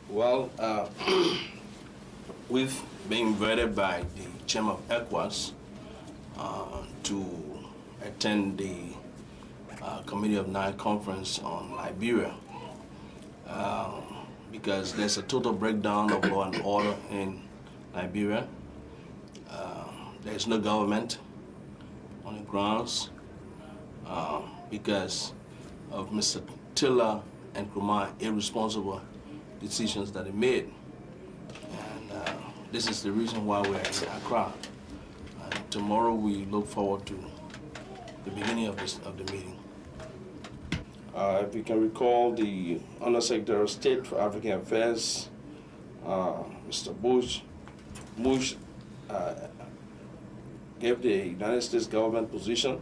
Well, we've been invited by the chairman of ECOWAS to attend the Committee of Nine conference on Liberia because there's a total breakdown of law and order in Liberia. There's no government on the grounds because of Mr. Tiller and Kumar irresponsible decisions that they made. And this is the reason why we're in Accra. And tomorrow we look forward to the beginning of the meeting. If you can recall, the Undersecretary of State for African Affairs, Mr. Bush, gave the United States government position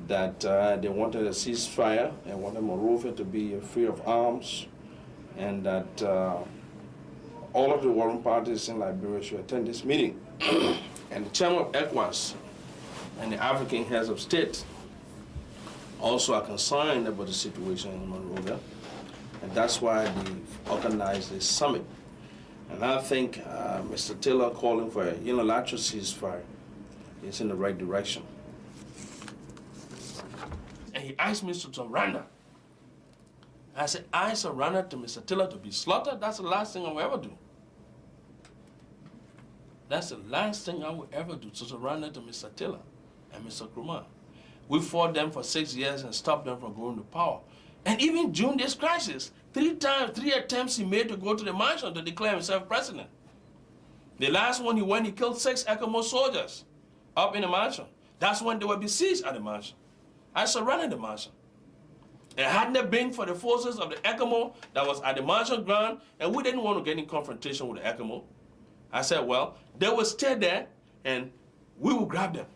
that they wanted a ceasefire and wanted Monrovia to be free of arms, and that all of the warring parties in Liberia should attend this meeting. And the chairman of ECOWAS and the African heads of state also are concerned about the situation in Monrovia, and that's why they organized this summit. And I think Mr. Taylor calling for a unilateral ceasefire is in the right direction. And he asked me to surrender. I said, I surrender to Mr. Taylor to be slaughtered. That's the last thing I will ever do. That's the last thing I will ever do, to surrender to Mr. Taylor and Mr. Kumar. We fought them for 6 years and stopped them from going to power. And even during this crisis, three attempts he made to go to the mansion to declare himself president. The last one he went, he killed 6 ECOMO soldiers up in the mansion. That's when they were besieged at the mansion. I surrendered the mansion. It hadn't it been for the forces of the ECOMO that was at the mansion ground, and we didn't want to get in confrontation with the ECOMO. I said, well, they will stay there, and we will grab them.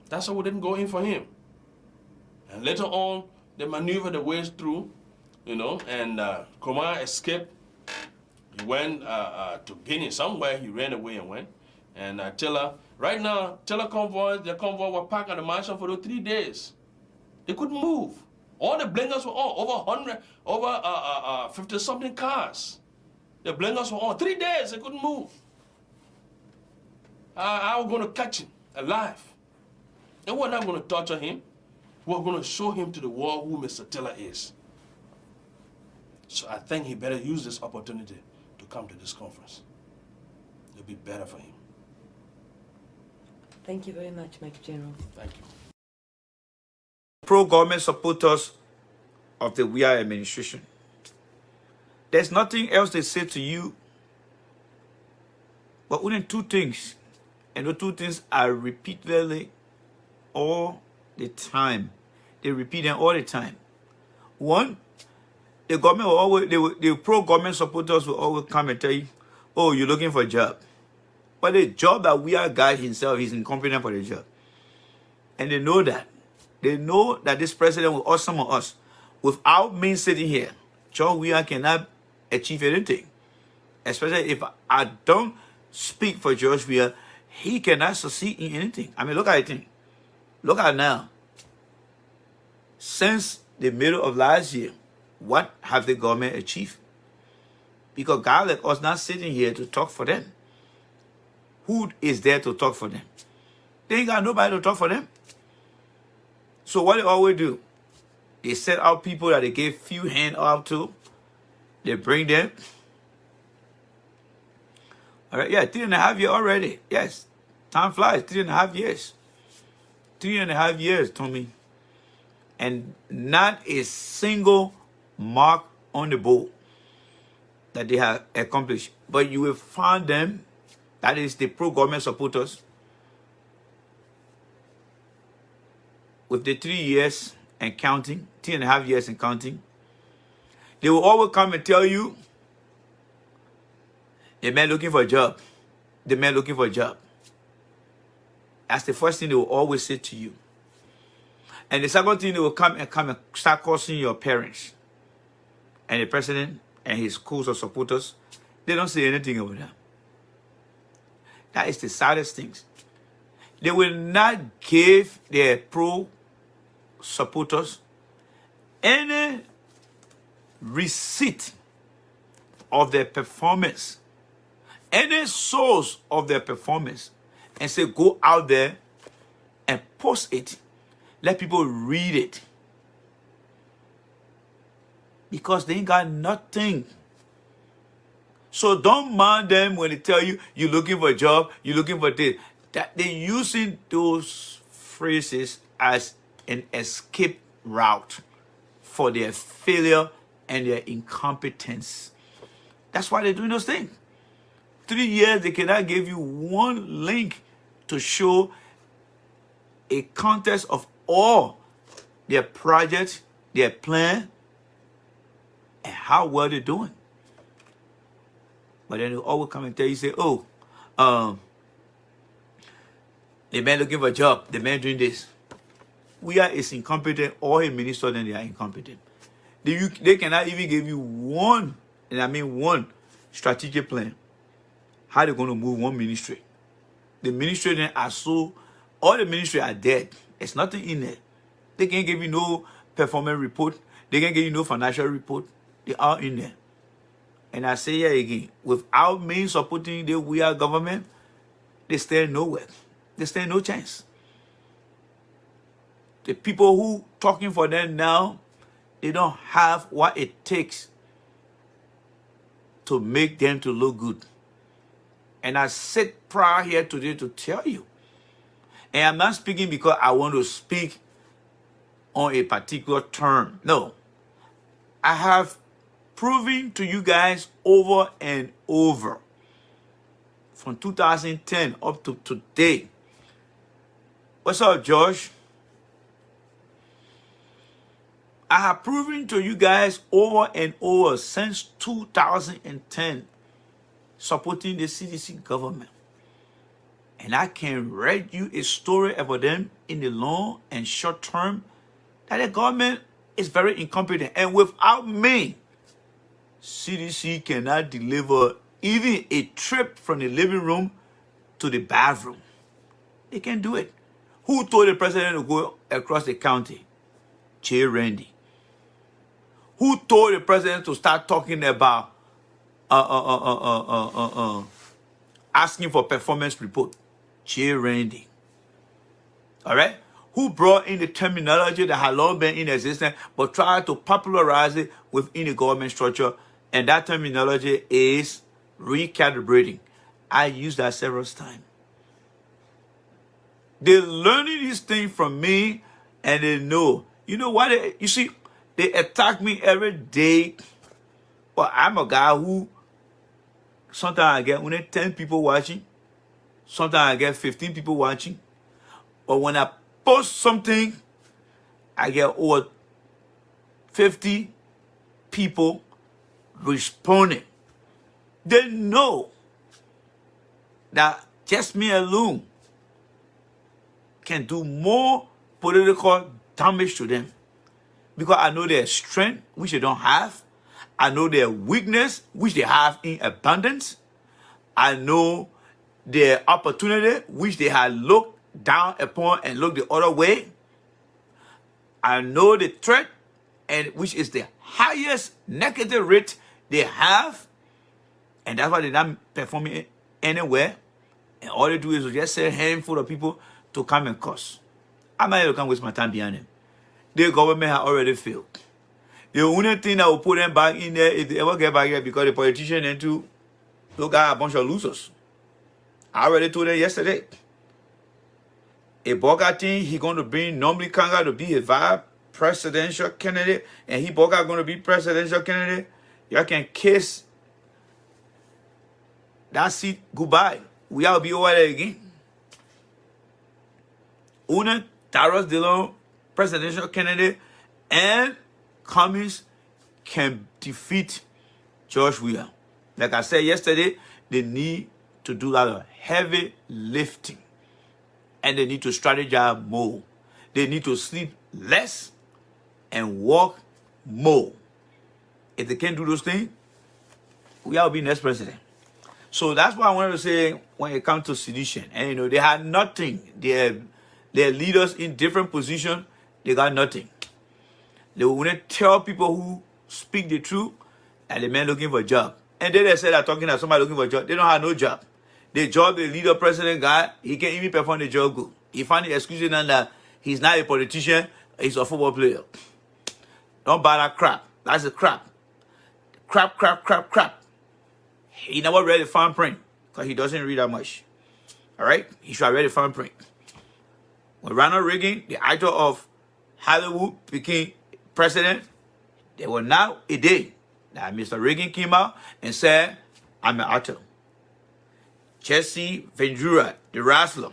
That's why we didn't go in for him. And later on, they maneuvered the ways through, and Kumar escaped. He went to Guinea somewhere. He ran away and went. And Taylor, right now, the convoy were packed at the mansion for those 3 days. They couldn't move. All the blinkers were on, over 50-something cars. The blinkers were on. 3 days, they couldn't move. I was going to catch him alive. And we're not going to torture him. We're going to show him to the world who Mr. Taylor is. So I think he better use this opportunity to come to this conference. It'll be better for him. Thank you very much, Major General. Thank you. Pro-government supporters of the Weah administration. There's nothing else they say to you but only 2 things. And the 2 things are repeatedly all the time. They repeat them all the time. One, the government will always, the pro-government supporters will always come and tell you, oh, you're looking for a job. But the job that Weah got himself, he's incompetent for the job. And they know that. They know that this president will awesome on us. Without me sitting here, John Weah cannot achieve anything. Especially if I don't speak for George Weah, he cannot succeed in anything. I mean, look at it. Look at now. Since the middle of last year, what have the government achieved? Because God like us not sitting here to talk for them. Who is there to talk for them? They ain't got nobody to talk for them. So what they always do, they set out people that they gave few hand out to. They bring them. All right, yeah, 3.5 years already. Yes, time flies, 3.5 years. 3.5 years, Tommy. And not a single mark on the board that they have accomplished. But you will find them, that is the pro-government supporters, with the 3 years and counting, 3.5 years and counting. They will always come and tell you, the man looking for a job. The man looking for a job. That's the first thing they will always say to you. And the second thing, they will come and start cursing your parents. And the president and his schools of supporters, they don't say anything over that. That is the saddest thing. They will not give their pro-supporters any receipt of their performance, any source of their performance, and say, go out there and post it. Let people read it. Because they ain't got nothing. So don't mind them when they tell you, you're looking for a job, you're looking for this. That they're using those phrases as an escape route for their failure and their incompetence. That's why they're doing those things. 3 years, they cannot give you one link to show a contest of all their projects, their plan, and how well they're doing. But then they always come and tell you, say, oh, the man looking for a job, the man doing this. We are is incompetent, or a minister, then they are incompetent. They cannot even give you one, and I mean one, strategic plan. How they're going to move one ministry. The ministry then are so, all the ministry are dead. There's nothing in there. They can't give you no performance report. They can't give you no financial report. They are in there. And I say here again, without me supporting the we are government, they stand nowhere. They stand no chance. The people who talking for them now, they don't have what it takes to make them to look good. And I sit proud here today to tell you. And I'm not speaking because I want to speak on a particular term. No. I have proven to you guys over and over from 2010 up to today. What's up, Josh? I have proven to you guys over and over since 2010 supporting the CDC government. And I can read you a story about them in the long and short term that the government is very incompetent. And without me, CDC cannot deliver even a trip from the living room to the bathroom. They can't do it. Who told the president to go across the county? Jay Randy. Who told the president to start talking about asking for performance report? Jay Randy. All right? Who brought in the terminology that had long been in existence but tried to popularize it within the government structure? And that terminology is recalibrating. I used that several times. They're learning these things from me, and they know. You know what? You see, they attack me every day. But I'm a guy who sometimes I get only 10 people watching. Sometimes I get 15 people watching. But when I post something, I get over 50 people responding. They know that just me alone can do more political damage to them. Because I know their strength, which they don't have. I know their weakness, which they have in abundance. I know their opportunity, which they have looked down upon and looked the other way. I know the threat, and which is the highest negative rate they have. And that's why they're not performing anywhere. And all they do is just say a handful of people to come and curse. I'm not here to come waste my time behind them. The government has already failed. The only thing that will put them back in there if they ever get back here, because the politicians and to look at a bunch of losers. I already told them yesterday. A Boga thing, he going to bring normally Kanga to be his vice presidential candidate, and he Boga going to be presidential candidate. Y'all can kiss that seat goodbye. We all be over there again. Una Taros Dillon, presidential candidate, and Cummings can defeat George Weah. Like I said yesterday, they need to do a lot of heavy lifting. And they need to strategize more. They need to sleep less and walk more. If they can't do those things, we will be next president. So that's why I wanted to say when it comes to sedition. And you know, they had nothing. Their leaders in different positions, they got nothing. They will tell people who speak the truth and the man looking for a job. And then they said they're talking to somebody looking for a job. They don't have no job. The job the leader president guy, he can't even perform the job good. He find the excuse that he's not a politician, he's a football player. Don't buy that crap. That's a crap. Crap. He never read the fine print because he doesn't read that much. All right? He should have read the fine print. When Ronald Reagan, the actor of Hollywood, became president, there was now a day that Mr. Reagan came out and said, I'm an actor. Jesse Ventura, the wrestler,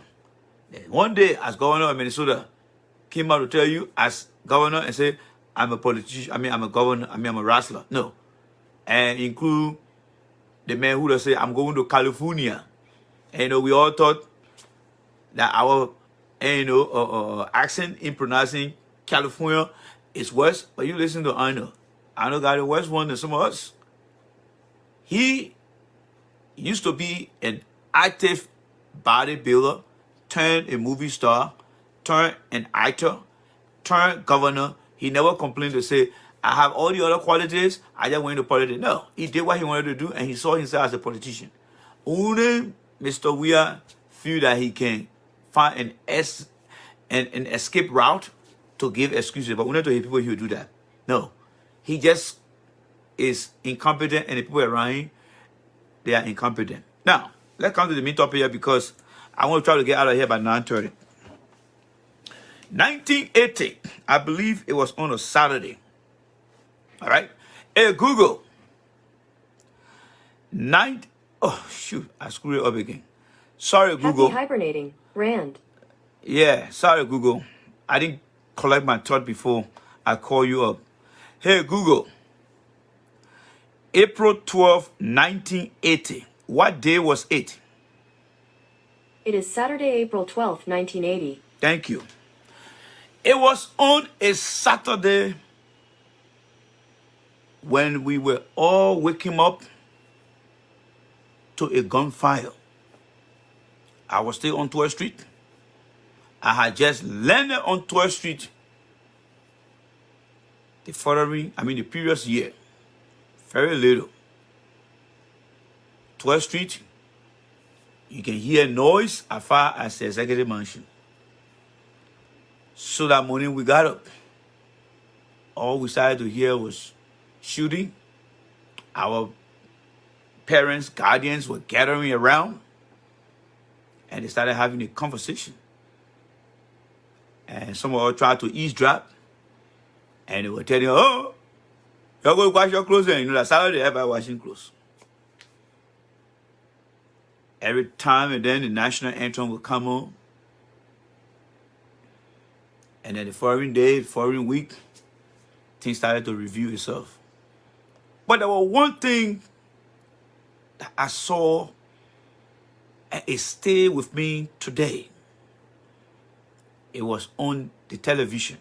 one day as governor of Minnesota, came out to tell you as governor and said, I'm a politician, I'm a governor, I'm a wrestler. No. And include the man who say, I'm going to California. And we all thought that our accent in pronouncing California is worse. But you listen to Arno. Arno got a worse one than some of us. He used to be an active bodybuilder, turned a movie star, turned an actor, turned governor. He never complained to say, I have all the other qualities, I just went into politics. No, he did what he wanted to do and he saw himself as a politician. Only Mr. Weir feel that he can find an escape route to give excuses, but we don't hear people who do that. No, he just is incompetent and the people around him, they are incompetent. Now, let's come to the main topic here because I want to try to get out of here by 9:30. 1980, I believe it was on a Saturday. All right. Hey, Google. Oh, shoot. I screwed it up again. Sorry, Google. Happy hibernating. Rand. Yeah, sorry, Google. I didn't collect my thought before I call you up. Hey, Google. April 12, 1980. What day was it? It is Saturday, April 12th, 1980. Thank you. It was on a Saturday when we were all waking up to a gunfire. I was still on 12th Street. I had just landed on 12th Street the previous year. Very little. 12th Street, you can hear noise as far as the executive mansion. So that morning we got up. All we started to hear was shooting. Our parents, guardians were gathering around and they started having a conversation. And some of us tried to eavesdrop and they were telling, oh, you're going to wash your clothes then. You know that Saturday everybody washing clothes. Every time and then the national anthem would come on. And then the following day, the following week, things started to review itself. But there was one thing that I saw and it stayed with me today. It was on the television.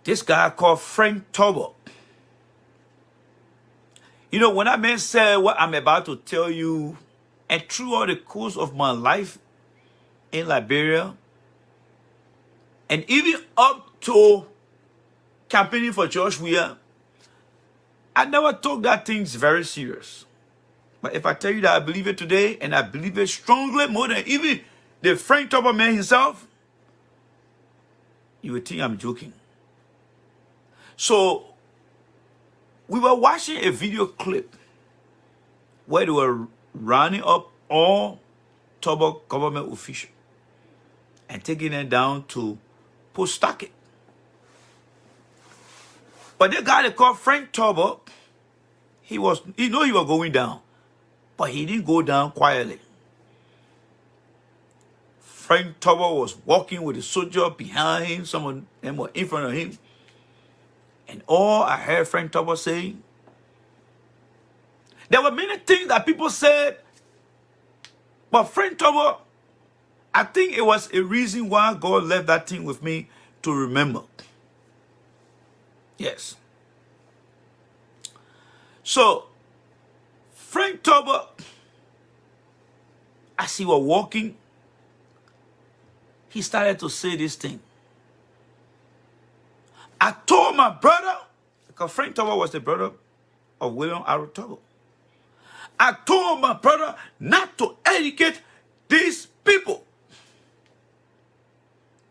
This guy called Frank Tolbert. You know, when that man said what I'm about to tell you, and throughout the course of my life in Liberia, and even up to campaigning for George Weir, I never took that things very serious. But if I tell you that I believe it today, and I believe it strongly more than even the Frank Tolbert man himself, you would think I'm joking. So, we were watching a video clip where they were rounding up all Tolbert government officials and taking them down to Post-Stockett. But the guy they called Frank Tolbert, he knew he was going down, but he didn't go down quietly. Frank Tolbert was walking with a soldier behind him, some of them were in front of him. And all I heard Frank Tolbert saying, there were many things that people said, but Frank Tolbert, I think it was a reason why God left that thing with me to remember. Yes. So, Frank Tolbert, as he was walking, he started to say this thing. I told my brother Because Frank Tubber was the brother of William R. Tubber. I told my brother not to educate these people.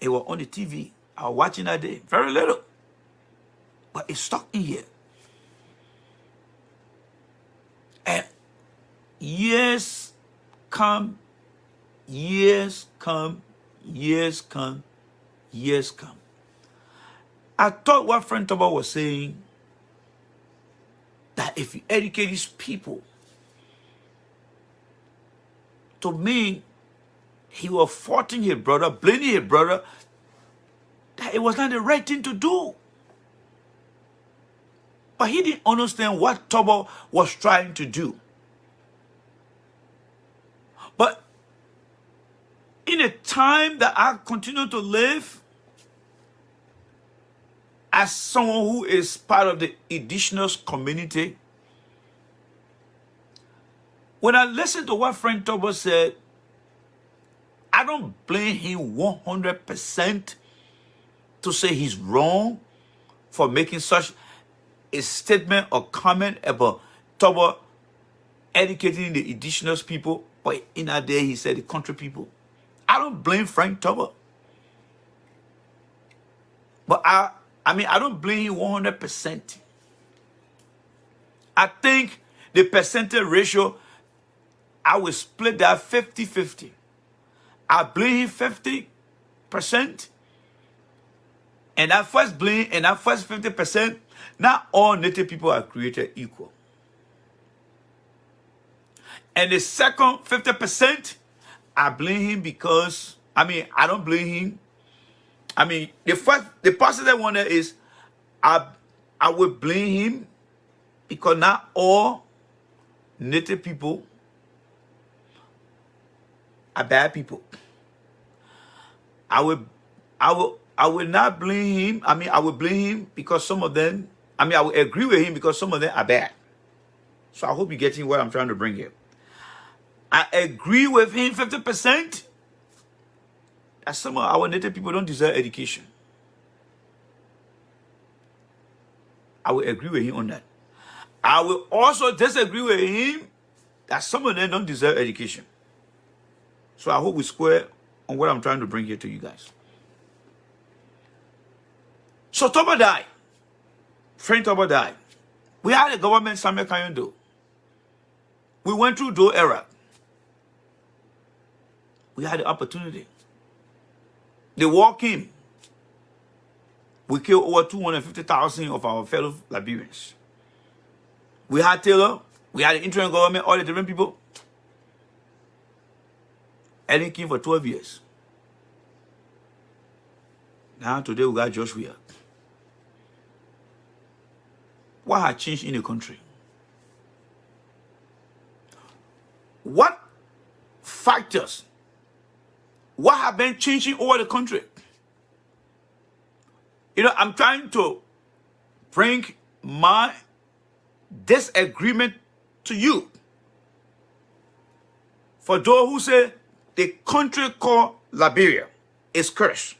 It was on the TV. I was watching that day. Very little. But it stuck in here. And years come, years come, years come, years come. I thought what Frank Tubber was saying, that if you educate these people, to me, he was faulting his brother, blaming his brother, that it was not the right thing to do. But he didn't understand what Tubber was trying to do. But in a time that I continue to live, as someone who is part of the indigenous community, when I listen to what Frank Tubber said, I don't blame him 100% to say he's wrong for making such a statement or comment about Tubber educating the indigenous people, but in that day he said the country people. I don't blame Frank Tubber. But I don't blame him 100%. I think the percentage ratio, I will split that 50-50. I blame him 50%. And that first blame and that first 50%, not all native people are created equal. And the second 50%, I blame him because, I don't blame him. The positive one there is, I will blame him because not all native people are bad people. I will not blame him. I will blame him because some of them, I will agree with him because some of them are bad. So I hope you're getting what I'm trying to bring here. I agree with him 50% that some of our native people don't deserve education. I will agree with him on that. I will also disagree with him that some of them don't deserve education. So I hope we square on what I'm trying to bring here to you guys. So Tubber died. Frank Tubber died. We had a government, Samuel Kanyando. We went through Doe era. We had the opportunity. The war came. We killed over 250,000 of our fellow Liberians. We had Taylor. We had the interim government, all the different people. Ellen came for 12 years. Now today we got Joshua. What had changed in the country? What factors? What have been changing over the country? I'm trying to bring my disagreement to you. For those who say the country called Liberia is cursed,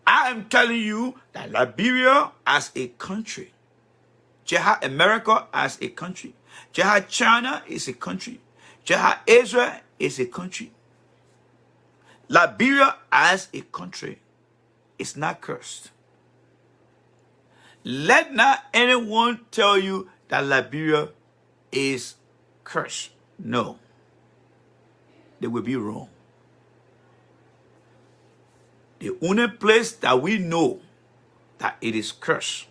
I am telling you that Liberia as a country, Jeha America as a country, Jeha China is a country, Jeha Israel is a country. Liberia as a country is not cursed. Let not anyone tell you that Liberia is cursed. No. They will be wrong. The only place that we know that it is cursed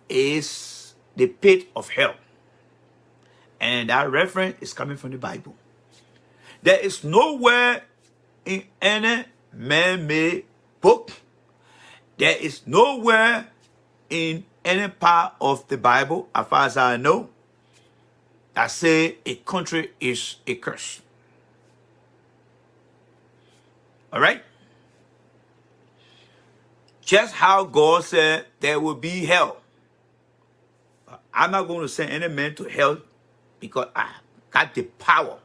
is the pit of hell. And that reference is coming from the Bible. There is nowhere in any man-made book, there is nowhere in any part of the Bible, as far as I know, that say a country is a curse. All right? Just how God said there will be hell. I'm not going to send any man to hell because I got the power.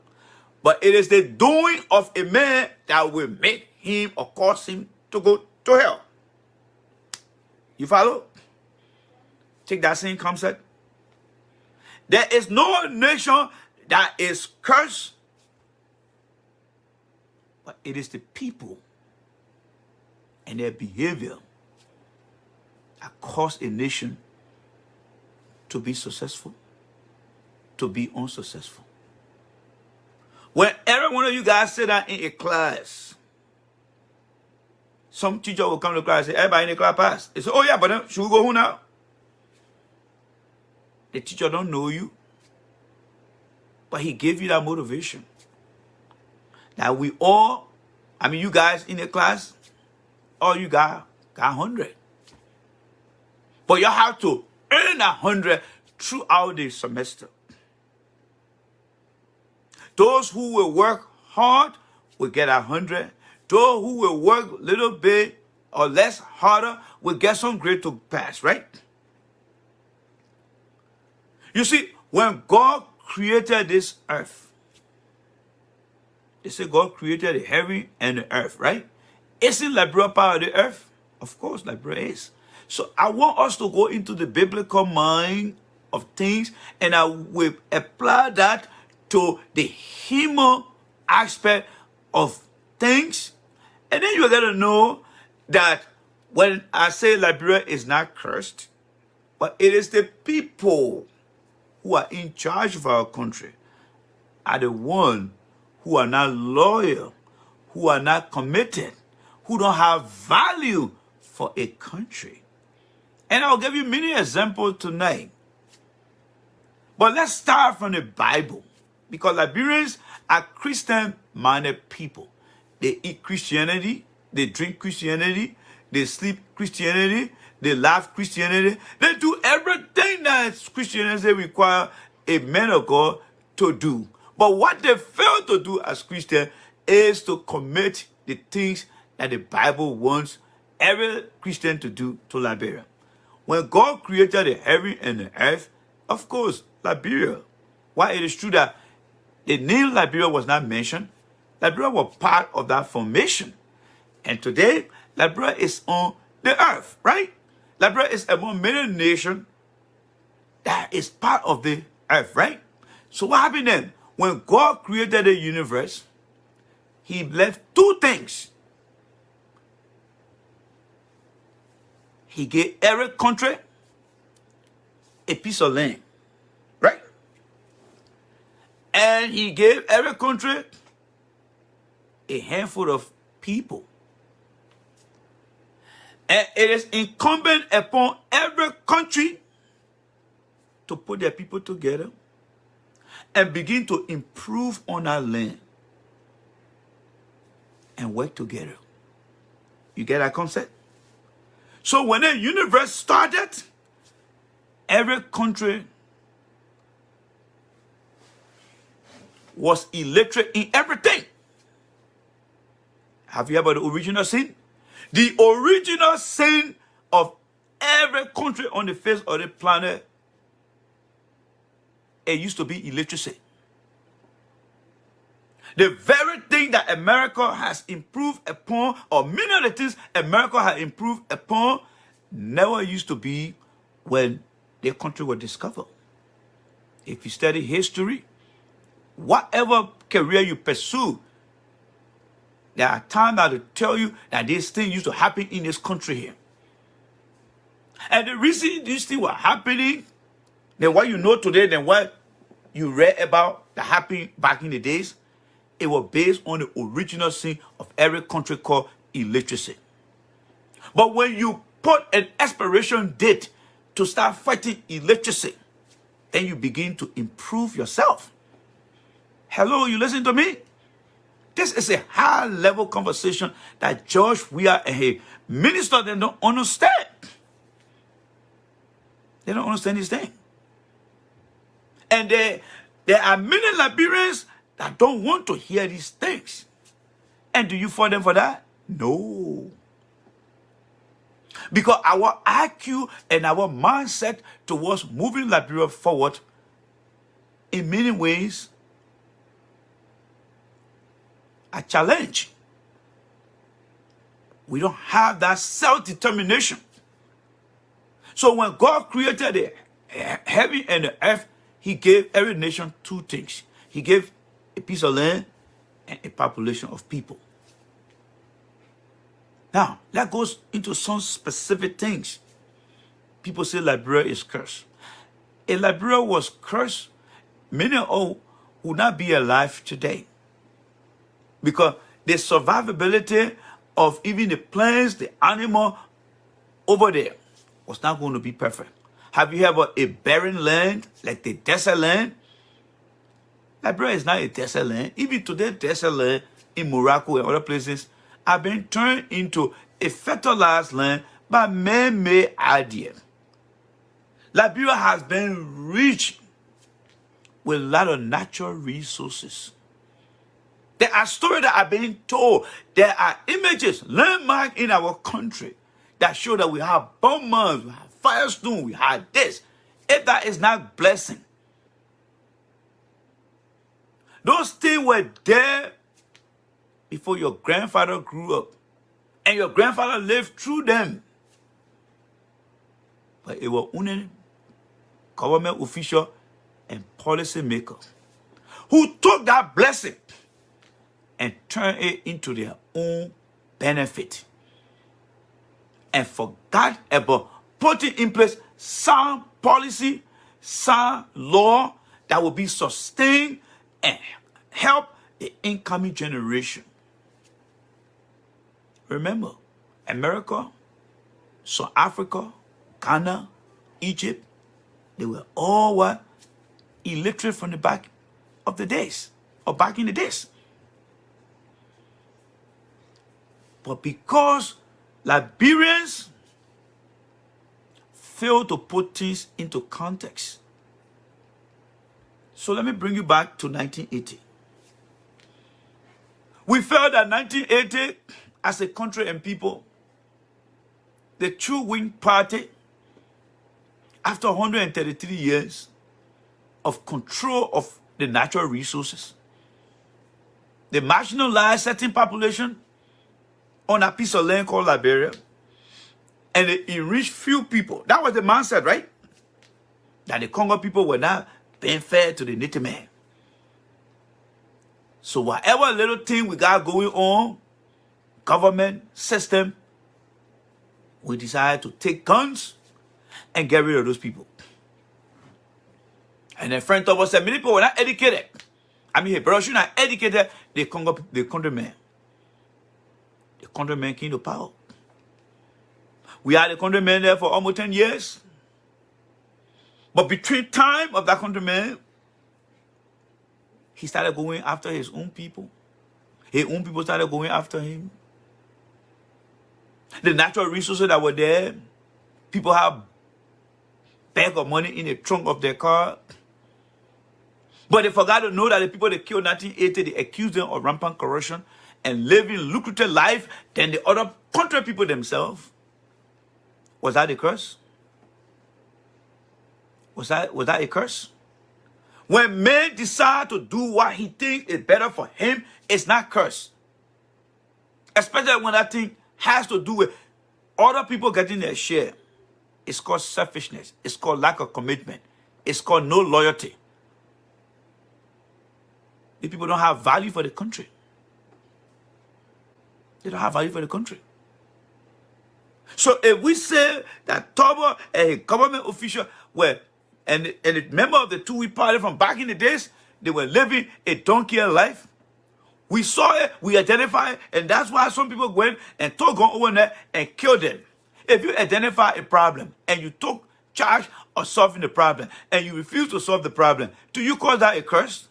But it is the doing of a man that will make him or cause him to go to hell. You follow? Take that same concept. There is no nation that is cursed, but it is the people and their behavior that cause a nation to be successful, to be unsuccessful. When every one of you guys sit down in a class, some teacher will come to class and say, everybody in the class pass. They say, oh yeah, but then, should we go home now? The teacher don't know you, but he gave you that motivation. That we all, you guys in the class, all you got 100. But you have to earn 100 throughout the semester. Those who will work hard will get 100. Those who will work a little bit or less harder will get some grade to pass, right? You see, when God created this earth, they say God created the heaven and the earth, right? Isn't Liberia part of the earth? Of course, Liberia is. So I want us to go into the biblical mind of things, and I will apply that to the human aspect of things. And then you're going to know that when I say Liberia is not cursed, but it is the people who are in charge of our country are the ones who are not loyal, who are not committed, who don't have value for a country. And I'll give you many examples tonight. But let's start from the Bible, because Liberians are Christian-minded people. They eat Christianity, they drink Christianity, they sleep Christianity, they laugh Christianity. They do everything that Christianity requires a man of God to do. But what they fail to do as Christians is to commit the things that the Bible wants every Christian to do to Liberia. When God created the heaven and the earth, of course, Liberia, while it is true that the name Liberia was not mentioned, Liberia was part of that formation. And today, Liberia is on the earth, right? Liberia is among many nations that is part of the earth, right? So what happened then? When God created the universe, he left two things. He gave every country a piece of land, right? And he gave every country a handful of people. And it is incumbent upon every country to put their people together and begin to improve on our land and work together. You get that concept? So when the universe started, every country was illiterate in everything. Have you heard about the original sin? The original sin of every country on the face of the planet, it used to be illiteracy. The very thing that America has improved upon, or many of the things America has improved upon, never used to be when their country was discovered. If you study history, whatever career you pursue, there are times that will tell you that this thing used to happen in this country here. And the reason these things were happening, than what you know today, than what you read about that happened back in the days, it was based on the original sin of every country called illiteracy. But when you put an expiration date to start fighting illiteracy, then you begin to improve yourself. Hello, you listen to me? This is a high-level conversation that George Weah and his minister, they don't understand. They don't understand this thing. And there are many Liberians that don't want to hear these things. And do you fault them for that? No. Because our IQ and our mindset towards moving Liberia forward, in many ways, a challenge. We don't have that self-determination. So when God created the heaven and the earth, he gave every nation two things. He gave a piece of land and a population of people. Now, that goes into some specific things. People say Liberia is cursed. If Liberia was cursed, many all would not be alive today. Because the survivability of even the plants, the animal over there was not going to be perfect. Have you ever a barren land, like the desert land? Liberia is not a desert land. Even today, desert land in Morocco and other places have been turned into a fertilized land by man-made idea. Liberia has been rich with a lot of natural resources. There are stories that are being told. There are images, landmarks in our country that show that we have bomb mines, we have firestone, we have this. If that is not blessing, those things were there before your grandfather grew up. And your grandfather lived through them. But it was only government official and policy maker who took that blessing and turned it into their own benefit and forgot about putting in place sound policy, sound law that will be sustained and help the incoming generation. Remember, America, South Africa, Ghana, Egypt, they were all what? Illiterate from the back of the days, or back in the days. But because Liberians failed to put things into context. So let me bring you back to 1980. We felt that 1980, as a country and people, the true wing party, after 133 years of control of the natural resources, they marginalized certain population on a piece of land called Liberia, and they enriched few people. That was the mindset, right? That the Congo people were not being fair to the native man. So whatever little thing we got going on, government system, we decided to take guns and get rid of those people. And then friend of us said, many people were not educated. I mean, hey, bro, you're not educated, the countrymen. The countrymen came to power. We had the countrymen there for almost 10 years. But between time of that countryman, he started going after his own people. His own people started going after him. The natural resources that were there, people have bag of money in the trunk of their car. But they forgot to know that the people they killed in 1980, they accused them of rampant corruption and living lucrative life than the other country people themselves. Was that a curse? Was that a curse? When man decide to do what he thinks is better for him, it's not curse. Especially when that thing has to do with other people getting their share. It's called selfishness. It's called lack of commitment. It's called no loyalty. The people don't have value for the country. They don't have value for the country. So if we say that Tobo and a government official were, and a member of the Two-Way Party from back in the days, they were living a donkey life. We saw it, we identified it, and that's why some people went and took gun over there and killed them. If you identify a problem and you took charge of solving the problem and you refuse to solve the problem, do you call that a curse?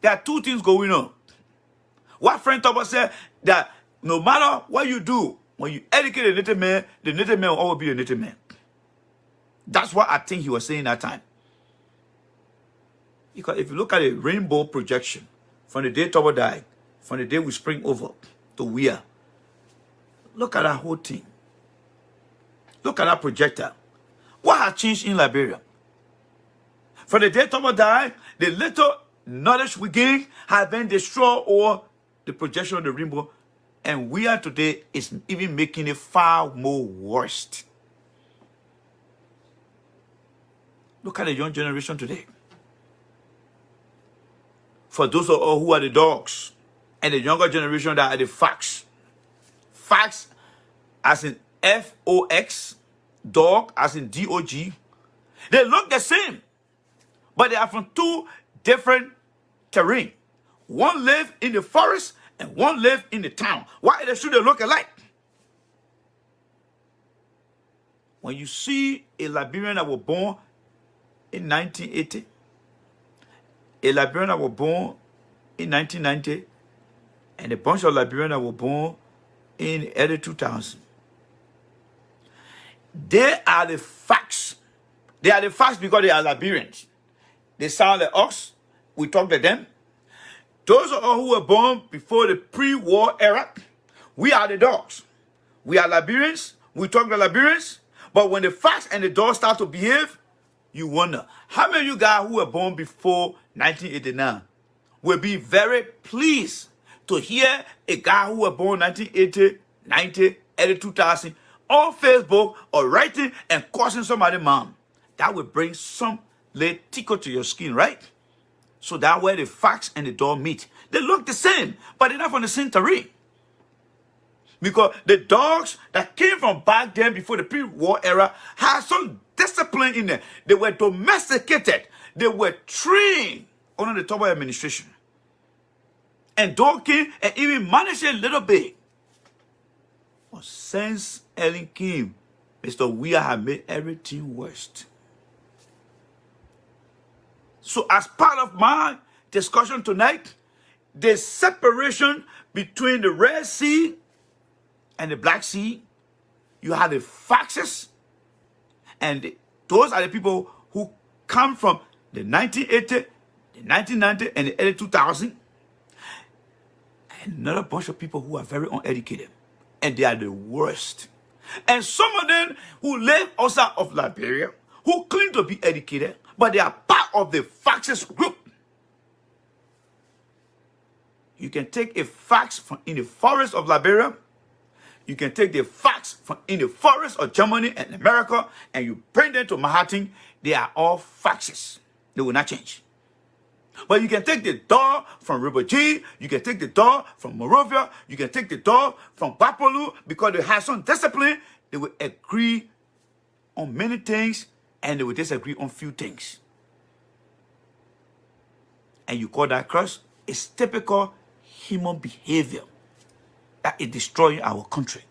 There are two things going on. What friend Tobo said, that no matter what you do, when you educate a native man will always be a native man. That's what I think he was saying that time. Because if you look at a rainbow projection, from the day Tobo died, from the day we spring over to where, look at that whole thing. Look at that projector. What has changed in Liberia? From the day Tobo died, the little knowledge we gained has been destroyed, or the projection of the rainbow, and we are today is even making it far more worse. Look at the young generation today. For those of us who are the dogs, and the younger generation that are the facts. Facts as in F-O-X, dog as in D-O-G. They look the same, but they are from two different terrain. One live in the forest and one live in the town. Why should they look alike? When you see a Liberian that was born in 1980, a Liberian that was born in 1990, and a bunch of Liberians that were born in the early 2000s, they are the facts. They are the facts because they are Liberians. They sound like us. We talk to them. Those of us who were born before the pre-war era, we are the dogs. We are Liberians. We talk to Liberians. But when the facts and the dogs start to behave, you wonder. How many of you guys who were born before 1989 will be very pleased to hear a guy who was born 1980, 90, early 2000 on Facebook or writing and causing somebody's mom? That will bring some little tickle to your skin, right? So that's where the facts and the dog meet. They look the same, but they're not from the same terrain. Because the dogs that came from back then before the pre-war era had some discipline in them. They were domesticated. They were trained under the Toba administration. And dog came and even managed a little bit. But since Ellen came, Mr. Weir had made everything worse. So as part of my discussion tonight, the separation between the Red Sea and the Black Sea, you have the Foxes, and those are the people who come from the 1980, the 1990, and the early 2000s. Another bunch of people who are very uneducated, and they are the worst. And some of them who live outside of Liberia, who claim to be educated, but they are part of the Foxes group. You can take a fox from in the forest of Liberia. You can take the fox from in the forest of Germany and America, and you bring them to Manhattan. They are all foxes. They will not change. But you can take the dog from River G, you can take the dog from Morovia, you can take the dog from Bapolu, because they have some discipline. They will agree on many things, and they will disagree on few things. And you call that curse? It's typical human behavior that is destroying our country.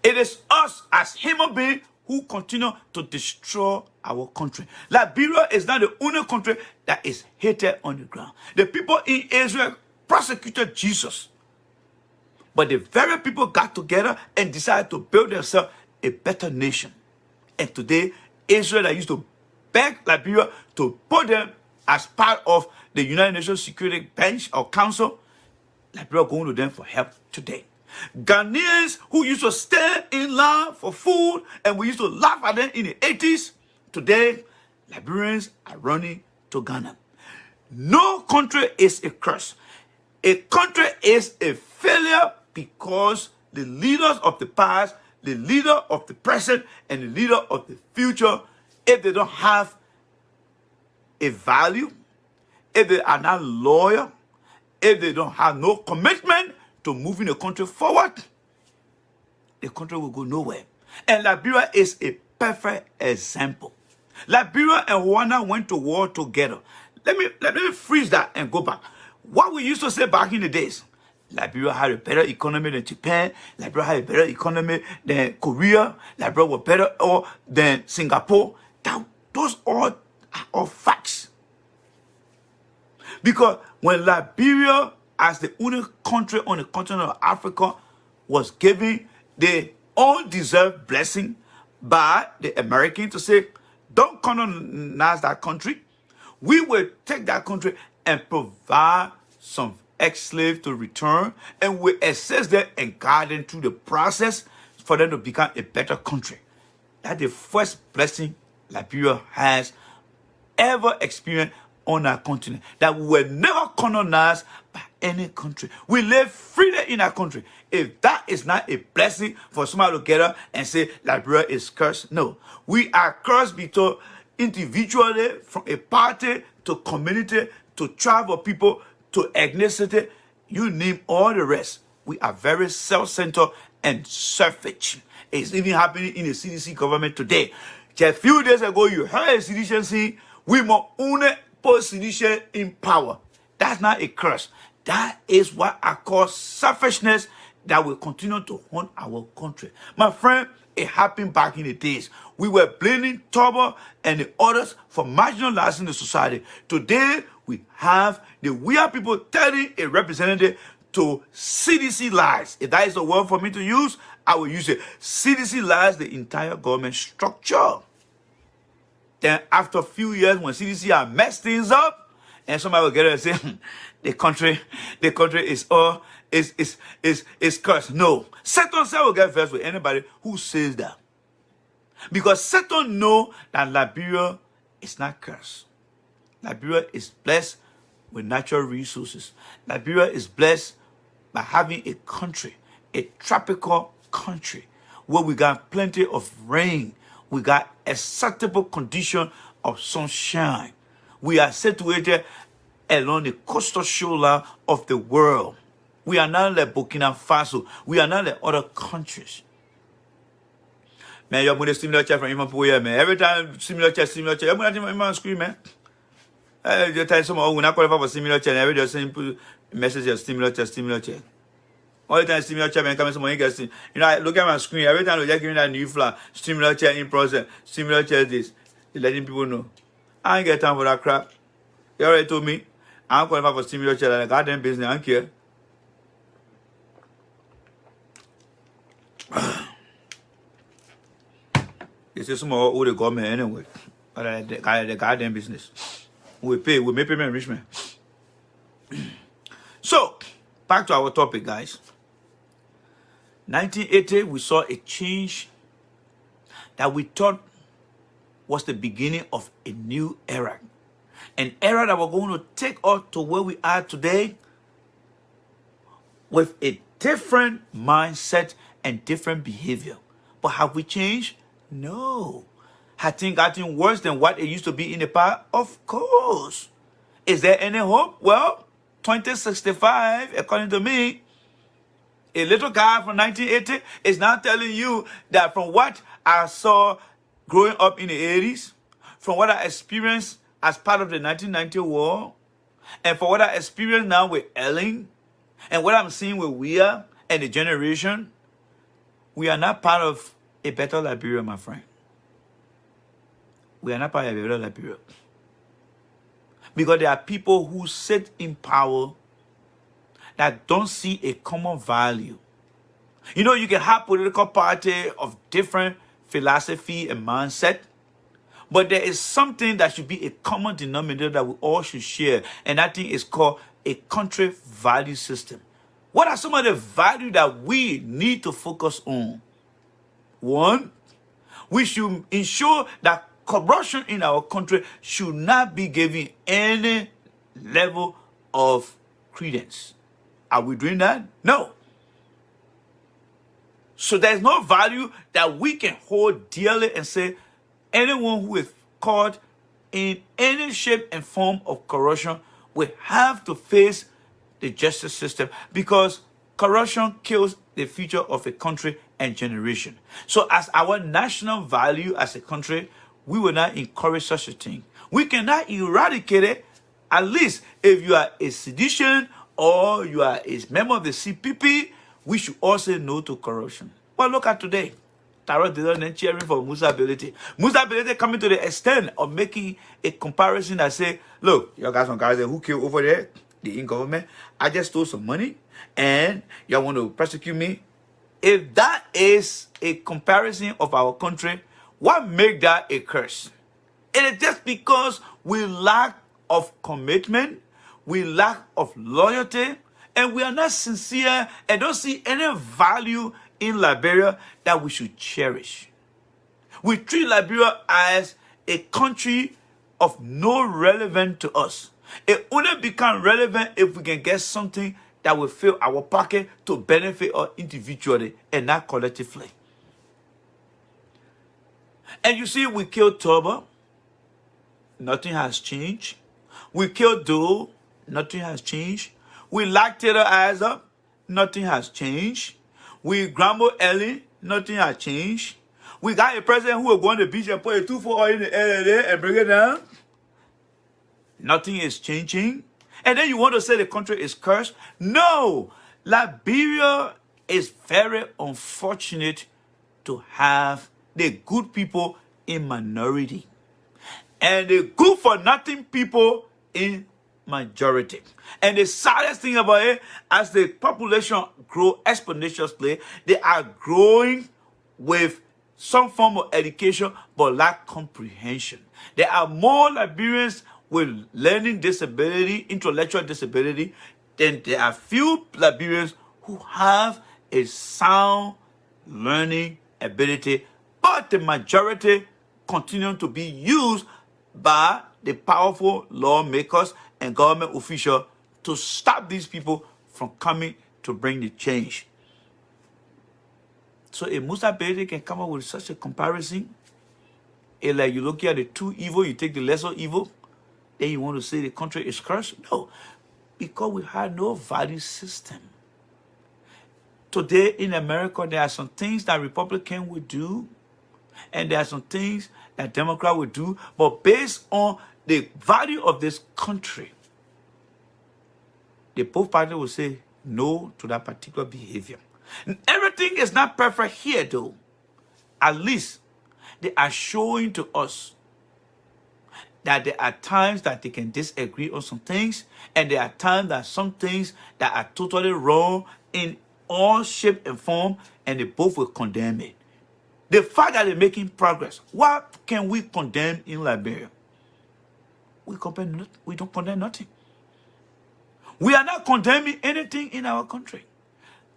It is us as human beings who continue to destroy our country. Liberia is not the only country that is hated on the ground. The people in Israel persecuted Jesus. But the very people got together and decided to build themselves a better nation. And today, Israel that used to beg Liberia to put them as part of the United Nations Security Bench or Council, Liberia going to them for help today. Ghanaians who used to stand in line for food and we used to laugh at them in the 80s, today, Liberians are running to Ghana. No country is a curse. A country is a failure because the leaders of the past, the leader of the present, and the leader of the future, if they don't have a value, if they are not loyal, if they don't have no commitment to moving the country forward, the country will go nowhere. And Liberia is a perfect example. Liberia and Rwanda went to war together. Let me freeze that and go back. What we used to say back in the days, Liberia had a better economy than Japan, Liberia had a better economy than Korea, Liberia was better than Singapore. Those are all facts. Because when Liberia, as the only country on the continent of Africa, was given the undeserved blessing by the Americans to say, don't colonize that country. We will take that country and provide some ex-slaves to return, and we assess them and guide them through the process for them to become a better country. That's the first blessing Liberia has ever experienced on our continent, that we were never colonized by any country. We live freely in our country. If that is not a blessing for somebody to get up and say Liberia is cursed, no. We are cursed because individually, from a party to community to tribe of people to ethnicity, you name all the rest. We are very self-centered and selfish. It's even happening in the CDC government today. Just a few days ago, you heard a CDC saying, we must only put CDC in power. That's not a curse. That is what I call selfishness that will continue to haunt our country. My friend, it happened back in the days. We were blaming Turbo and the others for marginalizing the society. Today, we have the weird people telling a representative to CDC lies. If that is the word for me to use, I will use it. CDC lies the entire government structure. Then after a few years, when CDC have messed things up, and somebody will get it and say, the country is all is cursed. No. Satan will get versed with anybody who says that. Because Satan know that Liberia is not cursed. Liberia is blessed with natural resources. Liberia is blessed by having a country, a tropical country, where we got plenty of rain. We got acceptable condition of sunshine. We are situated along the coastal shoreline of the world. We are not like Burkina Faso. We are not like other countries. Man, you're going to stimulate check from Iman Poya, man. Every time stimulate check, you're going to Iman screen, man. You tell someone, we're not qualified for stimulate check, and every day you're saying message of stimulate check. All the time stimulate check, man, coming someone, you get, you know, I look at my screen, every time they're giving that new flag, stimulate check in process, stimulate check this. You're letting people know. I ain't get time for that crap. You already told me, I'm qualified for stimulate check, and I got them business, I don't care. It's just some all the government anyway. But the goddamn business. We pay, we make payment enrichment. So, back to our topic, guys. 1980, we saw a change that we thought was the beginning of a new era. An era that we're going to take us to where we are today with a different mindset and different behavior. But have we changed? No. Has things gotten worse than what it used to be in the past? Of course. Is there any hope? Well, 2065, according to me, a little guy from 1980 is now telling you that from what I saw growing up in the 80s, from what I experienced as part of the 1990 war, and for what I experience now with Ellen, and what I'm seeing with Wea and the generation, we are not part of a better Liberia, my friend. We are not part of a better Liberia. Because there are people who sit in power that don't see a common value. You know, you can have political party of different philosophy and mindset, but there is something that should be a common denominator that we all should share, and that thing is called a country value system. What are some of the values that we need to focus on? One, we should ensure that corruption in our country should not be given any level of credence. Are we doing that? No. So there's no value that we can hold dearly and say anyone who is caught in any shape and form of corruption will have to face the justice system, because corruption kills the future of a country and generation. So as our national value as a country, we will not encourage such a thing. We cannot eradicate it. At least if you are a sedition or you are a member of the CPP, we should all say no to corruption. Well, look at today. Tarot did cheering for Musa Ability. Musa Ability coming to the extent of making a comparison that say, look, you got some guys who killed over there, the in government. I just stole some money and y'all want to prosecute me. If that is a comparison of our country, what make that a curse? It is just because we lack of commitment, we lack of loyalty, and we are not sincere and don't see any value in Liberia that we should cherish. We treat Liberia as a country of no relevance to us. It only becomes relevant if we can get something that will fill our pocket to benefit us individually and not collectively. And you see, we killed Turbo. nothing has changed. We kill Doe, nothing has changed. We lock Taylor eyes up, nothing has changed. We grumble Ellie, nothing has changed. We got a president who will go on the beach and put a 2-4 in the air and bring it down. Nothing is changing. And then you want to say the country is cursed? No! Liberia is very unfortunate to have the good people in minority and the good for nothing people in majority. And the saddest thing about it, as the population grow exponentially, they are growing with some form of education but lack comprehension. There are more Liberians with learning disability, intellectual disability, than there are few Liberians who have a sound learning ability, but the majority continue to be used by the powerful lawmakers and government officials to stop these people from coming to bring the change. So if Musa Bede can come up with such a comparison, it's like you look at the two evil, you take the lesser evil, then you want to say the country is cursed? No, because we have no value system. Today in America, there are some things that Republican would do, and there are some things that Democrat would do, but based on the value of this country, the both parties will say no to that particular behavior. Everything is not perfect here, though. At least they are showing to us that there are times that they can disagree on some things, and there are times that some things that are totally wrong in all shape and form, and they both will condemn it. The fact that they're making progress, what can we condemn in Liberia? We don't condemn nothing. We are not condemning anything in our country.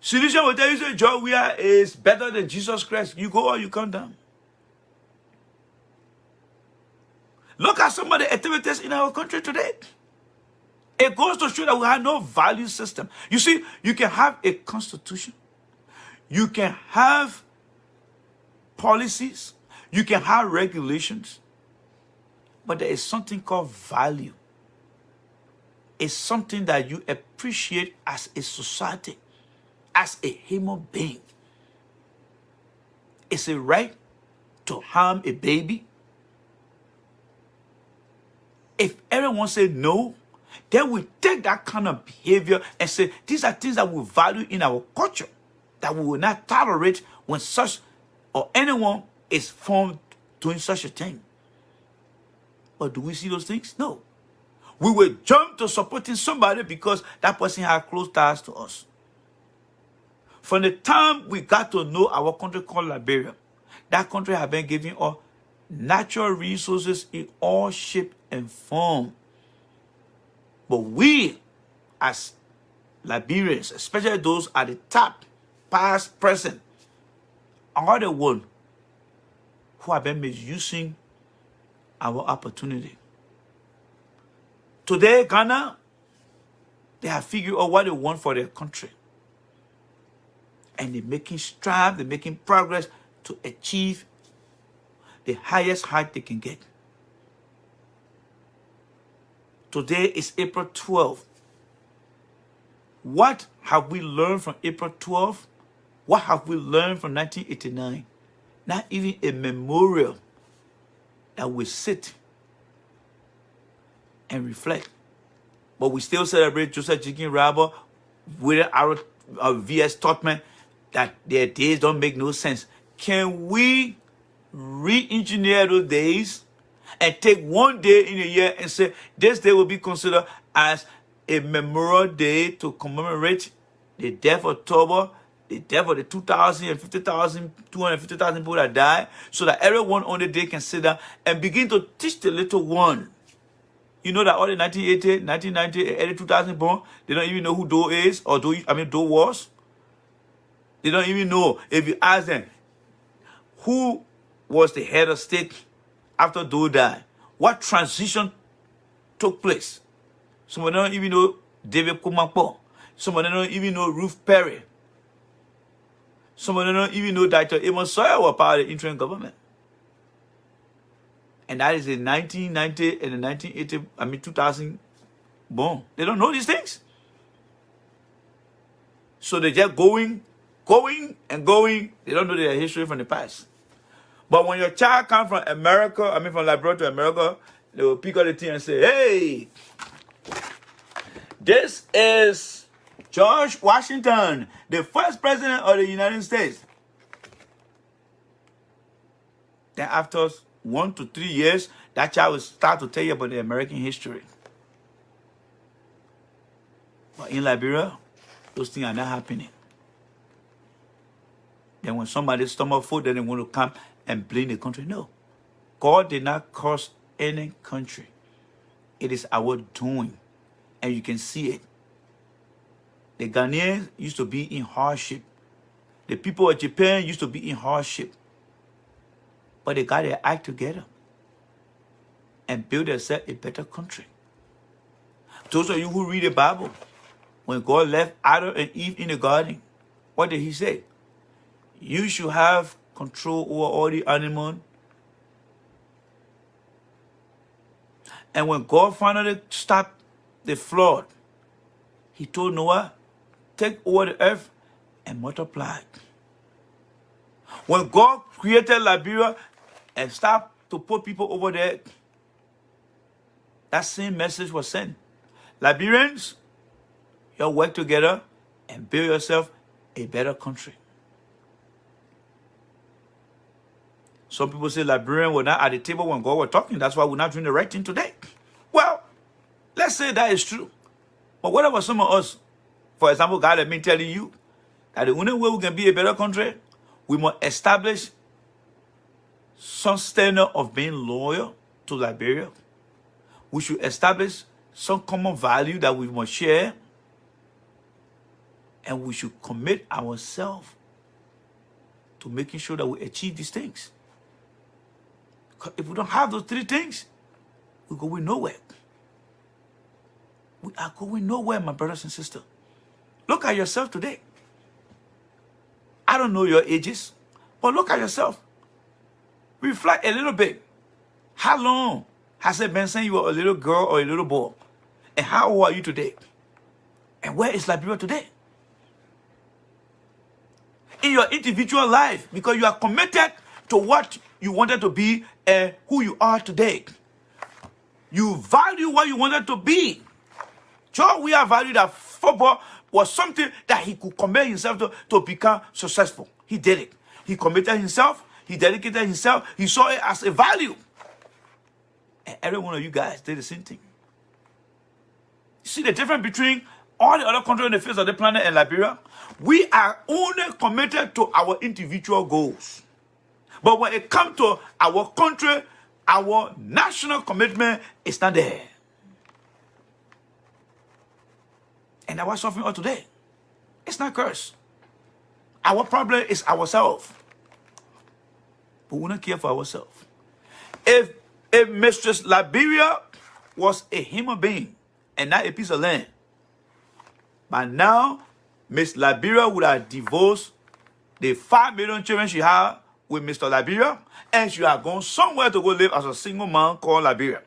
Solution will tell you, say, Joe, we are is better than Jesus Christ. You go or you come down. Look at some of the activities in our country today. It goes to show that we have no value system. You see, you can have a constitution. You can have policies. You can have regulations. But there is something called value. It's something that you appreciate as a society, as a human being. It's a right to harm a baby. If everyone said no, then we take that kind of behavior and say, these are things that we value in our culture, that we will not tolerate when such or anyone is found doing such a thing. But do we see those things? No. We will jump to supporting somebody because that person has close ties to us. From the time we got to know our country called Liberia, that country has been giving us natural resources in all shape and form. But we, as Liberians, especially those at the top, past, present, are the ones who have been misusing our opportunity. Today, Ghana, they have figured out what they want for their country. And they're making strides, they're making progress to achieve the highest height they can get. Today is April 12th. What have we learned from April 12th? What have we learned from 1989? Not even a memorial that we sit and reflect. But we still celebrate Joseph Jikin Rabba with our V.S. Totman that their days don't make no sense. Can we re-engineer those days and take one day in a year and say this day will be considered as a memorial day to commemorate the death of Toba, the death of the 250,000 people that died, so that everyone on the day can sit down and begin to teach the little one. You know that all the 1980, 1990, early 2000 born, they don't even know who Doe is or Doe was. They don't even know. If you ask them, who was the head of state after Doe died? What transition took place? Some of them don't even know David Kumakpo. Some of them don't even know Ruth Perry. Some of them don't even know Dr. Amos Sawyer was part of the interim government. And that is in 1990 and in 1980, 2000 born. They don't know these things. So they're just going and going. They don't know their history from the past. But when your child comes from America, from Liberia to America, they will pick up the thing and say, hey, this is George Washington, the first president of the United States. Then after 1 to 3 years, that child will start to tell you about the American history. But in Liberia, those things are not happening. Then when somebody stomach food, then they want to come and blame the country. No. God did not curse any country. It is our doing. And you can see it. The Ghanaians used to be in hardship. The people of Japan used to be in hardship. But they got their act together and built themselves a better country. Those of you who read the Bible, when God left Adam and Eve in the garden, what did he say? You should have control over all the animals. And when God finally stopped the flood, he told Noah, take over the earth and multiply. When God created Liberia and stopped to put people over there, that same message was sent. Liberians, you work together and build yourself a better country. Some people say Liberians were not at the table when God was talking. That's why we're not doing the right thing today. Well, let's say that is true. But what about some of us? For example, God has been telling you that the only way we can be a better country, we must establish some standard of being loyal to Liberia. We should establish some common value that we must share. And we should commit ourselves to making sure that we achieve these things. Because if we don't have those three things, we're going nowhere. We are going nowhere, my brothers and sisters. Look at yourself today. I don't know your ages, but look at yourself. Reflect a little bit. How long has it been since you were a little girl or a little boy? And how old are you today? And where is Liberia today? In your individual life, because you are committed to what you wanted to be and who you are today. You value what you wanted to be. George Weah valued that football was something that he could commit himself to become successful. He did it. He committed himself. He dedicated himself. He saw it as a value. And every one of you guys did the same thing. You see the difference between all the other countries on the face of the planet and Liberia? We are only committed to our individual goals. But when it comes to our country, our national commitment is not there. And that's what's suffering all today. It's not curse. Our problem is ourselves. But we don't care for ourselves. If Mistress Liberia was a human being and not a piece of land, by now, Miss Liberia would have divorced the 5 million children she had with Mr. Liberia, and she had gone somewhere to go live as a single man called Liberia.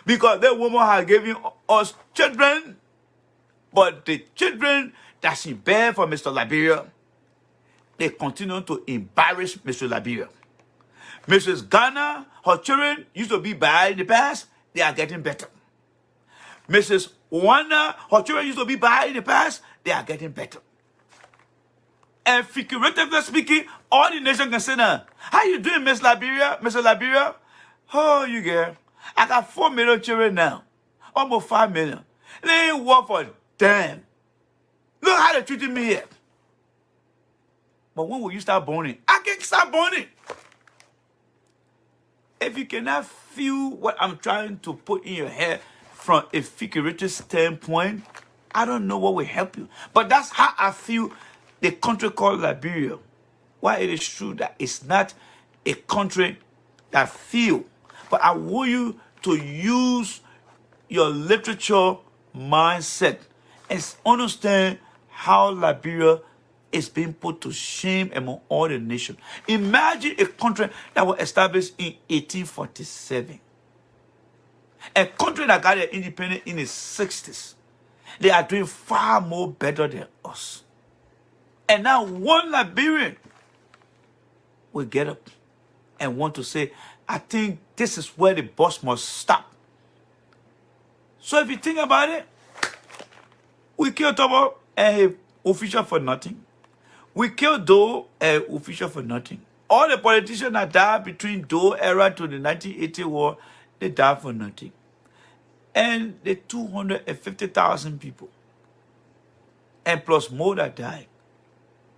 Because that woman had given us children, but the children that she bare for Mr. Liberia, they continue to embarrass Mr. Liberia. Mrs. Ghana, her children used to be bad in the past, they are getting better. Mrs. Wanda, her children used to be bad in the past, they are getting better. And figuratively speaking, all the nation can say now, how you doing, Miss Liberia? Mr. Liberia? Oh, you girl. I got 4 million children now. Almost 5 million. They ain't work for damn. Look how they're treating me here. But when will you start burning? I can start burning. If you cannot feel what I'm trying to put in your head from a figurative standpoint, I don't know what will help you. But that's how I feel the country called Liberia. Why it is true that it's not a country that feel. But I want you to use your literature mindset and understand how Liberia is being put to shame among all the nations. Imagine a country that was established in 1847. A country that got their independence in the 60s. They are doing far more better than us. And now one Liberian will get up and want to say, I think this is where the bus must stop. So if you think about it, we killed Tobo, a official for nothing. We killed Doe, a official for nothing. All the politicians that died between Doe era to the 1980 war, they died for nothing. And the 250,000 people, and plus more that died,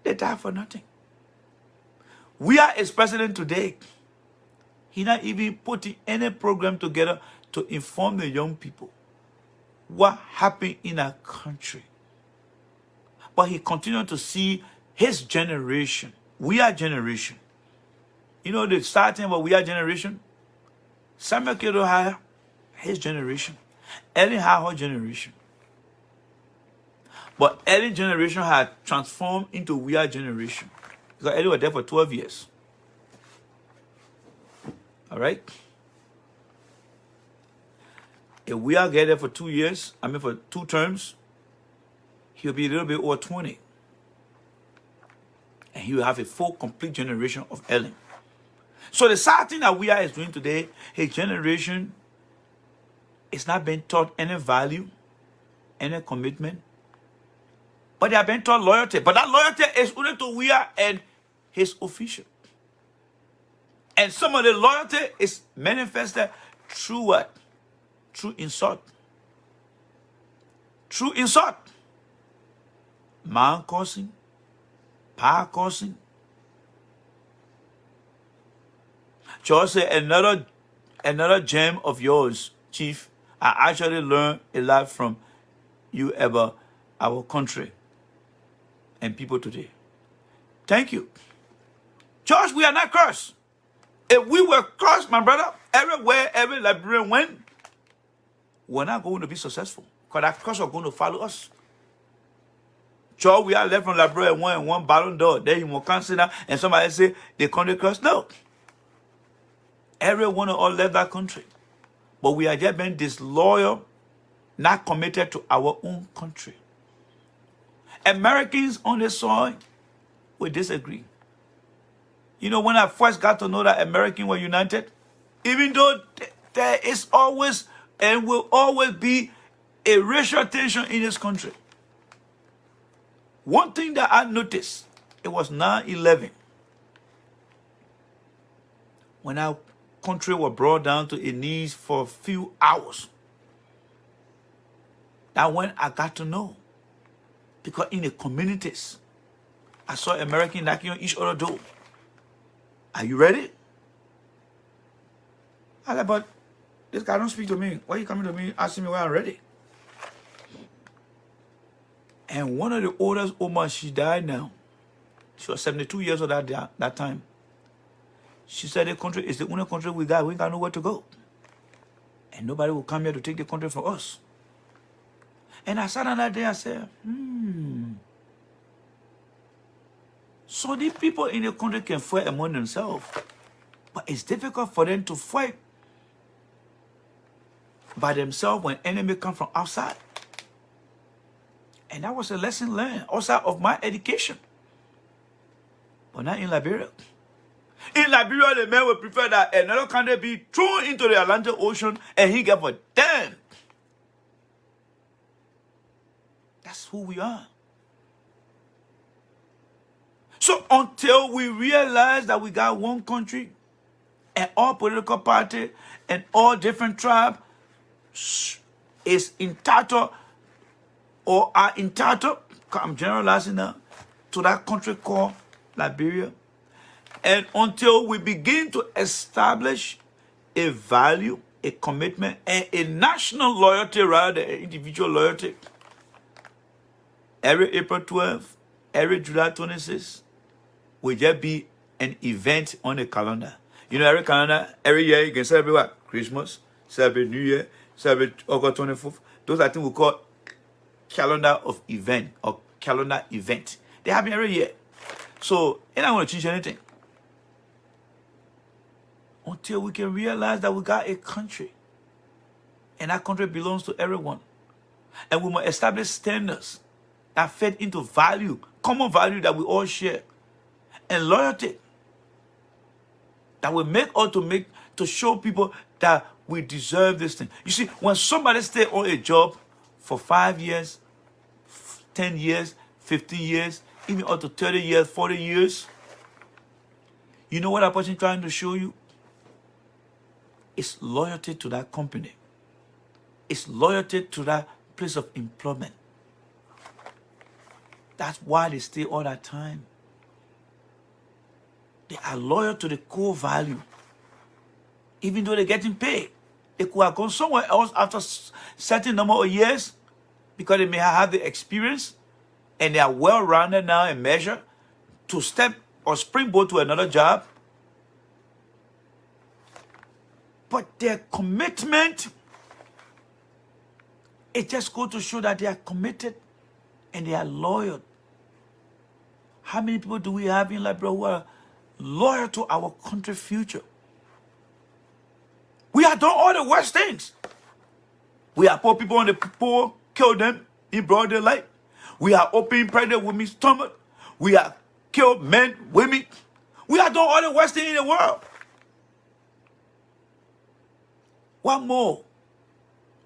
they died for nothing. We are as president today. He not even putting any program together to inform the young people what happened in our country. But he continued to see his generation. We are generation. You know the starting about we are generation? Samuel Kedo, his generation. Ellen had her generation. But Ellen's generation had transformed into we are generation. Because Ellen was there for 12 years. Alright? If we are there for 2 years, for 2 terms, he'll be a little bit over 20. And he will have a full, complete generation of Ellen. So the sad thing that we are is doing today, his generation is not being taught any value, any commitment, but they are being taught loyalty. But that loyalty is only to we are and his official. And some of the loyalty is manifested through what? Through insult. Through insult. Man cursing, pa cursing. Just say another gem of yours, Chief. I actually learned a lot from you about our country and people today. Thank you. Church, we are not cursed. If we were cursed, my brother, everywhere, every Liberian went, we're not going to be successful. Because that curse are going to follow us. Church, we are left from Liberia and one Ballon d'Or. Then you will consider and somebody say the country cursed. No. Everyone all left that country. But we are just being disloyal, not committed to our own country. Americans on the soil will disagree. You know, when I first got to know that Americans were united, even though there is always and will always be a racial tension in this country. One thing that I noticed, it was 9/11. When our country was brought down to its knees for a few hours. That's when I got to know. Because in the communities, I saw Americans knocking on each other's door. Are you ready? I said, but this guy don't speak to me. Why are you coming to me asking me why I'm ready? And one of the oldest women, she died now. She was 72 years old that time. She said the country is the only country we got. We ain't got nowhere to go. And nobody will come here to take the country from us. And I sat on that day, I said, So these people in the country can fight among themselves. But it's difficult for them to fight by themselves when enemy come from outside. And that was a lesson learned outside of my education. But not in Liberia. In Liberia, the men would prefer that another country be thrown into the Atlantic Ocean and he get for them. That's who we are. So until we realize that we got one country and all political parties and all different tribes is entitled or are entitled, I'm generalizing now, to that country called Liberia. And until we begin to establish a value, a commitment, and a national loyalty rather than individual loyalty, every April 12th, every July 26th will just be an event on the calendar. You know, every calendar, every year you can celebrate what? Christmas, celebrate New Year, celebrate August 24th. Those are things we call calendar of event or calendar event. They happen every year. So, they're not going to change anything. Until we can realize that we got a country. And that country belongs to everyone. And we must establish standards that fit into value, common value that we all share. And loyalty that will make us to show people that we deserve this thing. You see, when somebody stays on a job for 5 years, 10 years, 15 years, even up to 30 years, 40 years, you know what that person is trying to show you? It's loyalty to that company. It's loyalty to that place of employment. That's why they stay all that time. They are loyal to the core value. Even though they're getting paid. They could have gone somewhere else after a certain number of years because they may have had the experience and they are well-rounded now and measured to step or springboard to another job. But their commitment, it just goes to show that they are committed and they are loyal. How many people do we have in Liberia who are loyal to our country's future? We have done all the worst things. We have put people on the poor, killed them in broad daylight. We have opened pregnant women's stomach. We have killed men, women. We have done all the worst things in the world. What more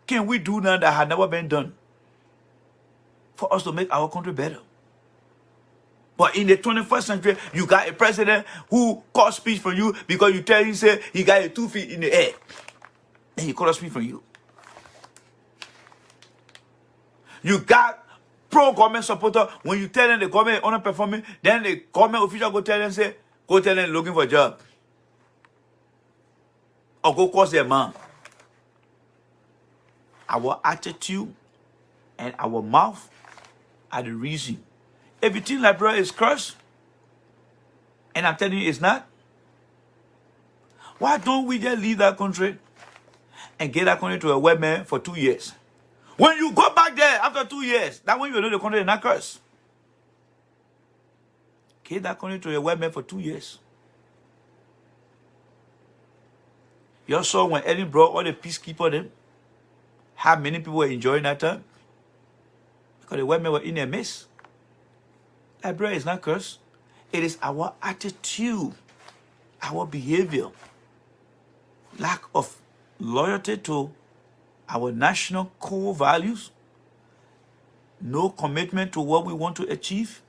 can we do now that had never been done for us to make our country better? But in the 21st century, you got a president who calls speech from you because you tell him, say, he got 2 feet in the air. And he calls speech from you. You got pro-government supporter. When you tell them the government is underperforming, then the government official go tell them, say, go tell them looking for a job. Or go cause their mom. Our attitude and our mouth are the reason. If you think Liberia is cursed, and I'm telling you it's not, why don't we just leave that country and get that country to a white man for 2 years? When you go back there after 2 years, that's when you know the country is not cursed. Get that country to a white man for 2 years. You all saw when Ellen brought all the peacekeepers them, how many people were enjoying that time? Because the white men were in their midst. Liberia is not cursed. It is our attitude, our behavior, lack of loyalty to our national core values, no commitment to what we want to achieve,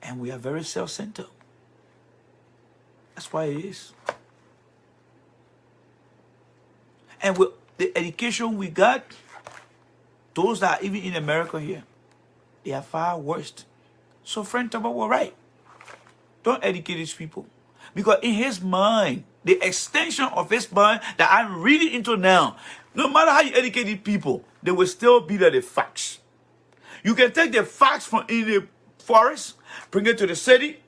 and we are very self-centered. That's why it is. And with the education we got, those that are even in America here, they are far worse. So friend Taba was right. Don't educate these people. Because in his mind, the extension of his mind that I'm reading into now, no matter how you educate these people, they will still be the facts. You can take the facts from in the forest, bring it to the city.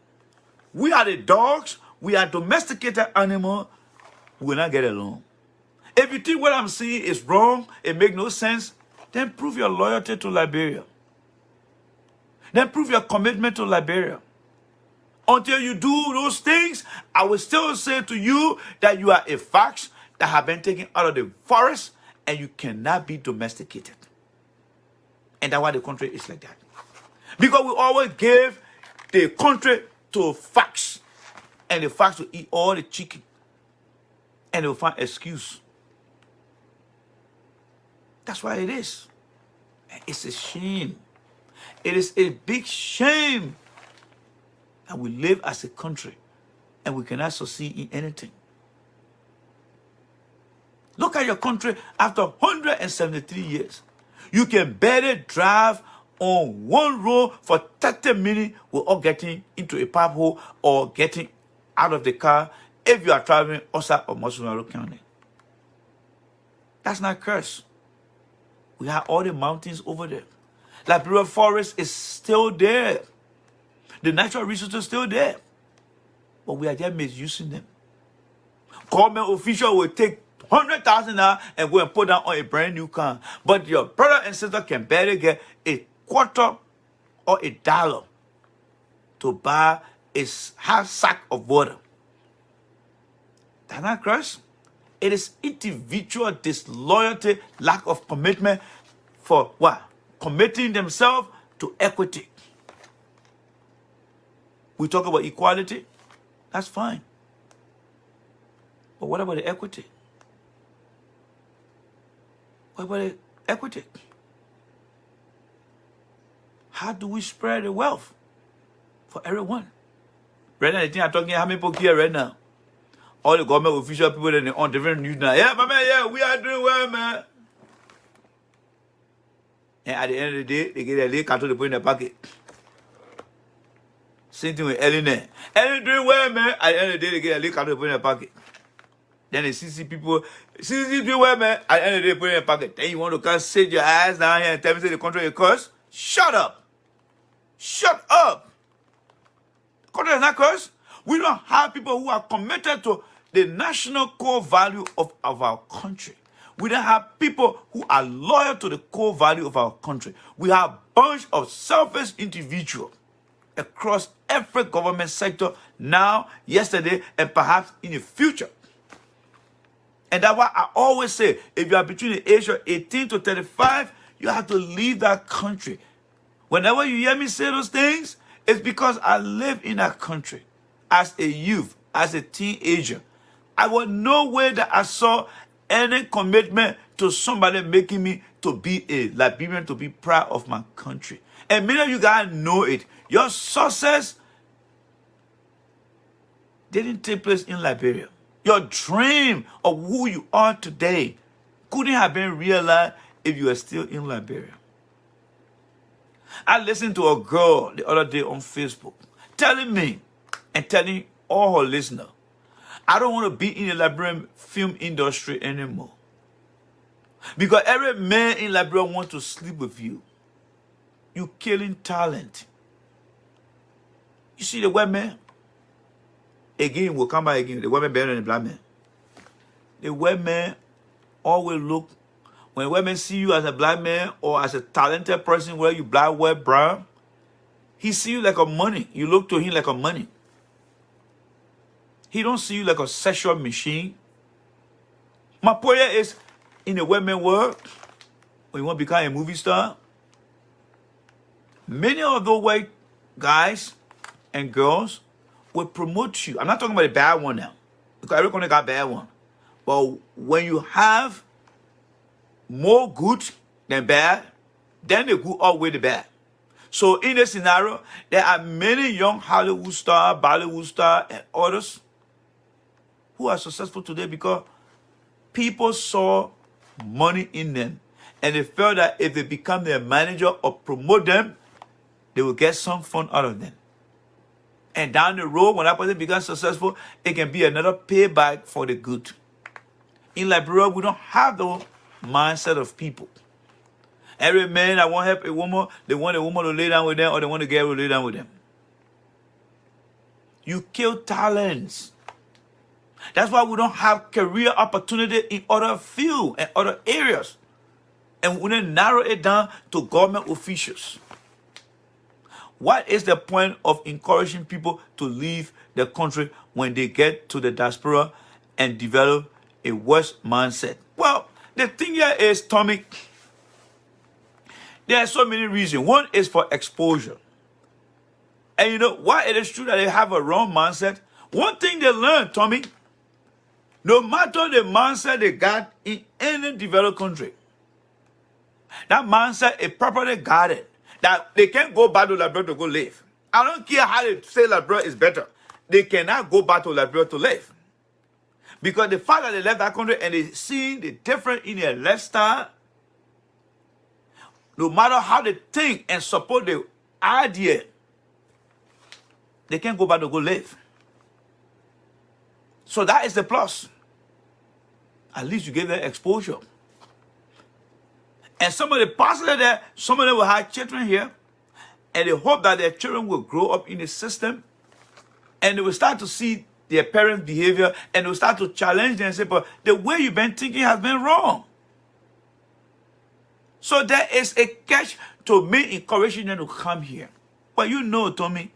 We are the dogs. We are domesticated animals. We will not get along. If you think what I'm saying is wrong, it makes no sense, then prove your loyalty to Liberia. Then prove your commitment to Liberia. Until you do those things, I will still say to you that you are a fox that have been taken out of the forest and you cannot be domesticated. And that's why the country is like that. Because we always give the country to fox. And the fox will eat all the chicken. And they will find excuse. That's why it is. And it's a shame. It is a big shame that we live as a country and we cannot succeed in anything. Look at your country after 173 years. You can barely drive on one road for 30 minutes without getting into a pipe hole or getting out of the car if you are traveling outside of Mosumaro County. That's not curse. We have all the mountains over there. Liberia forest is still there. The natural resources are still there. But we are just misusing them. Government official will take 100,000 and go and put down on a brand new car. But your brother and sister can barely get a quarter or $1 to buy a half sack of water. That's not Christ. It is individual disloyalty, lack of commitment for what? Committing themselves to equity. We talk about equality. That's fine. But what about the equity? What about the equity? How do we spread the wealth for everyone? Right now, the thing I'm talking about, how many people here right now? All the government official people that on different news now. Yeah, my man, yeah, we are doing well, man. And at the end of the day, they get their leg carton to put in their pocket. Same thing with Ellen there. Ellen doing well, man. At the end of the day, they get their leg carton to put in their pocket. Then the CC people, CC doing well, man. At the end of the day, put in their pocket. Then you want to come sit your ass down here and tell me say the country is cursed? Shut up. Shut up. The country is not cursed. We don't have people who are committed to the national core value of our country. We don't have people who are loyal to the core value of our country. We have a bunch of selfish individuals across every government sector now, yesterday, and perhaps in the future. And that's why I always say, if you are between the age of 18 to 35, you have to leave that country. Whenever you hear me say those things, it's because I live in that country as a youth, as a teenager. I was no way that I saw any commitment to somebody making me to be a Liberian, to be proud of my country. And many of you guys know it. Your success didn't take place in Liberia. Your dream of who you are today couldn't have been realized if you were still in Liberia. I listened to a girl the other day on Facebook telling me and telling all her listeners, I don't want to be in the Liberian film industry anymore. Because every man in Liberia wants to sleep with you. You're killing talent. You see the white man? Again, we'll come back again. The white man better than the black man. The white man always look, when white men see you as a black man or as a talented person, whether you black, white, brown, he see you like a money. You look to him like a money. He don't see you like a sexual machine. My prayer is, in the women world, when you want to become a movie star, many of those white guys and girls will promote you. I'm not talking about the bad one now, because everyone got bad one. But when you have more good than bad, then the good outweigh the bad. So in this scenario, there are many young Hollywood stars, Bollywood stars, and others who are successful today because people saw money in them and they felt that if they become their manager or promote them, they will get some fun out of them. And down the road, when that person becomes successful, it can be another payback for the good. In Liberia, we don't have the mindset of people. Every man that want to help a woman, they want a woman to lay down with them or they want a girl to lay down with them. You kill talents. That's why we don't have career opportunity in other fields and other areas. And we need to narrow it down to government officials. What is the point of encouraging people to leave the country when they get to the diaspora and develop a West mindset? Well, the thing here is, Tommy, there are so many reasons. One is for exposure. And you know, why it is true that they have a wrong mindset? One thing they learn, Tommy, no matter the mindset they got in any developed country, that mindset is properly guarded. That they can't go back to Liberia to go live. I don't care how they say Liberia is better. They cannot go back to Liberia to live. Because the fact that they left that country and they see the difference in their lifestyle, no matter how they think and support the idea, they can't go back to go live. So that is the plus. At least you give them exposure. And some of the pastors there, some of them will have children here, and they hope that their children will grow up in the system, and they will start to see their parents' behavior, and they will start to challenge them and say, but the way you've been thinking has been wrong. So there is a catch to me encouraging them to come here. But you know, Tommy,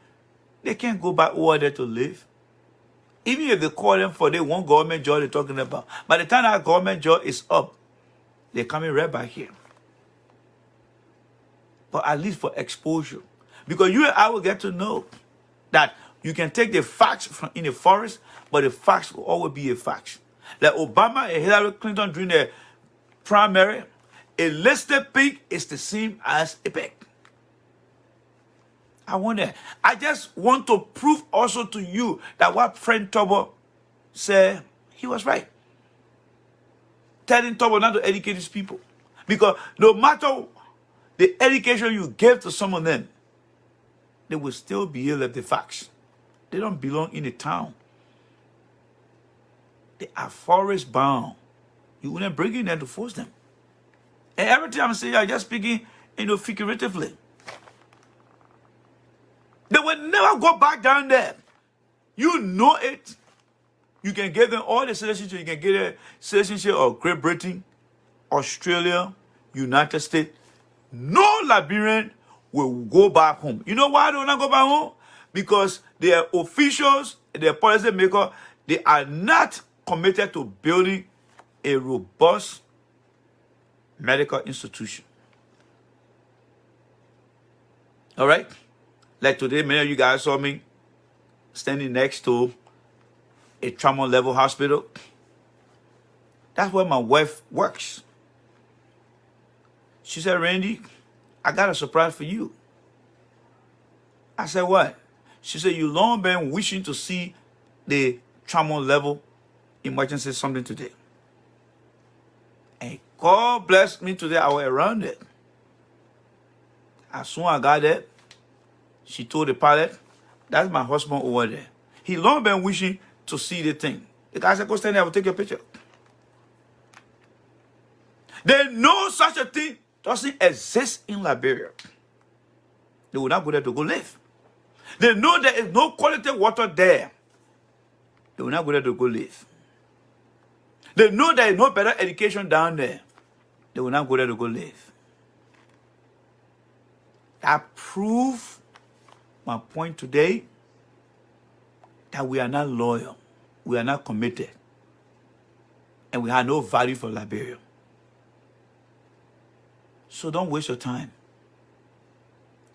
they can't go back over there to live. Even if they call them for the one government job they're talking about, by the time that government job is up, they're coming right back here. But at least for exposure. Because you and I will get to know that you can take the facts from in the forest, but the facts will always be a fact. Like Obama and Hillary Clinton during the primary, a listed pig is the same as a pig. I just want to prove also to you that what friend Tobo said, he was right. Telling Tobo not to educate these people. Because no matter the education you gave to some of them, they will still be left the facts. They don't belong in the town. They are forest bound. You wouldn't bring in them to force them. And everything I'm saying, I'm just speaking, figuratively. They will never go back down there. You know it. You can give them all the citizenship. You can get a citizenship of Great Britain, Australia, United States. No Liberian will go back home. You know why they will not go back home? Because their officials, their policy maker, they are not committed to building a robust medical institution. All right? Like today, many of you guys saw me standing next to a trauma level hospital. That's where my wife works. She said, Randy, I got a surprise for you. I said, what? She said, you long been wishing to see the trauma level emergency something today. And God blessed me today. I was around it. As soon as I got there, she told the pilot, that's my husband over there. He long been wishing to see the thing. The guy said, go stand there, I will take your picture. They know such a thing doesn't exist in Liberia. They will not go there to go live. They know there is no quality water there. They will not go there to go live. They know there is no better education down there. They will not go there to go live. That proves my point today that we are not loyal. We are not committed. And we have no value for Liberia. So don't waste your time.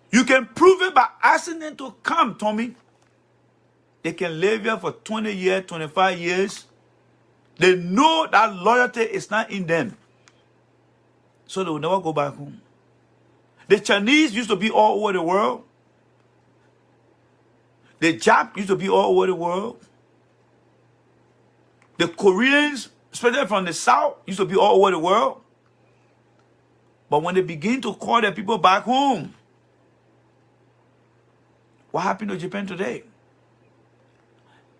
You can prove it by asking them to come, Tommy. They can live here for 20 years, 25 years. They know that loyalty is not in them. So they will never go back home. The Chinese used to be all over the world. The Japs used to be all over the world. The Koreans, especially from the South, used to be all over the world. But when they begin to call their people back home, what happened to Japan today?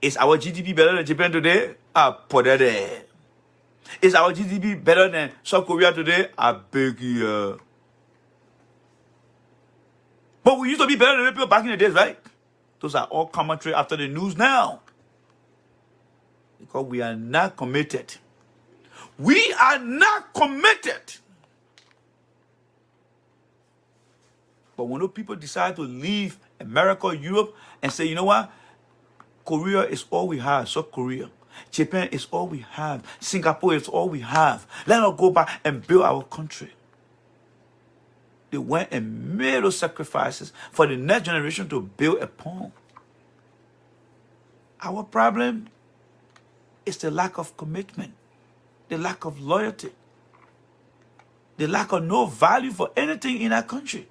Is our GDP better than Japan today? Put it there. Is our GDP better than South Korea today? I beg you. But we used to be better than the people back in the days, right? Those are all commentary after the news now. Because we are not committed. We are not committed. But when those people decide to leave America, Europe, and say, you know what? Korea is all we have. South Korea. Japan is all we have. Singapore is all we have. Let us go back and build our country. They went and made those sacrifices for the next generation to build upon. Our problem is the lack of commitment, the lack of loyalty, the lack of no value for anything in our country.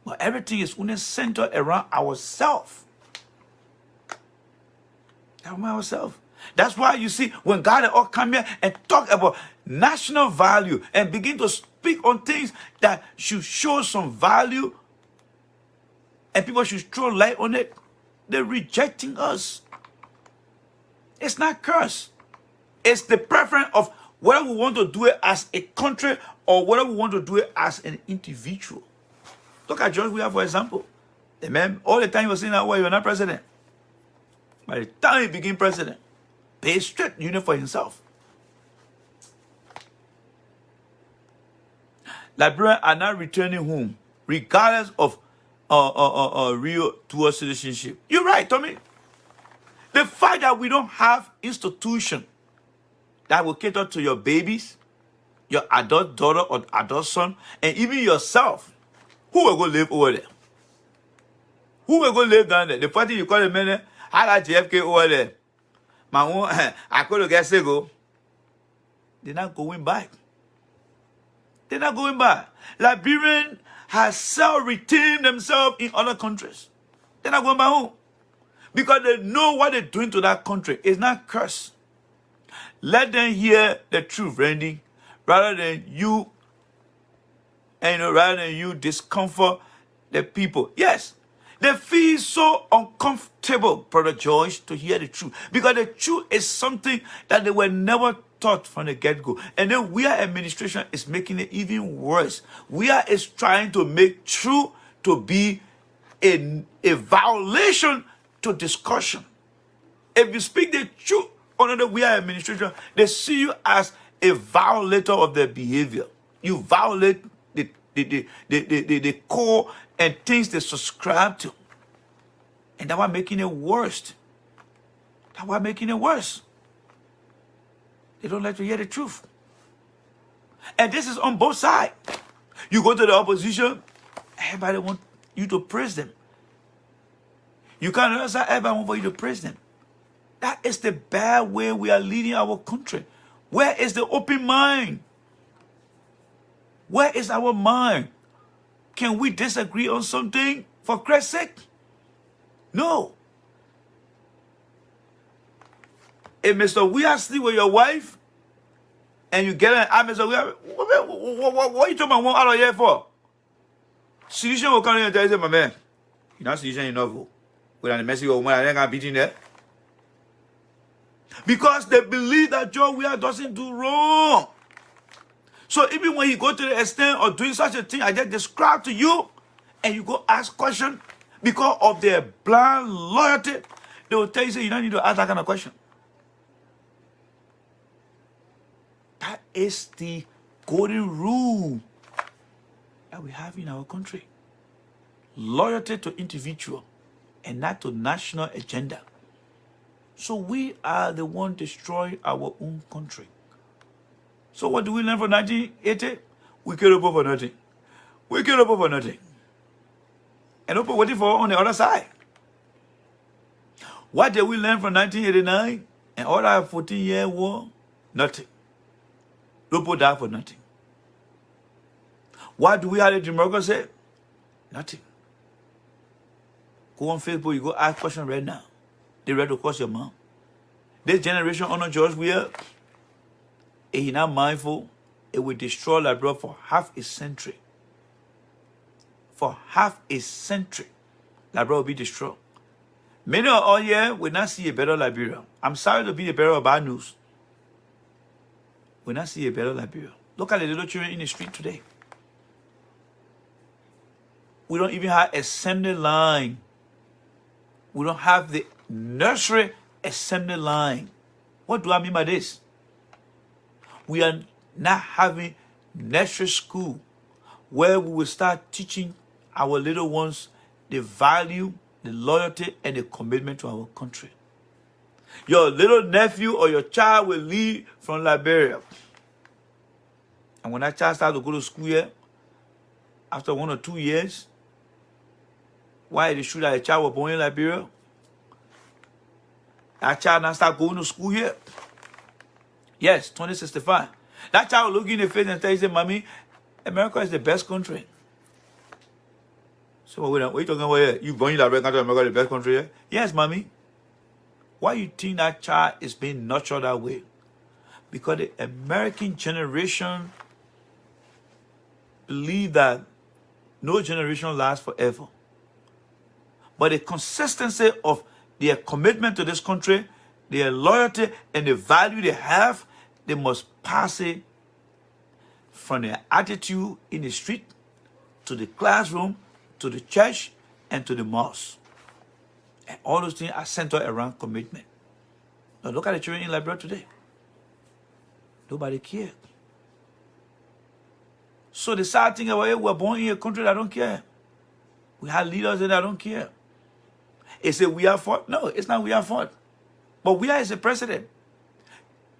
But everything is only centered around ourselves. Around ourselves. That's why you see when God all come here and talk about national value and begin to speak on things that should show some value and people should throw light on it, they're rejecting us. It's not curse. It's the preference of whether we want to do it as a country or whether we want to do it as an individual. Look at George Weah, for example. The man, all the time he was saying that, well, you're not president. By the time he became president, paid straight unit for himself. Liberians are not returning home, regardless of real dual citizenship. You're right, Tommy. The fact that we don't have institution that will cater to your babies, your adult daughter or adult son, and even yourself, who will go live over there? Who will go live down there? The first thing you call a man, I like JFK over there. My own, I could get go. They're not going back. They're not going back. Liberians have self-retained themselves in other countries. They're not going back home. Because they know what they're doing to that country. It's not curse. Let them hear the truth, Randy, rather than you, rather than you discomfort the people. Yes, they feel so uncomfortable, Brother George, to hear the truth. Because the truth is something that they were never taught from the get-go. And then we, our administration, is making it even worse. We are is trying to make truth to be a violation to discussion. If you speak the truth under the we are administration, they see you as a violator of their behavior. You violate the core and things they subscribe to. And that's why making it worse. That's why making it worse. They don't like to hear the truth. And this is on both sides. You go to the opposition, everybody wants you to praise them. You can't understand, everybody wants for you to praise them. That is the bad way we are leading our country. Where is the open mind? Where is our mind? Can we disagree on something for Christ's sake? No. If Mr. We are sleep with your wife and you get an Mr. We are, what are you talking about out of here for? Solution will come in and tell you, my man, you're not solution enough. Without the message of woman, I ain't gonna beat in there. Because they believe that John Weir doesn't do wrong. So even when you go to the extent of doing such a thing I just described to you, and you go ask questions because of their blind loyalty, they will tell you, say, you don't need to ask that kind of question. That is the golden rule that we have in our country. Loyalty to individual and not to national agenda. So we are the one destroying our own country. So what do we learn from 1980? We killed up for nothing. We killed up for nothing. And open waiting for on the other side. What did we learn from 1989 and all that 14-year war? Nothing. People died for nothing. What do we have in democracy? Nothing. Go on Facebook, you go ask questions right now. They ready to cross your mouth. This generation honor George Weir. If he's not mindful, it will destroy Liberia for half a century. For half a century, Liberia will be destroyed. Many of all here will not see a better Liberia. I'm sorry to be the bearer of bad news. Will not see a better Liberia. Look at the little children in the street today. We don't even have assembly line. We don't have the nursery assembly line. What do I mean by this? We are not having nursery school where we will start teaching our little ones the value, the loyalty, and the commitment to our country. Your little nephew or your child will leave from Liberia. And when that child starts to go to school here, after 1 or 2 years, why is it true that a child was born in Liberia? That child now start going to school here. Yes, 2065. That child will look in the face and tell you, Mommy, America is the best country. So what are you talking about here? You born in Liberia, America is the best country here? Yes, Mommy. Why you think that child is being nurtured that way? Because the American generation believe that no generation lasts forever. But the consistency of their commitment to this country, their loyalty, and the value they have, they must pass it from their attitude in the street to the classroom, to the church, and to the mosque. And all those things are centered around commitment. Now look at the children in Liberia today. Nobody cares. So the sad thing about it, we're born in a country that don't care. We have leaders that don't care. They say we are fault. No, it's not we are fault. But we are as a president.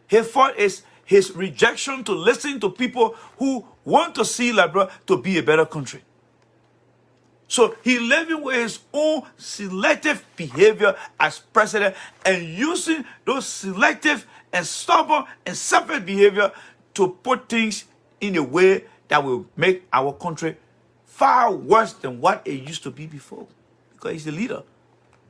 His fault is his rejection to listen to people who want to see Liberia to be a better country. So he living with his own selective behavior as president and using those selective and stubborn and selfish behavior to put things in a way that will make our country far worse than what it used to be before. Because he's the leader.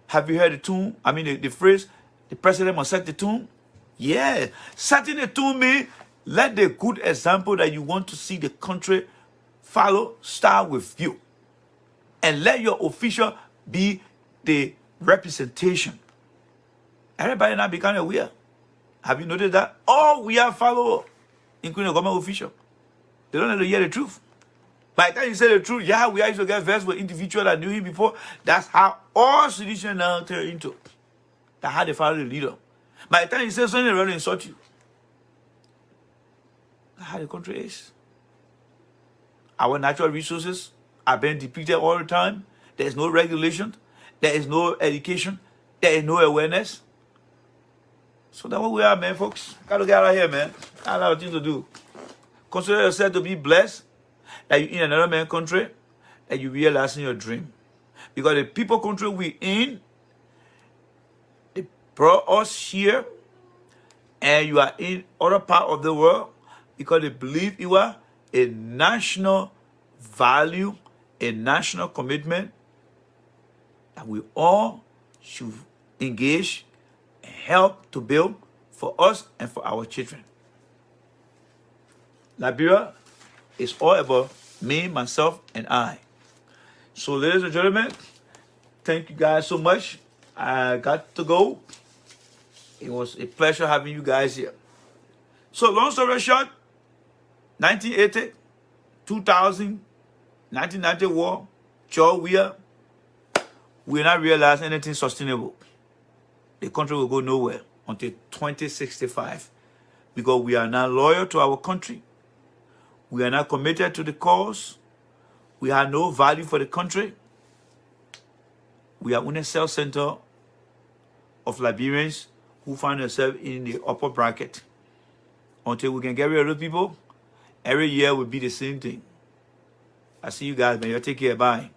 Have you heard the tune? I mean the phrase, the president must set the tune? Yeah. Setting the tune means let the good example that you want to see the country follow start with you. And let your official be the representation. Everybody now become aware. Have you noticed that? All we are followers, including the government official. They don't know to hear the truth. By the time you say the truth, yeah, we used to get versed with individuals that knew him before. That's how all sedition now turn into. That's how they follow the leader. By the time you say something, they're going to insult you. That's how the country is. Our natural resources are being depleted all the time. There is no regulation. There is no education. There is no awareness. So that's what we are, man, folks. Gotta get out of here, man. Got a lot of things to do. Consider yourself to be blessed that you're in another man's country, that you realizing your dream. Because the people country we in, they brought us here, and you are in other part of the world because they believe you are a national value, a national commitment that we all should engage and help to build for us and for our children. Liberia is all about me, myself, and I. So, ladies and gentlemen, thank you guys so much. I got to go. It was a pleasure having you guys here. So, long story short, 1980, 2000, 1990 war, we're not realizing anything sustainable. The country will go nowhere until 2065 because we are not loyal to our country. We are not committed to the cause. We have no value for the country. We are only self-centered of Liberians who find themselves in the upper bracket. Until we can get rid of those people, every year will be the same thing. I see you guys, man. You take care. Bye.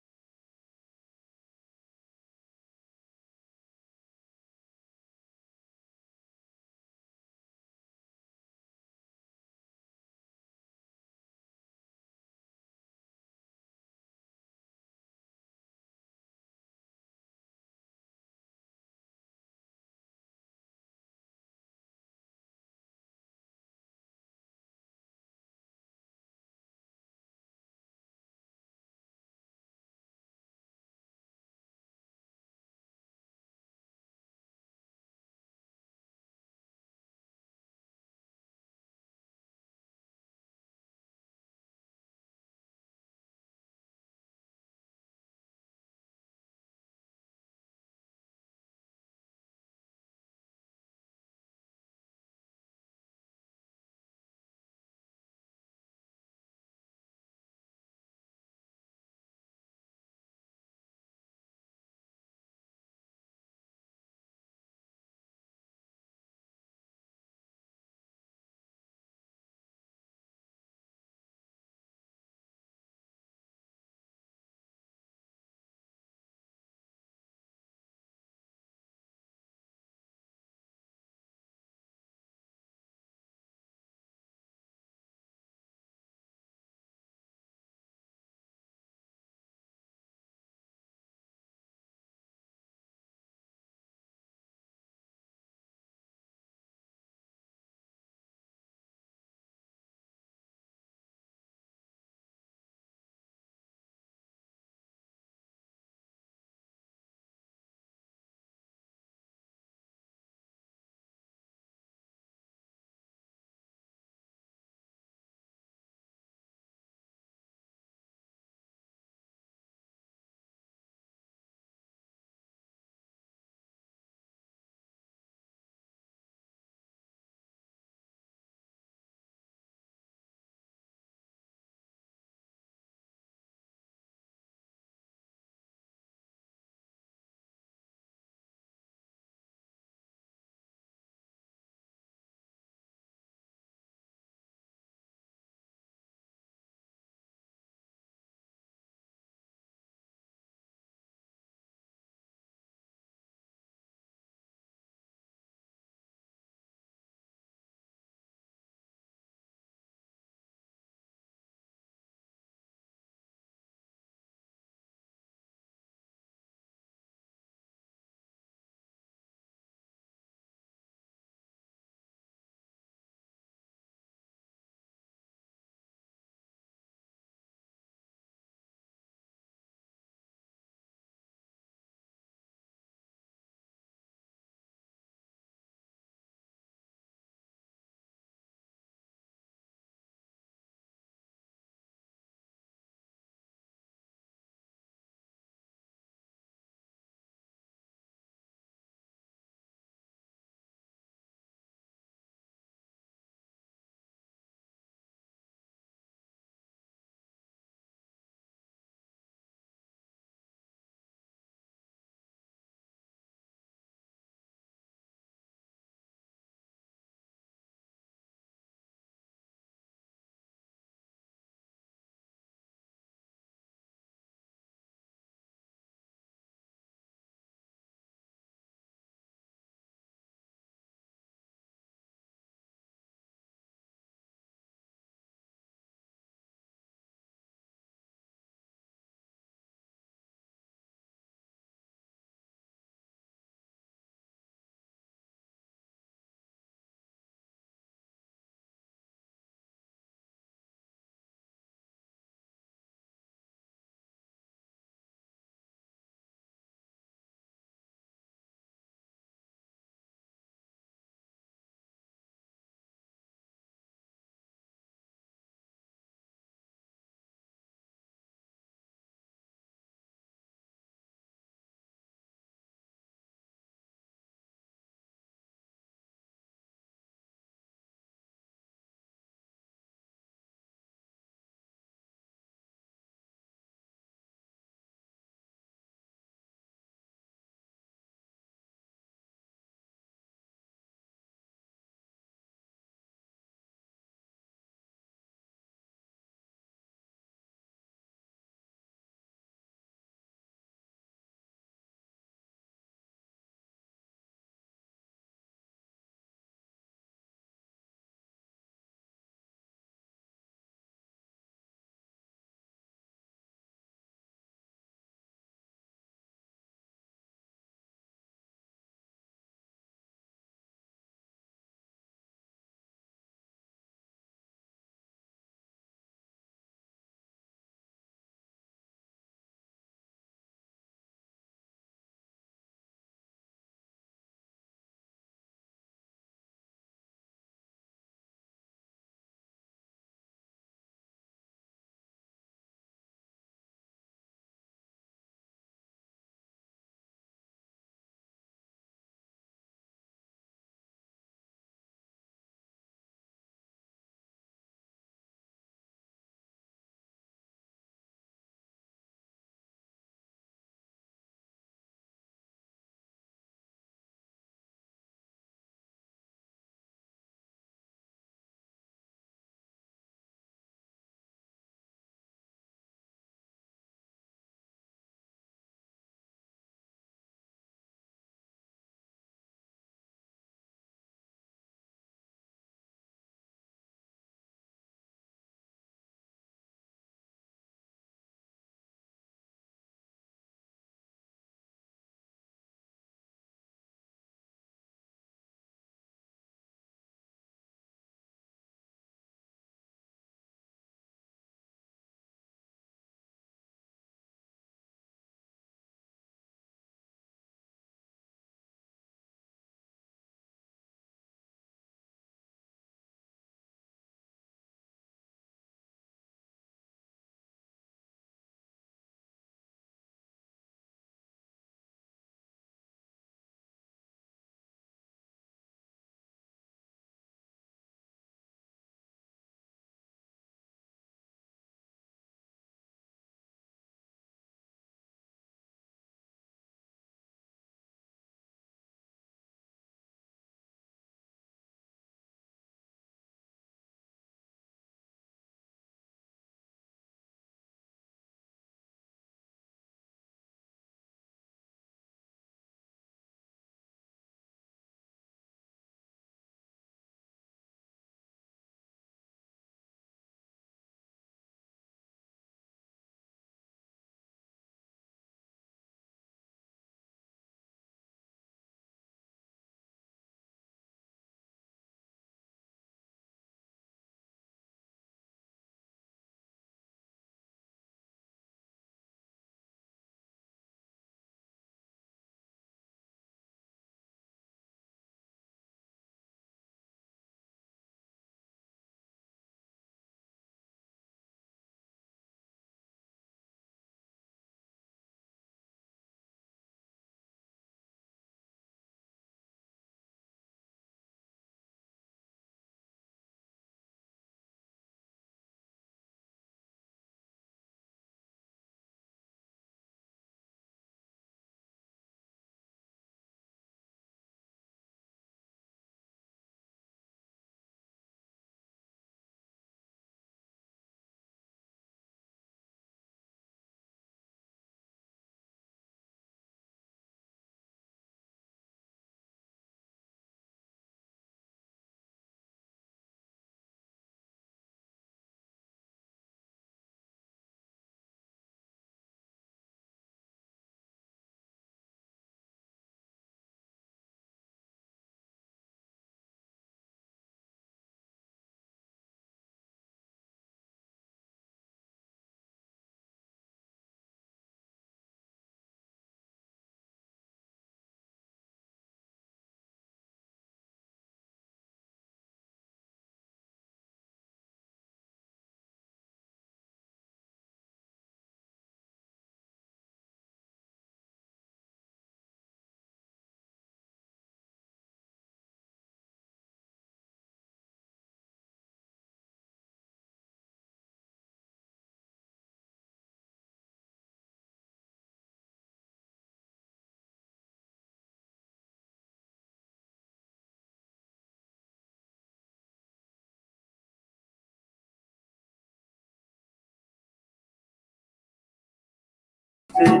at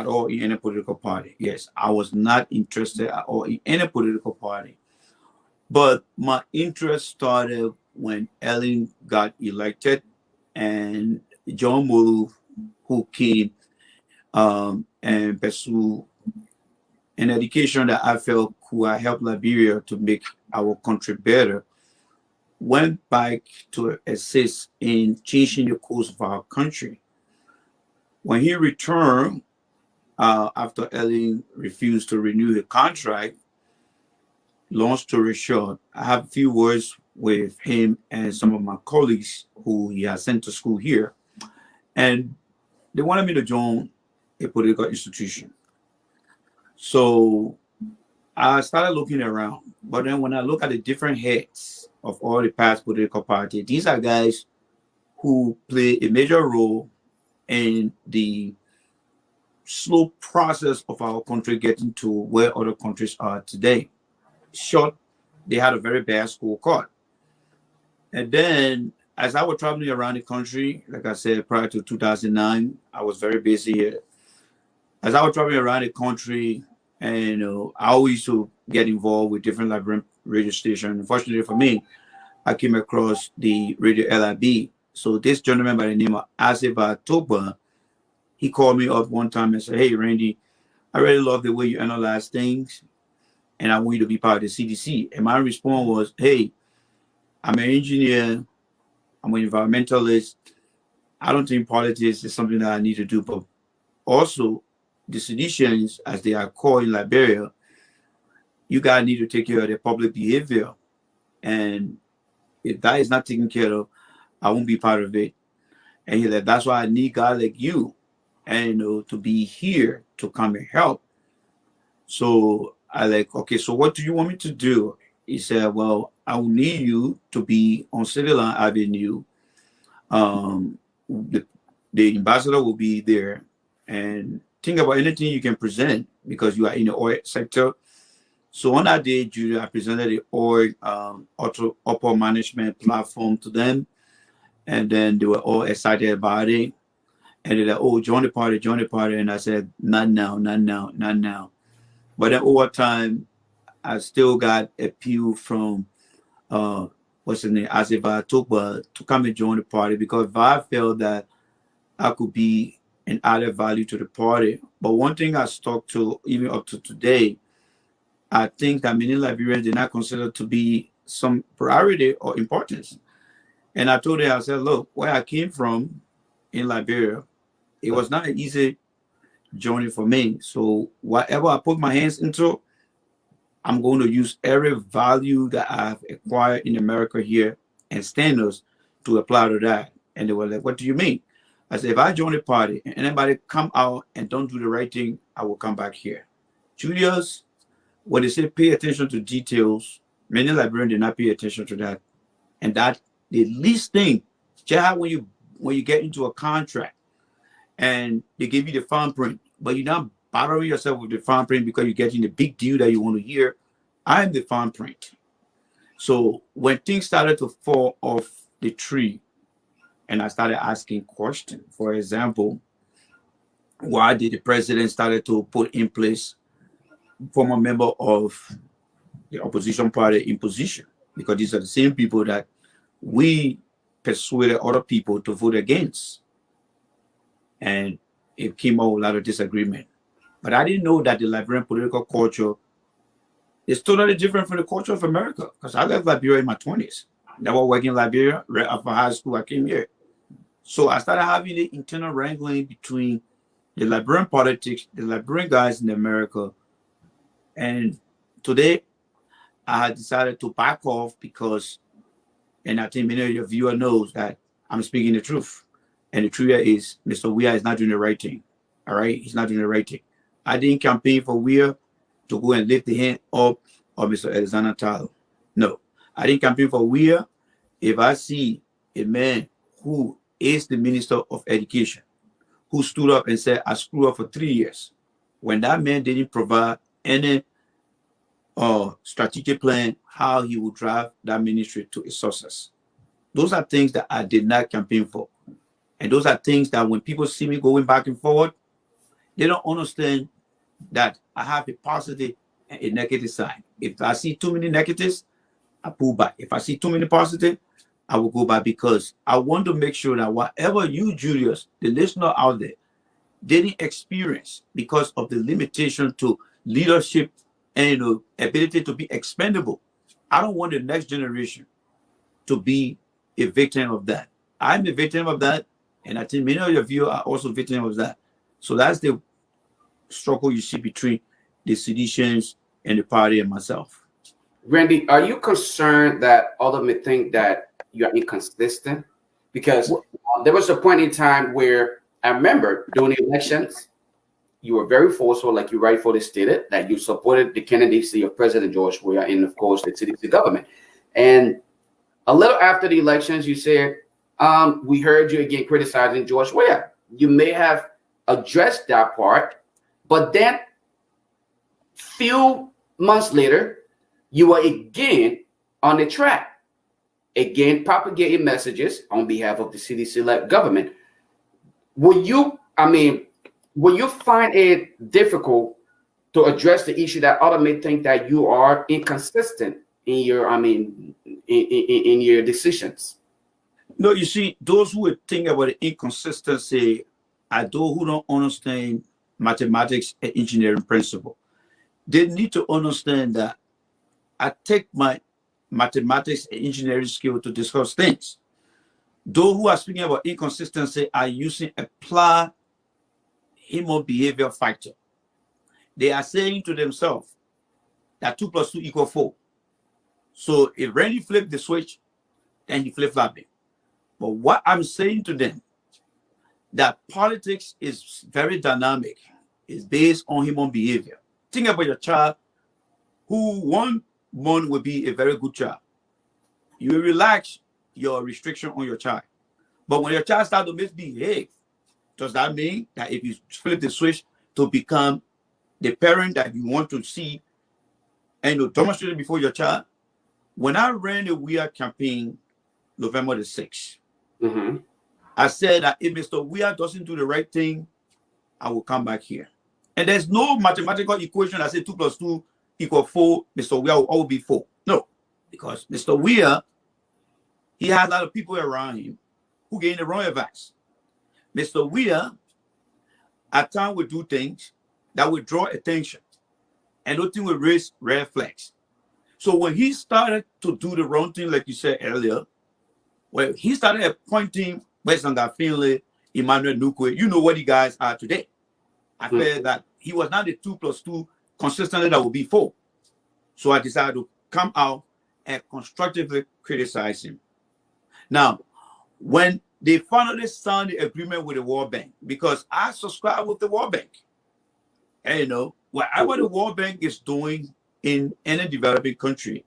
all in any political party. Yes, I was not interested at all in any political party. But my interest started when Ellen got elected and John Move, who came and pursue an education that I felt could help Liberia to make our country better, went back to assist in changing the course of our country. When he returned, after Ellen refused to renew the contract, long story short, I have a few words with him and some of my colleagues who he has sent to school here, and they wanted me to join a political institution. So I started looking around, but then when I look at the different heads of all the past political parties, these are guys who play a major role in the slow process of our country getting to where other countries are today. Short, they had a very bad scorecard. And then as I was traveling around the country, like I said, prior to 2009, I was very busy. As I was traveling around the country, and I always used to get involved with different Liberian radio stations. Unfortunately for me, I came across the Radio LIB. So this gentleman by the name of Aseba Toba, he called me up one time and said, "Hey, Randy, I really love the way you analyze things, and I want you to be part of the CDC." And my response was, "Hey, I'm an engineer, I'm an environmentalist. I don't think politics is something that I need to do, but also the seditions, as they are called in Liberia, you guys need to take care of their public behavior. And if that is not taken care of, I won't be part of it." And he said, "That's why I need guys like you, and to be here to come and help." So I like, "Okay, so what do you want me to do?" He said, "Well, I will need you to be on City Line Avenue. The ambassador will be there, and think about anything you can present because you are in the oil sector." So on that day, Julia, I presented the oil upper management platform to them, and then they were all excited about it. And they're like, "Oh, join the party, join the party." And I said, "Not now, not now, not now." But then over time, I still got appeal from what's his name, Azeba Tokba, to come and join the party because I felt that I could be an added value to the party. But one thing I stuck to even up to today, I think that many Liberians did not consider to be some priority or importance. And I told them, I said, "Look, where I came from in Liberia, it was not an easy journey for me. So whatever I put my hands into, I'm going to use every value that I've acquired in America here and standards to apply to that." And they were like, "What do you mean?" I said, "If I join the party and anybody come out and don't do the right thing, I will come back here." Julius, when they say pay attention to details, many Liberians did not pay attention to that. And that the least thing, just when you get into a contract and they give you the fine print, but you're not bothering yourself with the fine print because you're getting the big deal that you want to hear. I'm the fine print. So when things started to fall off the tree and I started asking questions, for example, why did the president started to put in place former member of the opposition party in position? Because these are the same people that we persuaded other people to vote against. And it came out with a lot of disagreement. But I didn't know that the Liberian political culture is totally different from the culture of America. Because I left Liberia in my 20s. Never working in Liberia. Right after high school, I came here. So I started having the internal wrangling between the Liberian politics, the Liberian guys in America. And today, I had decided to back off because, and I think many of your viewers knows that I'm speaking the truth. And the truth is, Mr. Weir is not doing the right thing. All right? He's not doing the right thing. I didn't campaign for Weir to go and lift the hand up of Mr. Alexander Tyler. No. I didn't campaign for Weir if I see a man who is the Minister of Education, who stood up and said, "I screwed up for 3 years." When that man didn't provide any strategic plan how he would drive that ministry to its success. Those are things that I did not campaign for. And those are things that when people see me going back and forward, they don't understand that I have a positive and a negative side. If I see too many negatives, I pull back. If I see too many positive, I will go back, because I want to make sure that whatever you, Julius, the listener out there, didn't experience because of the limitation to leadership and ability to be expendable, I don't want the next generation to be a victim of that. I'm a victim of that, and I think many of you are also victims of that. So that's the struggle you see between the seditions and the party and myself. Randy, are you concerned that others may think that you're inconsistent? Because there was a point in time where I remember during the elections, you were very forceful, like you rightfully stated, that you supported the candidacy of President George Weah and, of course, the CDC government. And a little after the elections, you said, we heard you again criticizing George Weah. You may have addressed that part, but then few months later, you were again on the track, again propagating messages on behalf of the CDC-led government. Will you find it difficult to address the issue that others may think that you are inconsistent in your, in your decisions? No, you see, those who would think about the inconsistency are those who don't understand mathematics and engineering principle. They need to understand that I take my mathematics and engineering skill to discuss things. Those who are speaking about inconsistency are using applied human behavior factor. They are saying to themselves that 2 + 2 = 4. So if Randy flipped the switch, then he flip-flopping. But what I'm saying to them, that politics is very dynamic. It's based on human behavior. Think about your child who 1 month will be a very good child. You will relax your restriction on your child. But when your child starts to misbehave, does that mean that if you flip the switch to become the parent that you want to see and you demonstrate it before your child? When I ran the Weah campaign November the 6th, I said that if Mr. Weah doesn't do the right thing, I will come back here. And there's no mathematical equation that says 2 + 2 = 4. Mr. Weah will always be 4. No, because Mr. Weah, he has a lot of people around him who gain the wrong advice. Mr. Weah at times will do things that will draw attention, and those things will raise red flags. So when he started to do the wrong thing, like you said earlier, well, he started appointing Wesanga Finley, Emmanuel Nukwe. You know what you guys are today. I felt that he was not the 2 + 2 consistently that would be 4. So I decided to come out and constructively criticize him. Now, when they finally signed the agreement with the World Bank, because I subscribe with the World Bank, and you know, whatever the World Bank is doing in any developing country,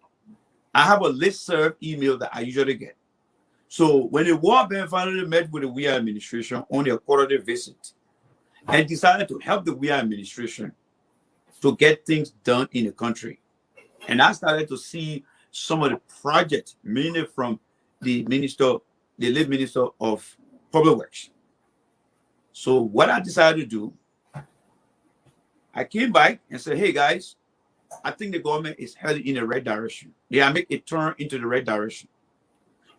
I have a listserv email that I usually get. So when the World Bank finally met with the Weah administration on their quarterly visit and decided to help the Weah administration to get things done in the country, and I started to see some of the projects, mainly from the lead minister of Public Works. So what I decided to do, I came back and said, hey guys, I think the government is heading in the right direction. They are making a turn into the right direction.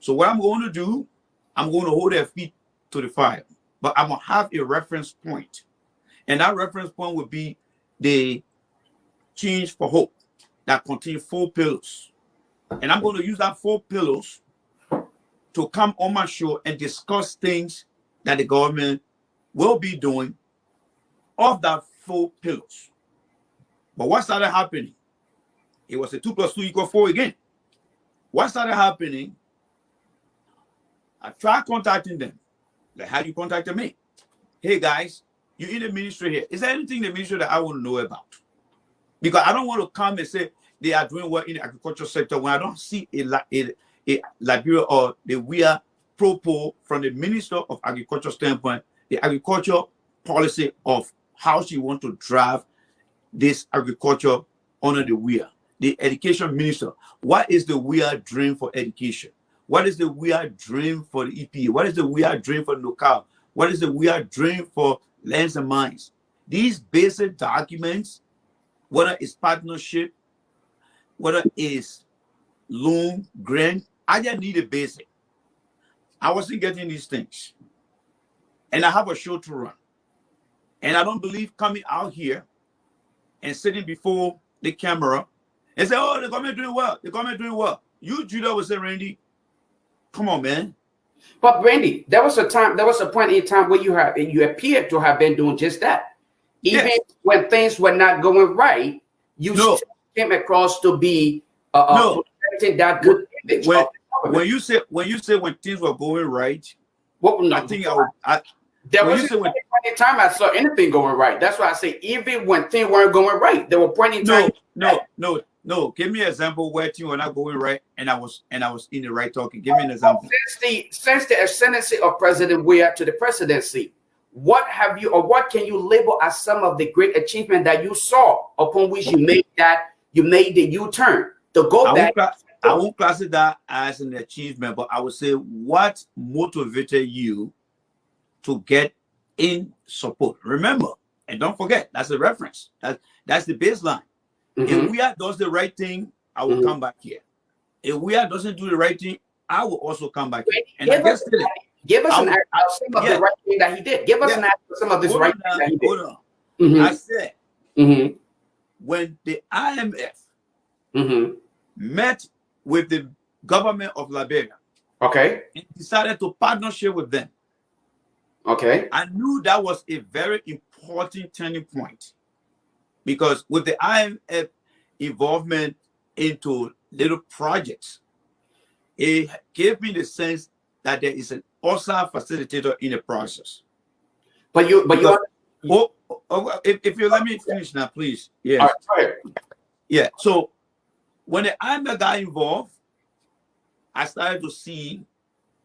So what I'm going to do, I'm going to hold their feet to the fire, but I'm going to have a reference point. And that reference point would be the Change for Hope that contains 4 pillars. And I'm going to use that 4 pillars to come on my show and discuss things that the government will be doing of that 4 pillars. But what started happening? It was a 2 + 2 = 4 again. What started happening? I tried contacting them. Like, how you contacted me? Hey guys, you're in the ministry here. Is there anything in the ministry that I want to know about? Because I don't want to come and say they are doing well in the agriculture sector when I don't see a Liberia or the Weah propos from the Minister of Agriculture standpoint, the agriculture policy of how she wants to drive this agriculture under the Weah. The education minister, what is the Weah dream for education? What is the weird dream for the EPA? What is the weird dream for NOCAL? What is the weird dream for Lands and Mines? These basic documents, whether it's partnership, whether it's loan, grant, I just need a basic. I wasn't getting these things. And I have a show to run. And I don't believe coming out here and sitting before the camera and say, oh, the government doing well. The government doing well. You, Judah, would say, Randy, come on, man. But Randy, there was a point in time where you appeared to have been doing just that. Even when things were not going right, you still came across to be protecting that good image. When you say when things were going right, I think there wasn't any time I saw anything going right. That's why I say even when things weren't going right, there were points in time. No. Give me an example where things were not going right, and I was in the right talking. Give me an example. Since the ascendancy of President Weah to the presidency, what can you label as some of the great achievement that you saw upon which you made the U-turn to go back? I won't classify that as an achievement, but I would say what motivated you to get in support. Remember, and don't forget, that's the reference. That's the baseline. If Weah does the right thing, I will come back here. If Weah doesn't do the right thing, I will also come back here. And give us an act of some of the right thing that he did. Give us an act of some of this right thing that he did. Hold on. I said, when the IMF met with the government of Liberia, and decided to partnership with them, I knew that was a very important turning point, because with the IMF involvement into little projects, it gave me the sense that there is an also facilitator in the process. If you let me finish now, please. Yeah. Yeah. So when the IMF got involved, I started to see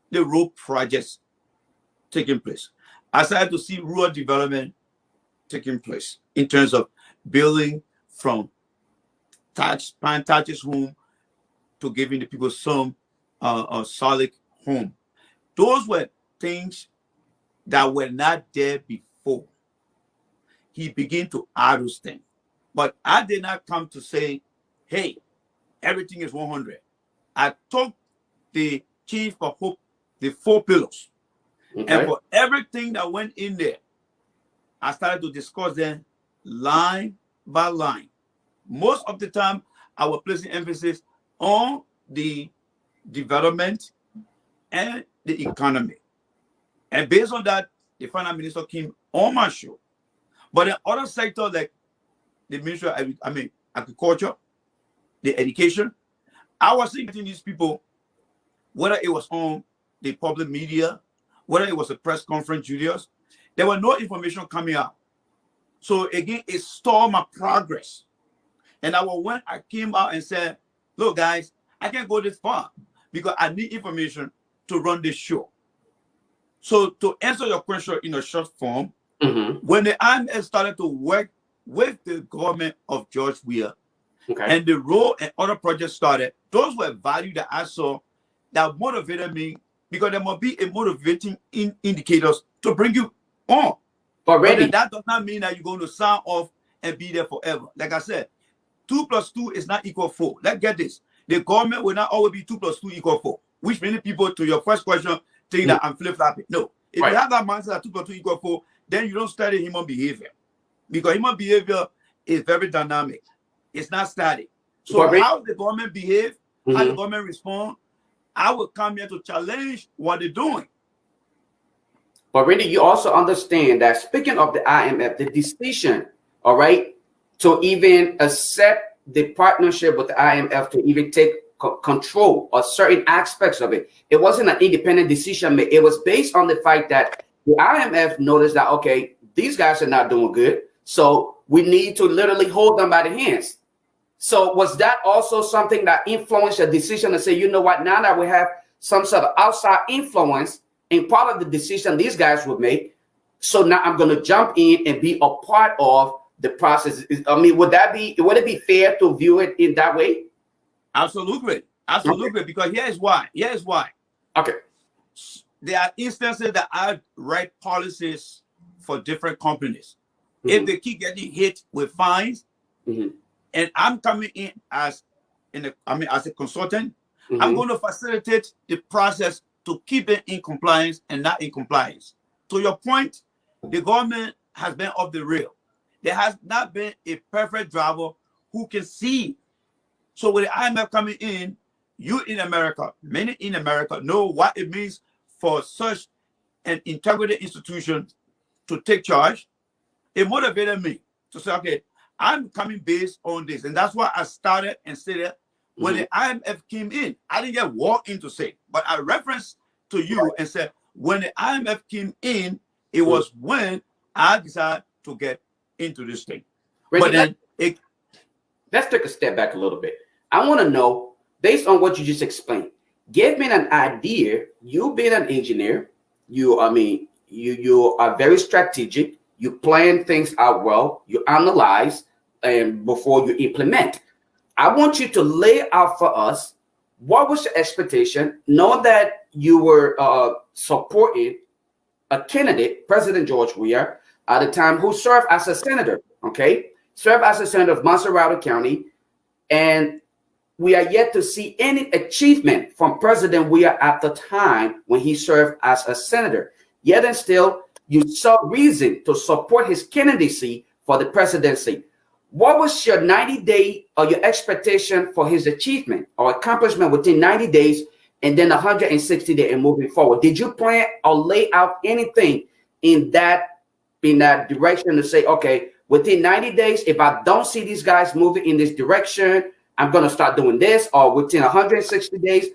the road projects taking place. I started to see rural development taking place in terms of building from Thatcher's home to giving the people some solid home. Those were things that were not there before. He began to add those things. But I did not come to say, hey, everything is 100. I took the Chief for Hope, the 4 pillars. And for everything that went in there, I started to discuss them line by line. Most of the time, I was placing emphasis on the development and the economy. And based on that, the finance minister came on my show. But in other sectors like the Ministry of Agriculture, the education, I was seeing these people, whether it was on the public media, whether it was a press conference, Julius, there was no information coming out. So again, it stalled my progress. And when I came out and said, look, guys, I can't go this far because I need information to run this show. So to answer your question in a short form, when the IMF started to work with the government of George Weah, and the role and other projects started, those were values that I saw that motivated me, because there must be a motivating indicators to bring you on. But that does not mean that you're going to sign off and be there forever. Like I said, 2 + 2 is not equal 4. Let's get this. The government will not always be 2 + 2 = 4, which many people, to your first question, think that I'm flip-flopping. No. If you have that mindset that 2 + 2 = 4, then you don't study human behavior. Because human behavior is very dynamic. It's not static. So how the government behave, how the government respond, I will come here to challenge what they're doing. But Randy, you also understand that speaking of the IMF, the decision, to even accept the partnership with the IMF to even take control of certain aspects of it, it wasn't an independent decision made. It was based on the fact that the IMF noticed that, okay, these guys are not doing good, so we need to literally hold them by the hands. So was that also something that influenced the decision to say, you know what, now that we have some sort of outside influence in part of the decision these guys would make, so now I'm going to jump in and be a part of the process? I mean, would it be fair to view it in that way? Absolutely. Because here's why. Okay. There are instances that I write policies for different companies. Mm-hmm. If they keep getting hit with fines, Mm-hmm. and I'm coming in as as a consultant, Mm-hmm. I'm going to facilitate the process to keep them in compliance and not in compliance. To your point, the government has been off the rail. There has not been a perfect driver who can see. So with the IMF coming in, you in America, many in America know what it means for such an integrated institution to take charge. It motivated me to say, okay, I'm coming based on this. And that's why I started and said that when the IMF came in, I didn't get walk in to say, but I referenced to you and said, when the IMF came in, it was when I decided to get into this thing. Randy, but then let's take a step back a little bit. I want to know, based on what you just explained, give me an idea. You being an engineer, you are very strategic. You plan things out well. You analyze and before you implement. I want you to lay out for us what was your expectation, knowing that you were supporting a candidate, President George Weah, at the time, who served as a senator. Okay, served as a senator of Montserrat County, and we are yet to see any achievement from President Weah at the time when he served as a senator. Yet and still, you saw reason to support his candidacy for the presidency. What was your 90-day or your expectation for his achievement or accomplishment within 90 days and then 160 days and moving forward? Did you plan or lay out anything in that direction to say, okay, within 90 days, if I don't see these guys moving in this direction, I'm going to start doing this, or within 160 days?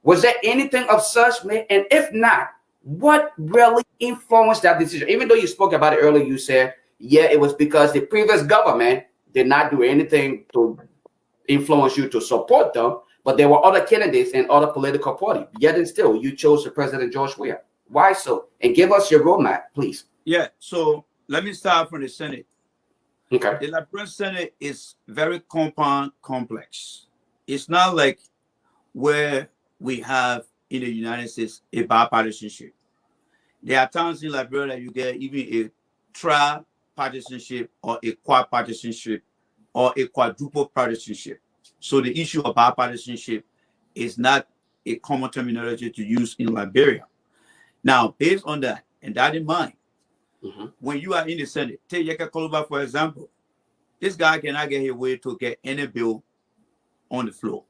Was there anything of such? And if not, what really influenced that decision? Even though you spoke about it earlier, you said, yeah, it was because the previous government did not do anything to influence you to support them, but there were other candidates and other political parties. Yet and still, you chose the President George Weah. Why so? And give us your roadmap, please. Yeah, so let me start from the Senate. Okay. The Liberian Senate is very complex. It's not like where we have in the United States a bipartisanship. There are times in Liberia that you get even a tripartisanship or a quadpartisanship or a quadruple partisanship. So the issue of bipartisanship is not a common terminology to use in Liberia. Now, based on that and that in mind, when you are in the Senate, take Yeke Koluba, for example, this guy cannot get his way to get any bill on the floor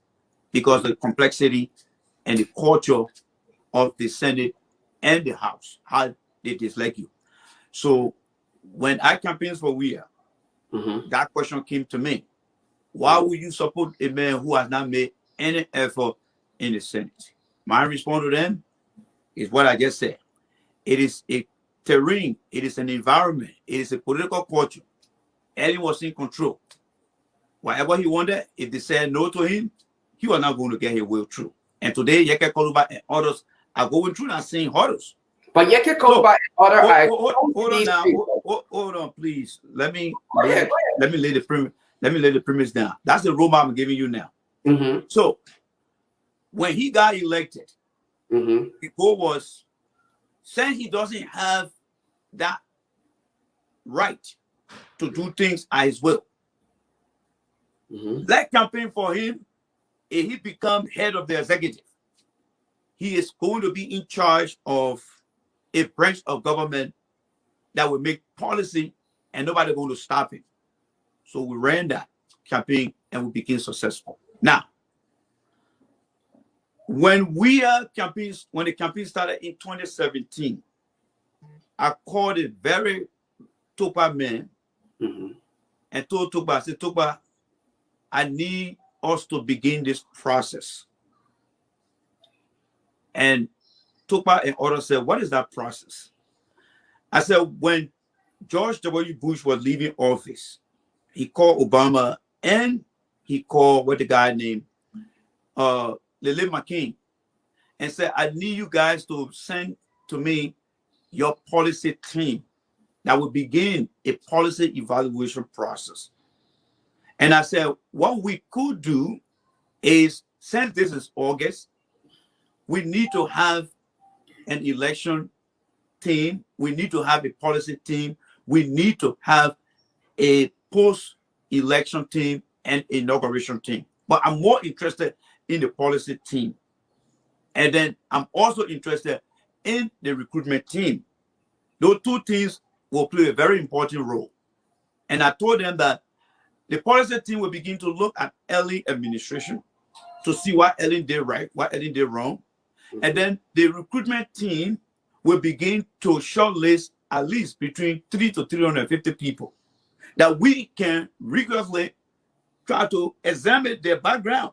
because the complexity and the culture of the Senate and the House, how they dislike you. So when I campaigned for Weah, that question came to me. Why would you support a man who has not made any effort in the Senate? My response to them is what I just said. It is a terrain, it is an environment, it is a political culture. And he was in control. Whatever he wanted, if they said no to him, he was not going to get his will through. And today, Yeke Koluba and others are going through and seeing hurdles. But Yeke Koluba and others hold on, please. Let me lay the premise down. That's the roadmap I'm giving you now. So when he got elected, the goal was, since he doesn't have that right to do things at his will, let's campaign for him. If he becomes head of the executive, he is going to be in charge of a branch of government that will make policy and nobody going to stop him. So we ran that campaign and we became successful. Now, when the campaign started in 2017, I called a very Tukpa man and told Tukpa, I said, Tukpa, I need us to begin this process. And Tukpa and others said, what is that process? I said, when George W. Bush was leaving office, he called Obama and he called what the guy named Lily McCain and said, I need you guys to send to me your policy team that will begin a policy evaluation process. And I said, what we could do is, since this is August, We need to have an election team. We need to have a policy team. We need to have a post-election team and inauguration team. But I'm more interested in the policy team. And then I'm also interested in the recruitment team. Those two teams will play a very important role. And I told them that the policy team will begin to look at Ellen administration to see what Ellen did right, what Ellen did wrong. And then the recruitment team will begin to shortlist at least between 300 to 350 people that we can rigorously try to examine their background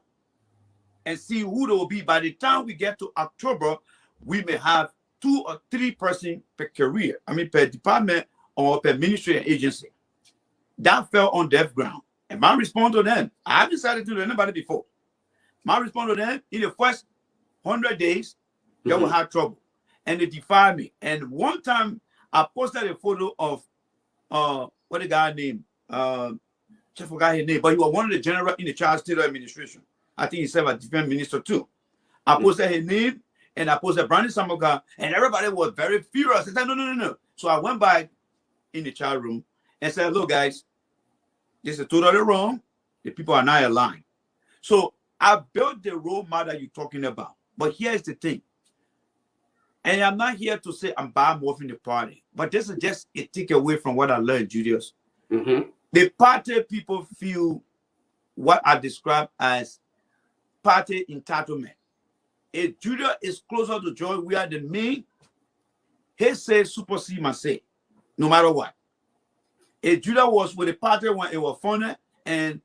and see who they will be. By the time we get to October, we may have 2 or 3 persons per career, per department or per ministry and agency. That fell on deaf ground. And my response to them, I haven't decided to do anybody before. My response to them, in the first 100 days, they will have trouble. And they defied me. And one time, I posted a photo of, what the guy named? I forgot his name, but he was one of the generals in the Charles Taylor administration. I think he served as defense minister too. I posted his name, and I posted Brandon Samoga, and everybody was very furious. I said, no. So I went back in the chat room and said, look, guys, this is totally wrong. The people are not aligned. So I built the role model you're talking about. But here's the thing. And I'm not here to say I'm bad morphing the party, but this is just a takeaway from what I learned, Julius. The party people feel what I describe as party entitlement. If Judah is closer to George Weah than me, he says supersede my say, no matter what. If Judah was with the party when it was funny, and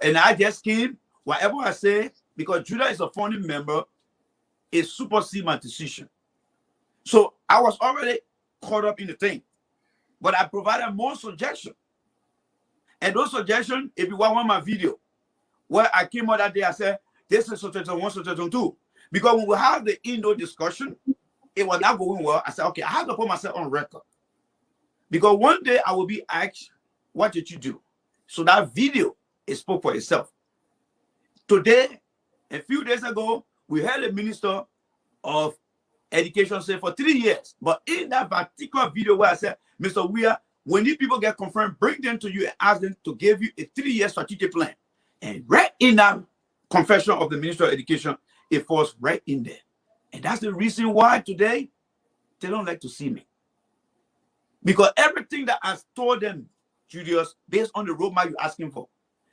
I just came, whatever I say, because Judah is a founding member, it supersede my decision. So I was already caught up in the thing, but I provided more suggestions. And those suggestions, if you want my video, where I came out that day, I said, this is suggestion 1, suggestion 2. Because when we have the indoor discussion, it was not going well. I said, okay, I have to put myself on record. Because one day I will be asked, what did you do? So that video, it spoke for itself. Today, a few days ago, we had a minister of education say for 3 years. But in that particular video where I said, Mr. Weah, when these people get confirmed, bring them to you and ask them to give you a 3-year strategic plan. And right in that confession of the Minister of Education, it falls right in there. And that's the reason why today they don't like to see me. Because everything that I told them, Julius, based on the roadmap you're asking for,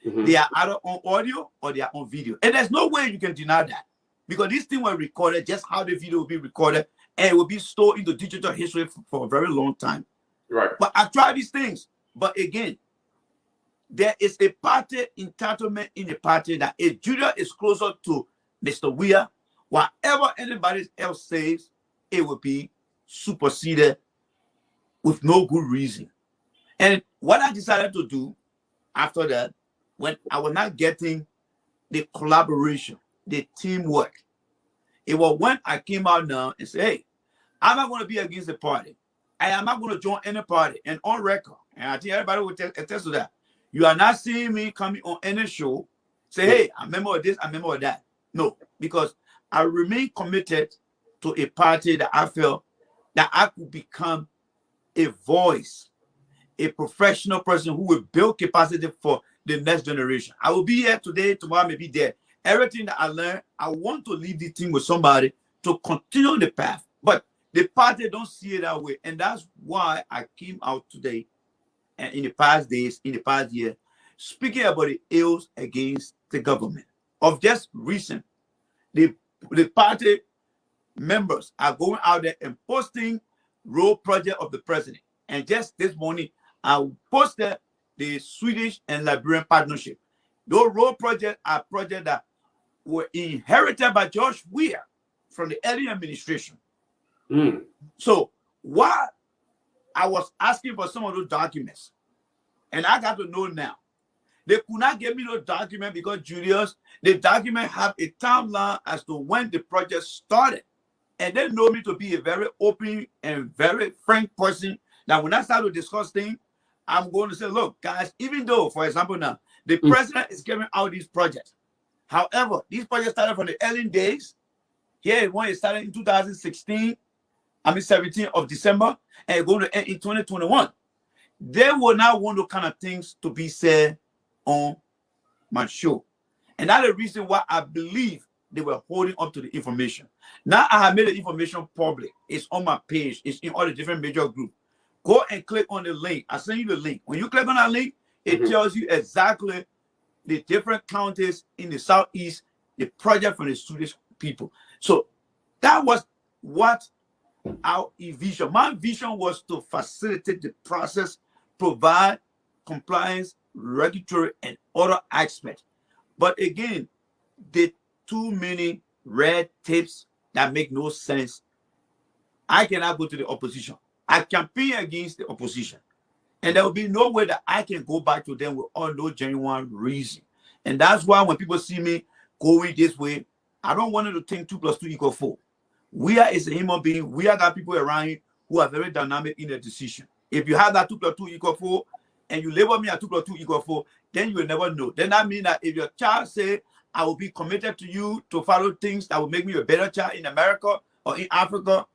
they are either on audio or they are on video. And there's no way you can deny that. Because these things were recorded, just how the video will be recorded, and it will be stored into digital history for a very long time. Right. But I tried these things. But again, there is a party entitlement in the party that if Judah is closer to Mr. Weah, whatever anybody else says, it will be superseded with no good reason. And what I decided to do after that, when I was not getting the collaboration, the teamwork, it was when I came out now and said, hey, I'm not going to be against the party. I am not going to join any party. And on record, and I think everybody will attest to that, you are not seeing me coming on any show, say, hey, I'm a member of this, I'm a member of that. No, because I remain committed to a party that I felt that I could become a voice, a professional person who will build capacity for the next generation. I will be here today, tomorrow I may be there. Everything that I learned, I want to leave the team with somebody to continue the path. But the party don't see it that way. And that's why I came out today and in the past days, in the past year, speaking about the ills against the government. Of just recent, the party members are going out there and posting road project of the president. And just this morning, I posted the Swedish and Liberian partnership. Those road projects are projects that were inherited by George Weah from the early administration. So while I was asking for some of those documents, and I got to know now, they could not give me those documents because, Julius, the document have a timeline as to when the project started. And they know me to be a very open and very frank person. Now, when I start to discuss things, I'm going to say, look, guys, even though, for example, now, the president is giving out these projects. However, these projects started from the early days. Yeah, when it started in 2016, 17th of December, and it's going to end in 2021. They will not want those kind of things to be said on my show. And that's the reason why I believe they were holding up to the information. Now I have made the information public. It's on my page. It's in all the different major groups. Go and click on the link. I send you the link. When you click on that link, it tells you exactly the different counties in the Southeast, the project from the Swedish people. So that was what our vision. My vision was to facilitate the process, provide compliance, regulatory, and other aspects. But again, the too many red tapes that make no sense. I cannot go to the opposition. I campaign against the opposition. And there will be no way that I can go back to them with all no genuine reason. And that's why when people see me going this way, I don't want them to think 2 + 2 = 4. We are as a human being, we are got people around you who are very dynamic in their decision. If you have that 2 + 2 = 4, and you label me at 2 + 2 = 4, then you will never know. Then that means that if your child say, I will be committed to you to follow things that will make me a better child in America or in Africa,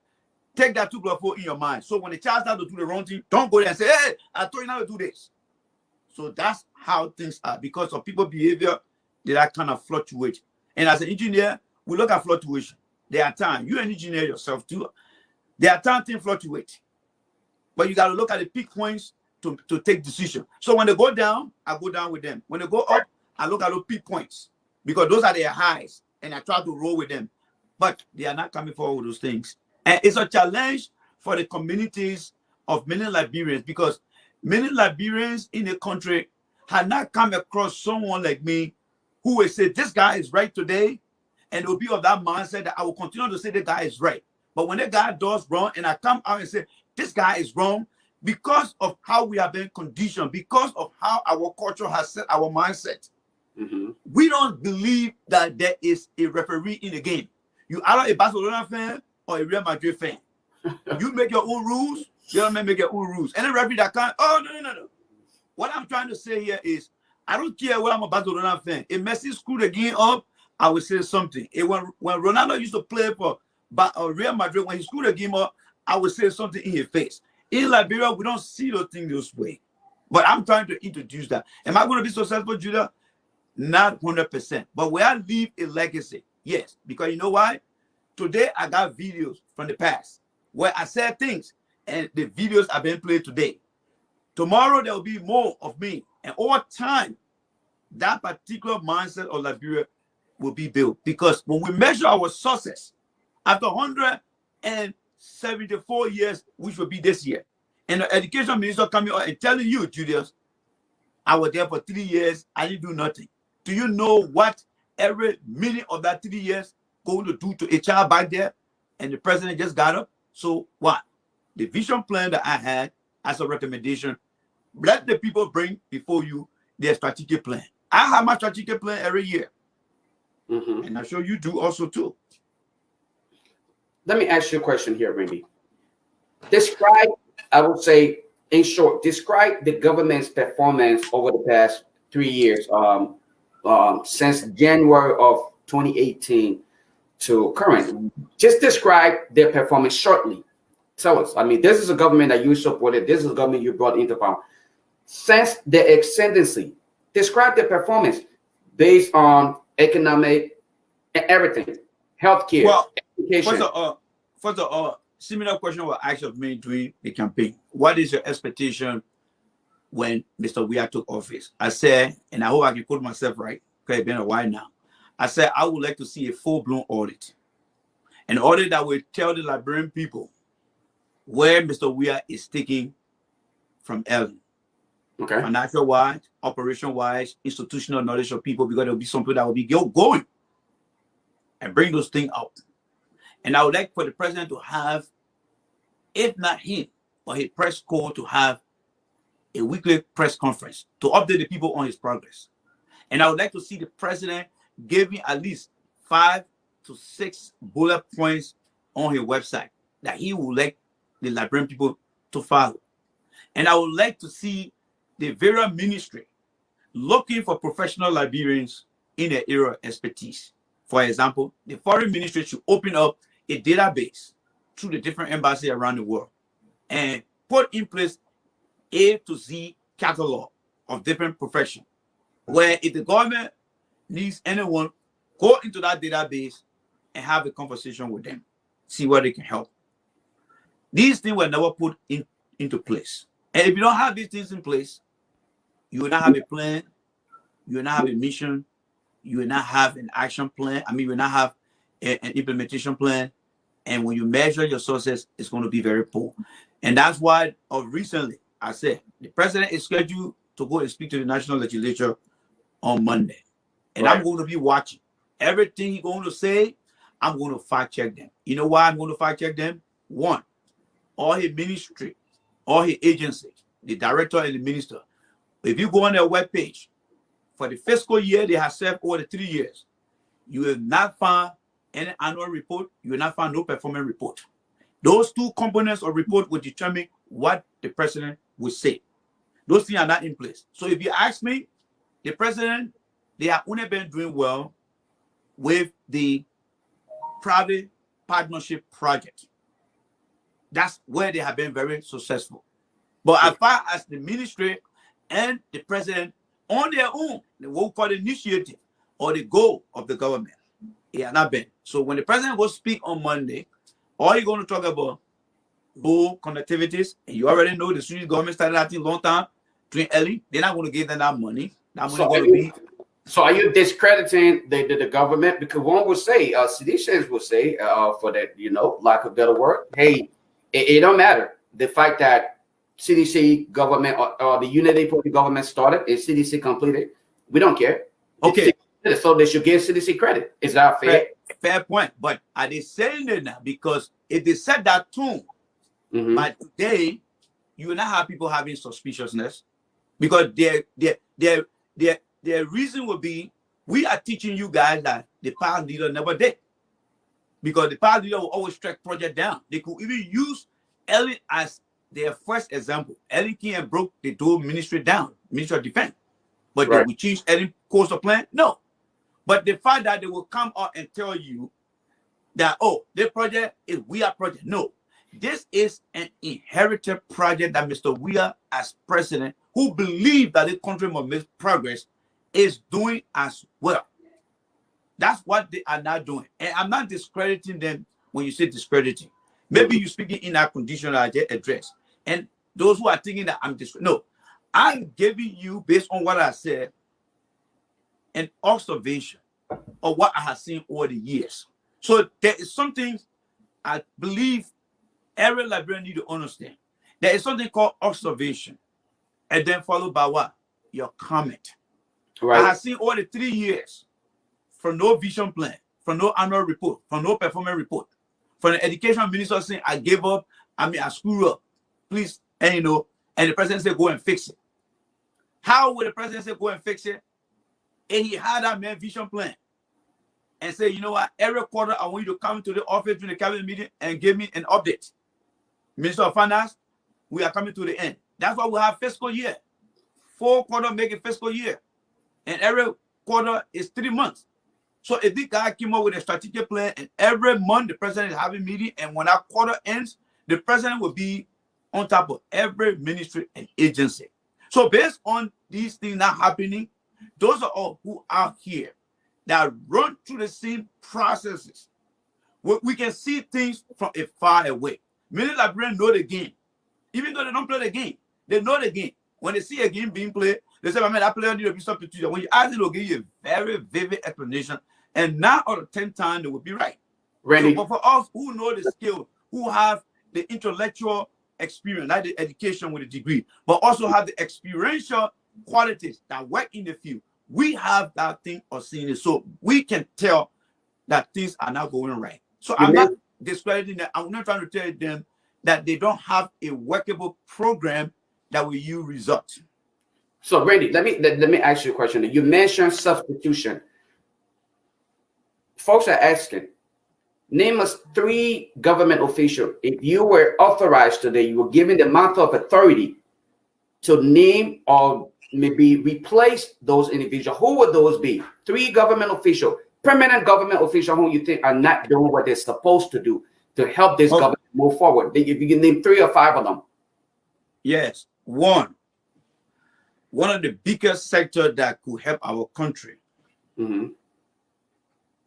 take that 2 + 4 in your mind. So when the child starts to do the wrong thing, don't go there and say, hey, I told you not to do this. So that's how things are. Because of people's behavior, that kind of fluctuate. And as an engineer, we look at fluctuation. There are times, you're an engineer yourself too. There are times things fluctuate. But you got to look at the peak points to take decision. So when they go down, I go down with them. When they go up, I look at those peak points. Because those are their highs. And I try to roll with them. But they are not coming forward with those things. And it's a challenge for the communities of many Liberians, because many Liberians in the country had not come across someone like me who will say, this guy is right today, and will be of that mindset that I will continue to say the guy is right. But when the guy does wrong, and I come out and say, this guy is wrong, because of how we have been conditioned, because of how our culture has set our mindset, we don't believe that there is a referee in the game. You are a Barcelona fan or a Real Madrid fan. You make your own rules, the other men make their own rules. And the referee that can't, oh, no. What I'm trying to say here is, I don't care whether I'm a Barcelona fan. If Messi screwed the game up, I would say something. When Ronaldo used to play for Real Madrid, when he screwed the game up, I would say something in his face. In Liberia, we don't see those things this way. But I'm trying to introduce that. Am I going to be successful, Judah? Not 100%. But will I leave a legacy? Yes. Because you know why? Today, I got videos from the past where I said things, and the videos are being played today. Tomorrow, there will be more of me. And over time, that particular mindset of Liberia will be built. Because when we measure our success, after 174 years, which will be this year, and the education minister coming out and telling you, Julius, I was there for 3 years, I didn't do nothing. Do you know what every minute of that 3 years going to do to a child back there? And the president just got up. So what? The vision plan that I had as a recommendation, let the people bring before you their strategic plan. I have my strategic plan every year. And I'm sure you do also too. Let me ask you a question here, Randy. Describe, I would say, in short, describe the government's performance over the past 3 years, since January of 2018 to current. Just describe their performance shortly. Tell us. I mean, this is a government that you supported. This is a government you brought into power. Since their ascendancy, describe their performance based on economic and everything, healthcare, well, education. First of all, similar question was asked of me during the campaign. What is your expectation when Mr. Weah took office? I said, and I hope I can quote myself right, because it's been a while now. I said, I would like to see a full-blown audit. An audit that will tell the Liberian people where Mr. Weah is taking from Ellen. Okay. Financial-wise, operation-wise, institutional knowledge of people, because there will be some people that will be going and bring those things out. And I would like for the president to have, if not him, or his press corps, to have a weekly press conference to update the people on his progress. And I would like to see the president give me at least 5 to 6 bullet points on his website that he would like the Liberian people to follow. And I would like to see the various ministry looking for professional Liberians in their area of expertise. For example, the foreign ministry should open up a database through the different embassies around the world and put in place A to Z catalog of different professions, where if the government needs anyone, go into that database and have a conversation with them, see where they can help. These things were never put into place. And if you don't have these things in place, you will not have a plan, you will not have a mission, you will not have an action plan. I mean, you will not have an implementation plan. And when you measure your success, it's going to be very poor. And that's why recently I said the president is scheduled to go and speak to the national legislature on Monday. And I'm going to be watching everything he's going to say. I'm going to fact check them. You know why I'm going to fact check them? One, all his ministry, all his agency, the director and the minister. If you go on their webpage, for the fiscal year they have served over the 3 years, you will not find any annual report. You will not find no performance report. Those two components of report will determine what the president will say. Those things are not in place. So if you ask me, the president, they have only been doing well with the private partnership project. That's where they have been very successful. But as far as the ministry and the president on their own, the what we call the initiative or the goal of the government, it has not been. So when the president will speak on Monday, all you're going to talk about bull connectivities, and you already know the Swedish government started acting a long time doing early. They're not going to give them that money. That money going to be. So are you discrediting the government? Because one would say, CDCs would say, for that, lack of better word, hey, it don't matter. The fact that CDC government or the Unity Party government started is CDC completed. We don't care. Okay. So they should give CDC credit. Is that fair? Fair point. But are they saying it now? Because if they set that tune, by today, you will not have people having suspiciousness, because their reason will be, we are teaching you guys that the past leader never did. Because the past leader will always track project down. They could even use Ellen as their first example. Ellen came and broke the whole ministry down, Ministry of Defense. But did we change Ellen course of plan? No. But the fact that they will come out and tell you that, oh, this project is Weah project. No. This is an inherited project that Mr. Weah, as president, who believed that the country must make progress, is doing as well. That's what they are not doing. And I'm not discrediting them when you say discrediting. Maybe you're speaking in a conditional address. And those who are thinking that I'm discrediting. No, I'm giving you, based on what I said, an observation of what I have seen over the years. So there is something I believe every Liberian need to understand. There is something called observation, and then followed by what? Your comment. Right. I have seen over the 3 years, from no vision plan, from no annual report, from no performance report, from the education minister saying, I gave up, I screwed up, please, and the president said, go and fix it. How would the president say, go and fix it? And he had that man vision plan and say, you know what, every quarter I want you to come to the office during the cabinet meeting and give me an update. Minister of Finance, we are coming to the end. That's why we have fiscal year. 4 quarters make a fiscal year. And every quarter is 3 months. So if this guy came up with a strategic plan and every month the president is having a meeting, and when that quarter ends, the president will be on top of every ministry and agency. So based on these things not happening, those are all who are here that run through the same processes. We can see things from a far away. Many Liberians know the game. Even though they don't play the game, they know the game. When they see a game being played, they say, man, that player need to be substituted. When you ask them, they'll give you a very vivid explanation. And 9 out of 10 times, they will be right. So, but for us who know the skill, who have the intellectual experience, not the education with a degree, but also have the experiential qualities that work in the field, we have that thing of seeing it. So we can tell that things are not going right. So I'm not discrediting them. I'm not trying to tell them that they don't have a workable program that will yield results. So Randy, let me ask you a question. You mentioned substitution. Folks are asking, name us 3 government officials. If you were authorized today, you were given the amount of authority to name or maybe replace those individuals. Who would those be? 3 government officials permanent government officials who you think are not doing what they're supposed to do to help this government move forward? If you can name 3 or 5 of them. Yes. One of the biggest sectors that could help our country, and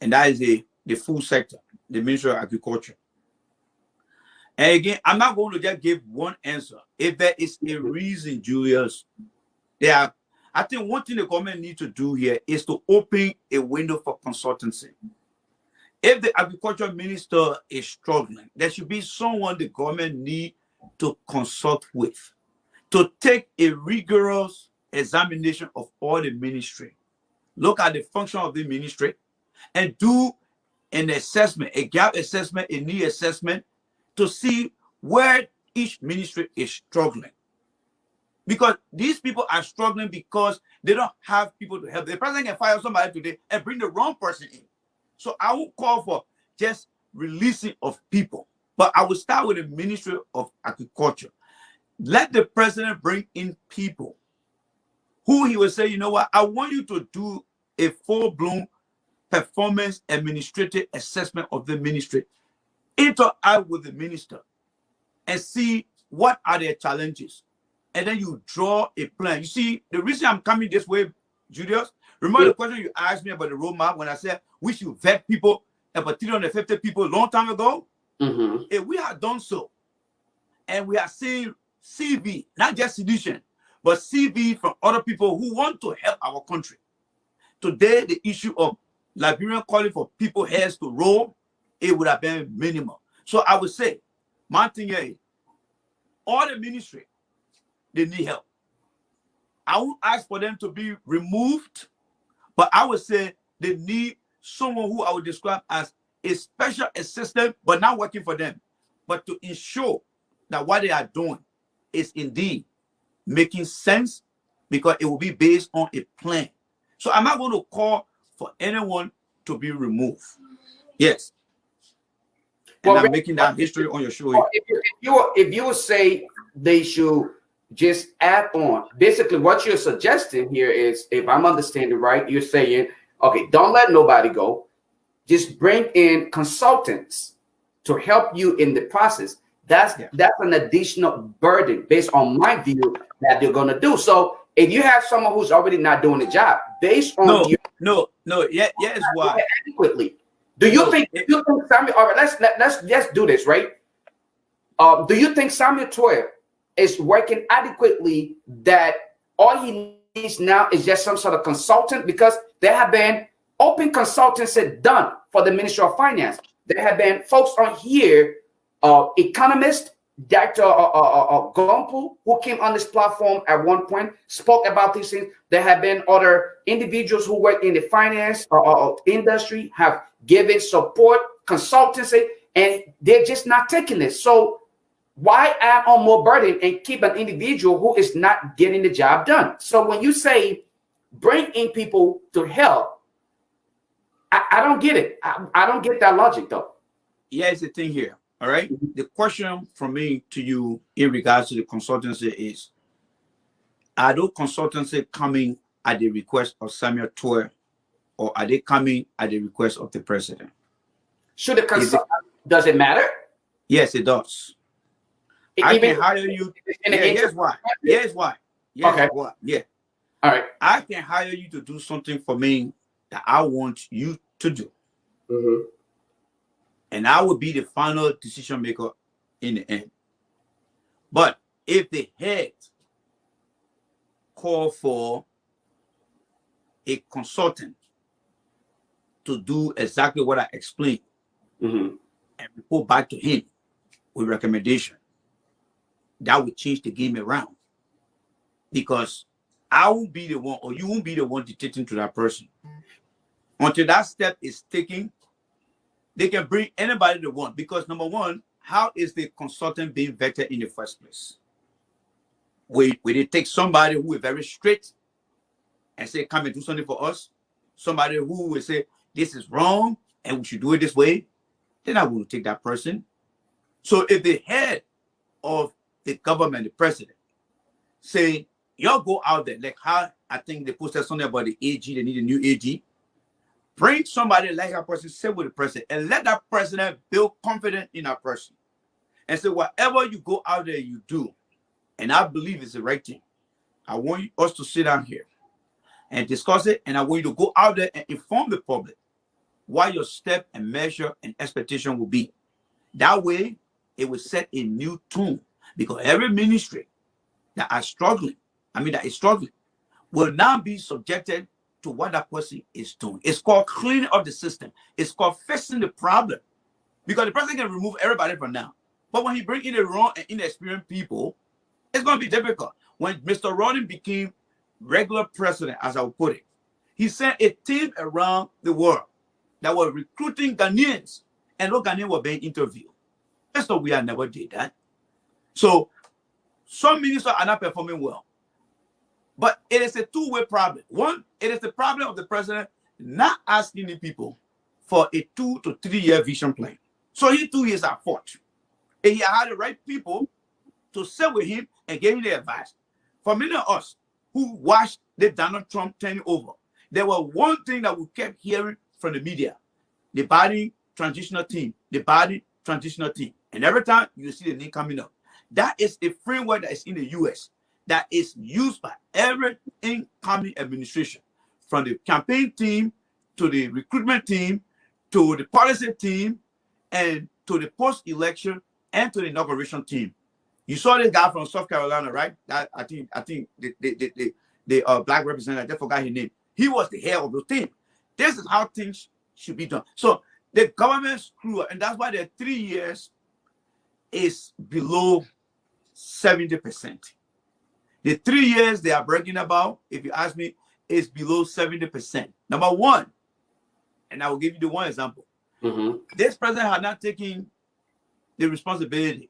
that is the food sector, the Ministry of Agriculture. And again, I'm not going to just give one answer. If there is a reason, Julius, I think one thing the government needs to do here is to open a window for consultancy. If the agriculture minister is struggling, there should be someone the government need to consult with, to take a rigorous examination of all the ministry, look at the function of the ministry, and do an assessment, a gap assessment, a need assessment, to see where each ministry is struggling. Because these people are struggling because they don't have people to help. The president can fire somebody today and bring the wrong person in. So I won't call for just releasing of people, but I will start with the Ministry of Agriculture. Let the president bring in people who he will say, you know what, I want you to do a full-blown performance administrative assessment of the ministry. Interact with the minister and see what are their challenges. And then you draw a plan. You see, the reason I'm coming this way, Julius, remember the question you asked me about the roadmap when I said we should vet people, about 350 people a long time ago? If we had done so, and we are seeing CV, not just sedition, but CV from other people who want to help our country. Today, the issue of Liberian calling for people heads to roll, it would have been minimal. So I would say, my thing is, all the ministry, they need help. I won't ask for them to be removed, but I would say they need someone who I would describe as a special assistant, but not working for them, but to ensure that what they are doing is indeed making sense, because it will be based on a plan. So I'm not going to call for anyone to be removed. Yes. And well, I'm making that history on your show. If you would say they should just add on, basically what you're suggesting here is, if I'm understanding right, you're saying, okay, don't let nobody go. Just bring in consultants to help you in the process. That's an additional burden based on my view that they're going to do. So if you have someone who's already not doing the job based on why adequately, do you think Samuel? All right, let's do this, right? Do you think Samuel Toya is working adequately? That all he needs now is just some sort of consultant, because there have been open consultancy done for the Ministry of Finance. There have been folks on here, economist Dr. Gompu, who came on this platform at one point, spoke about these things. There have been other individuals who work in the finance industry, have given support, consultancy, and they're just not taking this. So why add on more burden and keep an individual who is not getting the job done? So when you say bring in people to help, I don't get it. I don't get that logic, though. Here's the thing here. All right. The question from me to you in regards to the consultancy is, are those consultancy coming at the request of Samuel Toya, or are they coming at the request of the president? Should the consultant, does it matter? Yes, it does. I can hire you. Here's why. Here's why. Okay. Why. Yeah. All right. I can hire you to do something for me that I want you to do. And I will be the final decision maker in the end. But if the head call for a consultant to do exactly what I explained, and report back to him with recommendation, that would change the game around. Because I won't be the one, or you won't be the one dictating to that person. Until that step is taken, they can bring anybody they want. Because number one, how is the consultant being vetted in the first place? Will they take somebody who is very strict and say, come and do something for us? Somebody who will say, this is wrong and we should do it this way? Then I will take that person. So if the head of the government, the president, say, y'all go out there, like how I think they posted something about the AG, they need a new AG. Bring somebody like a person, sit with the president, and let that president build confidence in that person. And say, whatever you go out there, you do. And I believe it's the right thing. I want us to sit down here and discuss it. And I want you to go out there and inform the public what your step and measure and expectation will be. That way, it will set a new tone. Because every ministry that is struggling, will now be subjected to what that person is doing. It's called cleaning up the system. It's called fixing the problem. Because the president can remove everybody from now. But when he brings in the wrong and inexperienced people, it's going to be difficult. When Mr. Rodden became regular president, as I would put it, he sent a team around the world that were recruiting Ghanaians, and those Ghanaians were being interviewed. Mr. We never did that. So some ministers are not performing well. But it is a two-way problem. One, it is the problem of the president not asking the people for a 2 to 3 year vision plan. So he 2 years are fought. And he had the right people to sit with him and give him the advice. For many of us who watched the Donald Trump turning over, there was one thing that we kept hearing from the media: the Biden transitional team, the Biden transitional team. And every time you see the name coming up, that is a framework that is in the U.S. that is used by every incoming administration, from the campaign team to the recruitment team to the policy team and to the post-election and to the inauguration team. You saw this guy from South Carolina, right? I think the black representative, I forgot his name. He was the head of the team. This is how things should be done. So the government screw up, and that's why the 3 years is below 70%. The 3 years they are bragging about, if you ask me, is below 70%. Number one, and I will give you the one example. This president had not taken the responsibility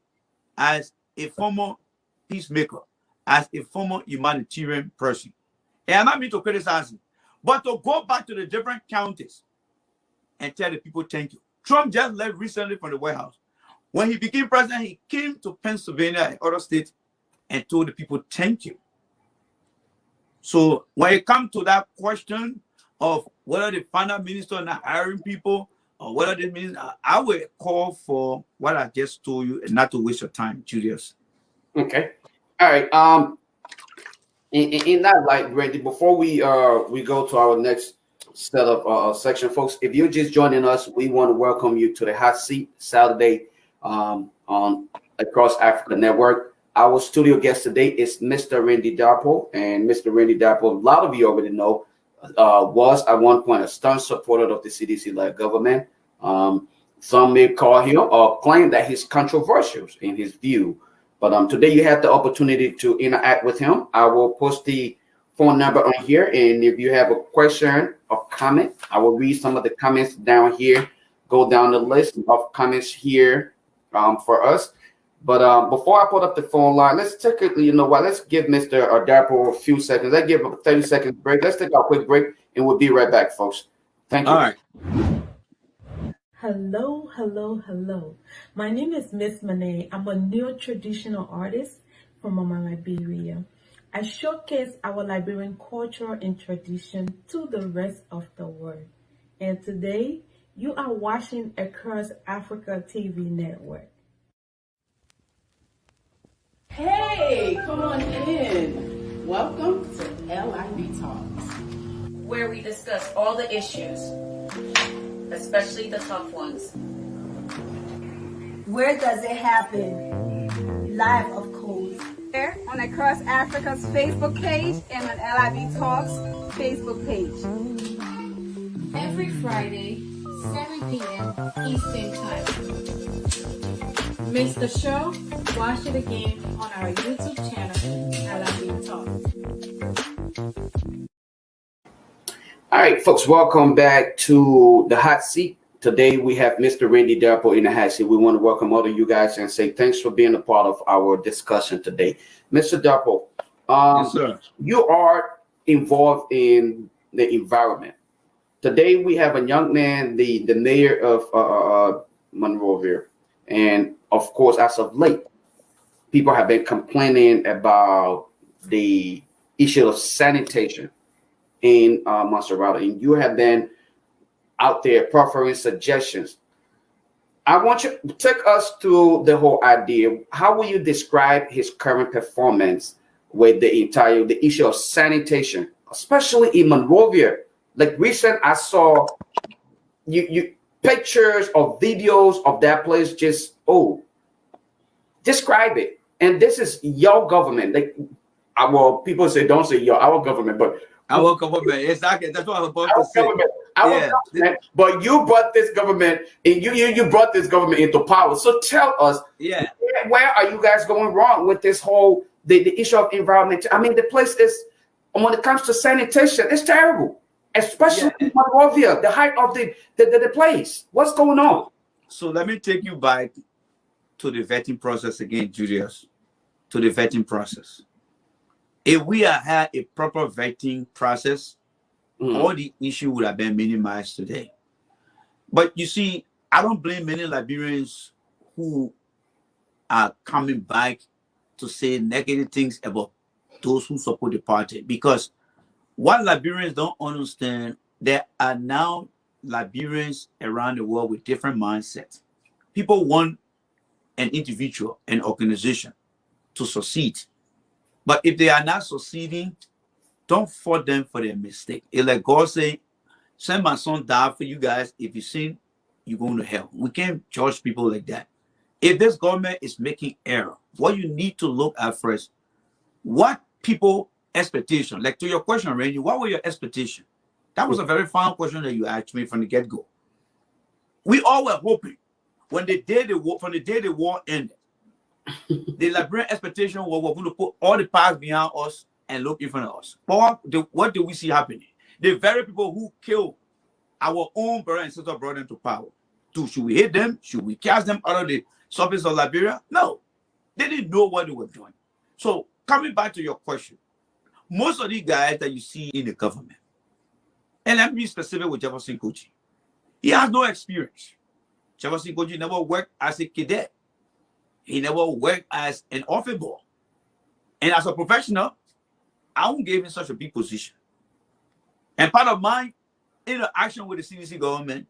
as a former peacemaker, as a former humanitarian person. And I'm not mean to criticize him, but to go back to the different counties and tell the people thank you. Trump just left recently from the White House. When he became president, he came to Pennsylvania and other states and told the people thank you. So when it comes to that question of whether the final minister not hiring people or whether this means, I will call for what I just told you and not to waste your time, Julius. Okay. All right. In that light, Randy, before we go to our next set of section, folks, if you're just joining us, we want to welcome you to the Hot Seat Saturday on Across Africa Network. Our studio guest today is Mr. Randy Darpo, and Mr. Randy Darpo, a lot of you already know, was at one point a stern supporter of the CDC-led government. Some may call him or claim that he's controversial in his view. But today you had the opportunity to interact with him. I will post the phone number on here, and if you have a question or comment, I will read some of the comments down here. Go down the list of comments here for us. But before I put up the phone line, let's take it. You know what? Let's give Mr. Darpo a few seconds. Let's give him a 30-second break. Let's take a quick break, and we'll be right back, folks. Thank you. All right. Hello, hello, hello. My name is Miss Monet. I'm a neo-traditional artist from Mama Liberia. I showcase our Liberian culture and tradition to the rest of the world. And today, you are watching Across Africa TV network. Hey, come on in. Welcome to LIB Talks, where we discuss all the issues, especially the tough ones. Where does it happen? Live, of course. Here on Across Africa's Facebook page and on LIB Talks Facebook page. Every Friday, 7 p.m. Eastern Time. Miss the show? Watch it again on our YouTube channel, LIB Talks. All right, folks, welcome back to the Hot Seat. Today we have Mr. Randy Darpo in the Hot Seat. We want to welcome all of you guys and say thanks for being a part of our discussion today. Mr. Darpo, Yes, sir. You are involved in the environment. Today we have a young man, the mayor of Monrovia, and of course, as of late, people have been complaining about the issue of sanitation in Montserrat, and you have been out there proffering suggestions. I want you to take us through the whole idea. How will you describe his current performance with the issue of sanitation, especially in Monrovia? Like recent, I saw you pictures or videos of that place. Just describe it. And this is your government. Like, well, people say don't say your our government, but our government. Exactly. That's what I was about to say. Our government, but you brought this government, and you brought this government into power. So tell us, where are you guys going wrong with this whole the issue of environment? I mean, the place is, when it comes to sanitation, it's terrible, especially in Monrovia, the height of the place. What's going on? So let me take you back to the vetting process again, Julius. To the vetting process. If we had a proper vetting process, all the issue would have been minimized today. But you see, I don't blame many Liberians who are coming back to say negative things about those who support the party, because what Liberians don't understand, there are now Liberians around the world with different mindsets. People want an individual, an organization to succeed. But if they are not succeeding, don't fault them for their mistake. It's like God saying, send my son die for you guys. If you sin, you're going to hell. We can't judge people like that. If this government is making error, what you need to look at first, what people expectation, like to your question, Randy, what were your expectations? That was a very fine question that you asked me from the get-go. We all were hoping when the day the war ended, the Liberian expectation was we're going to put all the past behind us and look in front of us. But what do we see happening? The very people who killed our own brother and sister brought them to power. Should we hate them? Should we cast them out of the surface of Liberia? No. They didn't know what they were doing. So coming back to your question, most of these guys that you see in the government, and let me be specific with Jefferson Koji, he has no experience. Jefferson Koji never worked as a cadet. He never worked as an officer boy. And as a professional, I won't give him such a big position. And part of my interaction with the CDC government,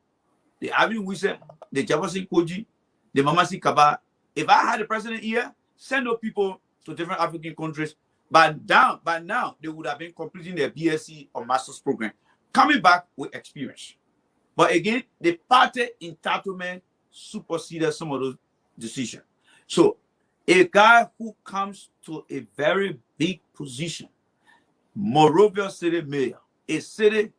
the Abin Wise, the Jefferson Koji, the Mamasi Kaba, if I had the president here, send those people to different African countries, by now, they would have been completing their BSc or master's program, coming back with experience. But again, the party entitlement superseded some of those decisions. So a guy who comes to a very big position, Monrovia City Mayor, a city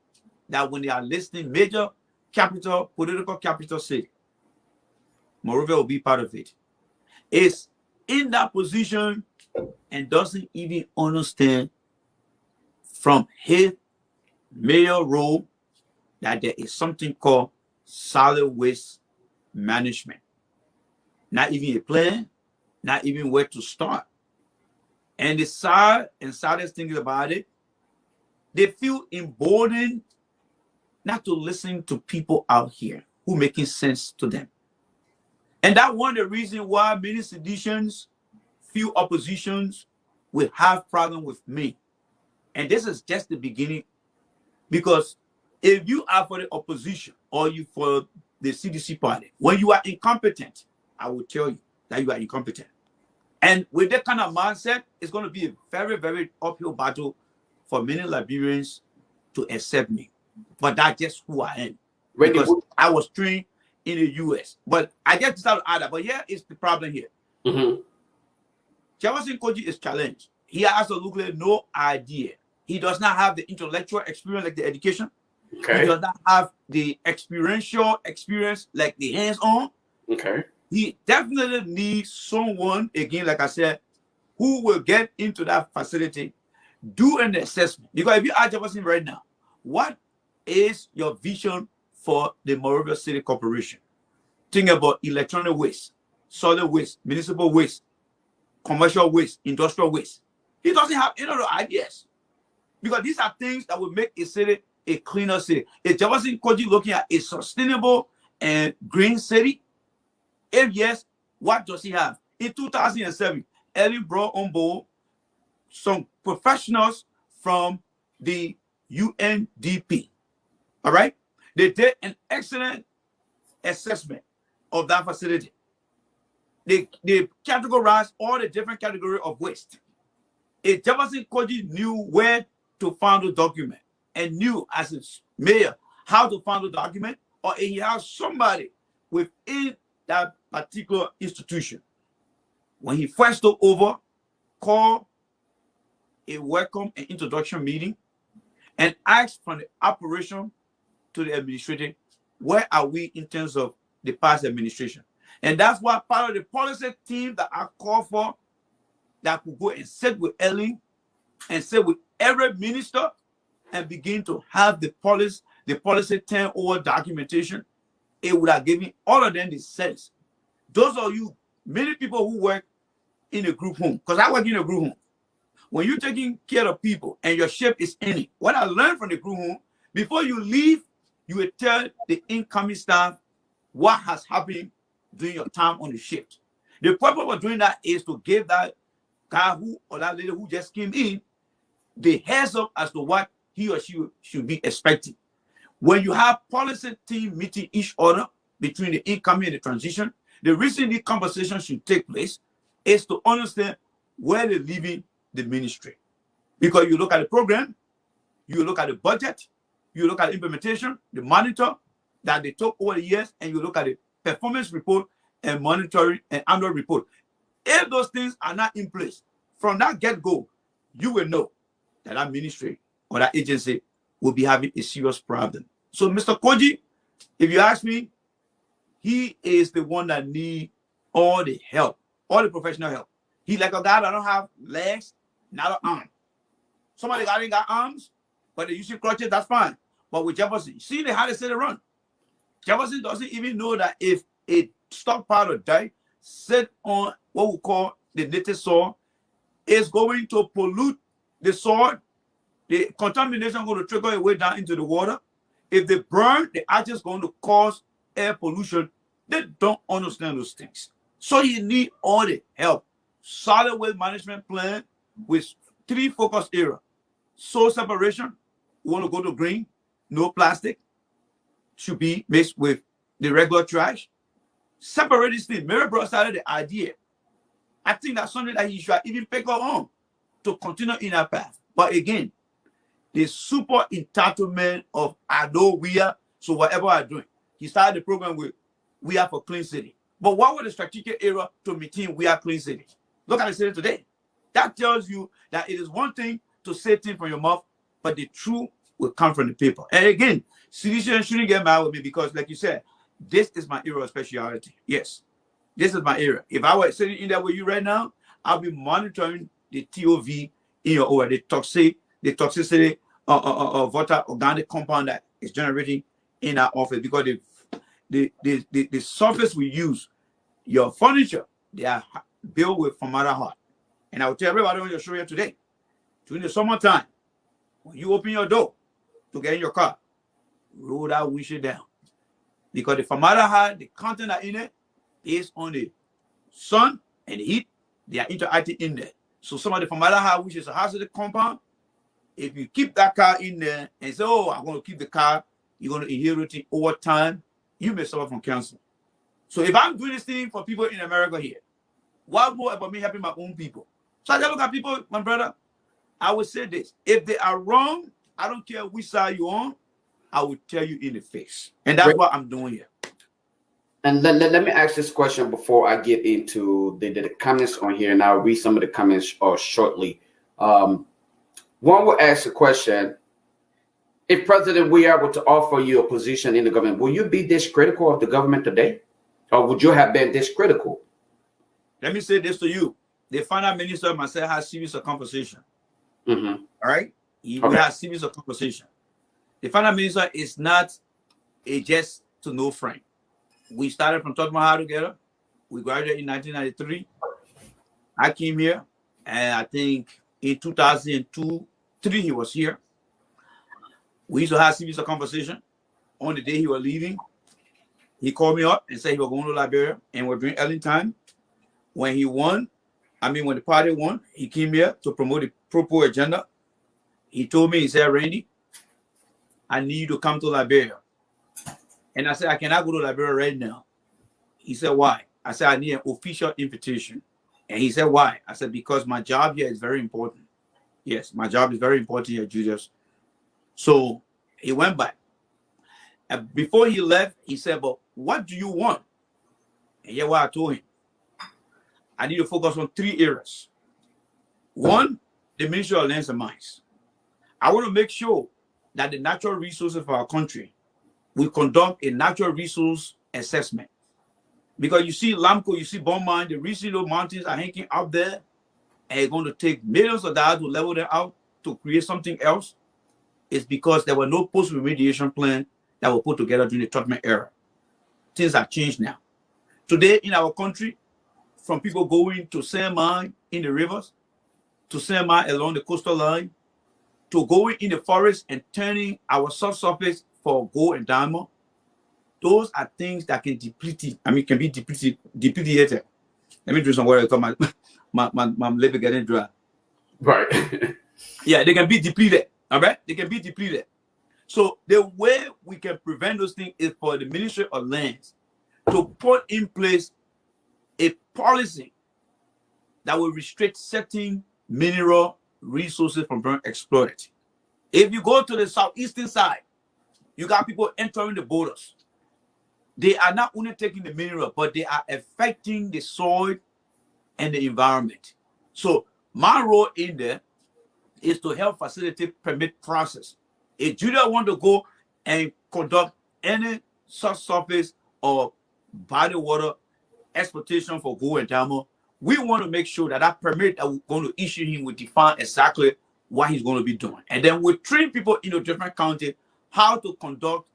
that when they are listing major capital, political capital city, Monrovia will be part of it, is in that position and doesn't even understand from his mayor role that there is something called solid waste management. Not even a plan, not even where to start. And the saddest thing about it, they feel emboldened not to listen to people out here who making sense to them. And that's one of the reasons why many seditions, few oppositions will have problem with me. And this is just the beginning, because if you are for the opposition or you for the CDC party, when you are incompetent, I will tell you that you are incompetent. And with that kind of mindset, it's going to be a very, very uphill battle for many Liberians to accept me. But that's just who I am. Because I was trained in the US. But I just decided to add that. But here is the problem here. Jefferson Koji is challenged. He has absolutely no idea. He does not have the intellectual experience like the education. Okay. He does not have the experiential experience like the hands-on. Okay. He definitely needs someone, again, like I said, who will get into that facility, do an assessment. Because if you ask Jefferson right now, what is your vision for the Monrovia City Corporation? Think about electronic waste, solid waste, municipal waste, commercial waste, industrial waste. He doesn't have any other ideas. Because these are things that will make a city a cleaner city. Is Jefferson Koji looking at a sustainable and green city? If yes, what does he have? In 2007, Ellie brought on board some professionals from the UNDP. All right? They did an excellent assessment of that facility. They categorized all the different categories of waste. If Jefferson Koji knew where to find the document and knew as its mayor how to find the document, or if he has somebody within that particular institution, when he first took over, call a welcome and introduction meeting and ask from the operation to the administrative, where are we in terms of the past administration? And that's why part of the policy team that I call for, that could go and sit with Ellen and sit with every minister and begin to have the policy turn over documentation, it would have given all of them the sense. Those of you, many people who work in a group home, because I work in a group home. When you're taking care of people and your ship is in it, what I learned from the group home, before you leave, you will tell the incoming staff what has happened during your time on the shift. The purpose of doing that is to give that guy who or that lady who just came in the heads up as to what he or she should be expecting. When you have policy team meeting each other between the incoming and the transition, the reason the conversation should take place is to understand where they're leaving the ministry. Because you look at the program, you look at the budget, you look at the implementation, the monitor that they took over the years, and you look at the performance report and monitoring and annual report. If those things are not in place, from that get-go, you will know that that ministry or that agency will be having a serious problem. So Mr. Koji, if you ask me, he is the one that needs all the help, all the professional help. He's like a guy that don't have legs, not an arm. Somebody got arms, but they using crutches, that's fine. But with Jefferson, see how they say they run. Jefferson doesn't even know that if a stockpile of dirt sit on what we call the native soil, is going to pollute the soil. The contamination is going to trickle its way down into the water. If they burn, the ash is going to cause air pollution. They don't understand those things. So you need all the help. Solid waste management plan with 3 focus areas. Soil separation, we want to go to green, no plastic, should be mixed with the regular trash. Separate this thing. Mary brought started the idea. I think that's something that you should even pick up on to continue in that path. But again, the super entitlement of I know we are, so whatever I'm doing. He started the program with We Are for Clean City. But what was the strategic area to maintain We Are Clean City? Look at the city today. That tells you that it is one thing to say things from your mouth, but the truth will come from the people. And again, citizens shouldn't get mad with me because, like you said, this is my area of speciality. Yes, this is my area. If I were sitting in there with you right now, I'll be monitoring the TOV in your over the toxicity of water organic compound that is generating in our office, because the surface we use, your furniture, they are built with formaldehyde. And I will tell everybody on your show here today, during the summertime, when you open your door to get in your car, roll that windshield down. Because the formaldehyde, the content that in it is on the sun and the heat, they are interacting in there. So some of the formaldehyde, which is a hazardous compound, if you keep that car in there and say, oh, I'm going to keep the car, you're going to inherit it over time, you may suffer from cancer. So if I'm doing this thing for people in America here, what more about me helping my own people? So I just look at people, my brother, I would say this. If they are wrong, I don't care which side you're on, I will tell you in the face. And that's what I'm doing here. And let me ask this question before I get into the comments on here, and I'll read some of the comments shortly. One will ask the question, if President we are able to offer you a position in the government, will you be this critical of the government today? Or would you have been this critical? Let me say this to you. The finance minister myself has series of conversation. Mm-hmm. All right? We Okay. have series of conversation. The finance minister is not a just to know friend. We started from Tottenham High together. We graduated in 1993. I came here, and I think in 2002-3 he was here. We used to have series of conversation. On the day he was leaving, he called me up and said he was going to Liberia, and we're doing Ellen time. When he won, when the party won, he came here to promote the Pro agenda. He told me, he said, Randy, I need you to come to Liberia. And I said, I cannot go to Liberia right now. He said, why? I said, I need an official invitation. And he said, why? I said, because my job here is very important. Yes, my job is very important here, Julius. So he went back. And before he left, he said, but what do you want? And here's what I told him. I need to focus on 3 areas. One, the Ministry of Lands and Mines. I want to make sure that the natural resources of our country, we conduct a natural resource assessment. Because you see Lamco, you see Bone Mine, the recent mountains are hanging out there, and it's going to take millions of dollars to level them out to create something else. It's because there were no post-remediation plan that were put together during the Tubman era. Things have changed now. Today in our country, from people going to sand mine in the rivers, to sand mine along the coastal line, to going in the forest and turning our subsurface for gold and diamond, those are things that can deplete. I mean, can be depleted. Let me drink some water because my liver getting dry. Right. Yeah, they can be depleted. All right, they can be depleted. So the way we can prevent those things is for the Ministry of Lands to put in place a policy that will restrict certain mineral resources from being exploited. If you go to the southeastern side, you got people entering the borders. They are not only taking the mineral, but they are affecting the soil and the environment. So my role in there is to help facilitate permit process. If Julia want to go and conduct any subsurface or body water exploitation for gold and diamond, we want to make sure that that permit that we're going to issue him will define exactly what he's going to be doing. And then we train people in a different county how to conduct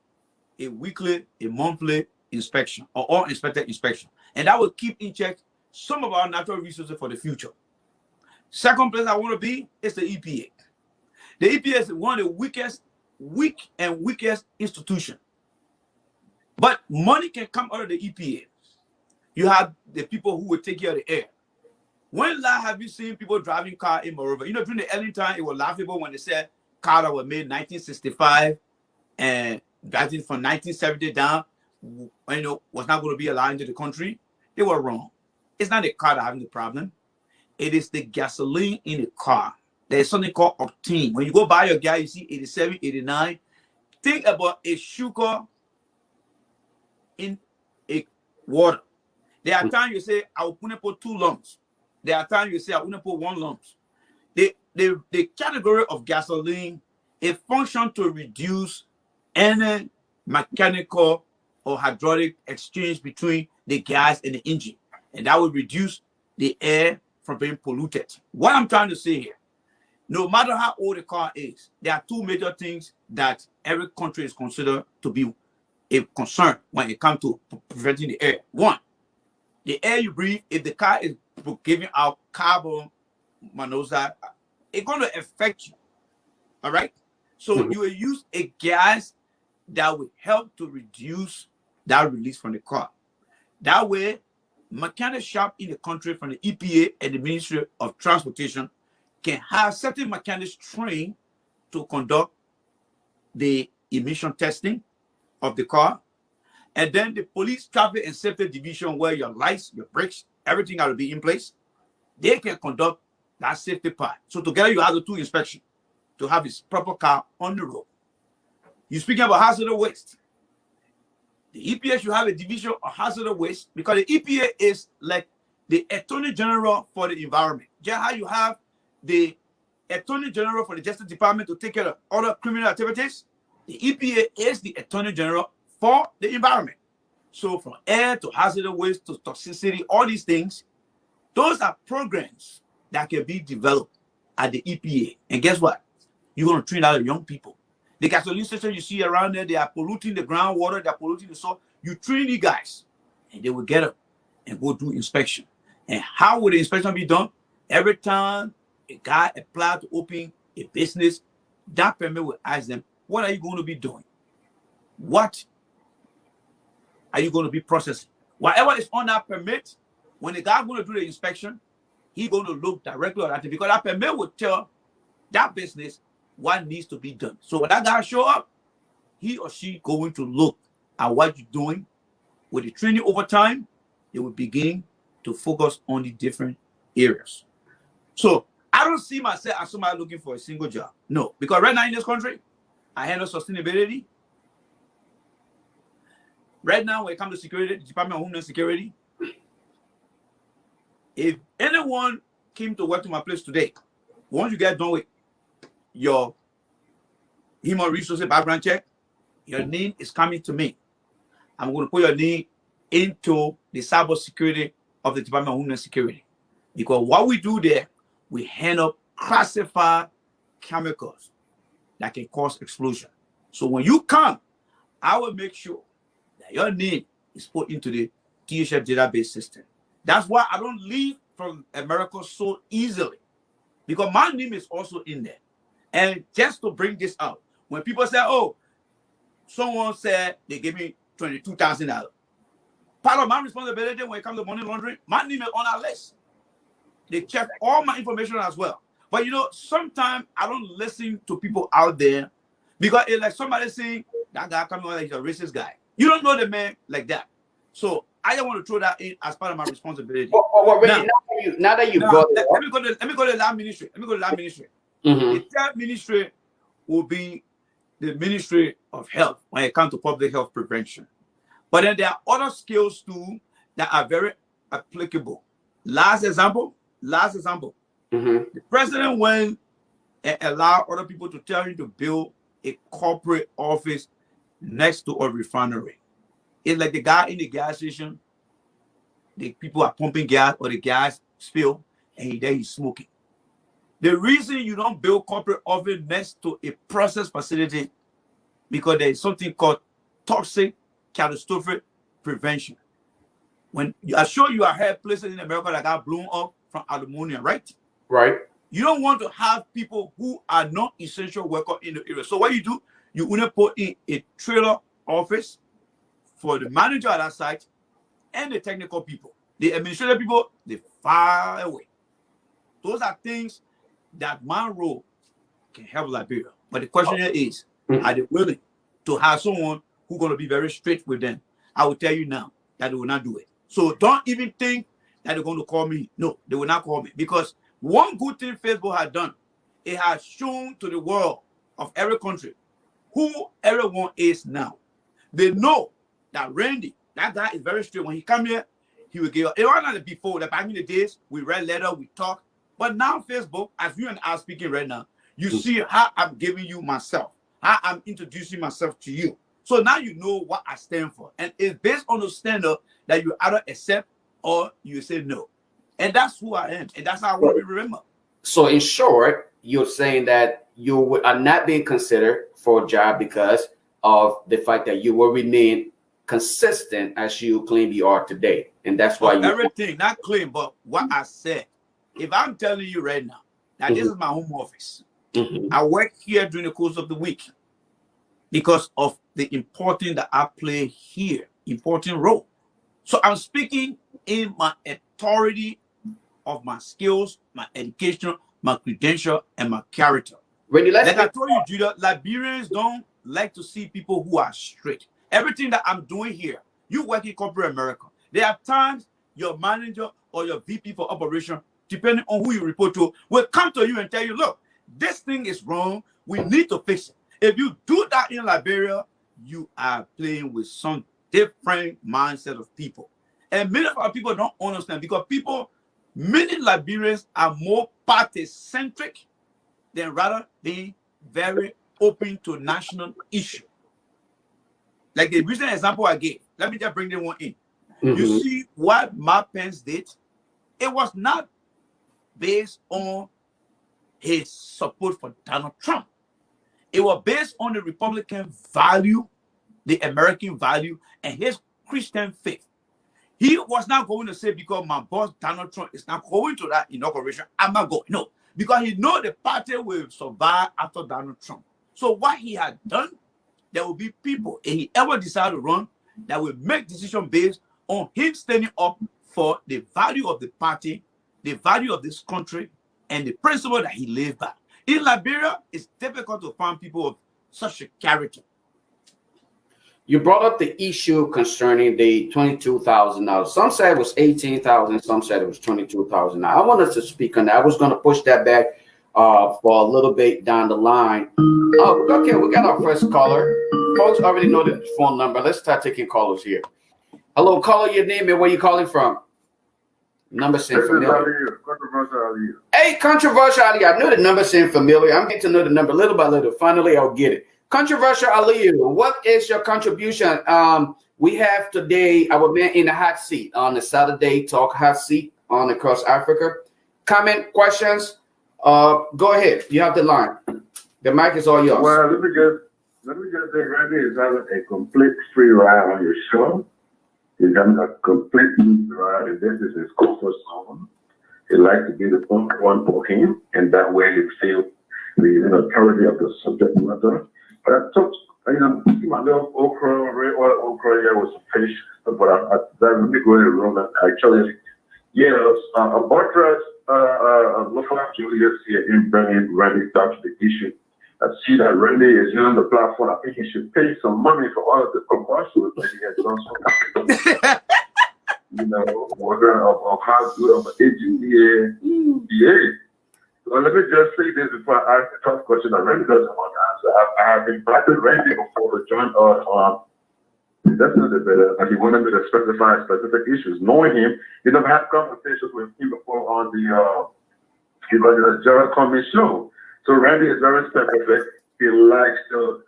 a weekly, a monthly inspection or all inspected inspection. And that will keep in check some of our natural resources for the future. Second place I want to be is the EPA. The EPA is one of the weakest institutions. But money can come out of the EPA. You have the people who will take care of the air. When last have you seen people driving car in Moreover? You know, during the early time, it was laughable when they said cars that were made in 1965 and driving from 1970 down, you know, was not going to be allowed into the country. They were wrong. It's not the car that having the problem. It is the gasoline in the car. There's something called octane. When you go buy your gas, you see 87, 89. Think about a sugar in a water. There are times you say, I will put 2 lumps. There are times you say, I will put 1 lump. The category of gasoline, it functions to reduce any mechanical or hydraulic exchange between the gas and the engine. And that will reduce the air from being polluted. What I'm trying to say here, no matter how old the car is, there are 2 major things that every country is considered to be a concern when it comes to preventing the air. One, the air you breathe, if the car is giving out carbon monoxide, it's going to affect you. All right? So you will use a gas that will help to reduce that release from the car. That way, mechanic shop in the country from the EPA and the Ministry of Transportation can have certain mechanics trained to conduct the emission testing of the car. And then the police traffic and safety division, where your lights, your brakes, everything got to be in place, they can conduct that safety part. So together you have the 2 inspections to have this proper car on the road. You're speaking about hazardous waste. The EPA should have a division of hazardous waste because the EPA is like the Attorney General for the environment. Just how you have the Attorney General for the Justice Department to take care of other criminal activities, the EPA is the Attorney General for the environment. So from air to hazardous waste to toxicity, all these things, those are programs that can be developed at the EPA. And guess what? You're going to train out young people. The gasoline station you see around there, they are polluting the groundwater, they're polluting the soil. You train these guys, and they will get up and go do inspection. And how will the inspection be done? Every time a guy applies to open a business, that permit will ask them, what are you going to be doing? What are you going to be processing? Whatever is on that permit, when the guy going to do the inspection, he's going to look directly at that because that permit will tell that business what needs to be done. So when that guy show up, he or she going to look at what you're doing, with the training over time, they will begin to focus on the different areas. So I don't see myself as somebody looking for a single job. No, because right now in this country, I handle sustainability. Right now, when it comes to security, the Department of Homeland Security, if anyone came to work to my place today, once you get done with your human resources background check, your name is coming to me. I'm going to put your name into the cyber security of the Department of Homeland Security. Because what we do there, we handle classified chemicals that can cause explosion. So when you come, I will make sure that your name is put into the THF database system. That's why I don't leave from America so easily, because my name is also in there. And just to bring this out, when people say, oh, someone said they gave me $22,000. Part of my responsibility when it comes to money laundering, my name is on our list. They check all my information as well. But you know, sometimes I don't listen to people out there because it's like somebody saying that guy coming on like he's a racist guy. You don't know the man like that. So I just want to throw that in as part of my responsibility. Now that you go, let me go to the lab ministry. Let me go to the lab ministry. The third ministry will be the Ministry of Health when it comes to public health prevention. But then there are other skills too that are very applicable. Last example. The president went and allowed other people to tell him to build a corporate office next to a refinery. It's like the guy in the gas station, the people are pumping gas or the gas spill, and he's smoking. The reason you don't build corporate office next to a process facility, because there is something called toxic catastrophic prevention. When I'm sure you have heard places in America that got blown up from aluminum, right? Right. You don't want to have people who are not essential workers in the area. So what you do, you want to put in a trailer office for the manager at that site and the technical people. The administrative people, they're far away. Those are things that my role can help Liberia. But the question here is, are they willing to have someone who's going to be very straight with them? I will tell you now that they will not do it. So don't even think that they're going to call me. No, they will not call me. Because one good thing Facebook has done, it has shown to the world of every country who everyone is now. They know that Randy, that guy is very straight. When he come here, he will give up. It was not before, that back in the days, we read letter, we talk. But now Facebook, as you and I are speaking right now, you see how I'm giving you myself, how I'm introducing myself to you. So now you know what I stand for. And it's based on the standard that you either accept or you say no. And that's who I am. And that's how I want to be remembered. So in short, you're saying that you are not being considered for a job because of the fact that you will remain consistent as you claim you are today. And that's why you everything, not claim, but what I said. If I'm telling you right now, that this is my home office. I work here during the course of the week because of the importance that I play here, important role. So I'm speaking in my authority of my skills, my education, my credential, and my character. Like I told you, Judah, Liberians don't like to see people who are straight. Everything that I'm doing here, you work in corporate America. There are times your manager or your VP for operation, depending on who you report to, will come to you and tell you, look, this thing is wrong. We need to fix it. If you do that in Liberia, you are playing with some different mindset of people. And many of our people don't understand because many Liberians are more party-centric than rather being very open to national issue. Like the recent example I gave, let me just bring them one in. You see what Mark Pence did? It was not based on his support for Donald Trump. It was based on the Republican value, the American value, and his Christian faith. He was not going to say, because my boss Donald Trump is not going to that inauguration, I'm not going. No, because he knows the party will survive after Donald Trump. So what he had done, there will be people, if he ever decide to run, that will make decisions based on him standing up for the value of the party, the value of this country, and the principle that he lives by. In Liberia, it's difficult to find people of such a character. You brought up the issue concerning the $22,000. Some said it was $18,000. Some said it was $22,000. I wanted to speak on that. I was going to push that back for a little bit down the line. Oh, okay, we got our first caller. Folks already know the phone number. Let's start taking callers here. Hello, caller, your name and where you calling from? Number seemed familiar. Hey, Controversial Ali. I knew the number seemed familiar. I'm getting to know the number little by little. Finally, I'll get it. Controversial Ali, what is your contribution? We have today our man in the hot seat on the Saturday Talk hot seat on Across Africa. Comment, questions? Go ahead. You have the line. The mic is all yours. Well, let me just say, Randy is having a complete free ride on your show. He's having a complete free ride, and this is his comfort zone. He likes to be the first one for him, and that way he feels the authority of the subject matter. But I took, my little okra, red oil okra here with some fish, but let me go in the room and actually, a buttress, look like Julius here in bringing Randy down to the issue. I see that Randy is using the platform. I think he should pay some money for all of the commercials that he has done. Whether of how good of an agent he is. So let me just say this before I ask the tough question that Randy doesn't want to answer. I have invited Randy before to join us on that's not the better, but he wanted me to specify specific issues. Knowing him, you never had conversations with him before on the Gerald Cummings show. So Randy is very specific. He likes to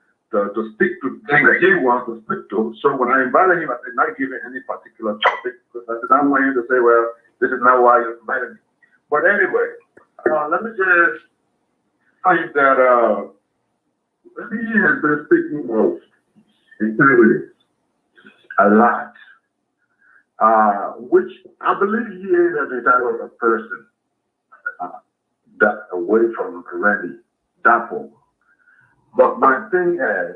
stick to things that he wants to stick to. So when I invited him, I did not give him any particular topic because I did not want him to say, well, this is not why you invited me. But anyway, let me just say that Randy has been speaking of integrity a lot, which I believe he is as a type of a person. That away from Randy Dapple. But my thing is,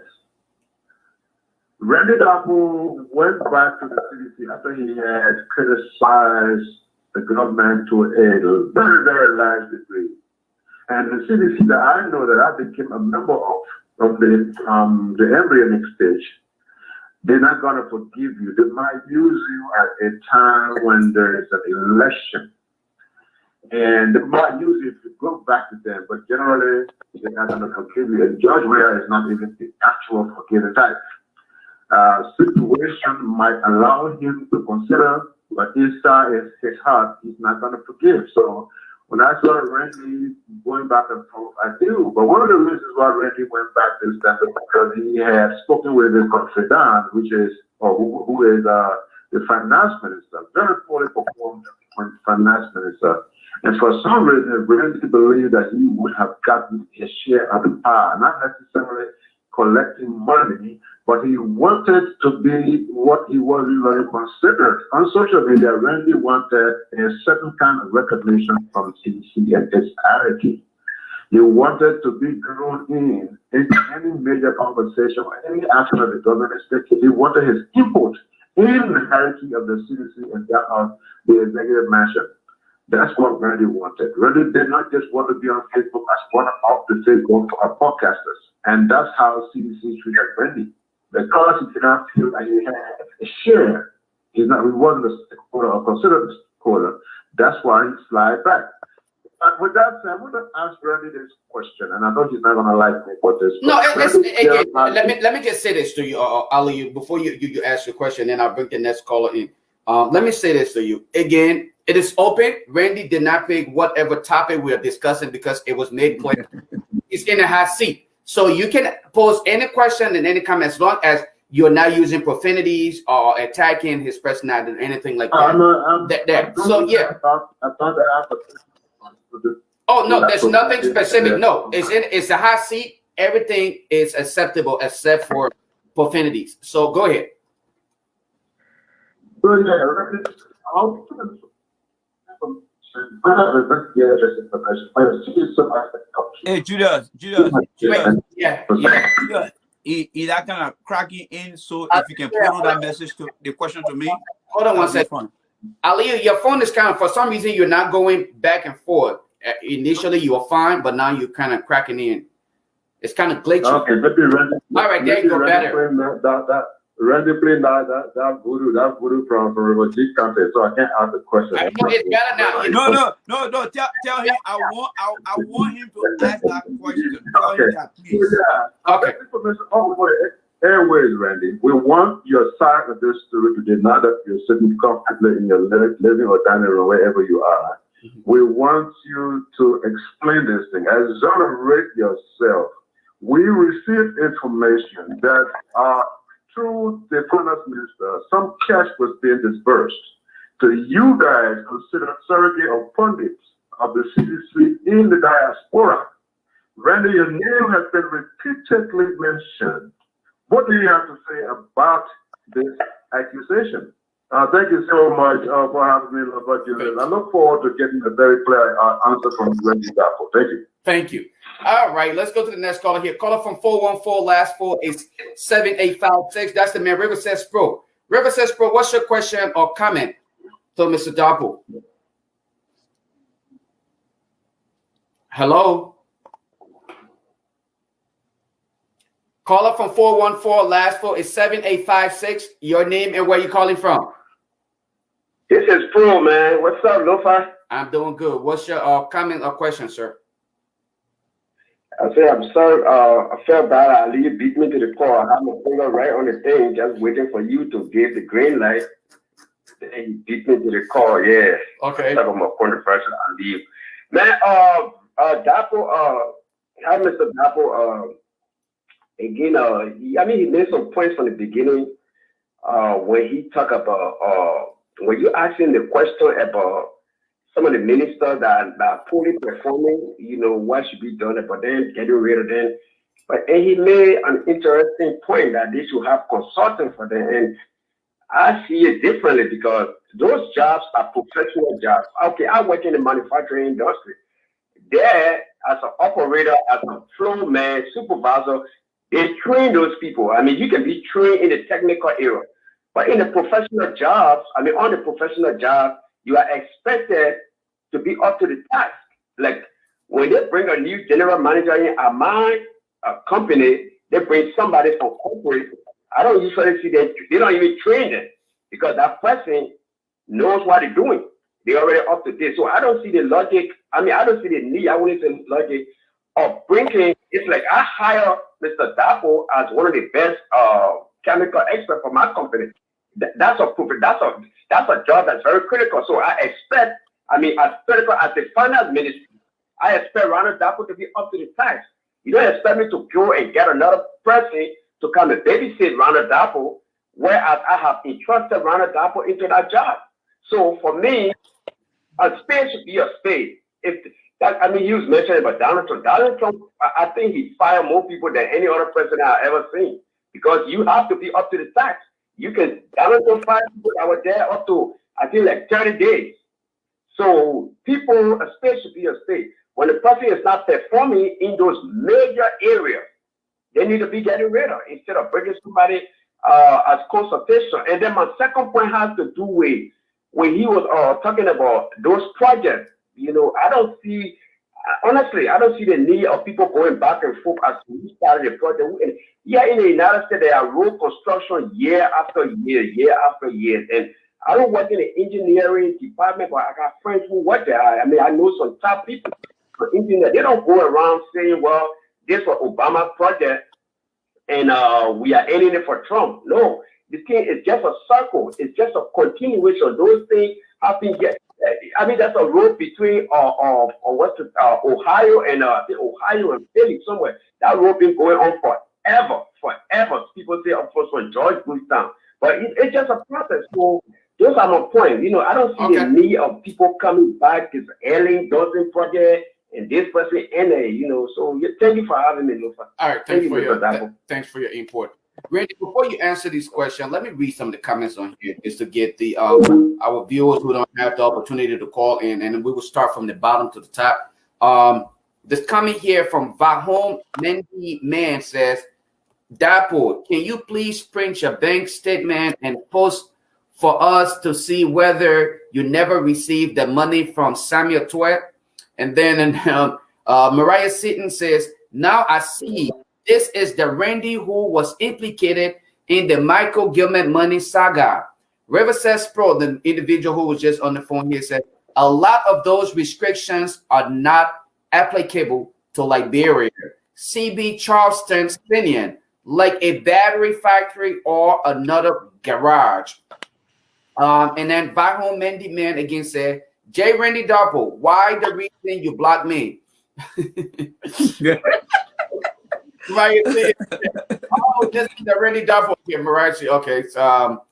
Randy Dapple went back to the CDC after he had criticized the government to a very, very large degree. And the CDC that I know that I became a member of from the embryonic stage, they're not going to forgive you. They might use you at a time when there is an election. And they might use it to go back to them, but generally, they're not going to forgive you. And George Weah is not even the actual forgiving type. Situation might allow him to consider, but inside his heart, he's not going to forgive. So when I saw Randy going back and forth, I do. But one of the reasons why Randy went back is that because he had spoken with his confidant, who is the finance minister, very poorly performed finance minister. And for some reason, Randy believed that he would have gotten a share of the power, not necessarily collecting money, but he wanted to be what he was usually considered. On social media, Randy wanted a certain kind of recognition from CDC and its hierarchy. He wanted to be drawn in any major conversation or any action of the government is taking. He wanted his input in the hierarchy of the CDC and that of the executive mansion. That's what Randy wanted. Randy did not just want to be on Facebook as one of the Facebook podcasters. And that's how CDC treated Randy. Because he did not feel like he had a share, he wasn't a stakeholder or considered a stakeholder. That's why he slid back. But with that said, I'm going to ask Randy this question, and I know he's not going to like me for this. No, let me just say this to you, Ali, before you ask your question, then I'll bring the next caller in. Let me say this to you. Again, it is open. Randy did not pick whatever topic we are discussing because it was made clear. He's in a hot seat. So you can pose any question and any comment as long as you're not using profanities or attacking his personality or anything like that. Oh, no, there's nothing specific. No, it's a hot seat. Everything is acceptable except for profanities. So go ahead. Hey, Judas. Yeah. Is that kind of cracking in? So if you can put on that message to the question to me. Hold on one second. Ali, your phone is kind of, for some reason, you're not going back and forth. Initially, you were fine, but now you're kind of cracking in. It's kind of glitchy. Okay, all right, there you go, better. Randy played that voodoo from Refugee Country, so I can't ask the question. I know it's Ghana now. No. Tell him I want him to ask that question. Tell him that, please. Yeah. Okay. Information all over the airways, Randy. We want your side of this story today. Now that you're sitting comfortably in your living or dining room, wherever you are, we want you to explain this thing. Exonerate yourself. We received information that through the finance minister, some cash was being disbursed to you guys considered surrogate of pundits of the CDC in the diaspora. Randy, your name has been repeatedly mentioned. What do you have to say about this accusation? Thank you so much for having me. I look forward to getting a very clear answer from Randy Dapo. Thank you. Thank you. All right, let's go to the next caller here. Caller from 414, last 4 is 7856. That's the man, River Says Pro. River Says Pro, what's your question or comment to Mr. Dapo? Hello? Caller from 414, last 4 is 7856. Your name and where you calling from? This is Pro, man. What's up, Lofa? I'm doing good. What's your comment or question, sir? I say I'm sorry. I felt bad. Ali beat me to the call. I had my finger right on the thing, just waiting for you to give the green light. Then you beat me to the call. Yeah. Okay. Talk about my point of pressure. I leave. Man, Dapo, hi, Mr. Dapo. Again, he made some points from the beginning when he talked about when you asking the question about some of the ministers that are poorly performing, what should be done about them, getting rid of them. And he made an interesting point that they should have consulting for them. And I see it differently because those jobs are professional jobs. Okay, I work in the manufacturing industry. There, as an operator, as a floor man, supervisor, they train those people. I mean, you can be trained in the technical area. But in the professional jobs, on the professional job, you are expected to be up to the task. Like when they bring a new general manager in my company, they bring somebody from corporate. I don't usually see them. They don't even train them because that person knows what they're doing. They're already up to date. So I don't see the logic. I don't see the need. I wouldn't say logic of bringing. It's like I hire Mr. Dapo as one of the best chemical experts for my company. That's a job that's very critical. So I expect. As critical as the finance ministry, I expect Ronald Dapo to be up to the task. You don't expect me to go and get another person to come and babysit Ronald Dapo, whereas I have entrusted Ronald Dapo into that job. So for me, a spade should be a spade. He was mentioning about Donald Trump. Donald Trump, I think he fired more people than any other president I've ever seen because you have to be up to the task. Donald Trump fired people that were there up to, I think, like 30 days. So a state should be a state. When the person is not performing in those major areas, they need to be getting rid of instead of bringing somebody as consultation. And then my second point has to do with when he was talking about those projects. I don't see the need of people going back and forth as we started the project. Yeah, in the United States, there are road construction year after year after year. And I don't work in the engineering department, but I got friends who work there. I know some top people. For engineers, they don't go around saying, well, this was Obama project and we are ending it for Trump. No, this thing is just a circle. It's just a continuation. Those things happen. That's a road between Ohio and Ohio and Philly somewhere. That road been going on forever. People say, of course, when George Bush down. But it's just a process. So those are my points. I don't see the need of people coming back this Ellen Johnson project and this person and So thank you for having me, Lufa. All right, thanks for your input. Randy, before you answer these questions, let me read some of the comments on here just to get the our viewers who don't have the opportunity to call in, and we will start from the bottom to the top. This comment here from Vahom Mendy Man says, Dapo, can you please print your bank statement and post for us to see whether you never received the money from Samuel Twett? And then Mariah Seaton says, now I see this is the Randy who was implicated in the Michael Gilman money saga. River says Pro, the individual who was just on the phone here, said a lot of those restrictions are not applicable to Liberia. CB Charleston's opinion, like a battery factory or another garage. And then Bahom Mendy Man again said, J. Randy Darpo, why the reason you blocked me? Right. Oh, just the Randy Darpo here, Mariah. Okay, so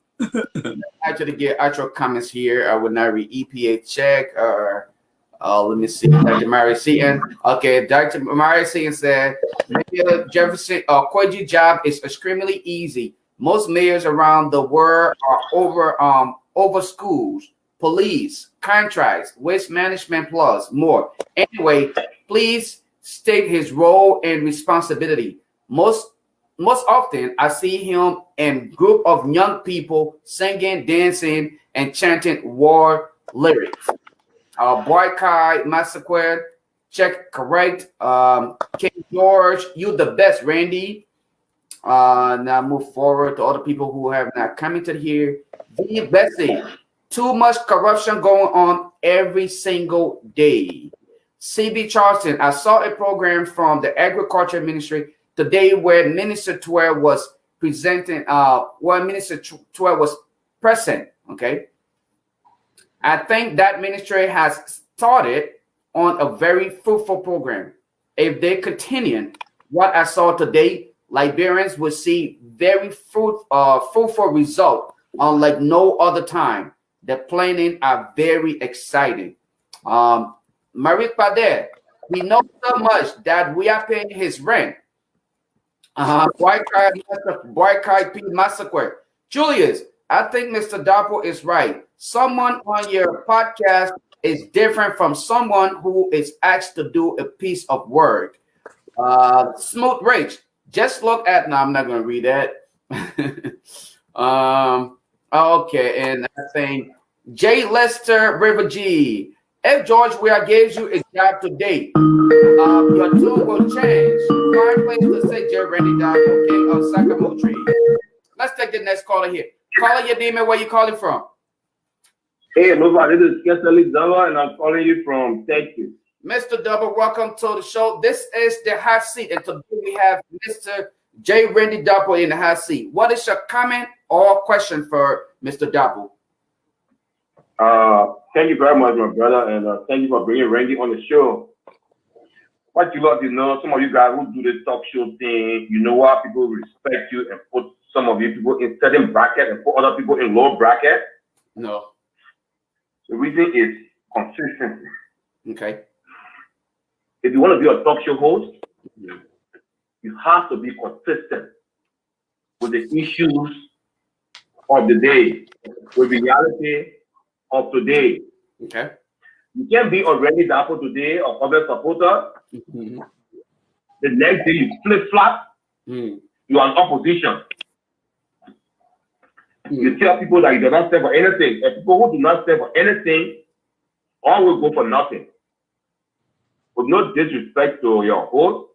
actually get actual comments here. I would not read EPA check or let me see. Dr. Mary Seaton. Okay, Dr. Mary Seaton said Mayor Jefferson Koigi job is extremely easy. Most mayors around the world are over schools, police, contracts, waste management plus more. Anyway, please state his role and responsibility. Most often, I see him in group of young people singing, dancing, and chanting war lyrics. Boycott, Massacre, check correct. King George, you the best, Randy. Now move forward to other people who have not commented here. V. Bessie, too much corruption going on every single day. CB Charleston, I saw a program from the Agriculture Ministry today where Minister Tuer was presenting, Minister Tuer was present, okay? I think that ministry has started on a very fruitful program. If they continue what I saw today, Liberians will see very fruitful result unlike no other time. The planning are very exciting. Marie Padet, we know so much that we are paying his rent. Boycott P. Massacre. Julius, I think Mr. Darpo is right. Someone on your podcast is different from someone who is asked to do a piece of work. Smooth Rage, just look at, no, I'm not going to read that. Okay, and I think J. Lester River G. F. George, where I gave you a job today, your tune will change. Find place to say J. Randy Darpo, King of Sacramento Tree. Let's take the next caller here. Caller, your name and where you calling from? Hey, nobody. This is Kesali Dava, and I'm calling you from Texas. Mr. Double, welcome to the show. This is the hot seat, and today we have Mr. J. Randy Darpo in the hot seat. What is your comment or question for Mr. Darpo? Thank you very much, my brother, and thank you for bringing Randy on the show. What you love to know, some of you guys who do this talk show thing, you know why people respect you and put some of you people in certain bracket and put other people in low bracket? No. The reason is consistency. Okay. If you want to be a talk show host, you have to be consistent with the issues of the day, with reality of today. Okay. You can't be already Darpo today or other supporter. The next day you flip-flop, you are in opposition. You tell people that you do not stand for anything, and people who do not stand for anything always go for nothing. With no disrespect to your host,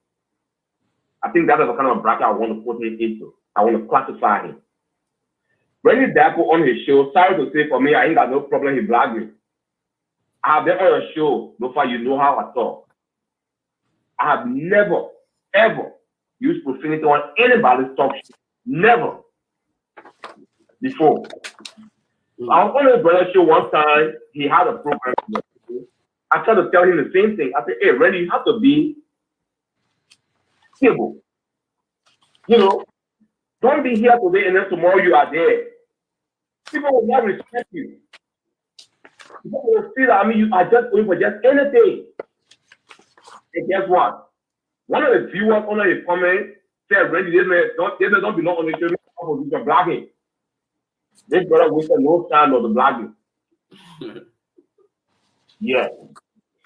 I think that is the kind of bracket I want to put him into. I want to classify him. Randy Darpo on his show, sorry to say for me, I ain't got no problem he black me. I have been on your show, no far you know how I talk. I have never, ever used profanity on anybody's talk show. Never. Before. I was on his brother's show one time, he had a program. I tried to tell him the same thing. I said, hey, Randy, you have to be stable. You know, don't be here today and then tomorrow you are there. People will not respect you. People will see that, I mean, you are just going for just anything. And guess what? One of the viewers under his comment said, Randy, this man don't belong on the show, opposition blocking. This brother wasted no time on the blocking. Yeah.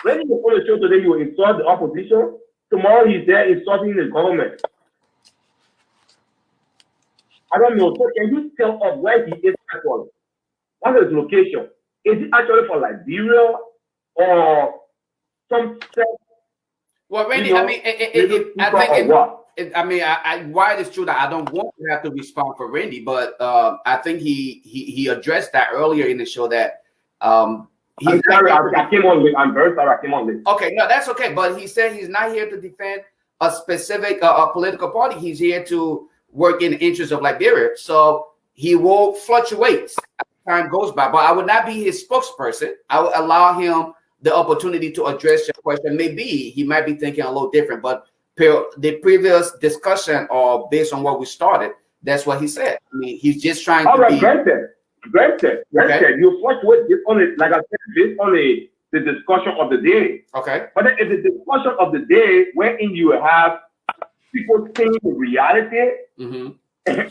Randy is on the show today, you will insult the opposition. Tomorrow he's there insulting the government. I don't know. So can you tell us where he is actually? What is his location? Is it actually for Liberia or some set? Well, Randy, I mean, I think While it's true that I don't want to have to respond for Randy, but I think he addressed that earlier in the show that I'm sorry, I came on late. I'm very sorry, I came on late. Okay, no, that's okay. But he said he's not here to defend a specific a political party. He's here to work in the interest of Liberia. So he will fluctuate as time goes by. But I would not be his spokesperson. I will allow him the opportunity to address your question. Maybe he might be thinking a little different, but per the previous discussion or based on what we started, that's what he said. I mean, he's just trying to be... Granted. Okay. You fluctuate based on it, like I said, based on the discussion of the day. Okay. But then it's the discussion of the day wherein you have people saying the reality, and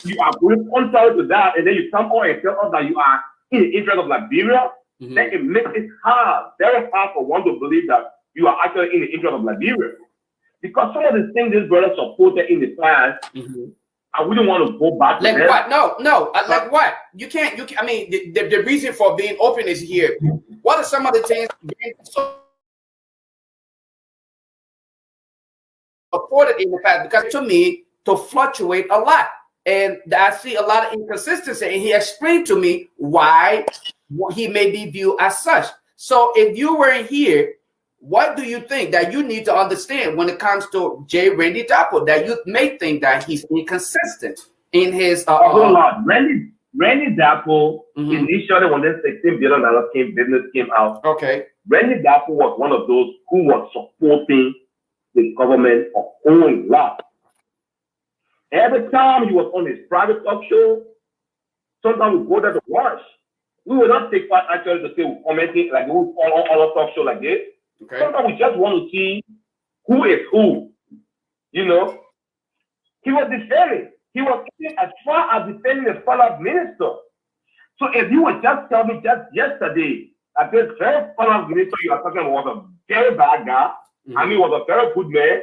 you are going contrary to that, and then you come on and tell us that you are in the interest of Liberia, then it makes it hard, very hard for one to believe that you are actually in the interest of Liberia. Because some of the things this brother supported in the past, I wouldn't want to go back to like them. what? No. Like what? You can't. I mean, the reason for being open is here. What are some of the things being supported in the past? Because to me, to fluctuate a lot, and I see a lot of inconsistency. And he explained to me why he may be viewed as such. So if you were here, what do you think that you need to understand when it comes to J. Randy Dapo, that you may think that he's inconsistent in his hold on. Randy Dapo initially when this $16 billion business came out. Okay. Randy Dapo was one of those who was supporting the government a whole lot. Every time he was on his private talk show, sometimes we go there to watch. We will not take part actually to say we're commenting like we on other talk show like this. Okay. Sometimes we just want to see who is who. You know, he was defending. He was even as far as defending the fellow minister. So if you would just tell me just yesterday that this very fellow minister you are talking about was a very bad guy, I mean, was a very good man,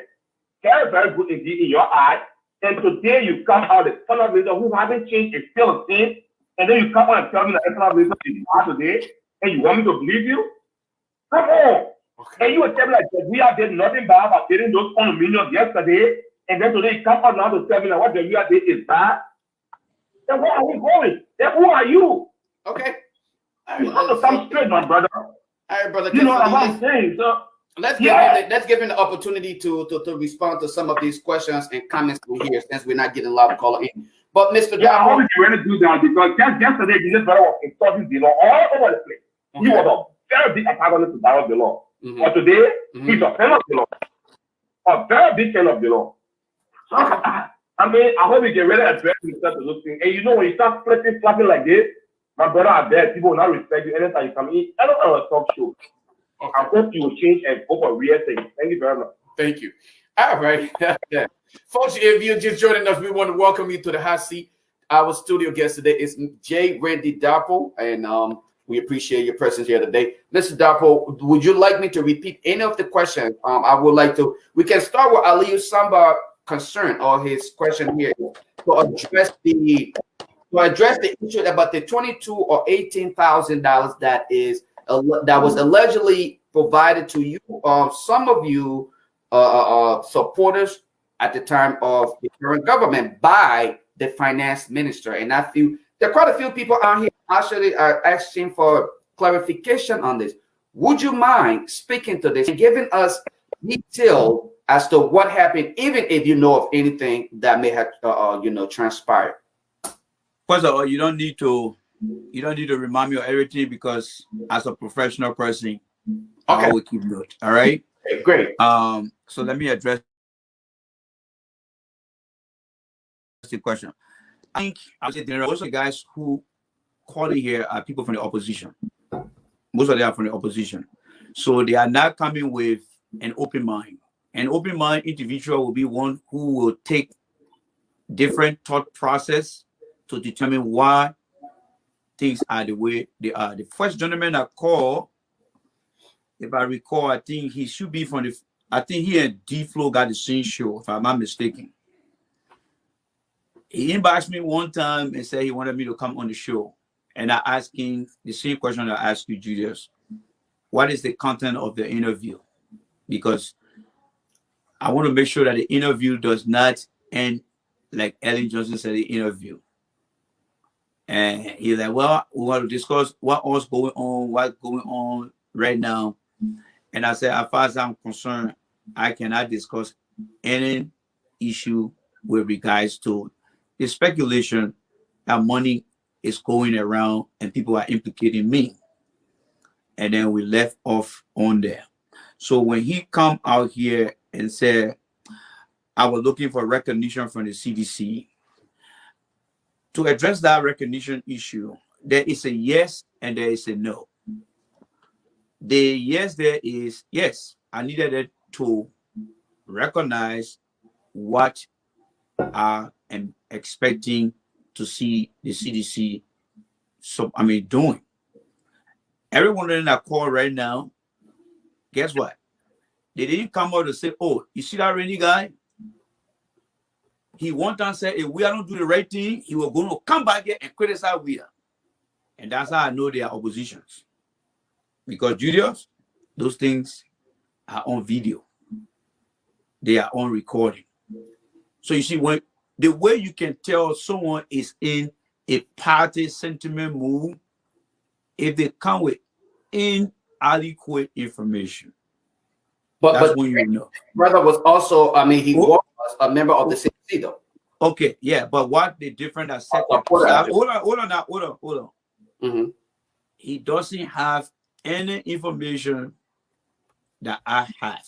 very, very good indeed in your eye, and today you come out the fellow minister who haven't changed a still thing, and then you come out and tell me that the fellow minister is bad today, and you want me to believe you? Come on. Okay. And you would tell me like we are did nothing bad about getting those condominiums yesterday, and then today you come out now to tell me that what the we are did is bad. Then where are we going? Then who are you? Okay. You have to come straight, my brother. All right, brother. You know what I'm saying? So let's give him the opportunity to respond to some of these questions and comments we hear, since we're not getting a lot of call in. But Mr. Yeah, I hope you're ready to do that, because just yesterday this brother was insulting the law all over the place. Okay. He was a very big antagonist to dialogue the law. But today, he's a fan of the law. A very big fan of the law. So, I mean, I hope you get ready to address yourself to those things. And you know, when you start flapping like this, my brother, I bet people will not respect you anytime you come in. I don't know a talk show. Okay. I hope you will change and go for real things. Thank you very much. Thank you. All right. Folks, if you're just joining us, we want to welcome you to the hot seat. Our studio guest today is J. Randy Dapo, and we appreciate your presence here today. Mr. Dapo, would you like me to repeat any of the questions? I would like to. We can start with Aliyu Samba concern or his question here to address the issue about the $22,000 or $18,000 that was allegedly provided to you. Some of you supporters at the time of the current government by the finance minister, and I feel there are quite a few people out here actually are asking for clarification on this. Would you mind speaking to this and giving us detail as to what happened, even if you know of anything that may have transpired? First of all, you don't need to remind me of everything, because as a professional person, I will keep note. All right. Okay, great. So let me address the question. I think I would say there are also guys who call in here are people from the opposition. Most of them are from the opposition. So they are not coming with an open mind. An open mind individual will be one who will take different thought process to determine why things are the way they are. The first gentleman I called, if I recall, I think he should be from I think he and D-Flow got the same show, if I'm not mistaken. He inboxed me one time and said he wanted me to come on the show. And I asked him the same question I asked you, Julius. What is the content of the interview? Because I want to make sure that the interview does not And like Ellen Johnson said in the interview, and he's like, well, we want to discuss what's going on right now. And I said, as far as I'm concerned, I cannot discuss any issue with regards to the speculation that money is going around and people are implicating me. And then we left off on there. So when he come out here and said, I was looking for recognition from the CDC, to address that recognition issue, there is a yes and there is a no. The yes there is, yes, I needed it to recognize what I am expecting to see the CDC doing. Everyone in that call right now, guess what? They didn't come out to say, oh, you see that rainy guy? He one time said, if we don't do the right thing, he was going to come back here and criticize we are. And that's how I know they are oppositions. Because Julius, those things are on video. They are on recording. So you see, when the way you can tell someone is in a party sentiment mood, if they come with inadequate information. That's when you know. Brother was also, he was a member of the CDC though. Okay, yeah, but what the different aspect? Hold on. Mm-hmm. He doesn't have any information that I have,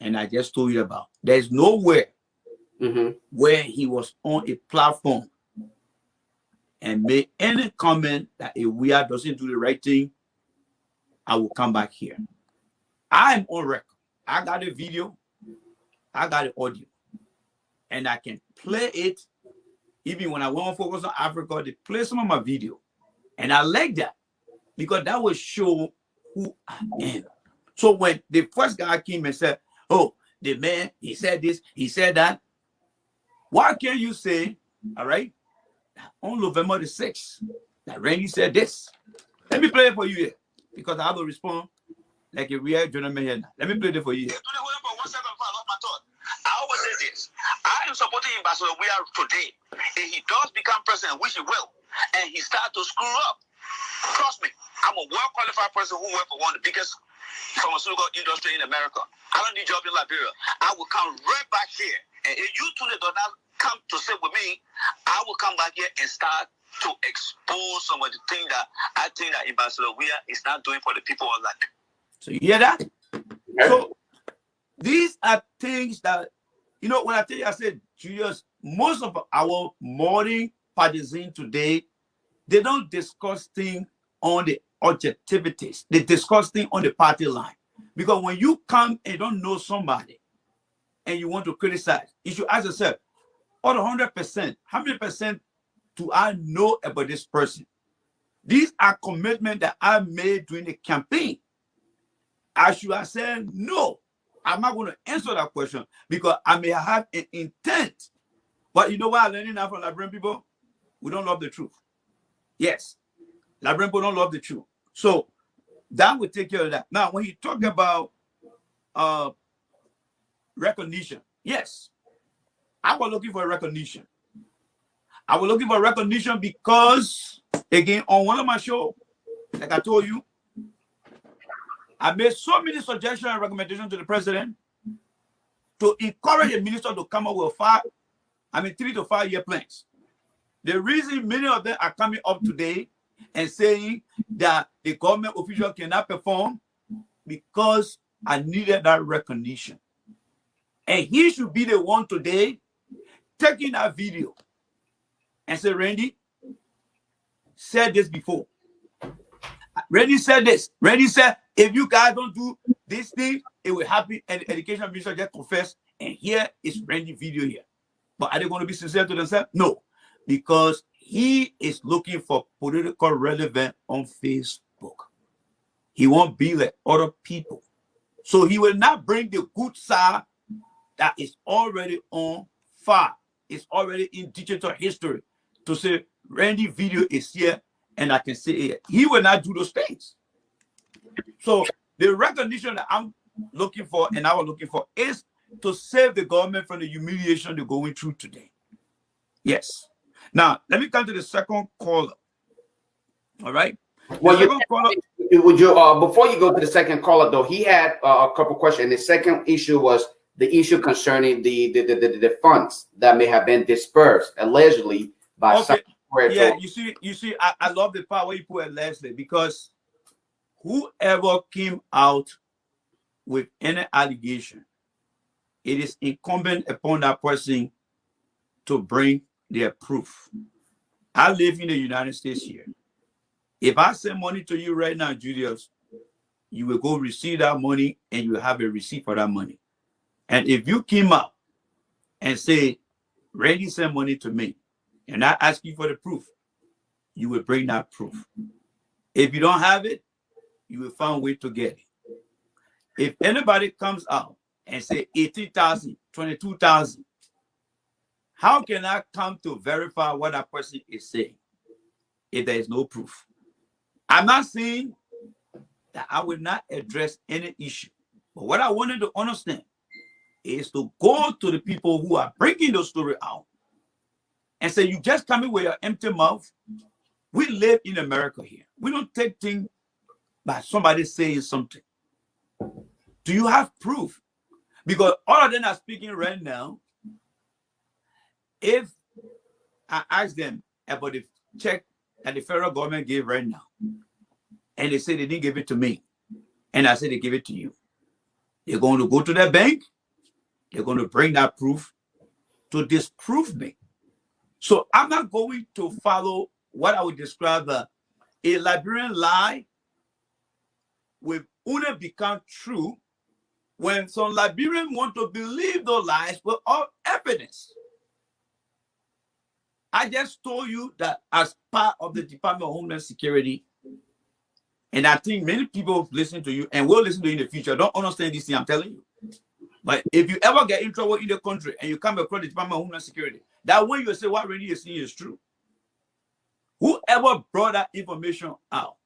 and I just told you about. There's nowhere where he was on a platform and made any comment that if we doesn't do the right thing, I will come back here. I'm on record. I got a video, I got the audio, and I can play it. Even when I want to focus on Africa, they play some of my video. And I like that because that will show who I am. So when the first guy came and said, oh, the man, he said this, he said that, why can't you say, all right, on November the 6th, that Randy said this? Let me play it for you here because I have to respond like a real gentleman here. Let me play it for you here. I always say this. I am supporting Ambassador we are today. If he does become president, which he will, and he starts to screw up, trust me, I'm a well-qualified person who works for one of the biggest pharmaceutical industry in America. I don't need a job in Liberia. I will come right back here. And if you two do not come to sit with me, I will come back here and start to expose some of the things that I think that Ambassador Weir is not doing for the people of Liberia. So you hear that? So these are things that, when I tell you, I said, Julius, most of our modern partisans today, they don't discuss things on the objectivities. They discuss things on the party line. Because when you come and don't know somebody and you want to criticize, you should ask yourself, out of 100%, how many percent do I know about this person? These are commitments that I made during the campaign. I should have said no. I'm not going to answer that question because I may have an intent. But you know what I'm learning now from Liberian people? We don't love the truth. Yes. Liberian people don't love the truth. So that will take care of that. Now, when you talk about recognition, yes, I was looking for recognition. I was looking for recognition because, again, on one of my shows, like I told you, I made so many suggestions and recommendations to the president to encourage the minister to come up with 3 to 5 year plans. The reason many of them are coming up today and saying that the government official cannot perform because I needed that recognition. And he should be the one today taking that video and say, Randy said this before. Randy said this. Randy said, if you guys don't do this thing, it will happen. And the education minister just confessed. And here is Randy's video here. But are they going to be sincere to themselves? No. Because he is looking for political relevance on Facebook. He won't be like other people. So he will not bring the good side that is already on file. It's already in digital history to say, Randy video is here and I can say it. He will not do those things. So the recognition that I'm looking for and I was looking for is to save the government from the humiliation they're going through today. Yes. Now, let me come to the second caller. All right. Well, would you before you go to the second caller though, he had a couple questions. The second issue was the issue concerning the funds that may have been dispersed allegedly by some. Yeah, you see, I love the part where you put it, Leslie, because whoever came out with any allegation, it is incumbent upon that person to bring their proof. I live in the United States here. If I send money to you right now, Julius, you will go receive that money and you will have a receipt for that money. And if you came out and say, Randy sent money to me, and I ask you for the proof, you will bring that proof. If you don't have it, you will find a way to get it. If anybody comes out and say 18,000, 22,000, how can I come to verify what that person is saying if there is no proof? I'm not saying that I will not address any issue, but what I wanted to understand is to go to the people who are bringing the story out and say, you just come in with your empty mouth. We live in America here. We don't take things by somebody saying something. Do you have proof? Because all of them are speaking right now. If I ask them about the check that the federal government gave right now, and they say they didn't give it to me, and I say they give it to you, they're going to go to their bank, they're going to bring that proof to disprove me. So I'm not going to follow what I would describe as a Liberian lie will only become true when some Liberians want to believe those lies without evidence. I just told you that as part of the Department of Homeland Security, and I think many people listen to you and will listen to you in the future don't understand this thing I'm telling you. But if you ever get in trouble in the country and you come across the Department of Homeland Security, that way you say what really is saying is true. Whoever brought that information out,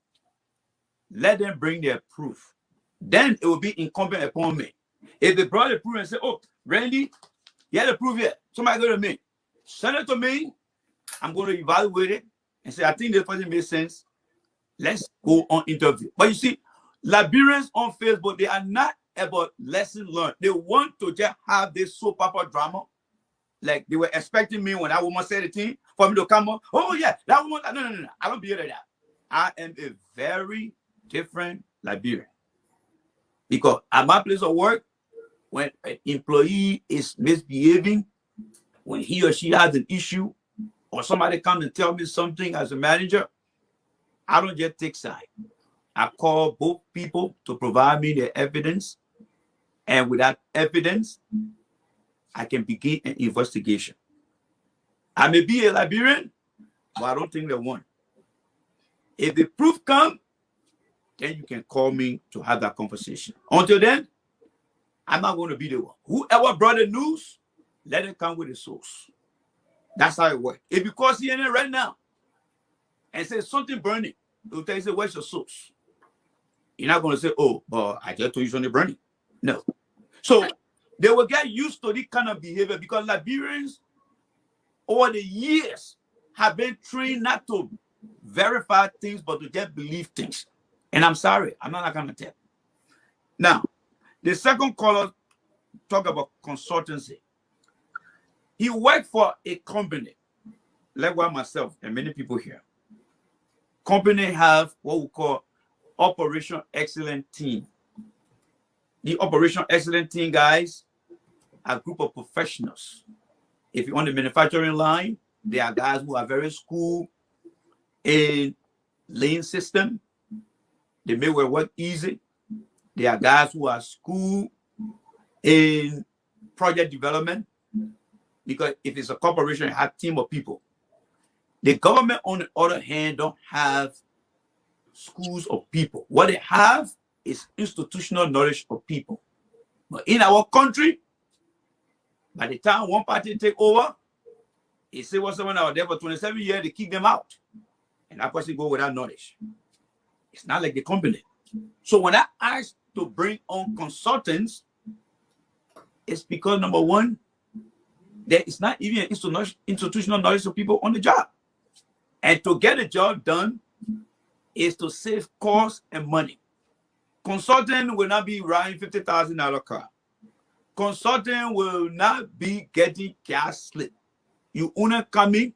let them bring their proof. Then it will be incumbent upon me. If they brought the proof and say, oh, Randy, you had the proof here. Somebody go to me. Send it to me. I'm going to evaluate it and say, I think this person makes sense. Let's go on interview. But you see, Liberians on Facebook, they are not about lesson learned. They want to just have this soap opera drama. Like they were expecting me when that woman said the thing for me to come on. Oh, yeah, that woman. No. I don't behave like that. I am a very different Liberian. Because at my place of work, when an employee is misbehaving, when he or she has an issue, or somebody comes and tell me something as a manager, I don't just take side. I call both people to provide me the evidence. And with that evidence, I can begin an investigation. I may be a Liberian, but I don't think they won. If the proof comes, then you can call me to have that conversation. Until then, I'm not going to be the one. Whoever brought the news, let it come with the source. That's how it works. If you call CNN right now and say something burning, they'll tell you, say, where's your source? You're not going to say, oh, but I just told you something burning. No. So they will get used to this kind of behavior because Liberians over the years have been trained not to verify things, but to just believe things. And I'm sorry, I'm not that kind of type. Now, the second caller talk about consultancy. He worked for a company, like what myself and many people here. Company have what we call Operation Excellent Team. The Operation Excellent Team guys are a group of professionals. If you're on the manufacturing line, they are guys who are very schooled in lean system. They make work easy. They are guys who are schooled in project development. Because if it's a corporation, it has a team of people. The government, on the other hand, don't have schools of people. What they have is institutional knowledge of people. But in our country, by the time one party take over, it say was someone out there for 27 years, they kick them out. And that person go without knowledge. It's not like the company. So when I asked to bring on consultants, It's because number one, there is not even institutional knowledge of people on the job. And to get a job done is to save cost and money. Consultant will not be riding $50,000 car. Consultant will not be getting gas slip. You only coming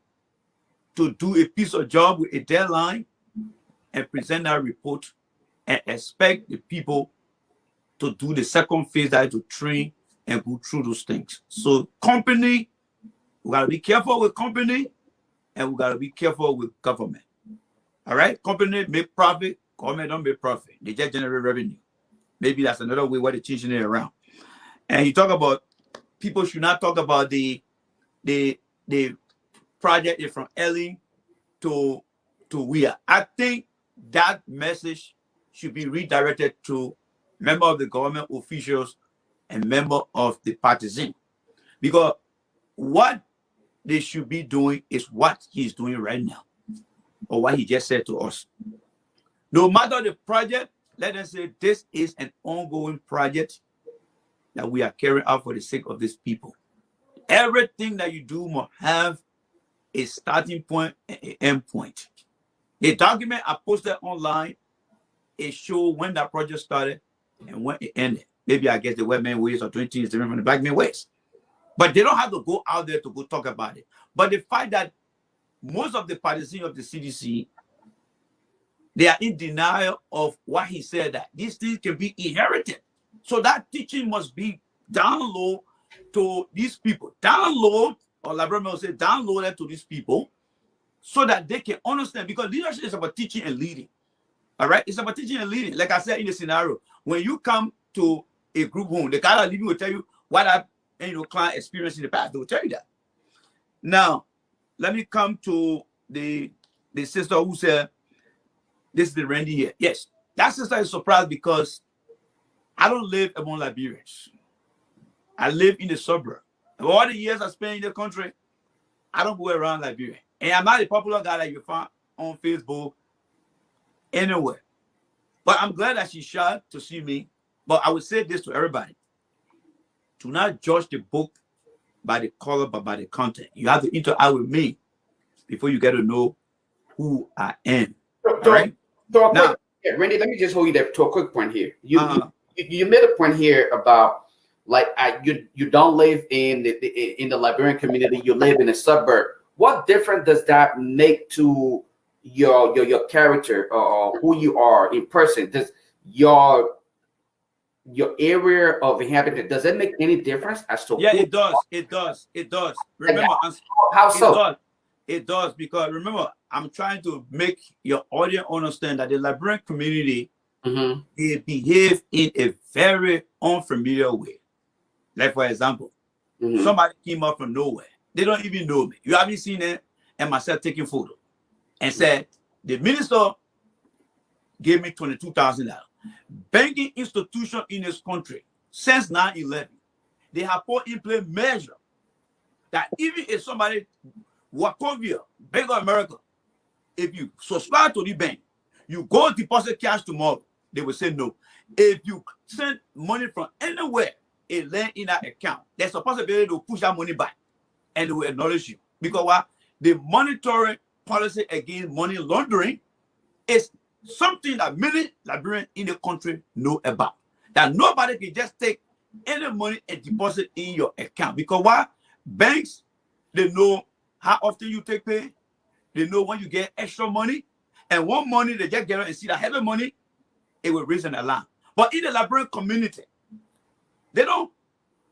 to do a piece of job with a deadline and present that report and expect the people to do the second phase, that to train and go through those things. So company, we gotta be careful with company, and we gotta be careful with government. All right, company make profit, government don't make profit. They just generate revenue. Maybe that's another way why they're changing it around. And you talk about people should not talk about the project from Ellie to Wea. I think that message should be redirected to member of the government officials and member of the partisan, because what they should be doing is what he's doing right now, or what he just said to us. No matter the project, let us say this is an ongoing project that we are carrying out for the sake of these people. Everything that you do must have a starting point and an end point. The document I posted online, it shows when that project started and when it ended. Maybe I guess the white man ways or 20 is different from the black man ways. But they don't have to go out there to go talk about it. But the fact that most of the partisans of the CDC, they are in denial of what he said, that these things can be inherited. So that teaching must be download to these people. Download, or Liberia will say, download it to these people so that they can understand. Because leadership is about teaching and leading. All right? It's about teaching and leading. Like I said in the scenario, when you come to a group home, the guy that leading will tell you what that client experienced in the past. They will tell you that. Now, let me come to the sister who said, this is the Randy here. Yes, that sister is surprised because I don't live among Liberians. I live in the suburb. All the years I spent in the country, I don't go around Liberia. And I'm not a popular guy that you find on Facebook anywhere. But I'm glad that she's shy to see me. But I would say this to everybody. Do not judge the book by the color, but by the content. You have to interact with me before you get to know who I am. Right? Now, Randy, let me just hold you there to a quick point here. You made a point here about like you don't live in the Liberian community. You live in a suburb. What difference does that make to your character or who you are in person? Does your area of inhabitant, does it make any difference as to? Yeah, it does. Remember, how so? It does, because remember, I'm trying to make your audience understand that the Liberian community, they behave in a very unfamiliar way. Like, for example, somebody came up from nowhere. They don't even know me. You haven't seen it, and myself taking photo and said, the minister gave me $22,000. Banking institution in this country since 9/11, they have put in place measure that even if somebody Wachovia, Bank of America, if you subscribe to the bank, you go deposit cash tomorrow, they will say no. If you send money from anywhere, it land in that account, there's a possibility to push that money back and they will acknowledge you. Because what? The monetary policy against money laundering is something that many Liberians in the country know about. That nobody can just take any money and deposit in your account. Because why? Banks, they know how often you take pay. They know when you get extra money. And one money, they just get out and see that heavy money, it will raise an alarm. But in the Liberian community, they don't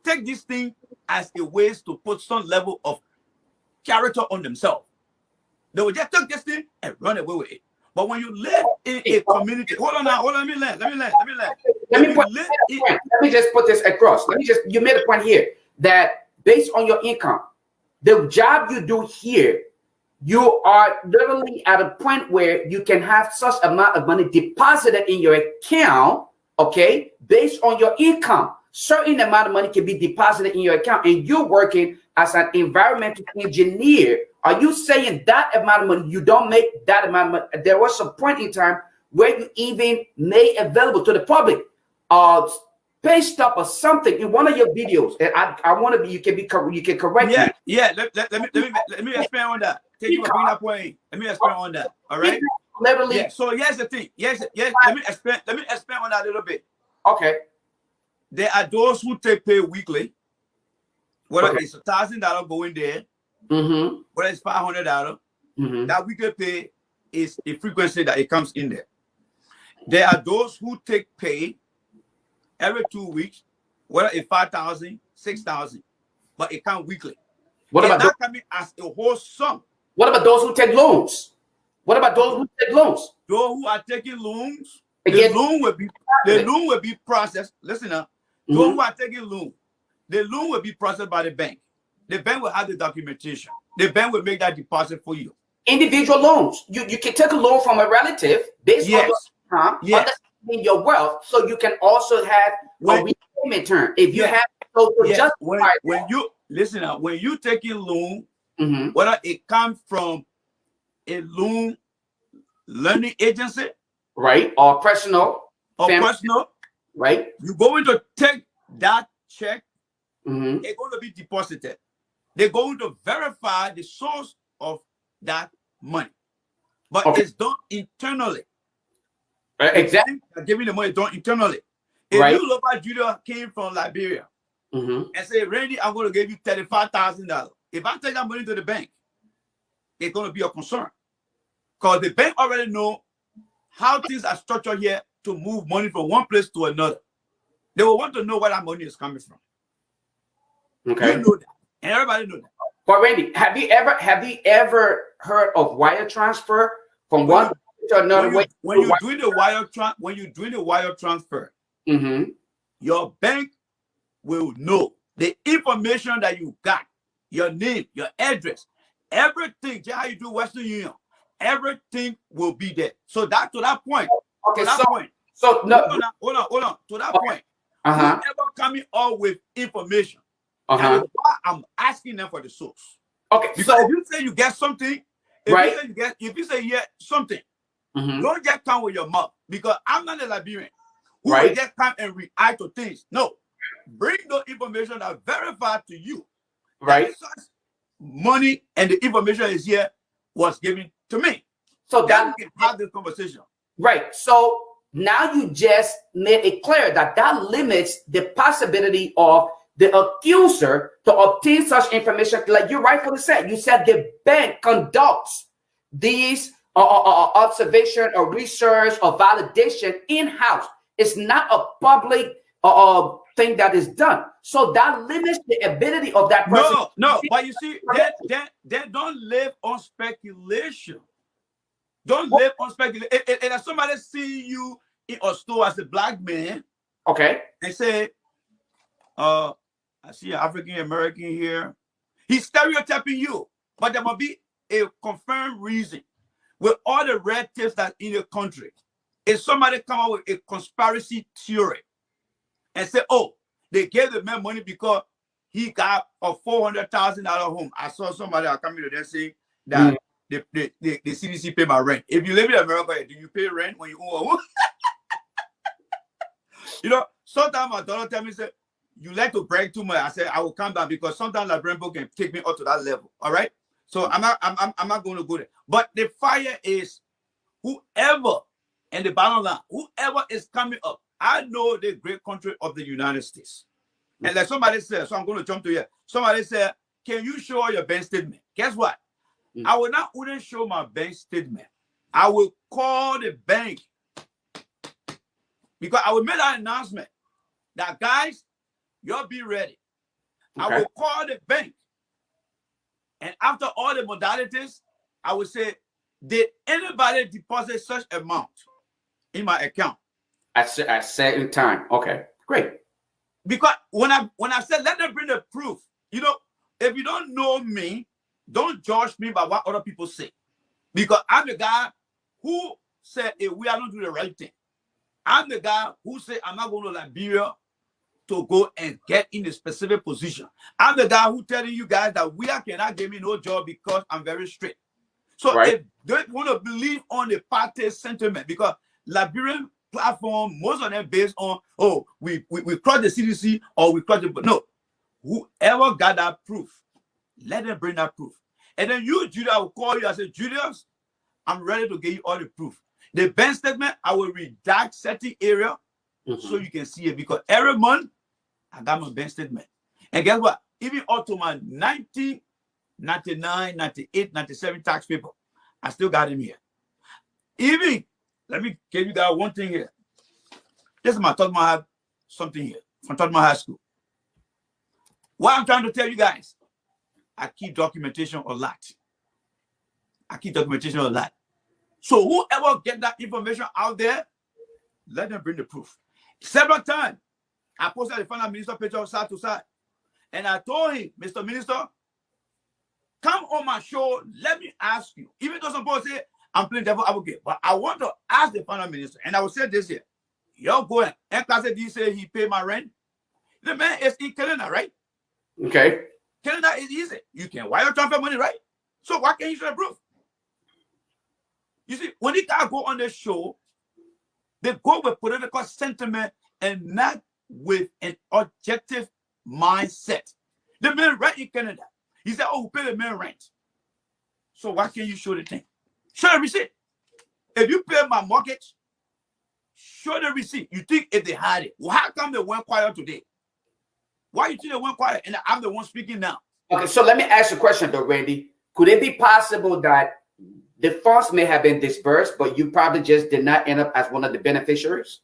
take this thing as a way to put some level of character on themselves. They will just take this thing and run away with it. But when you live in a community, hold on, let me land. Let me just put this across. You made a point here that based on your income, the job you do here, you are literally at a point where you can have such amount of money deposited in your account, okay, based on your income. Certain amount of money can be deposited in your account, and you're working as an environmental engineer. Are you saying that amount of money, you don't make that amount of money? There was a point in time where you even made available to the public based up or something in one of your videos. And I want to be. You can correct me. Yeah. Let me expand on that. Thank you for bringing that point. Let me expand on that. All right. Literally. Yeah. So here's the thing. Yes. Let me expand on that a little bit. Okay. There are those who take pay weekly. Whether it's $1,000 going there, whether it's $500, that weekly pay is a frequency that it comes in there. There are those who take pay every 2 weeks, whether it's 5,000, 6,000, but it comes weekly. What about not coming as a whole sum? What about those who take loans? What about those who take loans? Those who are taking loans, the loan will be processed. Listen up. Those who are taking loan, the loan will be processed by the bank. The bank will have the documentation. The bank will make that deposit for you. Individual loans. You can take a loan from a relative based on your understanding your wealth, so you can also have a repayment term. If you have just when you listen up, when you taking loan, whether it comes from a loan learning agency, right, or personal, right, you're going to take that check. It's going to be deposited. They're going to verify the source of that money, but it's done internally. Exactly. Giving the money done internally. If you look at Judah came from Liberia and say, Randy, I'm going to give you $35,000. If I take that money to the bank, it's going to be a concern, because the bank already know how things are structured here to move money from one place to another. They will want to know where that money is coming from. Okay, you know that, and everybody knows that. But Randy, have you ever heard of wire transfer from one to another? When you're doing the wire transfer, your bank will know the information that you got, your name, your address, everything. Just how you do Western Union, everything will be there. So that to that point. Okay, hold on. To that point, whoever coming up with information, that is why I'm asking them for the source. Okay, because if you say you get something, if you say something, don't just come with your mouth, because I'm not a Liberian who will just come and react to things. No, bring the information that verified to you. Right. Money and the information is here was given to me. So that we can have this conversation. Right. So now you just made it clear that limits the possibility of the accuser to obtain such information. Like you rightfully said, you said the bank conducts these observation or research or validation in-house. It's not a public thing that is done. So that limits the ability of that person. No, but you see, they don't live on speculation. Don't live on speculation. And if somebody see you in a store as a black man, and say, I see an African American here, he's stereotyping you, but there must be a confirmed reason. With all the red tapes that in the country, if somebody come up with a conspiracy theory and say, oh, they gave the man money because he got a $400,000 home. I saw somebody coming to them saying that the CDC pay my rent. If you live in America, do you pay rent when you own a home? You know, sometimes my daughter tell me, say, you like to brag too much. I said, I will calm down, because sometimes Liberian people can take me up to that level. All right. So I'm not going to go there. But the fire is whoever, and the bottom line, whoever is coming up. I know the great country of the United States. And like somebody said, so I'm going to jump to here. Somebody said, can you show your bank statement? Guess what? I will not only show my bank statement. I will call the bank, because I will make that announcement that, guys, you'll be ready. I will call the bank. And after all the modalities, I will say, did anybody deposit such amount in my account? At a certain time. Okay, great. Because when I said, let them bring the proof, you know, if you don't know me, don't judge me by what other people say. Because I'm the guy who said, if we are not doing the right thing. I'm the guy who said, I'm not going to Liberia to go and get in a specific position. I'm the guy who telling you guys that we cannot give me no job because I'm very strict. So if they want to believe on the party sentiment, because Liberian platform, most of them based on, oh, we cross the CDC or we cross the, no. Whoever got that proof, let them bring that proof. And then you, Julius, will call you and say, Julius, I'm ready to give you all the proof. The bank statement, I will redact certain area so you can see it, because every month I got my bank statement. And guess what? Even up to my 19, 99, 98, 97 tax paper, I still got them here. Even, let me give you guys one thing here. This is my Tottenham something here from Tottenham High School. What I'm trying to tell you guys, I keep documentation a lot. I keep documentation a lot. So whoever get that information out there, let them bring the proof. Several times, I posted the finance minister picture side to side. And I told him, Mr. Minister, come on my show, let me ask you. Even though some people say, I'm playing devil advocate, but I want to ask the finance minister. And I will say this here. You're going, and Class D say he paid my rent. The man is in Canada, right? Okay. Canada is easy. You can wire transfer money, right? So why can't you show the proof? You see, when the guy go on the show, they go with political sentiment and not with an objective mindset. The man rent in Canada. He said, oh, pay the man rent. So why can't you show the thing? Show the receipt. If you pay my mortgage, show the receipt. You think if they had it, well, how come they went quiet today? Why you think they went quiet? And I'm the one speaking now. Okay, so let me ask you a question though, Randy. Could it be possible that the funds may have been dispersed, but you probably just did not end up as one of the beneficiaries?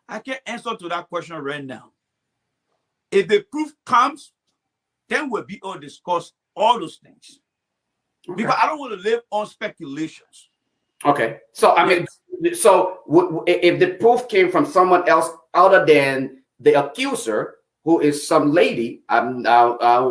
I can't answer to that question right now. If the proof comes, then we'll be able to discuss all those things. Okay. Because I don't want to live on speculations. Okay. So, I mean, so if the proof came from someone else other than the accuser, who is some lady, I don't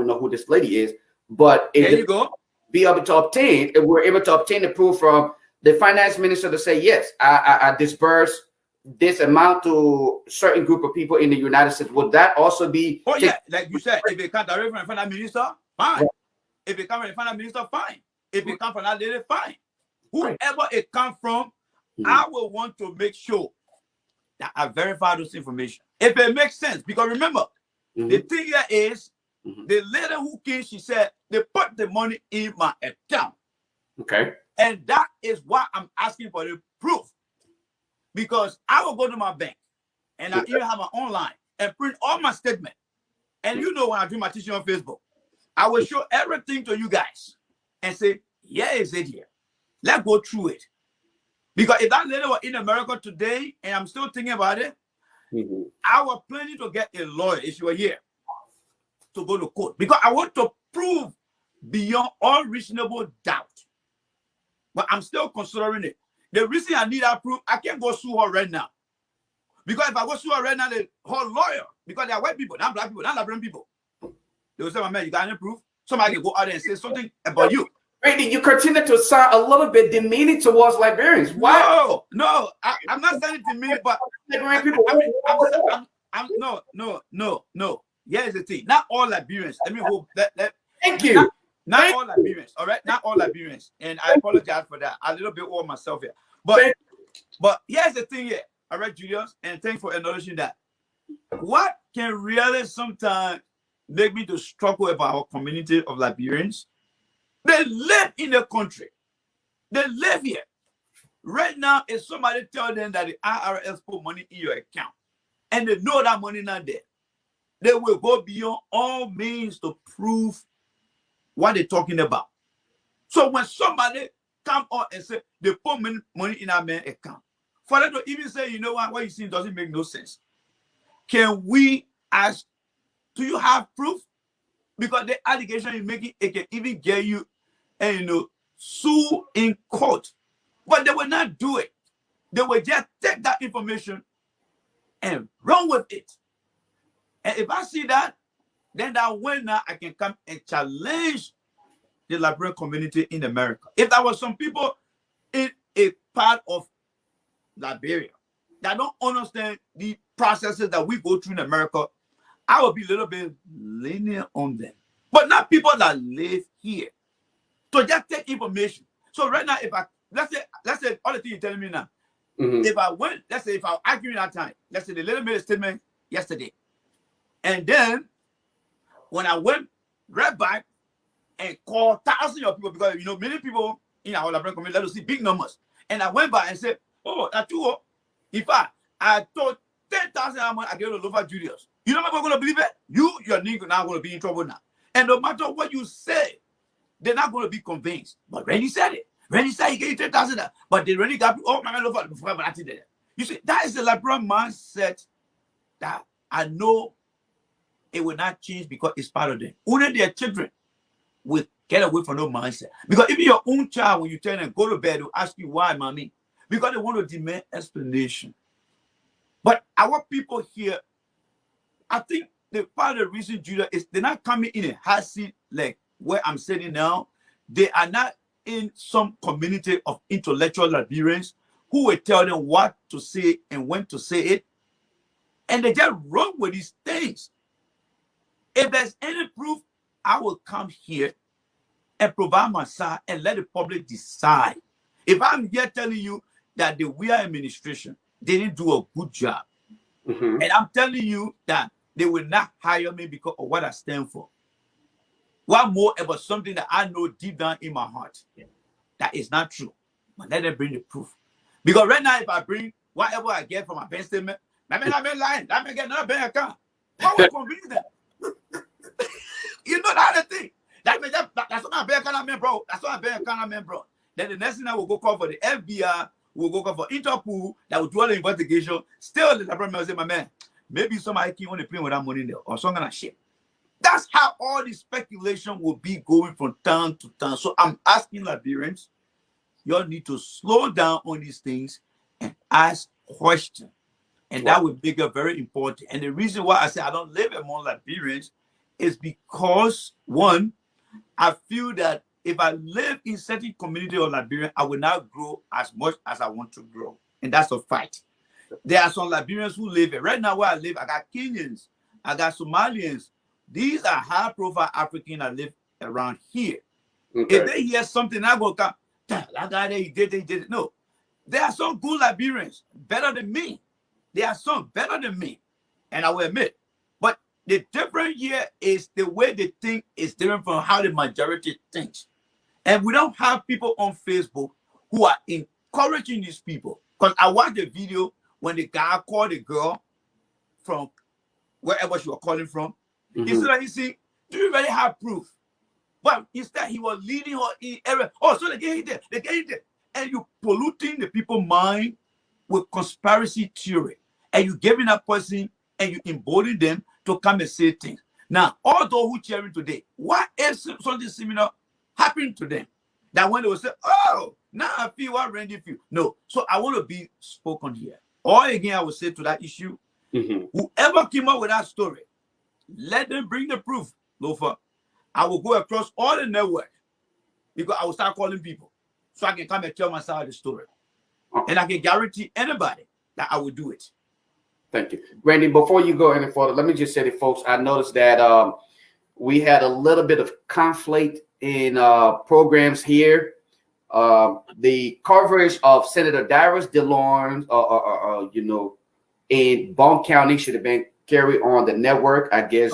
know who this lady is, but if there you go. Be able to obtain, if we're able to obtain the proof from the finance minister to say, yes, I dispersed this amount to a certain group of people in the United States, would that also be? Oh, yeah, like you said, if it comes directly from the finance minister, fine. Right. If it comes from the finance minister, fine. If it comes from that lady, fine. Whoever it comes from, I will want to make sure that I verify those information. If it makes sense, because remember, the thing here is, the lady who came, she said, they put the money in my account. Okay. And that is why I'm asking for the proof. Because I will go to my bank and I even have my online and print all my statement. And you know, when I do my teaching on Facebook, I will show everything to you guys and say, yeah, is it here? Let's go through it. Because if that lady were in America today and I'm still thinking about it, I was planning to get a lawyer if she were here to go to court. Because I want to prove beyond all reasonable doubt. But I'm still considering it. The reason I need that proof, I can't go sue her right now. Because if I go sue her right now, her lawyer, because they are white people, not black people, not Liberian people, they will say, my man, you got any proof? Somebody can go out there and say something about you. Randy, you continue to sound a little bit demeaning towards Liberians. Why? No, I'm not saying it demeaning, but no. Here's the thing. Not all Liberians. Let me hope that. Thank you. Not all Liberians, all right? Not all Liberians. And I apologize for that. I a little bit over myself here. But here's the thing here, all right, Julius, and thanks for acknowledging that. What can really sometimes make me to struggle about our community of Liberians? They live in the country. They live here. Right now, if somebody tell them that the IRS put money in your account and they know that money not there, they will go beyond all means to prove what they're talking about. So when somebody come on and say they put money in our man's account, for them to even say, you know what you see doesn't make no sense. Can we ask, do you have proof? Because the allegation you're making, it can even get you and sue in court. But they will not do it. They will just take that information and run with it. And if I see that, then that when now I can come and challenge the Liberian community in America. If there were some people in a part of Liberia that don't understand the processes that we go through in America, I will be a little bit lenient on them. But not people that live here. So just take information. So right now, if let's say all the things you're telling me now, If I went, let's say if I was arguing that time, let's say the leader made a statement yesterday, and then when I went right back and called thousands of people, because many people in our Liberian community let us see big numbers, and I went back and said, oh, that's true. In fact, I told 10,000 how much I gave to Lofa Julius. You know what going to believe it? Your nigga now going to be in trouble now. And no matter what you say, they're not going to be convinced. But Randy said it. Randy said he gave 10,000. But they really got, oh, my man, Lofa, before I did that. You see, that is the Liberian mindset that I know it will not change because it's part of them. Only their children will get away from no mindset. Because even your own child, when you tell them, go to bed, will ask you, why, mommy? Because they want to demand explanation. But our people here, I think the part of the reason, Judah, is they're not coming in a hot seat like where I'm sitting now. They are not in some community of intellectual Liberians who will tell them what to say and when to say it. And they just run with these things. If there's any proof, I will come here and provide my side and let the public decide. If I'm here telling you that the WIA administration didn't do a good job, and I'm telling you that they will not hire me because of what I stand for, what more about something that I know deep down in my heart that is not true? But let them bring the proof. Because right now, if I bring whatever I get from my bank statement, that means I'm lying. That means I get another bank account. What will convince them? That's the thing. That's what my bank account meant, bro. That's what my bank account meant, bro. Then the next thing I will go call for the FBI, we'll go call for Interpol that will do all the investigation. Still, the Liberian will say, my man, maybe somebody came on the plane with that money in there or some kind of shit. That's how all the speculation will be going from town to town. So I'm asking Liberians, y'all need to slow down on these things and ask questions. And that would make it very important. And the reason why I say I don't live among Liberians is because, one, I feel that if I live in certain community of Liberia, I will not grow as much as I want to grow. And that's a fact. There are some Liberians who live here. Right now where I live, I got Kenyans, I got Somalians. These are high-profile Africans that live around here. Okay. If they hear something, I go, that guy there, he did it. No. There are some good Liberians, better than me. There are some better than me. And I will admit. But the difference here is the way they think is different from how the majority thinks. And we don't have people on Facebook who are encouraging these people. Because I watched the video when the guy called the girl from wherever she was calling from. He said, you see, do you really have proof? But instead, he was leading her in error. Oh, so they get it there. And you polluting the people's mind with conspiracy theory. And you giving that person and you embolden them to come and say things. Now, all those who cheering today, what if something similar happened to them? That when they will say, oh, now I feel what Randy feel. No. So I want to be spoken here. Or again, I will say to that issue, whoever came up with that story, let them bring the proof, Lofa. I will go across all the network because I will start calling people so I can come and tell my side of the story. And I can guarantee anybody that I will do it. Thank you. Randy, before you go any further, let me just say to folks, I noticed that we had a little bit of conflict in programs here. The coverage of Senator Darius DeLawrence, in Bone County should have been carried on the network, I guess.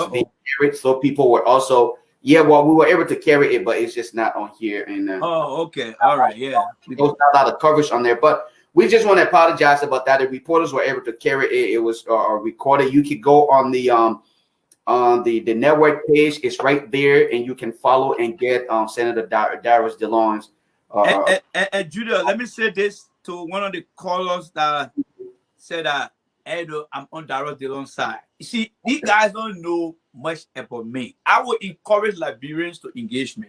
So people were also, we were able to carry it, but it's just not on here. And okay, all right, yeah. There's not a lot of coverage on there, but we just want to apologize about that. The reporters were able to carry it. It was recorded. You could go on the network page. It's right there, and you can follow and get Senator Darius DeLawrence. And Judah, let me say this to one of the callers that said that Edo, I'm on Darius DeLawrence's side. You see, these guys don't know much about me. I would encourage Liberians to engage me.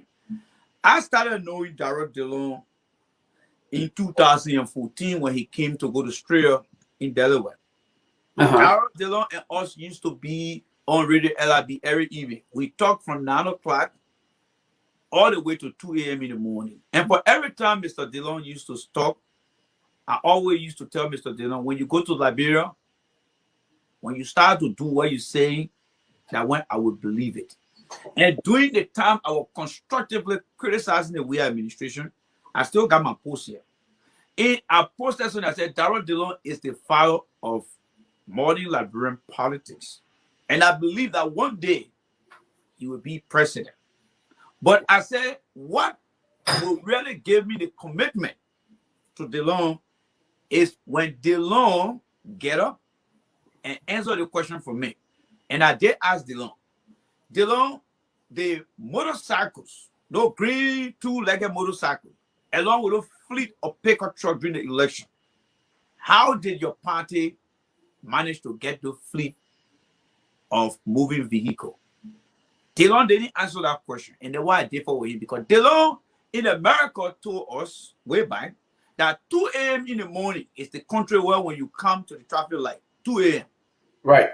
I started knowing Darius DeLawrence in 2014 when he came to go to Australia in Delaware. Darius DeLawrence and us used to be on Radio LIB every evening. We talked from 9 o'clock all the way to 2 a.m. in the morning. And for every time Mr. DeLawrence used to stop, I always used to tell Mr. DeLawrence, when you go to Liberia, when you start to do what you say, that when I would believe it. And during the time I was constructively criticizing the WIA administration, I still got my post here. I posted something. I said Darrell Dillon is the father of modern Liberian politics, and I believe that one day he will be president. But I said, what will really give me the commitment to Dillon is when Dillon get up and answer the question for me. And I did ask Dillon, the motorcycles, no green two-legged motorcycle, along with a fleet of pickup truck during the election, how did your party manage to get the fleet of moving vehicle? Dillon didn't answer that question. And then why I differ with him, because Dillon in America told us way back that 2 a.m. in the morning is the country where when you come to the traffic light, 2 a.m. Right.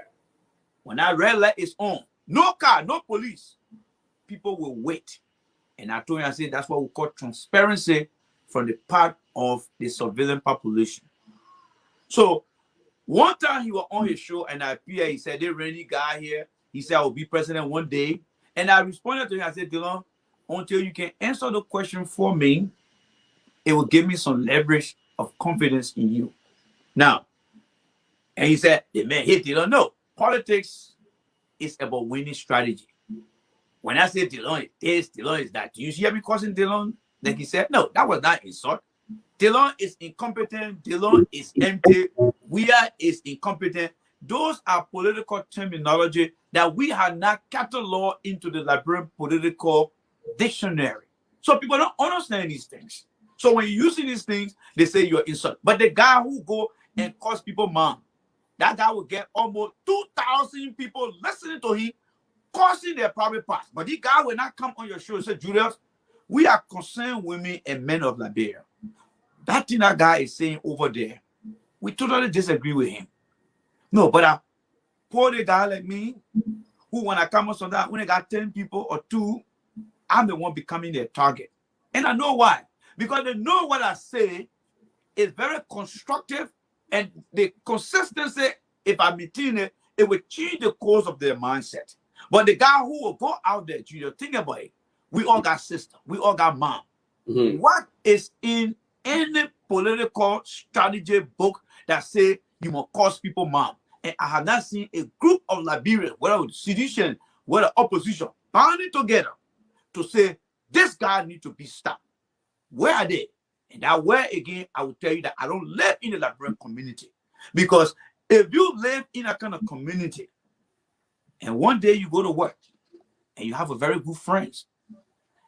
When that red light is on, no car, no police, people will wait. And I told him, I said, that's what we call transparency from the part of the surveillance population. So one time he was on his show and I appeared, he said, "They rainy guy here. He said, I will be president one day." And I responded to him, I said, Dillon, until you can answer the question for me, it will give me some leverage of confidence in you. Now, and he said, the man hit Dillon. No, politics is about winning strategy. When I say Dillon is this, Dillon is that, do you hear me causing Dillon? Like he said, no, that was not insult. Dillon is incompetent. Dillon is empty. We are is incompetent. Those are political terminology that we have not cataloged into the Liberian political dictionary. So people don't understand these things. So when you're using these things, they say you're insult. But the guy who go and cause people mad, that guy will get almost 2,000 people listening to him, causing their private parts. But this guy will not come on your show and say, Julius, we are concerned women and men of Liberia. That thing that guy is saying over there, we totally disagree with him. No, but a poor guy like me, who when I come on Sunday, when I got 10 people or 2, I'm the one becoming their target. And I know why. Because they know what I say is very constructive, and the consistency, if I'm meeting it, it will change the course of their mindset. But the guy who will go out there, Junior, think about it. We all got sister. We all got mom. Mm-hmm. What is in any political strategy book that say you must cause people mom? And I have not seen a group of Liberians, whether it's sedition, whether opposition, banding together to say this guy needs to be stopped. Where are they? And that where again, I will tell you that I don't live in the Liberian community. Because if you live in a kind of community and one day you go to work and you have a very good friends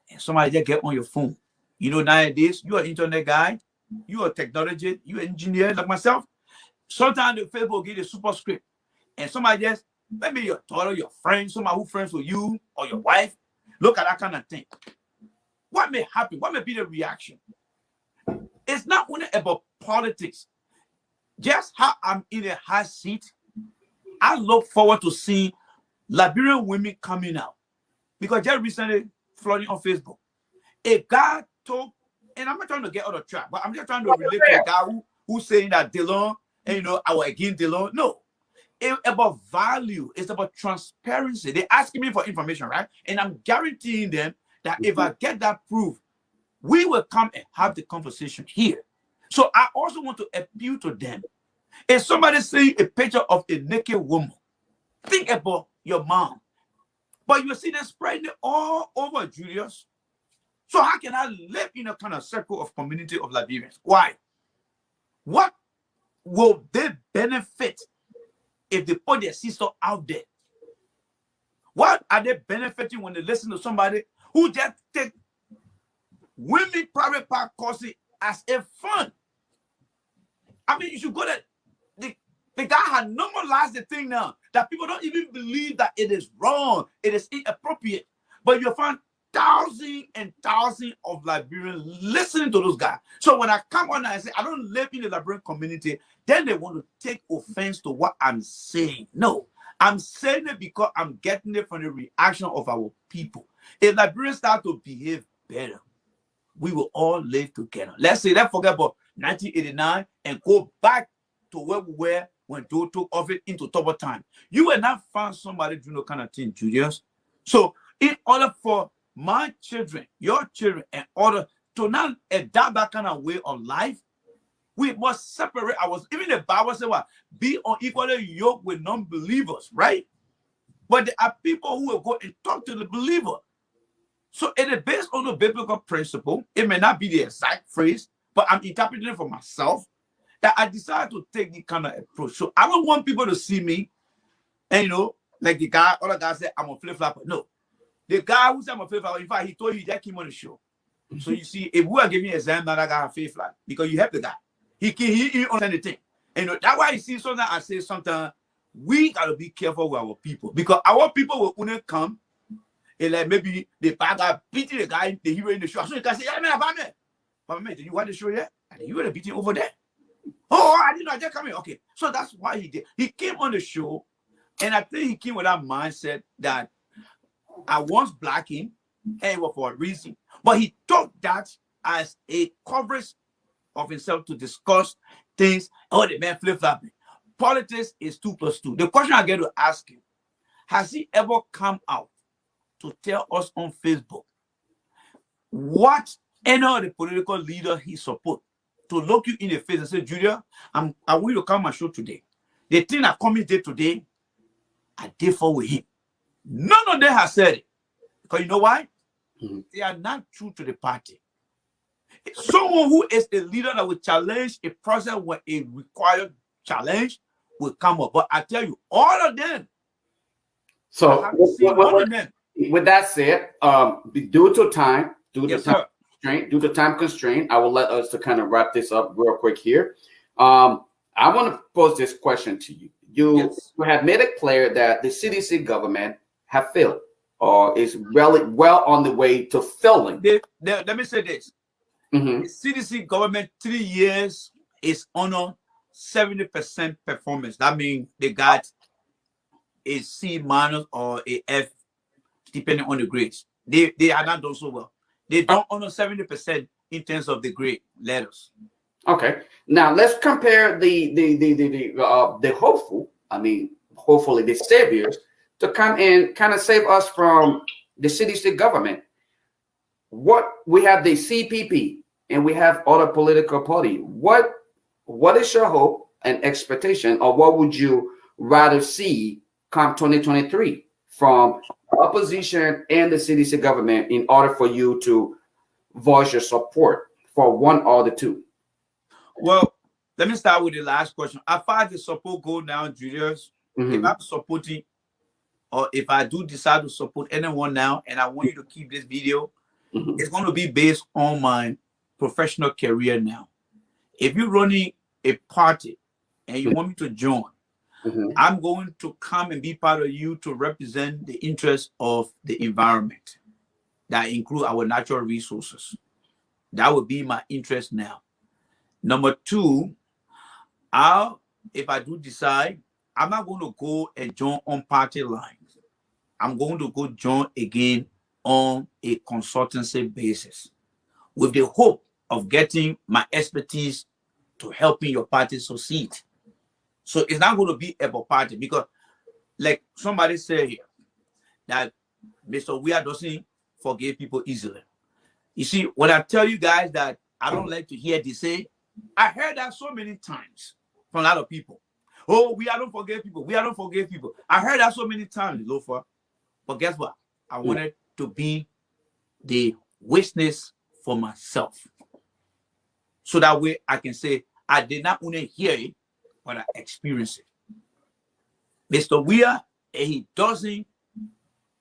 and somebody just get on your phone. You know, nowadays, you're an internet guy, you're a technology, you're an engineer like myself. Sometimes the Facebook get a superscript and somebody just, maybe your daughter, your friend, somebody who friends with you or your wife, look at that kind of thing. What may happen? What may be the reaction? It's not only about politics. Just how I'm in a high seat, I look forward to seeing Liberian women coming out. Because just recently, flooding on Facebook, a guy told, and I'm not trying to get out of track, but I'm just trying to relate to a guy who's saying that Dillon, and you know, I was against Dillon. No, it's about value. It's about transparency. They're asking me for information, right? And I'm guaranteeing them that if I get that proof, we will come and have the conversation here. So I also want to appeal to them. If somebody sees a picture of a naked woman, think about your mom. But you see them spreading it all over, Julius. So how can I live in a kind of circle of community of Liberians? Why? What will they benefit if they put their sister out there? What are they benefiting when they listen to somebody who just take women private part courses as a fun? I mean, you should go there. The guy had normalized the thing now that people don't even believe that it is wrong, it is inappropriate. But you'll find thousands and thousands of Liberians listening to those guys. So when I come on and say, I don't live in the Liberian community, then they want to take offense to what I'm saying. No, I'm saying it because I'm getting it from the reaction of our people. If Liberians start to behave better, we will all live together. Let's forget about 1989 and go back to where we were when Joe took office into trouble time. You will not find somebody doing no kind of thing, Julius. So in order for my children, your children, in order to not adopt that kind of way of life, We must separate ourselves. Even the Bible says what? Be unequally yoked with non-believers, right? But there are people who will go and talk to the believer. So it is based on the biblical principle. It may not be the exact phrase, but I'm interpreting it for myself that I decided to take this kind of approach. So I don't want people to see me and, you know, like the guy, other guy said, I'm a flip-flopper. No. The guy who said I'm a flip-flopper, in fact, he told you that came on the show. So you see, if we are giving an exam, that guy a flip-flop because you help the guy. He understand the thing. And you know, that's why you see sometimes I say sometimes we got to be careful with our people because our people will only come and like maybe the bad guy beating the guy, the hero in the show. So you can say, yeah, man, but man, did you watch the show yet? And you were beating over there. Oh, I didn't know. I just come in. Okay. So that's why he did. He came on the show, and I think he came with that mindset that I once black him, and it was for a reason. But he took that as a coverage of himself to discuss things. Oh, the man flip-flopping. Politics is 2 + 2. The question I get to ask him, has he ever come out to tell us on Facebook what any of the political leader he support to look you in the face and say, Julia, I want you to come and show today. The thing that coming did today, I did for with him. None of them has said it. Because you know why? They are not true to the party. Someone who is a leader that will challenge a process when a required challenge will come up. But I tell you, all of them. So with that said, due to time, due to time constraint, I will let us to kind of wrap this up real quick here. I want to pose this question to you. You have made it clear that the CDC government have failed or is really well on the way to failing. Let me say this. The CDC government 3 years is on a 70% performance. That means they got a C- or a F, depending on the grades. They are not done so well. They don't honor 70% in terms of the grade letters. Okay. Now let's compare the hopeful. I mean, hopefully the saviors to come and kind of save us from the CDC government. What we have the CPP and we have other political party. What is your hope and expectation, or what would you rather see come 2023 from opposition and the CDC government in order for you to voice your support for one or the two? Well, let me start with the last question. As far as the support go now, Julius, if I'm supporting, or if I do decide to support anyone now, and I want you to keep this video, it's going to be based on my professional career now. If you're running a party and you want me to join, I'm going to come and be part of you to represent the interests of the environment that include our natural resources. That would be my interest now. Number two, if I do decide, I'm not going to go and join on party lines. I'm going to go join again on a consultancy basis with the hope of getting my expertise to helping your party succeed. So it's not going to be about party because, like somebody said here, that Mr. Weir doesn't forgive people easily. You see, when I tell you guys that I don't like to hear this say, I heard that so many times from a lot of people. Oh, we don't forgive people. We don't forgive people. I heard that so many times, Lofa. But guess what? I wanted to be the witness for myself. So that way I can say, I did not only hear it, but I experienced it. Mr. Weir, he doesn't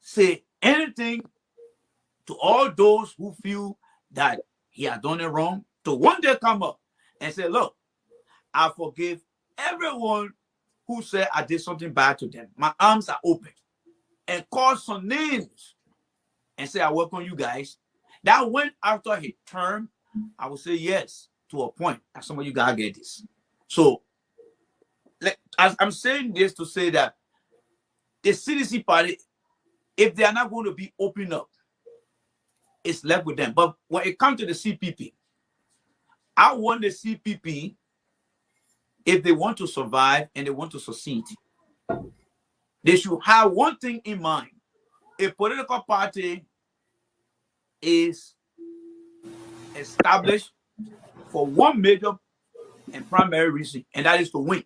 say anything to all those who feel that he had done it wrong, to one day come up and say, look, I forgive everyone who said I did something bad to them. My arms are open. And call some names and say, I welcome you guys. That went after his term. I would say yes to a point. And some of you guys get this. So, I'm saying this to say that the CDC party, if they are not going to be open up, it's left with them. But when it comes to the CPP, I want the CPP, if they want to survive and they want to succeed, they should have one thing in mind. A political party is established for one major and primary reason, and that is to win.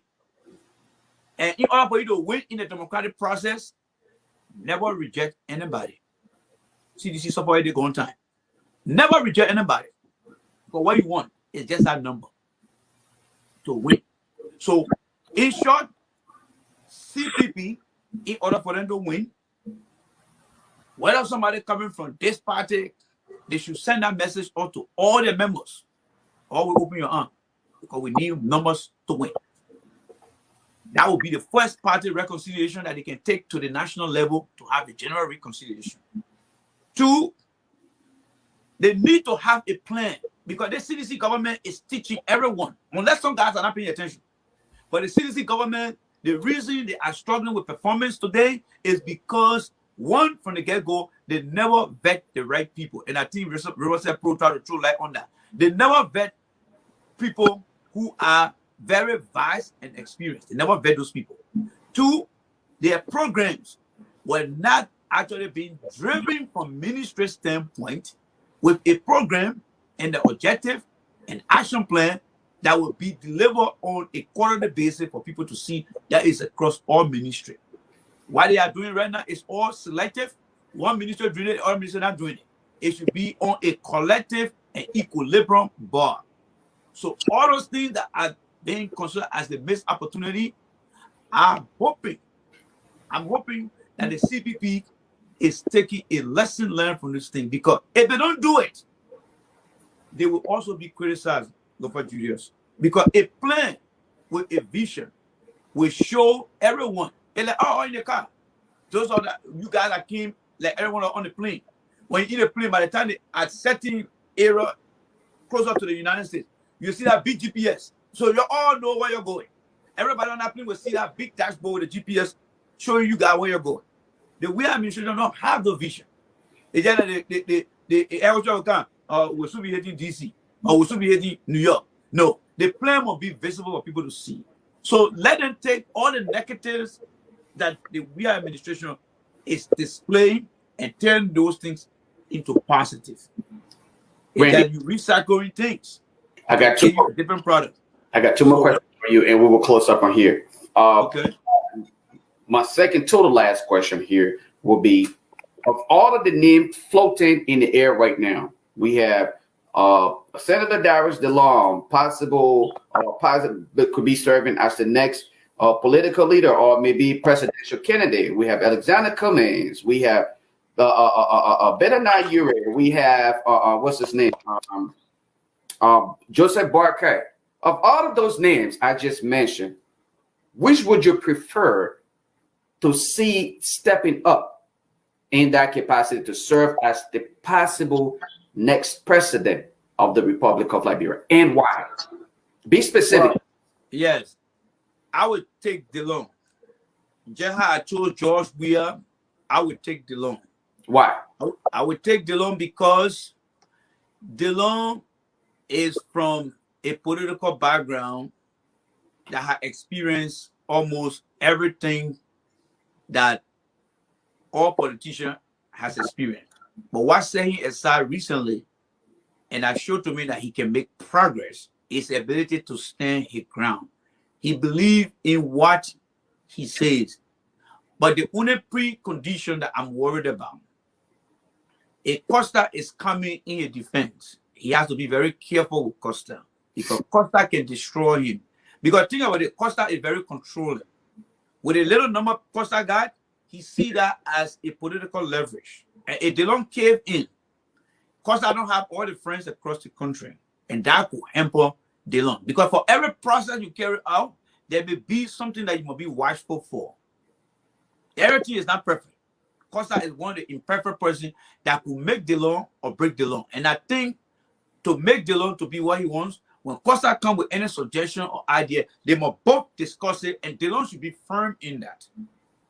And in order for you to win in the democratic process, never reject anybody. CDC support they go on time. Never reject anybody. But what you want is just that number to win. So, in short, CPP, in order for them to win, whether somebody coming from this party, they should send that message out to all their members. Or we open your arm, because we need numbers to win. That will be the first party reconciliation that they can take to the national level to have a general reconciliation. 2, they need to have a plan, because the CDC government is teaching everyone, unless some guys are not paying attention. But the CDC government, the reason they are struggling with performance today is because, one, from the get-go, they never vet the right people. And I think Riverside Pro tried to throw light on that. They never vet people who are very vast and experienced. They never vet those people. 2, their programs were not actually being driven from ministry standpoint with a program and the objective and action plan that will be delivered on a quarterly basis for people to see that is across all ministry. What they are doing right now is all selective. One ministry doing it, other ministry not doing it. It should be on a collective and equilibrium bar. So all those things that are being considered as the missed opportunity, I'm hoping that the CPP is taking a lesson learned from this thing, because if they don't do it, they will also be criticized, Lofa Julius, because a plan with a vision will show everyone, and like, oh, in the car, those are you guys that came, like everyone on the plane. When you eat a plane, by the time they at certain area closer to the United States, you see that big GPS. So you all know where you're going. Everybody on that plane will see that big dashboard with the GPS showing you guys where you're going. The way administration don't have the vision. It's just that the air travel can will soon be hitting DC or will soon be hitting New York. No, the plan will be visible for people to see. So let them take all the negatives that the we administration is displaying and turn those things into positive. And then you recycling things. I got two more different products. I got two more questions for you, and we will close up on here. Okay. My second to the last question here will be, of all of the names floating in the air right now, we have Senator Darius DeLong, possible that could be serving as the next political leader or maybe presidential candidate. We have Alexander Cummings. We have Benani Ure. We have what's his name? Joseph Barker. Of all of those names I just mentioned, which would you prefer to see stepping up in that capacity to serve as the possible next president of the Republic of Liberia, and why? Be specific. Well, yes, I would take DeLong. Just how I chose George Weah, I would take DeLong. Why? I would take DeLong because DeLong is from a political background that has experienced almost everything that all politicians has experienced. But what set him aside recently, and I showed to me that he can make progress, is the ability to stand his ground. He believes in what he says. But the only precondition that I'm worried about, if Costa is coming in a defense, he has to be very careful with Costa, because Costa can destroy him. Because think about it, Costa is very controlling. With a little number Costa got, he see that as a political leverage. And if they don't cave in, Costa don't have all the friends across the country, and that could hamper DeLong. Because for every process you carry out, there may be something that you must be watchful for. Everything is not perfect. Costa is one of the imperfect person that could make DeLong or break DeLong. And I think to make DeLong to be what he wants, when Costa come with any suggestion or idea, they must both discuss it, and DeLong should be firm in that.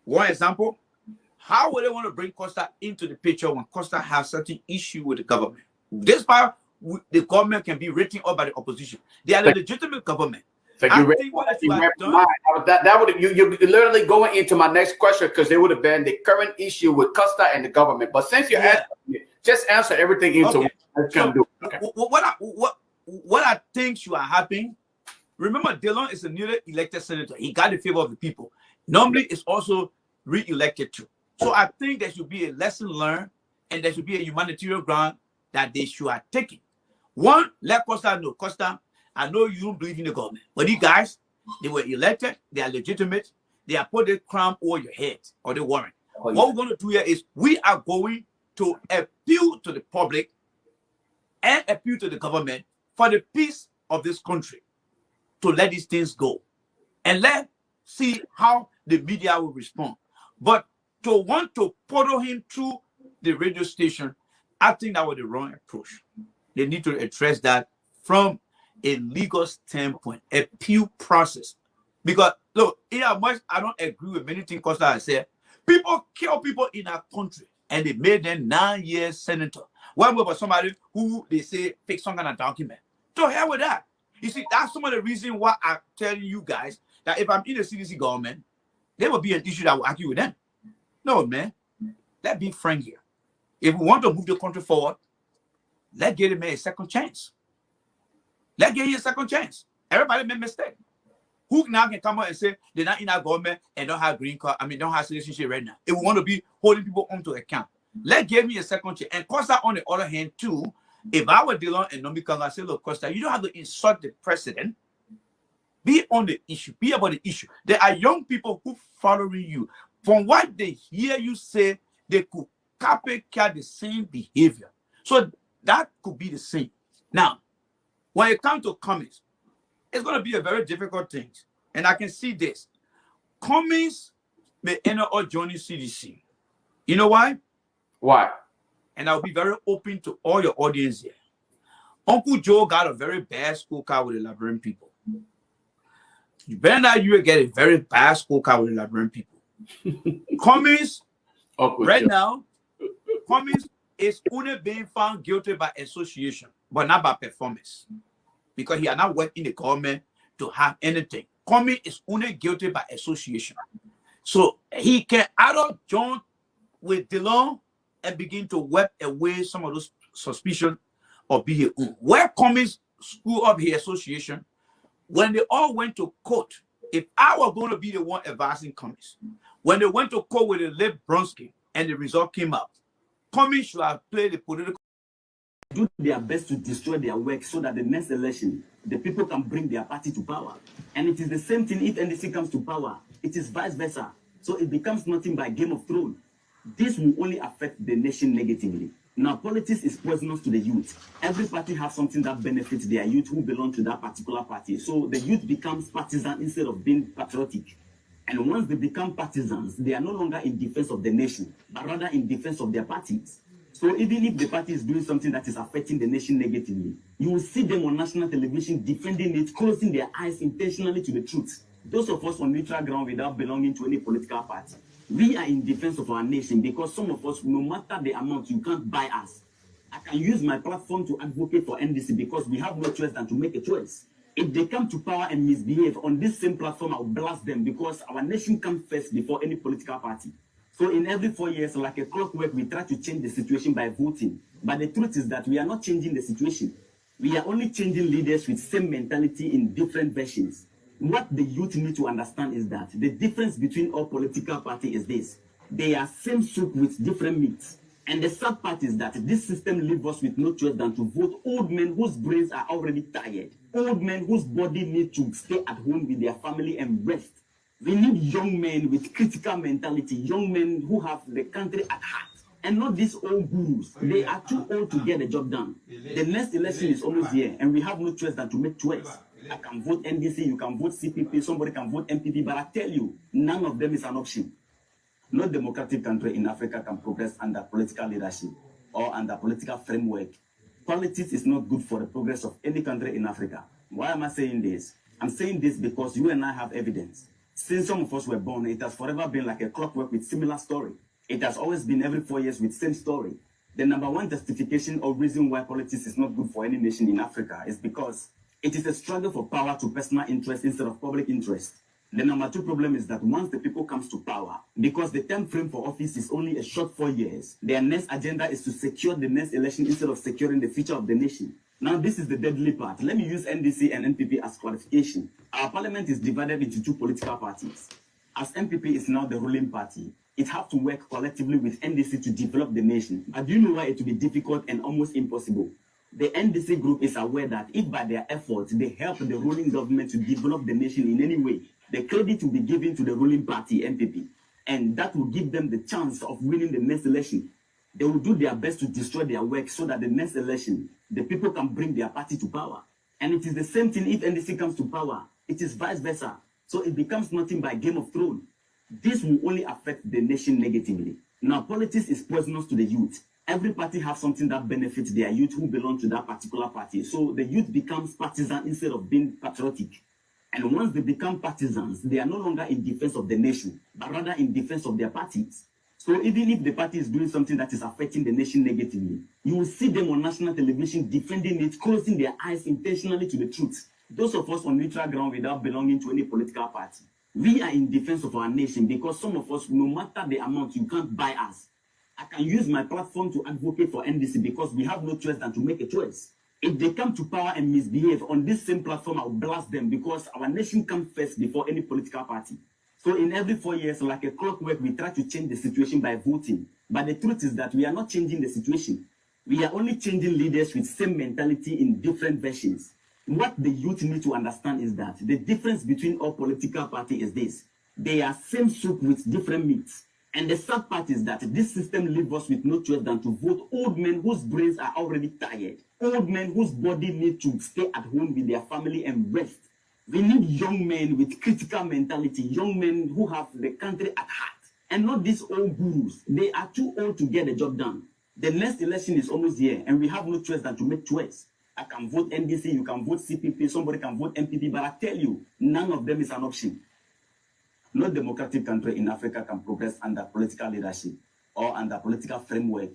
One example, how would they want to bring Costa into the picture when Costa has certain issue with the government? This part, the government can be written up by the opposition. They are the legitimate government. That would you literally going into my next question, because they would have been the current issue with Costa and the government. But since you're asking, just answer everything into what I think should happen Remember, Dillon is a newly elected senator. He got the favor of the people. Normally, it's also re-elected too. So I think there should be a lesson learned, and there should be a humanitarian ground that they should have taken. One, let Costa know. Costa, I know you don't believe in the government, but these guys, they were elected, they are legitimate, they are put the crown over your head or the warrant. What we're going to do here is we are going to appeal to the public and appeal to the government for the peace of this country to let these things go. And let's see how the media will respond. But to want to portal him through the radio station, I think that was the wrong approach. They need to address that from a legal standpoint, appeal process. Because, look, in as much I don't agree with many things Costa has said, people kill people in our country, and they made them 9 years senator. What about somebody who they say fake some kind of document? To hell with that. You see, that's some of the reason why I'm telling you guys that if I'm in the CDC government, there will be an issue that will argue with them. No, man. Let's be frank here. If we want to move the country forward, let's give them a second chance. Let's give you a second chance. Everybody made mistake. Who now can come out and say they're not in our government and don't have green card, don't have citizenship right now? If we want to be holding people onto account, let's give me a second chance. And Costa, on the other hand, too, if I were Dillon and Nomikanga, I say, look, Costa, you don't have to insult the president. Be on the issue. Be about the issue. There are young people who following you. From what they hear you say, they could copycat the same behavior. So that could be the same. Now, when it comes to Cummings, it's going to be a very difficult thing. And I can see this. Cummings may end up joining CDC. You know why? Why? And I'll be very open to all your audience here. Uncle Joe got a very bad scorecard with the Liberian people. You better not you get a very bad scorecard with the Liberian people. Cummings, now, Cummings is only being found guilty by association, but not by performance. Because he are not working in the government to have anything. Cummings is only guilty by association. So he can either join with Dillon and begin to wipe away some of those suspicions or be his own. Where Cummings screw up his association, when they all went to court, if I were going to be the one advising Cummings, when they went to court with the late Bronsky and the result came out, Cummings should have played the political. Do their best to destroy their work so that the next election, the people can bring their party to power. And it is the same thing if NDC comes to power. It is vice versa. So it becomes nothing but Game of Thrones. This will only affect the nation negatively. Now, politics is poisonous to the youth. Every party has something that benefits their youth who belong to that particular party. So the youth becomes partisan instead of being patriotic. And once they become partisans, they are no longer in defense of the nation, but rather in defense of their parties. So even if the party is doing something that is affecting the nation negatively, you will see them on national television defending it, closing their eyes intentionally to the truth. Those of us on neutral ground without belonging to any political party, we are in defense of our nation because some of us, no matter the amount, you can't buy us. I can use my platform to advocate for NDC because we have no choice than to make a choice. If they come to power and misbehave on this same platform, I'll blast them because our nation comes first before any political party. So in every 4 years, like a clockwork, we try to change the situation by voting. But the truth is that we are not changing the situation. We are only changing leaders with same mentality in different versions. What the youth need to understand is that the difference between all political parties is this. They are same soup with different meats. And the sad part is that this system leaves us with no choice than to vote old men whose brains are already tired. Old men whose body need to stay at home with their family and rest. We need young men with critical mentality, young men who have the country at heart, and not these old gurus. They are too old to get the job done. The next election is almost here, and we have no choice than to make choice. I can vote NDC, you can vote CPP, somebody can vote MPP, but I tell you, none of them is an option. No democratic country in Africa can progress under political leadership or under political framework. Politics is not good for the progress of any country in Africa. Why am I saying this? I'm saying this because you and I have evidence. Since some of us were born, it has forever been like a clockwork with similar story. It has always been every 4 years with same story. The number one justification or reason why politics is not good for any nation in Africa is because it is a struggle for power to personal interest instead of public interest. The number two problem is that once the people comes to power, because the term frame for office is only a short 4 years, their next agenda is to secure the next election instead of securing the future of the nation. Now, this is the deadly part. Let me use NDC and NPP as clarification. Our parliament is divided into two political parties. As NPP is now the ruling party, it has to work collectively with NDC to develop the nation. But do you know why it will be difficult and almost impossible? The NDC group is aware that if by their efforts they help the ruling government to develop the nation in any way, the credit will be given to the ruling party, NPP, and that will give them the chance of winning the next election. They will do their best to destroy their work so that the next election, the people can bring their party to power. And it is the same thing if NDC comes to power. It is vice versa. So it becomes nothing by Game of Thrones. This will only affect the nation negatively. Now, politics is poisonous to the youth. Every party has something that benefits their youth who belong to that particular party. So the youth becomes partisan instead of being patriotic. And once they become partisans, they are no longer in defense of the nation, but rather in defense of their parties. So even if the party is doing something that is affecting the nation negatively, you will see them on national television defending it, closing their eyes intentionally to the truth. Those of us on neutral ground without belonging to any political party, we are in defense of our nation because some of us, no matter the amount, you can't buy us. I can use my platform to advocate for NDC because we have no choice than to make a choice. If they come to power and misbehave on this same platform, I'll blast them because our nation comes first before any political party. So in every 4 years, like a clockwork, we try to change the situation by voting. But the truth is that we are not changing the situation. We are only changing leaders with same mentality in different versions. What the youth need to understand is that the difference between all political parties is this. They are same soup with different meats. And the sad part is that this system leaves us with no choice than to vote old men whose brains are already tired. Old men whose body need to stay at home with their family and rest. We need young men with critical mentality, young men who have the country at heart. And not these old gurus. They are too old to get the job done. The next election is almost here, and we have no choice than to make choice. I can vote NDC, you can vote CPP, somebody can vote MPP, but I tell you, none of them is an option. No democratic country in Africa can progress under political leadership or under political framework.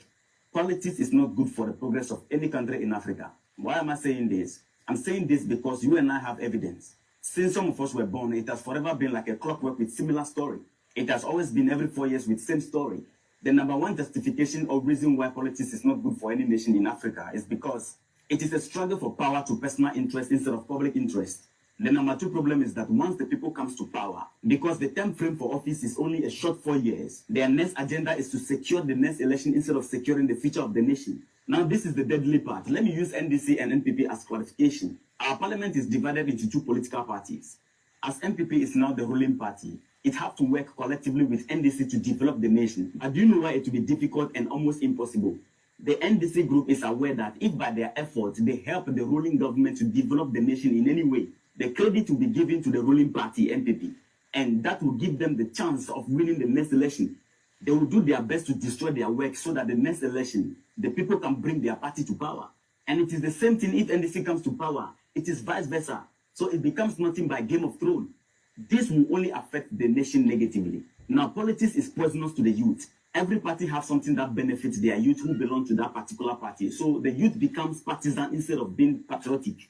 Politics is not good for the progress of any country in Africa. Why am I saying this? I'm saying this because you and I have evidence. Since some of us were born, it has forever been like a clockwork with similar story. It has always been every 4 years with same story. The number one justification or reason why politics is not good for any nation in Africa is because it is a struggle for power to personal interest instead of public interest. The number two problem is that once the people comes to power, because the term frame for office is only a short 4 years, their next agenda is to secure the next election instead of securing the future of the nation. Now, this is the deadly part. Let me use NDC and NPP as clarification. Our parliament is divided into two political parties. As NPP is now the ruling party, it has to work collectively with NDC to develop the nation. But do you know why it will be difficult and almost impossible? The NDC group is aware that if by their efforts they help the ruling government to develop the nation in any way, the credit will be given to the ruling party, NPP, and that will give them the chance of winning the next election. They will do their best to destroy their work so that the next election, the people can bring their party to power. And it is the same thing if NDC comes to power. It is vice versa. So it becomes nothing by Game of Thrones. This will only affect the nation negatively. Now, politics is poisonous to the youth. Every party has something that benefits their youth who belong to that particular party. So the youth becomes partisan instead of being patriotic.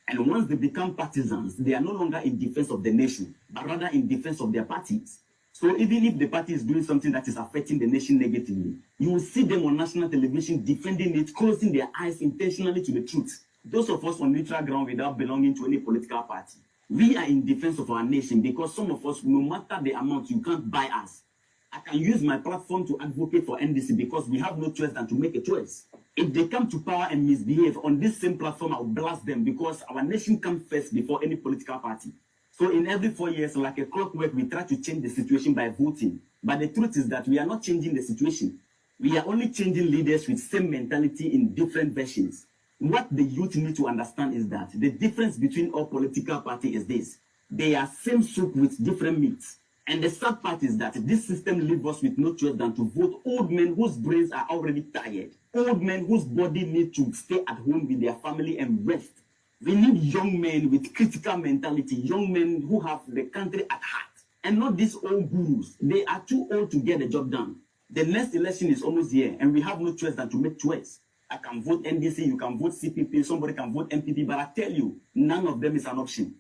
And once they become partisans, they are no longer in defense of the nation, but rather in defense of their parties. So even if the party is doing something that is affecting the nation negatively, you will see them on national television defending it, closing their eyes intentionally to the truth. Those of us on neutral ground without belonging to any political party, we are in defense of our nation because some of us, no matter the amount, you can't buy us. I can use my platform to advocate for NDC because we have no choice than to make a choice. If they come to power and misbehave on this same platform, I'll blast them because our nation comes first before any political party. So in every 4 years, like a clockwork, we try to change the situation by voting. But the truth is that we are not changing the situation. We are only changing leaders with same mentality in different versions. What the youth need to understand is that the difference between all political parties is this. They are same soup with different meats. And the sad part is that this system leaves us with no choice than to vote old men whose brains are already tired. Old men whose body need to stay at home with their family and rest. We need young men with critical mentality, young men who have the country at heart. And not these old gurus. They are too old to get the job done. The next election is almost here, and we have no choice than to make choice. I can vote NDC, you can vote CPP, somebody can vote MPP, but I tell you, none of them is an option.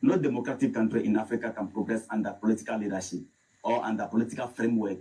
No democratic country in Africa can progress under political leadership or under political framework.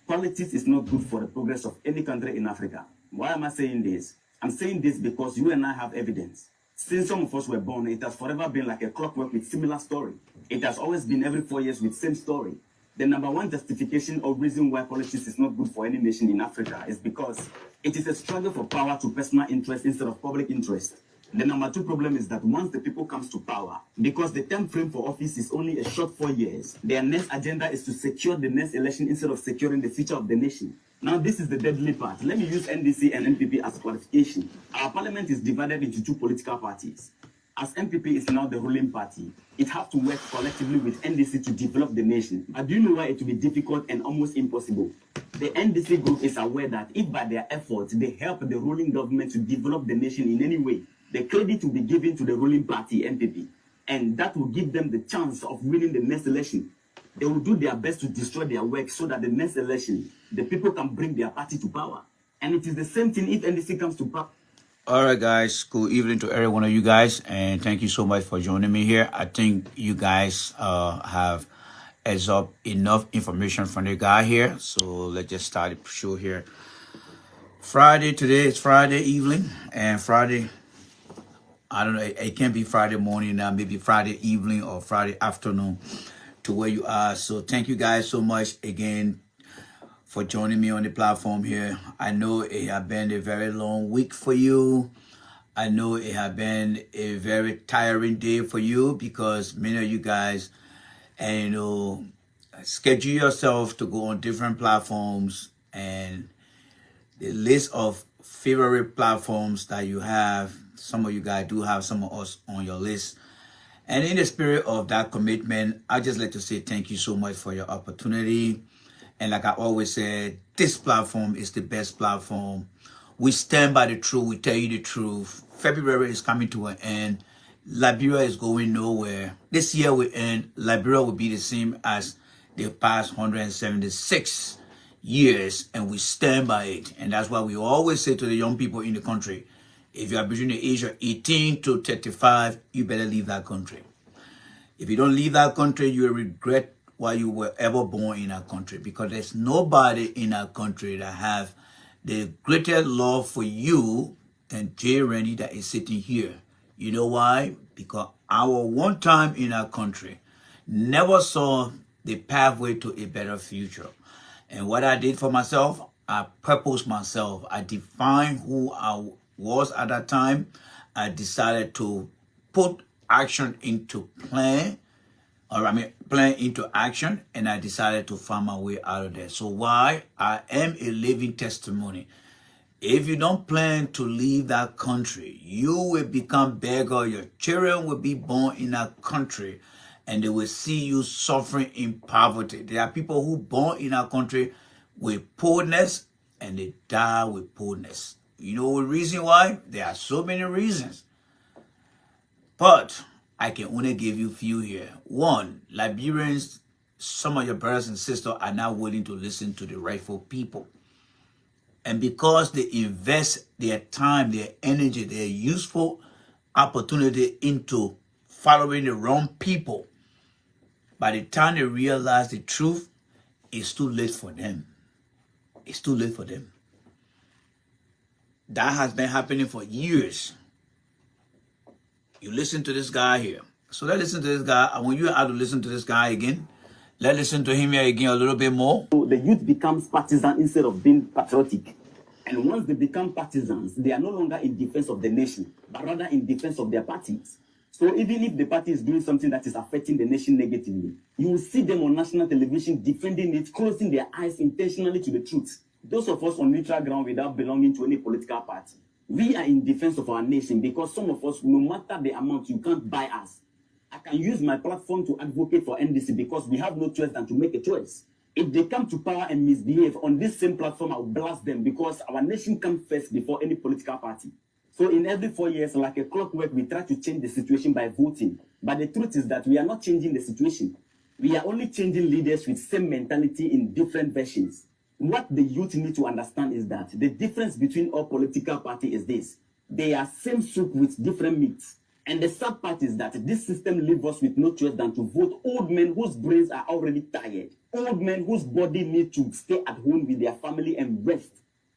Politics is not good for the progress of any country in Africa. Why am I saying this? I'm saying this because you and I have evidence. Since some of us were born, it has forever been like a clockwork with similar story. It has always been every 4 years with same story. The number one justification or reason why politics is not good for any nation in Africa is because it is a struggle for power to personal interest instead of public interest. The number two problem is that once the people comes to power, because the term frame for office is only a short 4 years, their next agenda is to secure the next election instead of securing the future of the nation. Now, this is the deadly part. Let me use NDC and NPP as qualification. Our parliament is divided into two political parties. As NPP is now the ruling party, it has to work collectively with NDC to develop the nation. But do you know why it will be difficult and almost impossible? The NDC group is aware that if by their efforts they help the ruling government to develop the nation in any way, the credit will be given to the ruling party, NPP, and that will give them the chance of winning the next election. They will do their best to destroy their work so that the next election, the people can bring their party to power. And it is the same thing if NDC comes to power. All right, guys. Good evening to every one of you guys, and thank you so much for joining me here. I think you guys have absorbed enough information from the guy here. So let's just start the show here. Friday, today is Friday evening, and Friday, I don't know, it can be Friday morning now, maybe Friday evening or Friday afternoon to where you are. So thank you guys so much again for joining me on the platform here. I know it has been a very long week for you. I know it has been a very tiring day for you because many of you guys, and schedule yourself to go on different platforms, and the list of favorite platforms that you have, some of you guys do have some of us on your list. And in the spirit of that commitment, I just like to say thank you so much for your opportunity. And like I always said, this platform is the best platform. We stand by the truth. We tell you the truth. February is coming to an end. Liberia is going nowhere. This year will end. Liberia will be the same as the past 176 years. And we stand by it. And that's why we always say to the young people in the country, if you are between the age of 18 to 35, you better leave that country. If you don't leave that country, you will regret why you were ever born in our country, because there's nobody in our country that have the greater love for you than Jay Randy that is sitting here. You know why? Because our one time in our country never saw the pathway to a better future. And what I did for myself, I purposed myself. I defined who I was at that time. I decided to put action into plan into action, and I decided to find my way out of there. So why? I am a living testimony. If you don't plan to leave that country, you will become beggar. Your children will be born in that country, and they will see you suffering in poverty. There are people who born in our country with poorness, and they die with poorness. You know the reason why? There are so many reasons. But I can only give you a few here. One, Liberians, some of your brothers and sisters are not willing to listen to the rightful people. And because they invest their time, their energy, their useful opportunity into following the wrong people, by the time they realize the truth, it's too late for them. It's too late for them. That has been happening for years. You listen to this guy here. So let's listen to this guy. I want you to listen to this guy again. Let's listen to him here again a little bit more. The youth becomes partisan instead of being patriotic. And once they become partisans, they are no longer in defense of the nation, but rather in defense of their parties. So even if the party is doing something that is affecting the nation negatively, you will see them on national television defending it, closing their eyes intentionally to the truth. Those of us on neutral ground without belonging to any political party, we are in defense of our nation because some of us, no matter the amount, you can't buy us. I can use my platform to advocate for NDC because we have no choice than to make a choice. If they come to power and misbehave on this same platform, I will blast them because our nation comes first before any political party. So in every 4 years, like a clockwork, we try to change the situation by voting. But the truth is that we are not changing the situation. We are only changing leaders with same mentality in different versions. What the youth need to understand is that the difference between all political parties is this. They are same soup with different meats. And the sad part is that this system leaves us with no choice than to vote old men whose brains are already tired. Old men whose body need to stay at home with their family and rest.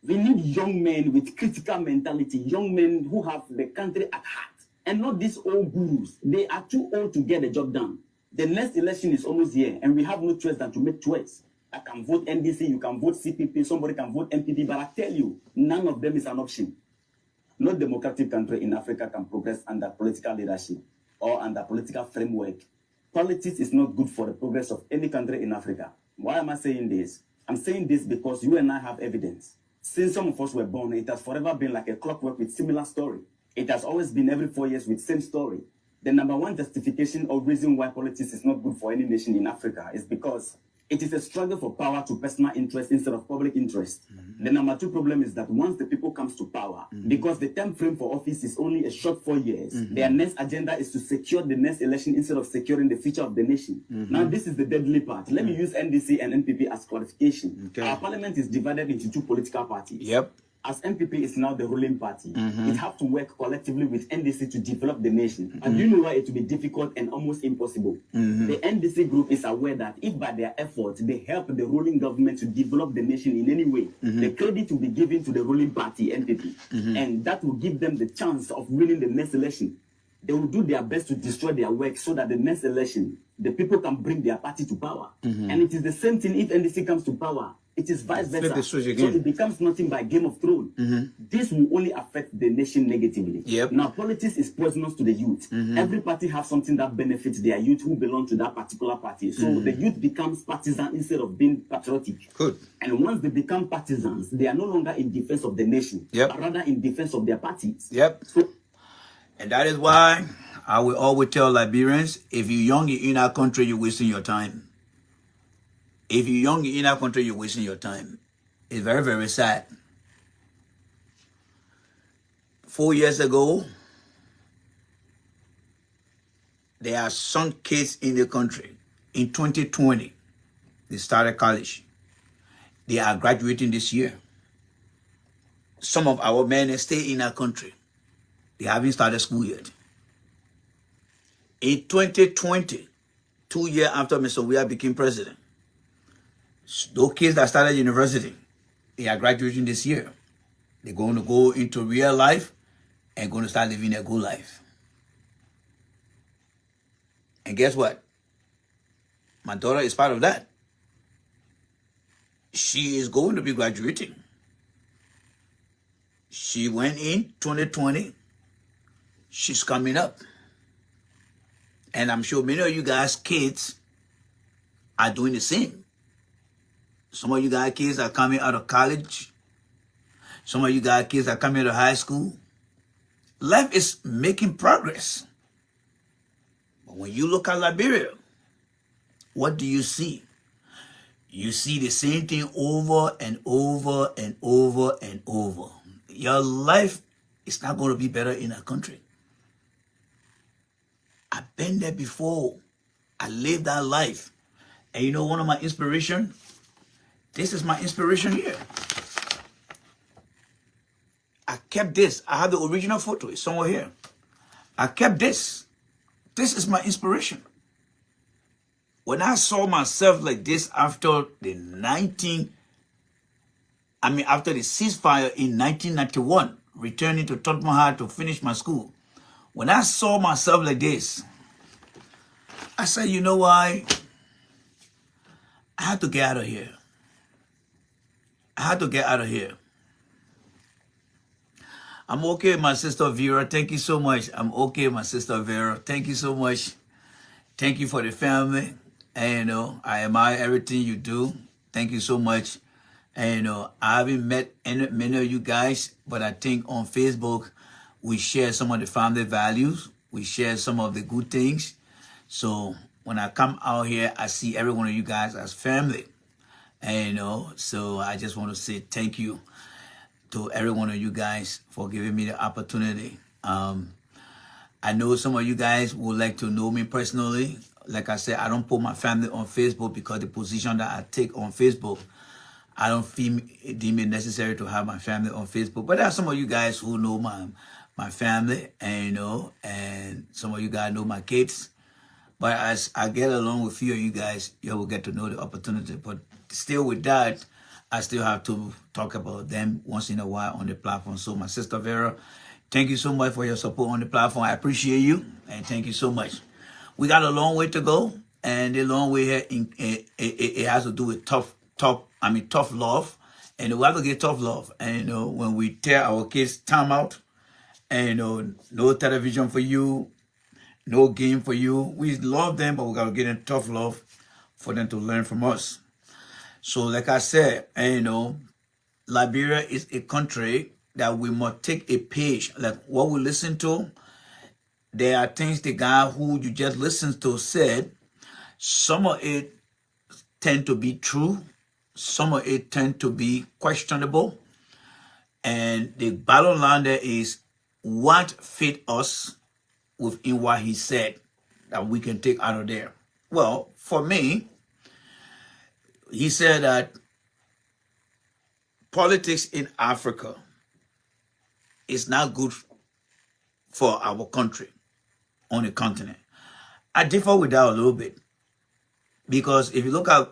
We need young men with critical mentality, young men who have the country at heart, and not these old gurus. They are too old to get the job done. The next election is almost here, and we have no choice than to make choice. I can vote NDC, you can vote CPP, somebody can vote MPP, but I tell you, none of them is an option. No democratic country in Africa can progress under political leadership or under political framework. Politics is not good for the progress of any country in Africa. Why am I saying this? I'm saying this because you and I have evidence. Since some of us were born, it has forever been like a clockwork with similar story. It has always been every 4 years with same story. The number one justification or reason why politics is not good for any nation in Africa is because it is a struggle for power to personal interest instead of public interest. The number two problem is that once the people comes to power, because the time frame for office is only a short 4 years, their next agenda is to secure the next election instead of securing the future of the nation. Now, this is the deadly part. Let me use NDC and NPP as clarification. Our parliament is divided into two political parties. Yep. As NPP is now the ruling party, it have to work collectively with NDC to develop the nation. And you know why it will be difficult and almost impossible? The NDC group is aware that if by their efforts they help the ruling government to develop the nation in any way, the credit will be given to the ruling party, NPP. And that will give them the chance of winning the next election. They will do their best to destroy their work so that the next election, the people can bring their party to power. And it is the same thing if NDC comes to power. It is vice versa. So it becomes nothing by Game of Thrones. This will only affect the nation negatively. Now, politics is poisonous to the youth. Every party has something that benefits their youth who belong to that particular party. So the youth becomes partisan instead of being patriotic. Good. And once they become partisans, they are no longer in defense of the nation, but rather in defense of their parties. So, and that is why I will always tell Liberians, if you're young in our country, you're wasting your time. If you're young in our country, you're wasting your time. It's very, very sad. 4 years ago, there are some kids in the country. In 2020, they started college. They are graduating this year. Some of our men stay in our country. They haven't started school yet. In 2020, 2 years after Mr. Weah became president, those kids that started university, they are graduating this year. They're going to go into real life and going to start living a good life. And guess what? My daughter is part of that. She is going to be graduating. She went in 2020. She's coming up. And I'm sure many of you guys' kids are doing the same. Some of you guys' kids are coming out of college. Some of you guys' kids are coming out of high school. Life is making progress. But when you look at Liberia, what do you see? You see the same thing over and over and over and over. Your life is not going to be better in our country. I've been there before. I lived that life. And you know one of my inspirations? This is my inspiration here. I kept this. I have the original photo. It's somewhere here. I kept this. This is my inspiration. When I saw myself like this after the ceasefire in 1991, returning to Tottenham to finish my school. When I saw myself like this, I said, you know why? I had to get out of here. I had to get out of here. I'm okay, my sister Vera. Thank you so much. I'm okay, my sister Vera. Thank you so much. Thank you for the family. And, I admire everything you do. Thank you so much. And, I haven't met many of you guys, but I think on Facebook, we share some of the family values. We share some of the good things. So when I come out here, I see every one of you guys as family. And, so I just want to say thank you to every one of you guys for giving me the opportunity. I know some of you guys would like to know me personally. Like I said, I don't put my family on Facebook because the position that I take on Facebook, I don't deem it necessary to have my family on Facebook. But there are some of you guys who know my family, and and some of you guys know my kids. But as I get along with few of you guys, you will get to know the opportunity. But still with that, I still have to talk about them once in a while on the platform. So my sister Vera, thank you so much for your support on the platform. I appreciate you, and thank you so much. We got a long way to go, and the long way here, it has to do with tough love, and we have to get tough love. And when we tell our kids time out, and no television for you, no game for you, we love them, but we got to get in tough love for them to learn from us. So like I said, Liberia is a country that we must take a page. Like what we listen to, there are things the guy who you just listened to said. Some of it tend to be true. Some of it tend to be questionable. And the bottom line there is what fit us within what he said that we can take out of there. Well, for me, he said that politics in Africa is not good for our country on the continent. I differ with that a little bit, because if you look at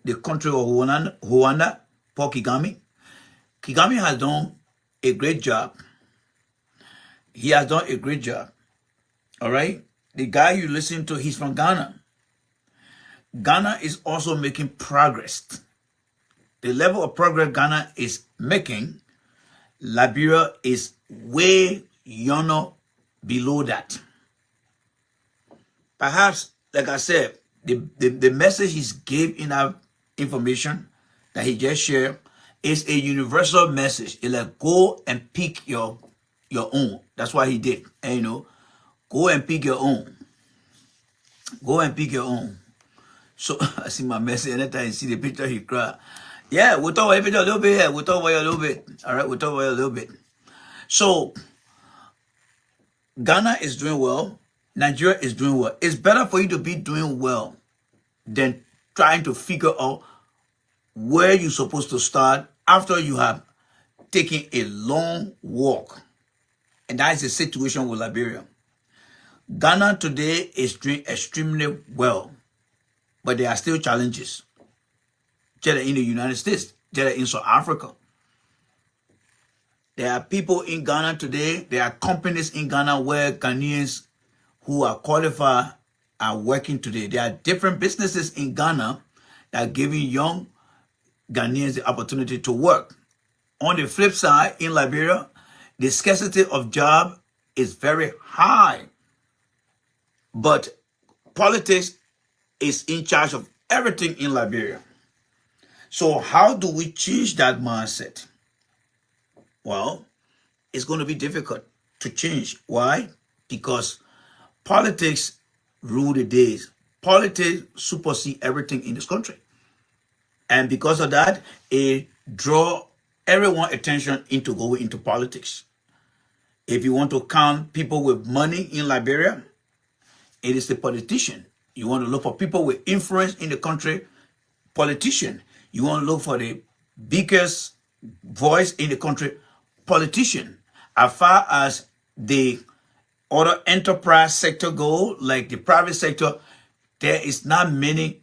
the country of Rwanda, Paul Kagame has done a great job. He has done a great job. All right? The guy you listen to, he's from Ghana. Ghana is also making progress. The level of progress Ghana is making, Liberia is way below that. Perhaps, like I said, the message he gave in that information that he just shared is a universal message. It's like, go and pick your own. That's what he did. And go and pick your own. Go and pick your own. So I see my message, anytime you see the picture, he cry. Yeah, we'll talk about it a little bit here. We'll talk about it a little bit. All right, we'll talk about it a little bit. So Ghana is doing well. Nigeria is doing well. It's better for you to be doing well than trying to figure out where you're supposed to start after you have taken a long walk. And that is the situation with Liberia. Ghana today is doing extremely well, but there are still challenges. Just in the United States, just in South Africa. There are people in Ghana today, there are companies in Ghana where Ghanaians who are qualified are working today. There are different businesses in Ghana that are giving young Ghanaians the opportunity to work. On the flip side, in Liberia, the scarcity of job is very high. But politics is in charge of everything in Liberia. So how do we change that mindset? Well, it's going to be difficult to change. Why? Because politics rule the days. Politics supersede everything in this country. And because of that, it draws everyone's attention into going into politics. If you want to count people with money in Liberia, it is the politician. You want to look for people with influence in the country, politician. You want to look for the biggest voice in the country, politician. As far as the other enterprise sector go, like the private sector, there is not many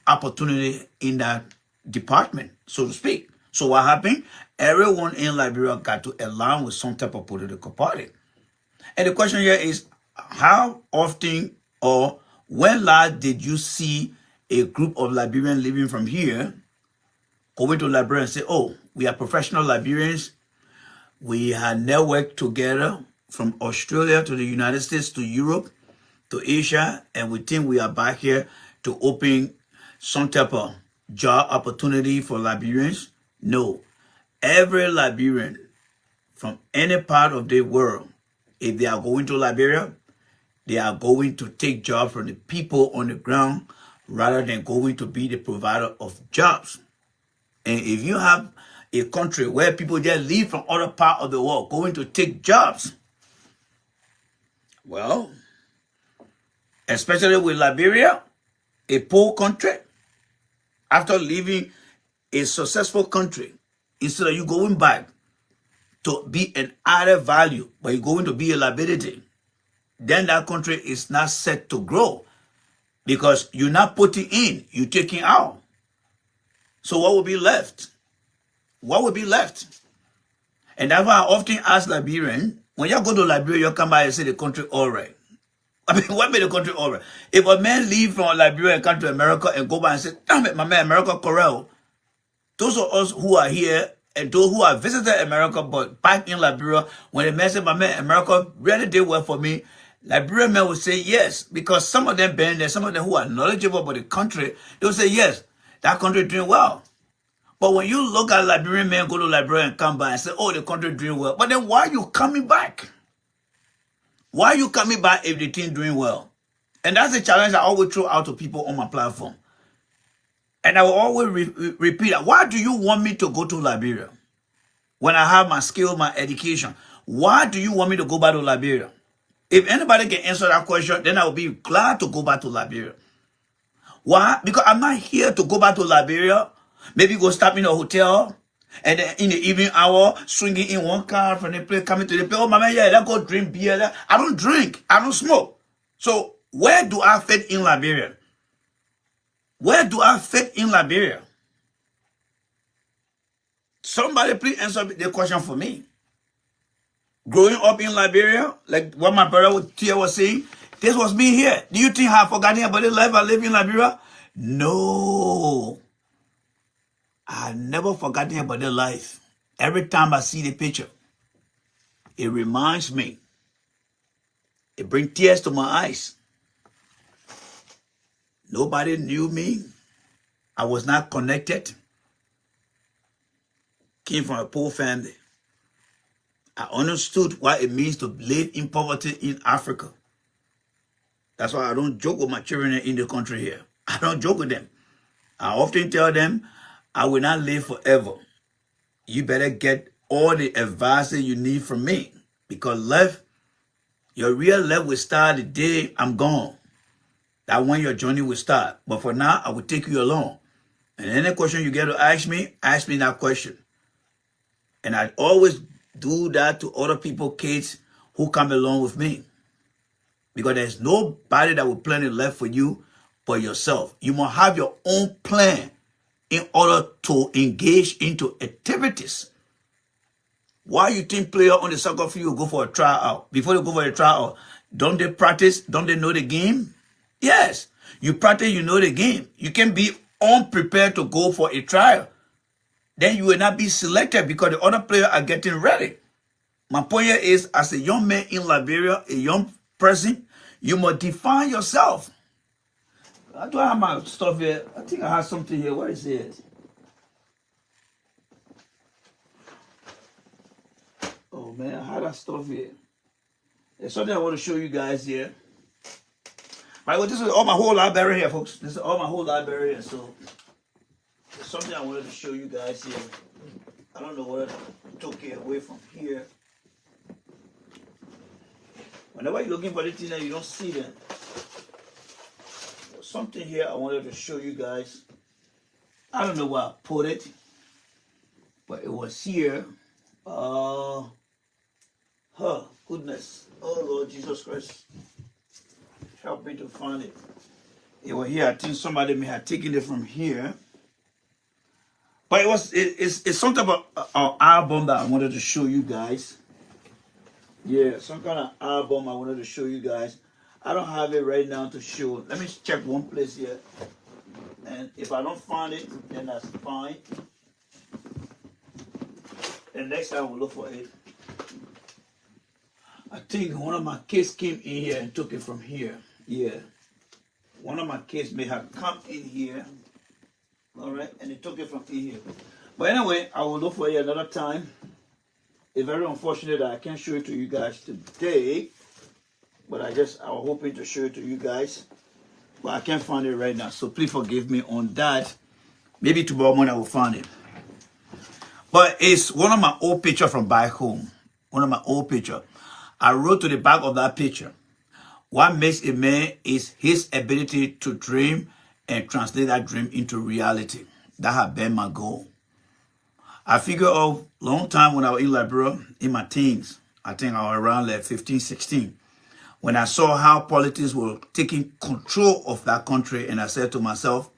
opportunity in that department, so to speak. So what happened? Everyone in Liberia got to align with some type of political party. And the question here is, how often or when last did you see a group of Liberians living from here going to Liberia and say, oh, we are professional Liberians. We had networked together from Australia to the United States to Europe to Asia, and we think we are back here to open some type of job opportunity for Liberians. No. Every Liberian from any part of the world, if they are going to Liberia, they are going to take jobs from the people on the ground rather than going to be the provider of jobs. And if you have a country where people just leave from other part of the world going to take jobs, well, especially with Liberia, a poor country, after leaving a successful country, instead of you going back to be an added value, but you're going to be a liability, then that country is not set to grow because you're not putting in, you're taking out. So what will be left? what would be left? And that's why I often ask Liberians, when you go to Liberia, you come back and say the country all right. I mean, what made the country all right? If a man leave from Liberia and come to America and go back and say, damn it, my man, America correct. Those of us who are here and those who have visited America but back in Liberia, when the man said, my man, America really did well for me, Liberian men will say yes, because some of them been there, some of them who are knowledgeable about the country, they will say yes, that country doing well. But when you look at Liberian men go to Liberia and come back and say, oh, the country doing well, but then why are you coming back? Why are you coming back if the thing doing well? And that's the challenge I always throw out to people on my platform. And I will always repeat that. Why do you want me to go to Liberia? When I have my skill, my education. Why do you want me to go back to Liberia? If anybody can answer that question, then I will be glad to go back to Liberia. Why? Because I'm not here to go back to Liberia. Maybe go stop in a hotel. And then in the evening hour, swinging in one car from the place, coming to the place. Oh, my man, yeah, let's go drink beer. I don't drink. I don't smoke. So where do I fit in Liberia? Where do I fit in Liberia? Somebody please answer the question for me. Growing up in Liberia, like what my brother Tia was saying, this was me here. Do you think I have forgotten about the life I live in Liberia? No. I never forgotten about the life. Every time I see the picture, it reminds me. It brings tears to my eyes. Nobody knew me. I was not connected. Came from a poor family. I understood what it means to live in poverty in Africa. That's why I don't joke with my children in the country here. I don't joke with them. I often tell them, I will not live forever. You better get all the advice that you need from me. Because your real life will start the day I'm gone. That's when your journey will start. But for now, I will take you along. And any question you get to ask me that question. And I always do that to other people, kids who come along with me. Because there's nobody that will plan a life for you but yourself. You must have your own plan in order to engage into activities. Why you think player on the soccer field go for a tryout? Before they go for a tryout, don't they practice? Don't they know the game? Yes. You practice, you know the game. You can be unprepared to go for a trial. Then you will not be selected because the other players are getting ready. My point here is, as a young man in Liberia, a young person, you must define yourself. Do I have my stuff here? I think I have something here. Where is it? Oh man, I had that stuff here. There's something I want to show you guys here. Right, well, this is all my whole library here, folks. This is all my whole library here. So there's something I wanted to show you guys here. I don't know what I took it away from here. Whenever you're looking for the thing that you don't see them. There's something here I wanted to show you guys. I don't know where I put it, but it was here. Goodness. Oh Lord Jesus Christ. Help me to find it. It was here. I think somebody may have taken it from here. But it's some type of album that I wanted to show you guys. Yeah, some kind of album I wanted to show you guys. I don't have it right now to show. Let me check one place here. And if I don't find it, then that's fine. And next time we'll look for it. I think one of my kids came in here and took it from here. Yeah. One of my kids may have come in here. All right. And they took it from in here. But anyway, I will look for it another time. It's very unfortunate that I can't show it to you guys today. But I was hoping to show it to you guys. But I can't find it right now. So please forgive me on that. Maybe tomorrow morning I will find it. But it's one of my old pictures from back home. One of my old pictures. I wrote to the back of that picture, what makes a man is his ability to dream and translate that dream into reality. That has been my goal. I figured out a long time when I was in Liberia, in my teens, I think I was around like 15, 16, when I saw how politics were taking control of that country, and I said to myself,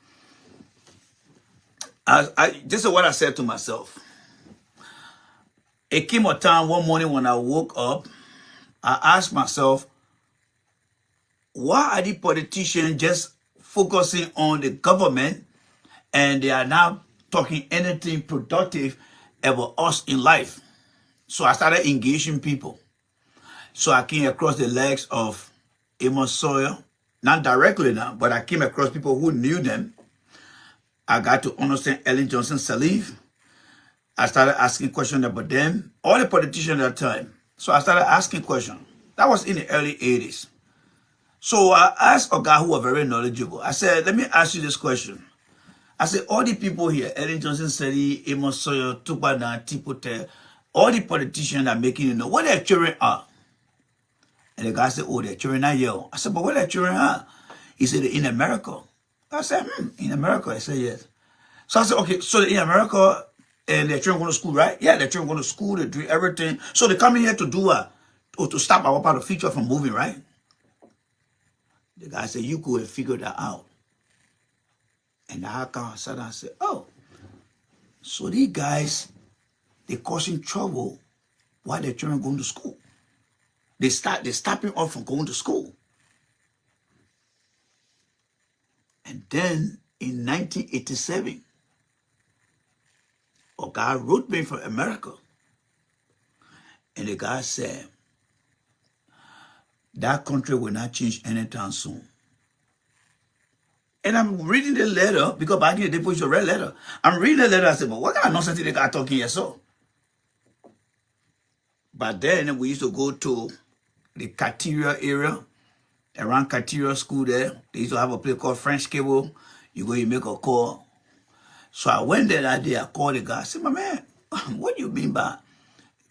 this is what I said to myself. it came a time one morning when I woke up, I asked myself, why are the politicians just focusing on the government and they are not talking anything productive about us in life? So I started engaging people. So I came across the legs of Amos Sawyer, not directly now, but I came across people who knew them. I got to understand Ellen Johnson Sirleaf. I started asking questions about them, all the politicians at that time. So I started asking questions. That was in the early 80s. So I asked a guy who was very knowledgeable. I said, let me ask you this question. I said, all the people here, Ellen Johnson Sirleaf, Amos Sawyer, Tukpada, Tipote, all the politicians are making you know what their children are. And the guy said, oh, their children are here. I said, but where their children are? He said, in America. I said, in America? I said, yes. So I said, okay, so in America, and their children going to school, right? Yeah, their children going to school, they do everything. So they come in here to do what? To stop our part of the future from moving, right? The guy said, you go and figure that out. And the hacker sat down and said, oh, so these guys, they causing trouble while their children going to school. They're stopping off from going to school. And then in 1987, a guy wrote me from America. And the guy said, that country will not change anytime soon. And I'm reading the letter, because back in the day, people used to read letter. I'm reading the letter, I said, but what kind of nonsense did the guy talking here so? But then we used to go to the Cateria area, around Cateria School there. They used to have a place called French Cable. You go, you make a call. So I went there that day, I called the guy. I said, my man, what do you mean by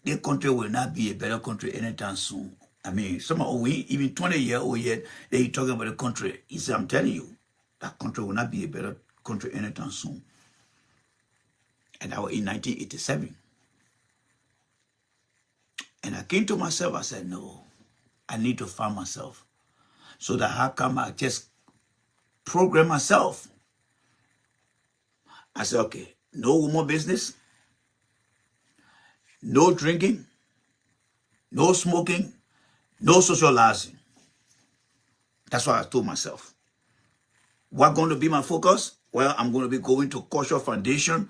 the country will not be a better country anytime soon? I mean, some of we, even 20-year-old yet, they talking about the country. He said, I'm telling you, that country will not be a better country anytime soon. And that was in 1987. And I came to myself, I said, no, I need to find myself. So that how come I just program myself? I said, okay, no woman business, no drinking, no smoking, no socializing. That's what I told myself. What's going to be my focus? Well, I'm going to be going to Cultural Foundation.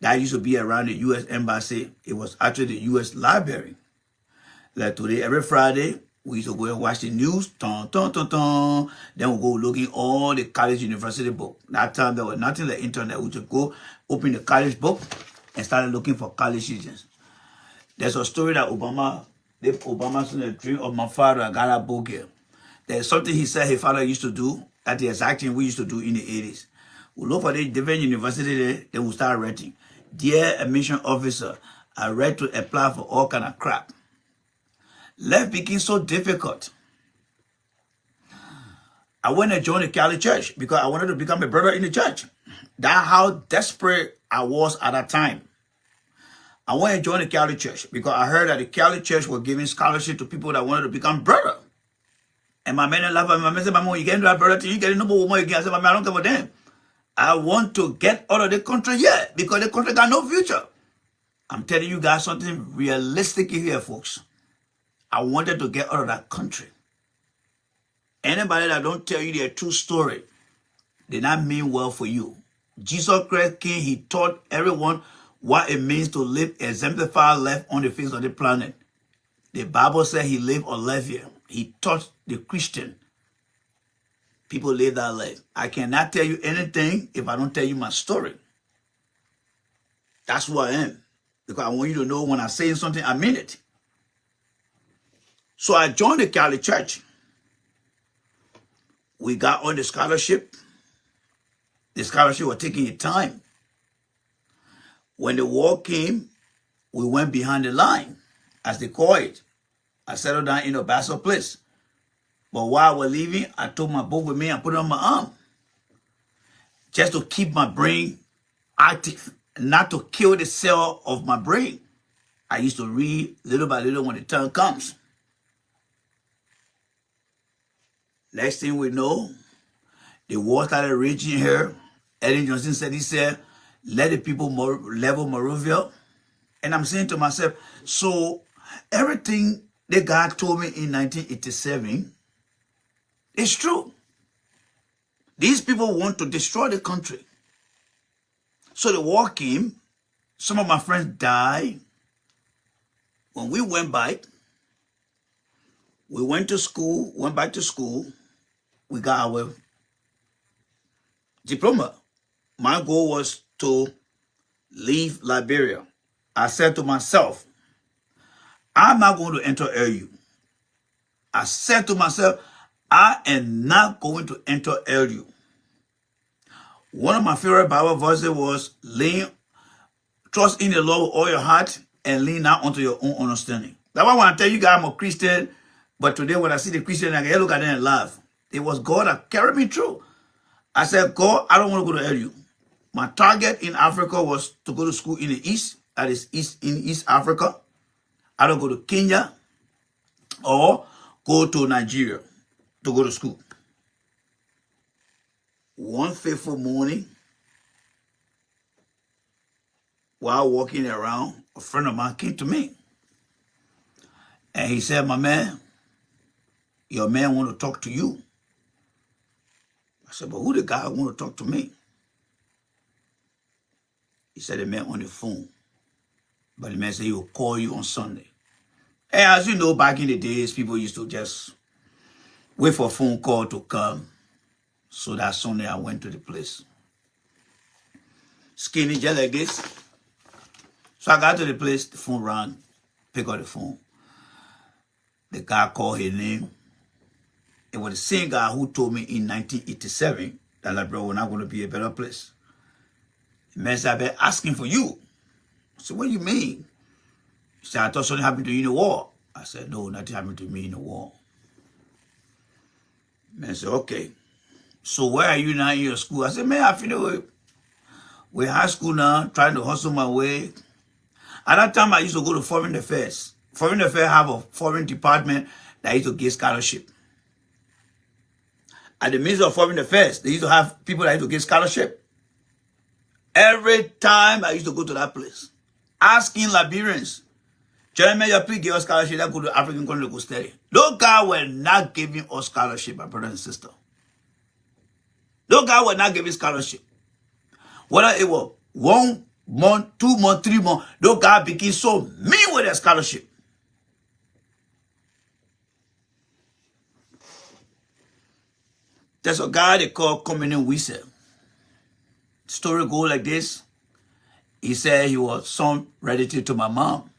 That used to be around the U.S. Embassy. It was actually the U.S. Library. Like today, every Friday, we used to go and watch the news. Then we'll go looking all the college university book. That time, there was nothing like internet. We just go open the college book and started looking for college students. There's a story that Obama's in the dream of my father. I got a book here. There's something he said his father used to do. That's the exact thing we used to do in the 80s. We look for the different university there, then we start writing. Dear admission officer, I read to apply for all kind of crap. Life became so difficult. I went and joined the Catholic Church because I wanted to become a brother in the church. That's how desperate I was at that time. I went and joined the Catholic Church because I heard that the Catholic Church was giving scholarship to people that wanted to become brother. And my man laughed at me. My man said, Mama, you can't do that, brother, till you get a number woman again. I said, my man, I don't care for them. I want to get out of the country yet because the country got no future. I'm telling you guys something realistic here, folks. I wanted to get out of that country. Anybody that don't tell you their true story, they not mean well for you. Jesus Christ came, he taught everyone what it means to live exemplified life on the face of the planet. The Bible said he lived a life here. He taught the Christian. People live that life. I cannot tell you anything if I don't tell you my story. That's who I am. Because I want you to know when I'm saying something, I mean it. So I joined the Catholic Church. We got on the scholarship. The scholarship was taking its time. When the war came, we went behind the line, as they call it. I settled down in a Basel place. But while I was leaving, I took my book with me and put it on my arm. Just to keep my brain active, not to kill the cell of my brain. I used to read little by little when the time comes. Next thing we know, the war started raging here. Ellen Johnson said, he said, let the people level Monrovia. And I'm saying to myself, so everything that God told me in 1987 is true. These people want to destroy the country. So the war came. Some of my friends died. When we went back, we went to school, went back to school. We got our diploma. My goal was to leave Liberia. I said to myself, I'm not going to enter LU. I said to myself, I am not going to enter LU. One of my favorite Bible verses was, trust in the Lord with all your heart and lean not onto your own understanding. That's why when I tell you guys I'm a Christian, but today when I see the Christian, I can look at them and laugh. It was God that carried me through. I said, God, I don't want to go to LU. My target in Africa was to go to school in the East, that is in East Africa. I don't go to Kenya or go to Nigeria to go to school. One fateful morning, while walking around, a friend of mine came to me. And he said, my man, your man want to talk to you. I said, but who the guy want to talk to me? He said, the man on the phone. But the man said he will call you on Sunday. And as you know, back in the days, people used to just wait for a phone call to come. So that Sunday I went to the place. Skinny, just like this. So I got to the place, the phone rang, pick up the phone. The guy called his name. It was the same guy who told me in 1987 that Liberia was not going to be a better place. The man said, I've been asking for you. I said, what do you mean? He said, I thought something happened to you in the war. I said, no, nothing happened to me in the war. The man said, okay. So where are you now in your school? I said, man, I feel we're high school now, trying to hustle my way. At that time, I used to go to Foreign Affairs. Foreign Affairs have a foreign department that used to give scholarship. At the Ministry of Foreign Affairs, they used to have people that used to give scholarship. Every time I used to go to that place, asking Liberians, Jeremiah, please give us scholarship that go to African country to go study. Those guys were not giving us scholarship, my brother and sister. Those guys were not giving scholarship. Whether it was 1 month, 2 months, 3 months, those guys became so mean with their scholarship. There's a guy they call Communion Wiesel. Story go like this. He said he was son relative to my mom.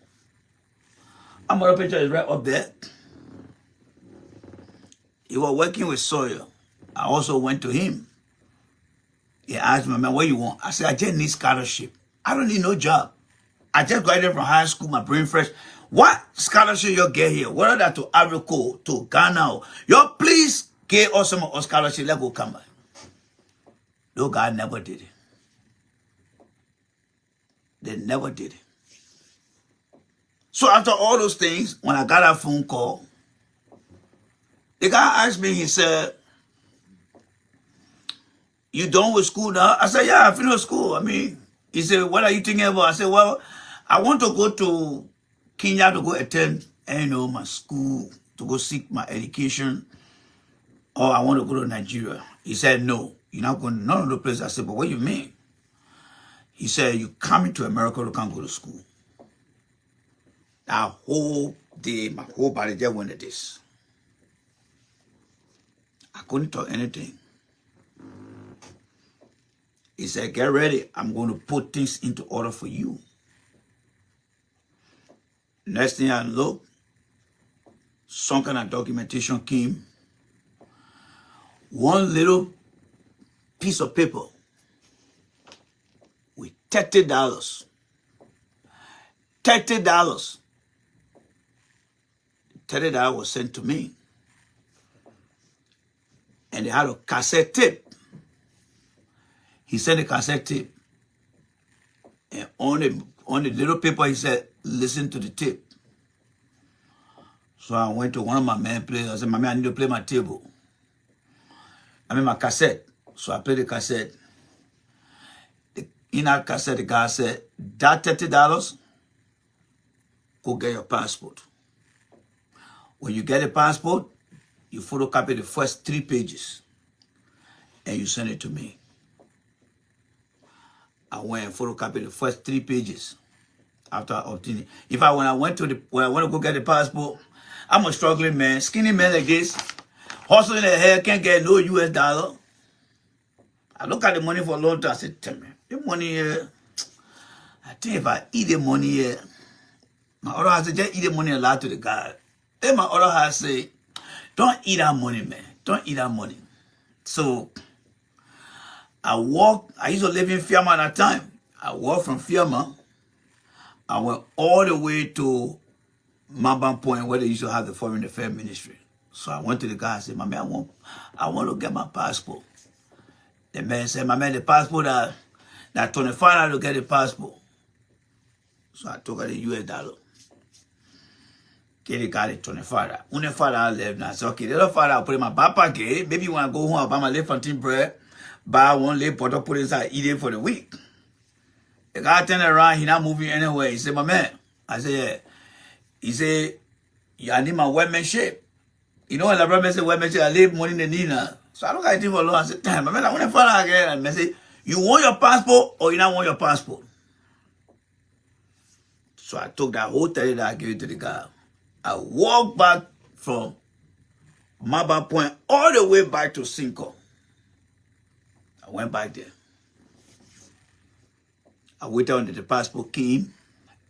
I'm gonna picture is right up there. He was working with Sawyer. I also went to him. He asked me, man, what you want? I said, I just need scholarship. I don't need no job. I just graduated from high school, my brain fresh. What scholarship you get here? Whether that to Africa, to Ghana, you please give us some of scholarship. Let's go come back. No, God never did it. They never did it. So after all those things, when I got that phone call, the guy asked me, he said, you done with school now? I said, yeah, I finished school. I mean, he said, what are you thinking about? I said, well, I want to go to Kenya to go attend, my school, to go seek my education, or I want to go to Nigeria. He said, no, you're not going to none of the places. I said, but what do you mean? He said, you coming to America to come go to school. That whole day, my whole body just went at this. I couldn't talk anything. He said, get ready. I'm going to put things into order for you. Next thing I looked, some kind of documentation came. One little piece of paper with $30. $30. $30 was sent to me. And they had a cassette tape. He sent a cassette tape. And on the little paper, he said, listen to the tape. So I went to one of my men players. I said, my man, I need to play my table. My cassette. So I played the cassette. In that cassette, the guy said, that $30, go get your passport. When you get a passport, you photocopy the first 3 pages and you send it to me. I went and photocopied the first 3 pages after obtaining. When I want to go get the passport, I'm a struggling man, skinny man like this, hustling the hair, can't get no US dollar. I look at the money for a long time. I said, tell me, the money here, I think if I eat the money here, my other has to just eat the money and lie to the guy. Then my other has say, don't eat that money, man. Don't eat that money. So I used to live in Fiamma at that time. I walked from Fiamma. I went all the way to Mamban Point where they used to have the Foreign Affairs Ministry. So I went to the guy and said, my man, I want to get my passport. The man said, my man, the passport, that $25 to get the passport. So I took out the US dollar. Get the guy the $25. Only $5 left now. I said, okay, the other $5 I'll put in my back pocket. Maybe when I go home, I'll buy my Fontaine bread, buy one late butter, put it inside, eat it for the week. The guy turned around, he not moving anywhere. He said, my man. I said, yeah. He said, yeah, I need my workmanship. You know, when the brother said workmanship, I leave money in the need now. So I look at him for long. I said, damn, my man, I want to find out again. And I said, you want your passport or you not want your passport? So I took that whole $30 I gave it to the guy. I walked back from Maba Point all the way back to Cinco. I went back there. I waited until the passport came,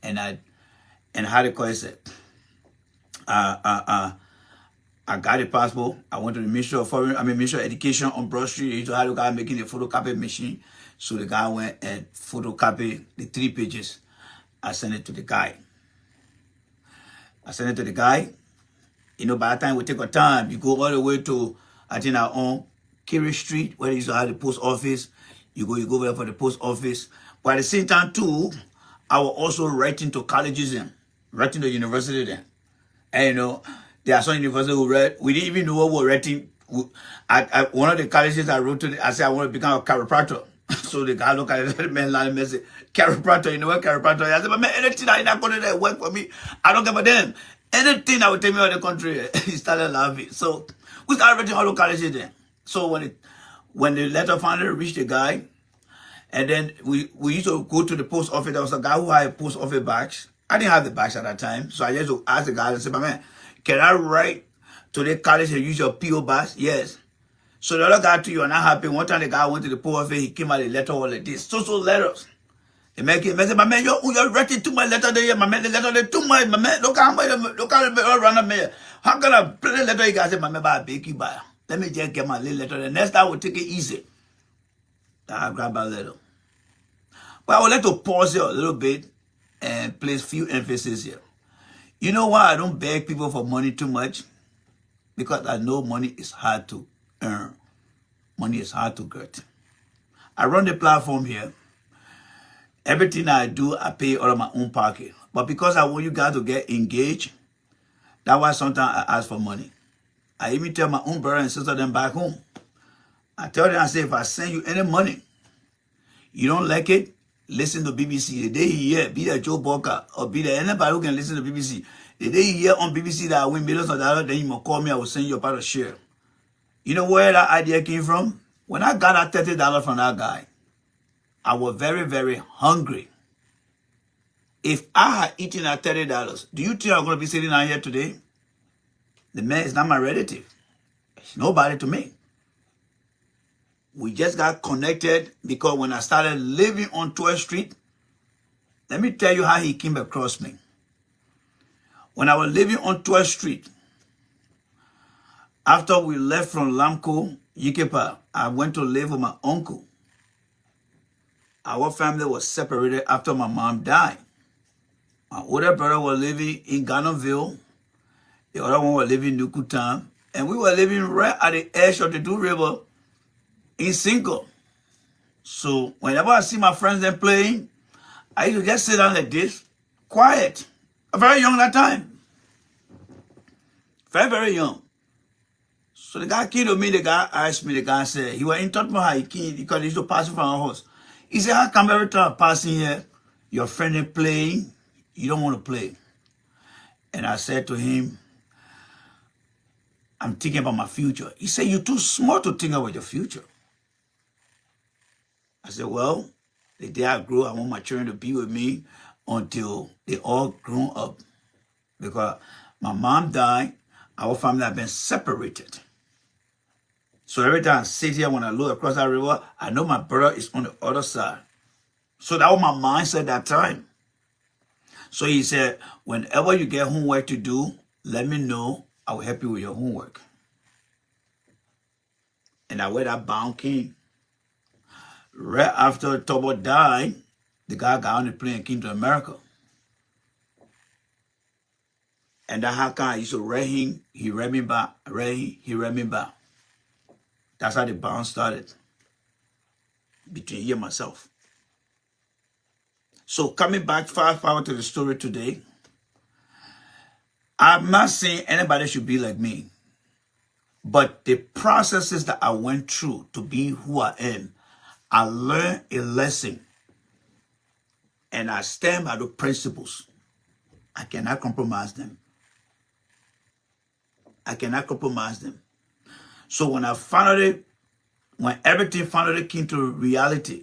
and how the call said, I got the passport. I went to the Ministry of Ministry of Education on Broad Street. You had the guy making a photocopy machine. So the guy went and photocopied the 3 pages. I sent it to the guy. You know, by the time we take our time, you go all the way to, I think, our own Kerry Street, where they used to have the post office. You go there for the post office. But at the same time, too, I was also writing to colleges and writing to university then. And, you know, there are some universities who read, we didn't even know what we were writing. One of the colleges I wrote to, I said, I want to become a chiropractor. So the guy looked at it, the man line and said, chiropractor, you know what chiropractor is? I said, but man, anything that not going to work for me, I don't give a damn. Anything that would take me out of the country, he started laughing. So we started writing all the colleges then. So when the letter finally reached the guy, and then we used to go to the post office. There was a guy who had a post office badge. I didn't have the badge at that time. So I just asked the guy and said, man, can I write to the college and use your P.O. badge? Yes. So the other guy too, you are not happy. One time the guy went to the post office, he came out a letter all like this. So letters. The man came and said, my man, you're writing too much letter there, my man, the letter there too much, my man. Look how random man. How can I play the letter? You guys said, my man, I beg you by. Let me just get my little letter. The next time we'll take it easy. I grab my letter. But I would like to pause here a little bit and place few emphasis here. You know why I don't beg people for money too much? Because I know money is hard to earn. Money is hard to get. I run the platform here. Everything I do, I pay out of my own pocket. But because I want you guys to get engaged, that's why sometimes I ask for money. I even tell my own brother and sister them back home. I tell them, I say, if I send you any money, you don't like it, listen to BBC. The day you hear, be that Joe Boca or be that anybody who can listen to BBC. The day you hear on BBC that I win millions of dollars, then you must call me, I will send you a part of share. You know where that idea came from? When I got that $30 from that guy, I was very, very hungry. If I had eaten that $30, do you think I'm going to be sitting down here today? The man is not my relative. It's nobody to me. We just got connected because when I started living on 12th Street, let me tell you how he came across me. When I was living on 12th Street, after we left from Lamco, Yikepa, I went to live with my uncle. Our family was separated after my mom died. My older brother was living in Ghanaville. The other one was living in Nukutam. And we were living right at the edge of the Two River in Cinco. So whenever I see my friends then playing, I used to just sit down like this, quiet. I'm very young that time. Very, very young. So the guy came to me, the guy asked me, the guy said, he was in touch with how he came because he used to pass from our house. He said, how come every time I pass in here, your friend is playing, you don't want to play? And I said to him, I'm thinking about my future. He said, you're too small to think about your future. I said, well, the day I grow, I want my children to be with me until they all grown up. Because my mom died, our family had been separated. So every time I sit here, when I look across that river, I know my brother is on the other side. So that was my mindset that time. So he said, whenever you get homework to do, let me know. I will help you with your homework. And I went that bound king. Right after Tobo died, the guy got on the plane and came to America. And that how come I used to read him, he read me back, read him, he read me back. That's how the bond started between he and myself. So coming back fast forward to the story today, I'm not saying anybody should be like me, but the processes that I went through to be who I am, I learned a lesson and I stand by the principles. I cannot compromise them. I cannot compromise them. So when everything finally came to reality,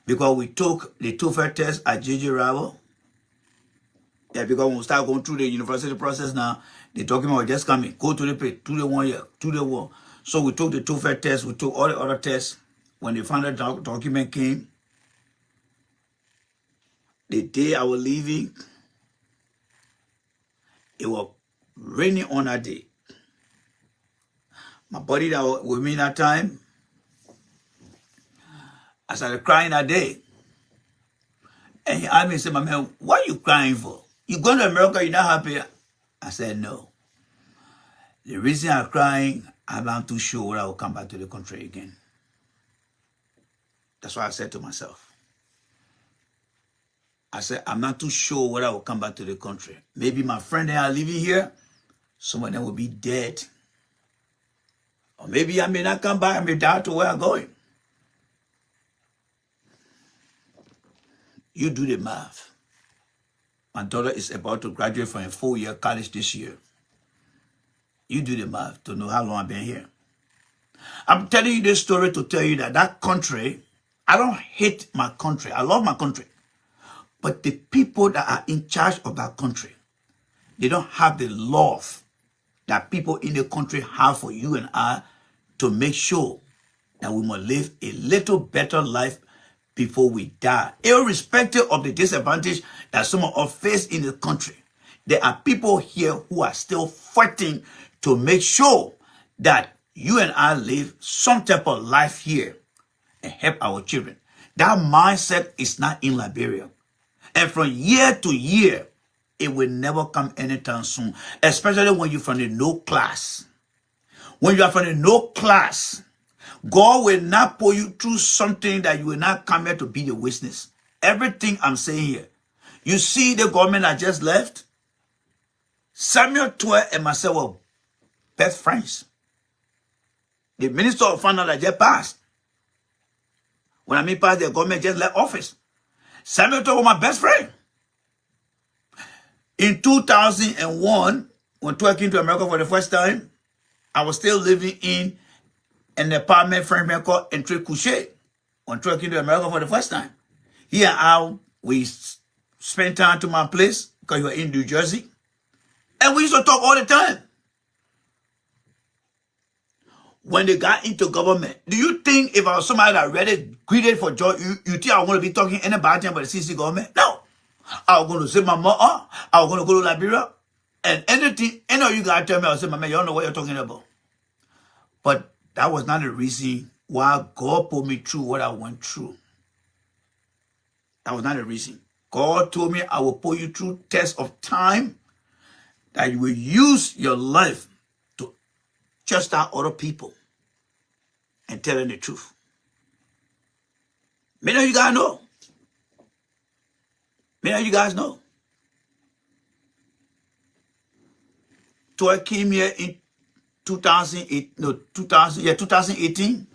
because we took the TOEFL test at JJ Ravel, yeah, because when we start going through the university process now, the document was just coming, go to the page, do the 1 year, do the 1. So we took the TOEFL test, we took all the other tests. When the final document came, the day I was leaving, it was raining on that day. My buddy that was with me that time, I started crying that day. And he asked me and said, my man, what are you crying for? You going to America, you're not happy? I said, no. The reason I'm crying, I'm not too sure whether I will come back to the country again. That's what I said to myself. I said, I'm not too sure whether I will come back to the country. Maybe my friend that are living here, some of them will be dead. Or maybe I may not come back, I may die to where I'm going. You do the math. My daughter is about to graduate from a 4-year college this year. You do the math to know how long I've been here. I'm telling you this story to tell you that country, I don't hate my country. I love my country. But the people that are in charge of that country, they don't have the love that people in the country have for you and I to make sure that we must live a little better life before we die. Irrespective of the disadvantage that some of us face in the country, there are people here who are still fighting to make sure that you and I live some type of life here and help our children. That mindset is not in Liberia. And from year to year, it will never come anytime soon, especially when you're from the no class. When you are from the no class, God will not put you through something that you will not come here to be the witness. Everything I'm saying here. You see the government that just left? Samuel Toy and myself were best friends. The Minister of Finance that just passed. When I mean passed, the government just left office. Samuel Toy was my best friend. In 2001, when Toy came to America for the first time, I was still living in an apartment Frenchman called Entre Couché. When Toy came to America for the first time. He and I, we spent time to my place because you were in New Jersey. And we used to talk all the time. When they got into government, do you think if I was somebody that really greeted for joy, you think I was going to be talking anybody about the CC government? No. I was going to say my mother, I was going to go to Liberia, and anything, any of you guys tell me, I'll say, my man, you don't know what you're talking about. But that was not the reason why God put me through what I went through. That was not the reason. God told me I will put you through tests of time that you will use your life to just out other people and tell them the truth. Many of you guys know. Many of you guys know. So I came here in 2018.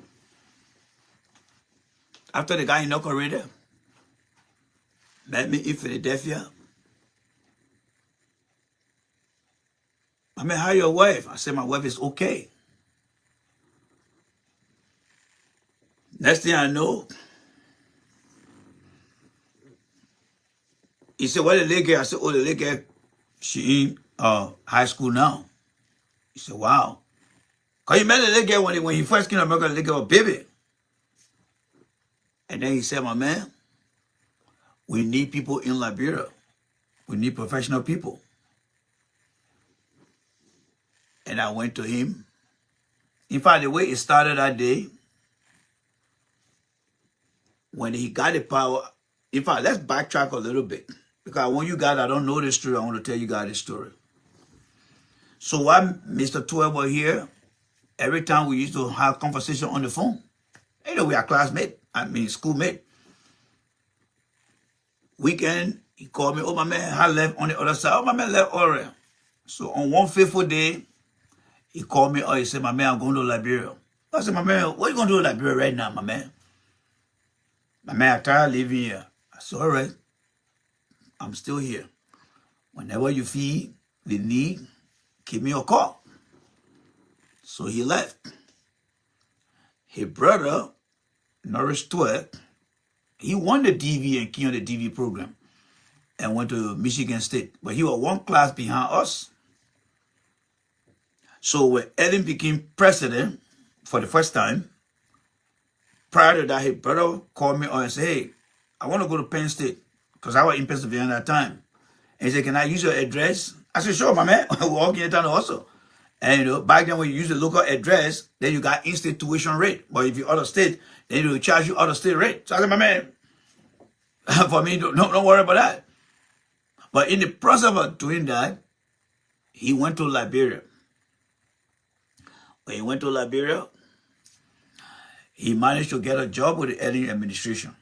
After the guy inaugurated, met me in Philadelphia. I mean, how your wife? I said, my wife is okay. Next thing I know, he said, what the little girl? I said, oh, the little girl, she in high school now. He said, wow. Because he met the little girl when he first came to America, the little girl was a baby. And then he said, my man, we need people in Liberia. We need professional people. And I went to him. In fact, the way it started that day, when he got the power, in fact, let's backtrack a little bit. Because when you guys, I don't know this story, I want to tell you guys this story. So while Mr. 12 was here, every time we used to have conversation on the phone. You know, we are classmates, schoolmate. Weekend, he called me, oh, my man, I left on the other side. Oh, my man left already. So on one fateful day, he called me, he said, my man, I'm going to Liberia. I said, my man, what are you going to do in Liberia right now, my man? My man, I'm tired of living here. I said, all right, I'm still here. Whenever you feel the need, give me a call. So he left. His brother, Norris 12, he won the DV and key on the DV program and went to Michigan State. But he was one class behind us. So when Ellen became president for the first time, prior to that, his brother called me and said, hey, I want to go to Penn State because I was in Pennsylvania at that time. And he said, can I use your address? I said, sure, my man. We're walking in town also. And you know, back then when you use the local address, then you got instant tuition rate. But if you're out of state, then they will charge you out of state rate. So I said, my man, for me, don't worry about that. But in the process of doing that, he went to Liberia. When he went to Liberia, he managed to get a job with the Ellen administration.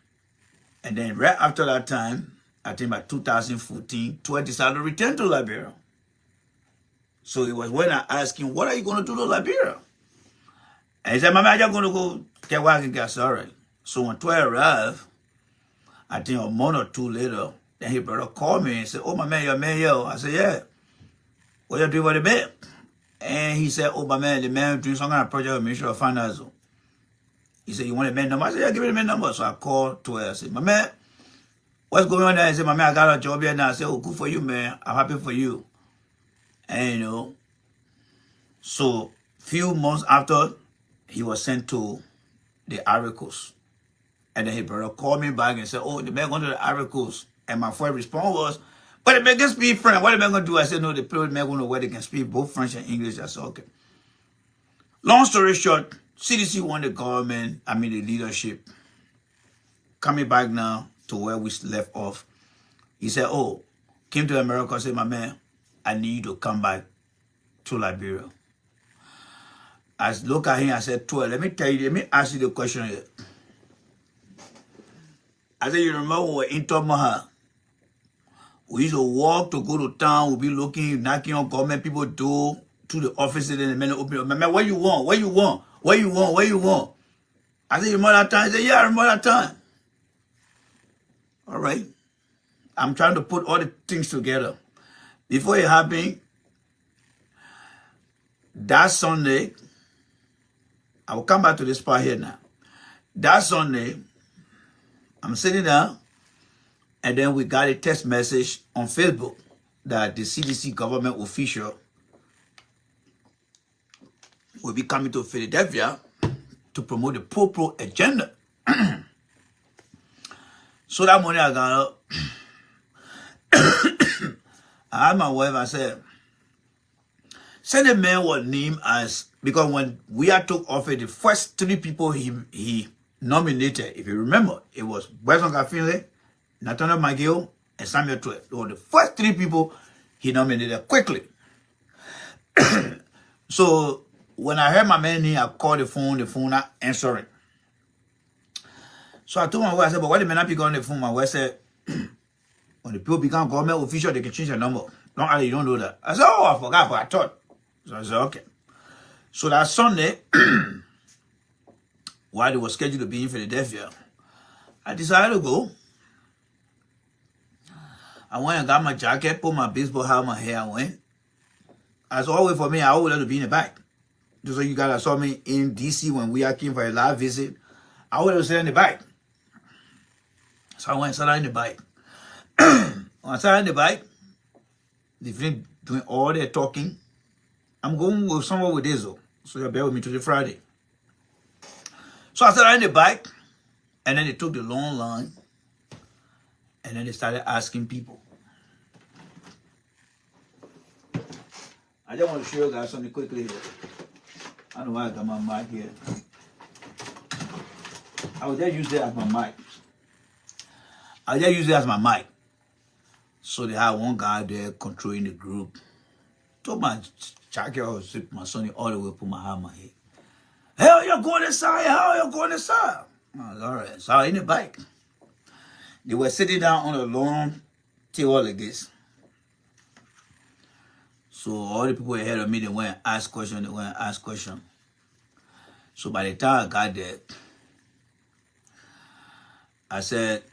And then right after that time, I think by 2014, 12 decided to return to Liberia. So it was when I asked him, what are you going to do to Liberia? And he said, Mama, I'm just going to go get what I can get. All right. So when 12 arrived, I think a month or two later, then his brother called me and said, oh, my man, you're a man, yo. I said, yeah. What you doing for the man? And he said, oh, my man, the man doing some kind of project with Ministry of Finance. He said, you want the man number? I said, yeah, give me the man number. So I called 12. I said, my man, what's going on there? He said, my man, I got a job here now. I said, oh, good for you, man. I'm happy for you. And, you know, so few months after, he was sent to the Ivory Coast. And then his brother called me back and said, oh, the man going to the Ivory Coast. And my first response was, but the man can speak French. What the man going to do? I said, no, the man going to where they can speak both French and English. I said, okay. Long story short, CDC won the government, the leadership. Coming back now to where we left off. He said, oh, came to America and said, my man, I need you to come back to Liberia. I look at him, I said, 12, let me ask you the question here. I said, you remember when we were in Tomaha? We used to walk to go to town, we'll be looking, knocking on government people door to the offices, and the men open up. Man, what you want? What you want? What you want? What you want? I said, you remember that time? He said, yeah, I remember that time. All right. I'm trying to put all the things together. Before it happened, that Sunday, I will come back to this part here now. That Sunday, I'm sitting down, and then we got a text message on Facebook that the CDC government official will be coming to Philadelphia to promote the pro agenda. So that morning I got up. I had my wife, I said the man was named as, because when we had took office, the first 3 people he nominated, if you remember, it was Weston Finley, Nathaniel McGill, and Samuel 12. They were the first 3 people he nominated quickly. So when I heard my man name, I called the phone not answering. So I told my wife, I said, but why the man not pick on the phone? My wife said, when the people become government official, they can change their number. No, you don't know that. I said, oh, I forgot, but I thought. So I said, okay. So that Sunday, while they were scheduled to be in Philadelphia, I decided to go. I went and got my jacket, put my baseball hat on my hair, I went. As always for me, I always like to be in the back. Just like you guys saw me in DC when we came for a live visit. I always sit in the back. So I went and sat down in the bike. When I sat in the bike, they finish doing all their talking. I'm going with somewhere with Diesel. So you bear with me till the Friday. So I sat down in the bike, and then they took the long line, and then they started asking people. I just want to show you guys something quickly here. I don't know why I got my mic here. I will just use that as my mic. I just use it as my mic. So they had one guy there controlling the group. Told my jacket or my son all the way put my hand on my head. Hell, you're going inside. Hell, you're going inside. I was all right. So I was in the bike. They were sitting down on a long table like this. So all the people ahead of me, they went and asked questions. So by the time I got there, I said,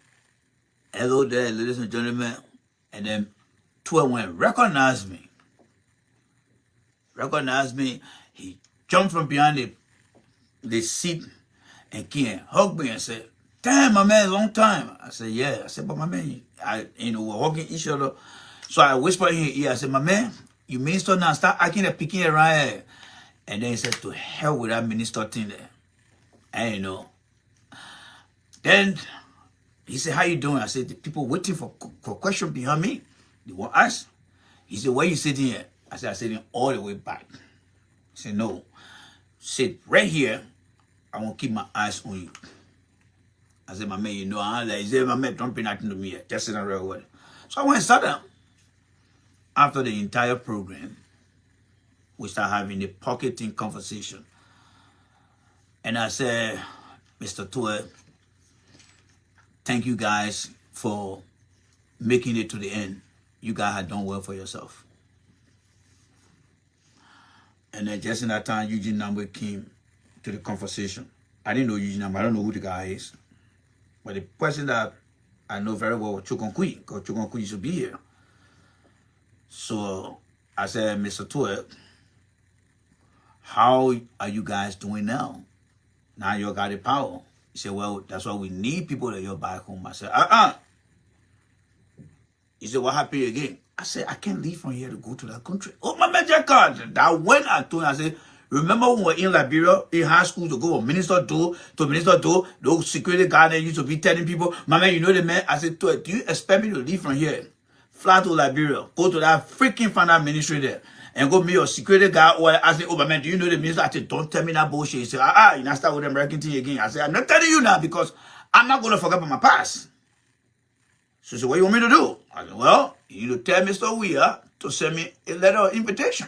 hello there, ladies and gentlemen. And then two went, recognize me. He jumped from behind the seat and came and hugged me and said, damn, my man, long time. I said, yeah. I said, but my man, we're hugging each other. So I whispered in his ear, I said, my man, you minister now, start acting and picking around here. And then he said, to hell with that minister thing there. I know. Then he said, how you doing? I said, the people waiting for question behind me. They want us. He said, where you sitting here? I said, I'm sitting all the way back. He said, no. Sit right here. I want to keep my eyes on you. I said, my man, you know, he said, my man, don't pay nothing to me yet. Just sit down real well. So I went and sat down. After the entire program, we started having a pocketing conversation. And I said, Mr. Tue, thank you guys for making it to the end. You guys had done well for yourself. And then just in that time, Eugene Nambwe came to the conversation. I didn't know Eugene Nambwe. I don't know who the guy is. But the person that I know very well was Chukonkui, because Chukonkui used to be here. So I said, Mr. Tue, how are you guys doing now? Now you got the power. He said, well, that's why we need people that you're back home. I said, He said, what happened again? I said, I can't leave from here to go to that country. Oh, my major card. That when I told him, I said, remember when we were in Liberia, in high school, to go from minister to minister to, those security guard that used to be telling people, my man, you know the man? I said, do you expect me to leave from here? Fly to Liberia, go to that freaking final ministry there, and go meet your security guy. Or I said, oh, my man, do you know the minister? I said, don't tell me that bullshit. He said, you not start with the American thing again. I said, I'm not telling you now because I'm not going to forget about my past. So he said, what you want me to do? I said, well, you need to tell Mr. Weir to send me a letter of invitation.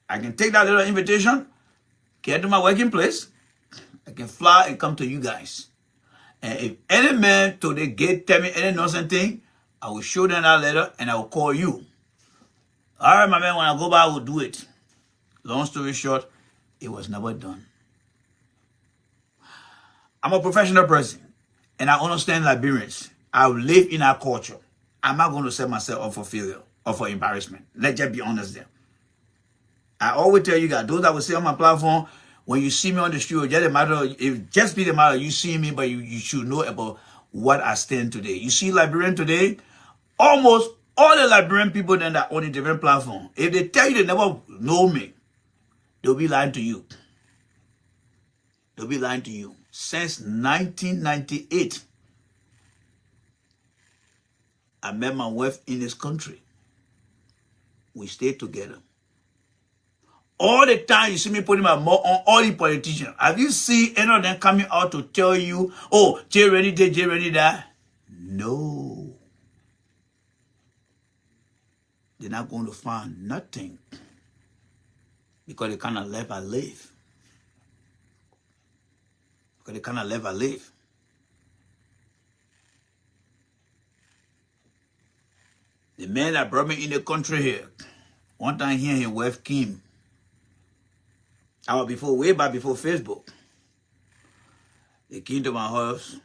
I can take that letter of invitation, get to my working place, I can fly and come to you guys. And if any man to the gate tell me any nonsense thing, I will show them that letter and I will call you. All right, my man, when I go back, I will do it. Long story short, it was never done. I'm a professional person and I understand Liberians. I live in our culture. I'm not going to set myself up for failure or for embarrassment. Let's just be honest there. I always tell you guys, those that will say on my platform, when you see me on the street, just be the matter you see me, but you should know about what I stand today. You see Liberian today, almost all the Liberian people then that on a different platform, if they tell you they never know me, they'll be lying to you. They'll be lying to you. Since 1998, I met my wife in this country. We stayed together. All the time you see me putting my mouth on all the politicians. Have you seen any of them coming out to tell you, oh, Jay Rennie did, Jay Rennie that? No. They're not going to find nothing. Because the kind of life I live. Because the kind of life I live. The man that brought me in the country here, one time he and his wife came. I was way back before Facebook. They came to my house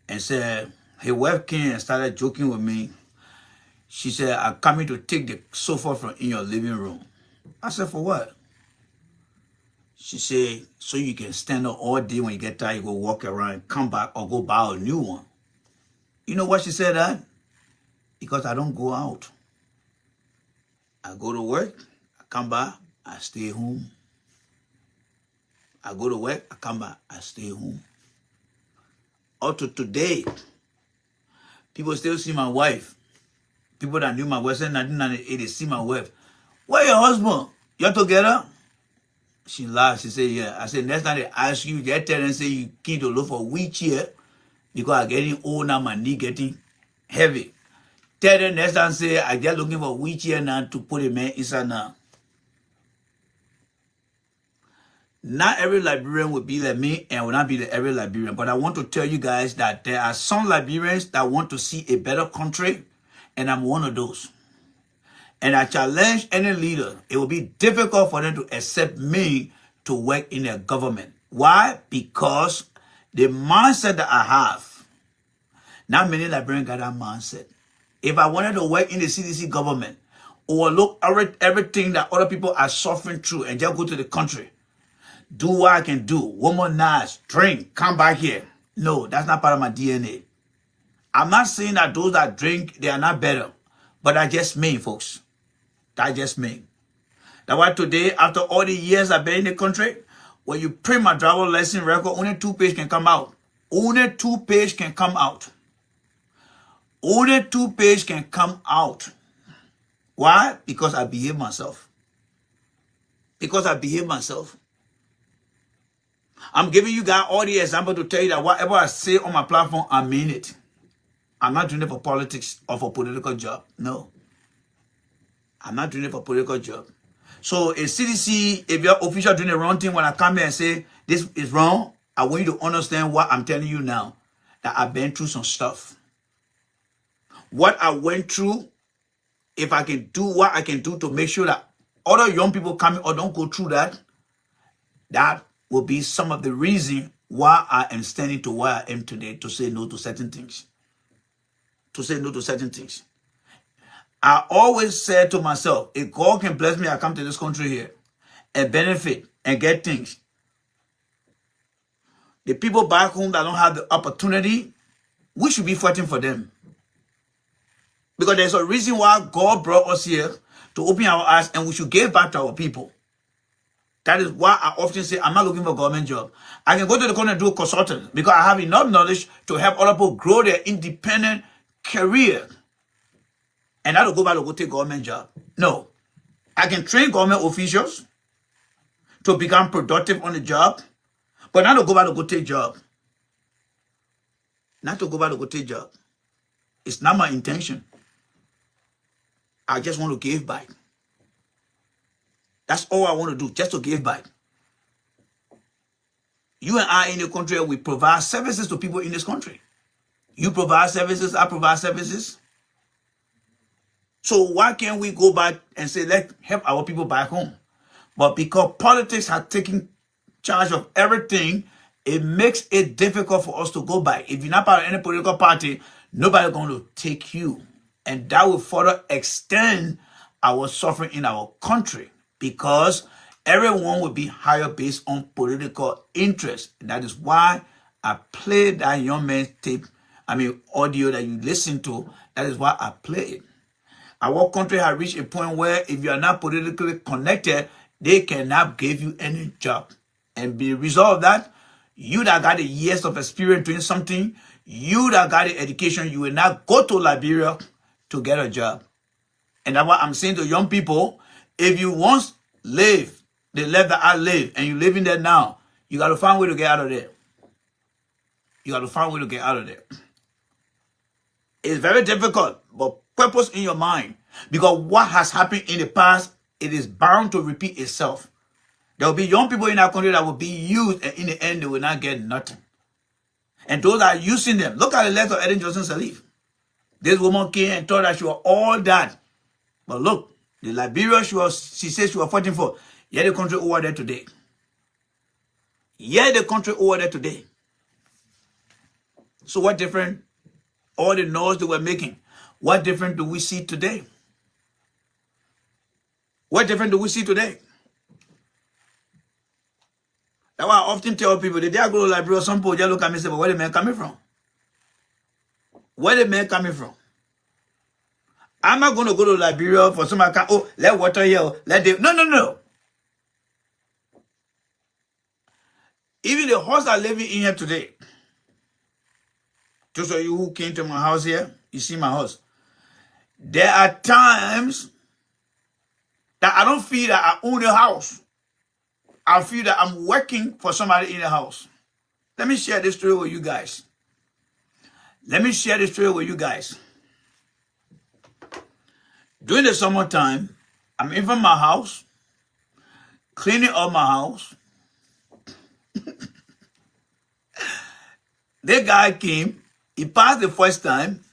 and said, his wife came and started joking with me. She said, I'm coming to take the sofa from in your living room. I said, for what? She said, so you can stand up all day when you get tired, you go walk around, come back, or go buy a new one. You know what she said that? Because I don't go out. I go to work, I come back, I stay home. I go to work, I come back, I stay home. Up to today, people still see my wife. People that knew my wife in 1998, they see my wife. Where your husband? You're together? She laughed. She said, yeah. I said, next time they ask you, get tell them say you keen to look for a wheelchair because I'm getting old now, my knee getting heavy. Tell them next time say, I just looking for a wheelchair now to put a man inside now. Not every Liberian will be like me and will not be like every Liberian. But I want to tell you guys that there are some Liberians that want to see a better country, and I'm one of those. And I challenge any leader. It will be difficult for them to accept me to work in their government. Why? Because the mindset that I have, not many Liberians got that mindset. If I wanted to work in the CDC government or look at everything that other people are suffering through and just go to the country, do what I can do, womanize, drink, come back here. No, that's not part of my DNA. I'm not saying that those that drink, they are not better. But that's just me, folks. That's just me. That's why today, after all the years I've been in the country, when you print my driver license record, only 2 pages can come out. Only 2 pages can come out. Only 2 pages can come out. Why? Because I behave myself. Because I behave myself. I'm giving you guys all the example to tell you that whatever I say on my platform, I mean it. I'm not doing it for politics or for political job. No. I'm not doing it for political job. So a CDC, if your official doing the wrong thing, when I come here and say this is wrong, I want you to understand what I'm telling you now. That I've been through some stuff. What I went through, if I can do what I can do to make sure that other young people coming or don't go through that, that will be some of the reason why I am standing to where I am today, to say no to certain things. To say no to certain things. I always said to myself, if God can bless me, I come to this country here and benefit and get things. The people back home that don't have the opportunity, we should be fighting for them. Because there's a reason why God brought us here, to open our eyes, and we should give back to our people. That is why I often say I'm not looking for a government job. I can go to the country and do a consultant because I have enough knowledge to help other people grow their independent career. And not to go back to go take government job. No. I can train government officials to become productive on the job, but not to go back to go take job. Not to go back to go take job. It's not my intention. I just want to give back. That's all I want to do, just to give back. You and I in the country, we provide services to people in this country. You provide services, I provide services. So why can't we go back and say, let's help our people back home? But because politics have taken charge of everything, it makes it difficult for us to go back. If you're not part of any political party, nobody's going to take you. And that will further extend our suffering in our country because everyone will be hired based on political interest. And that is why I played that young man's audio that you listen to. That is why I play it. Our country has reached a point where if you are not politically connected, they cannot give you any job. And the result of that, you that got the years of experience doing something, you that got the education, you will not go to Liberia to get a job. And that's what I'm saying to young people. If you once live the life that I live and you living there now, you got to find a way to get out of there. You got to find a way to get out of there. It's very difficult, but purpose in your mind. Because what has happened in the past, it is bound to repeat itself. There will be young people in our country that will be used, and in the end, they will not get nothing. And those that are using them, look at the letter of Ellen Johnson Sirleaf. This woman came and told that she was all that. But look, the Liberia she said she was fighting for, yeah, the country over there today. Yeah, the country over there today. So what different? All the noise they were making. What difference do we see today? What difference do we see today? That's why I often tell people, the day I go to Liberia, some people just look at me and say, but where the man coming from? Where the man coming from? I'm not going to go to Liberia for somebody can, oh, let water here, let them. No, no, no. Even the horse are living in here today. Those of you who came to my house here, you see my house. There are times that I don't feel that I own a house. I feel that I'm working for somebody in the house. Let me share this story with you guys. Let me share this story with you guys. During the summertime, I'm in from my house, cleaning up my house. The guy came, he passed the first time,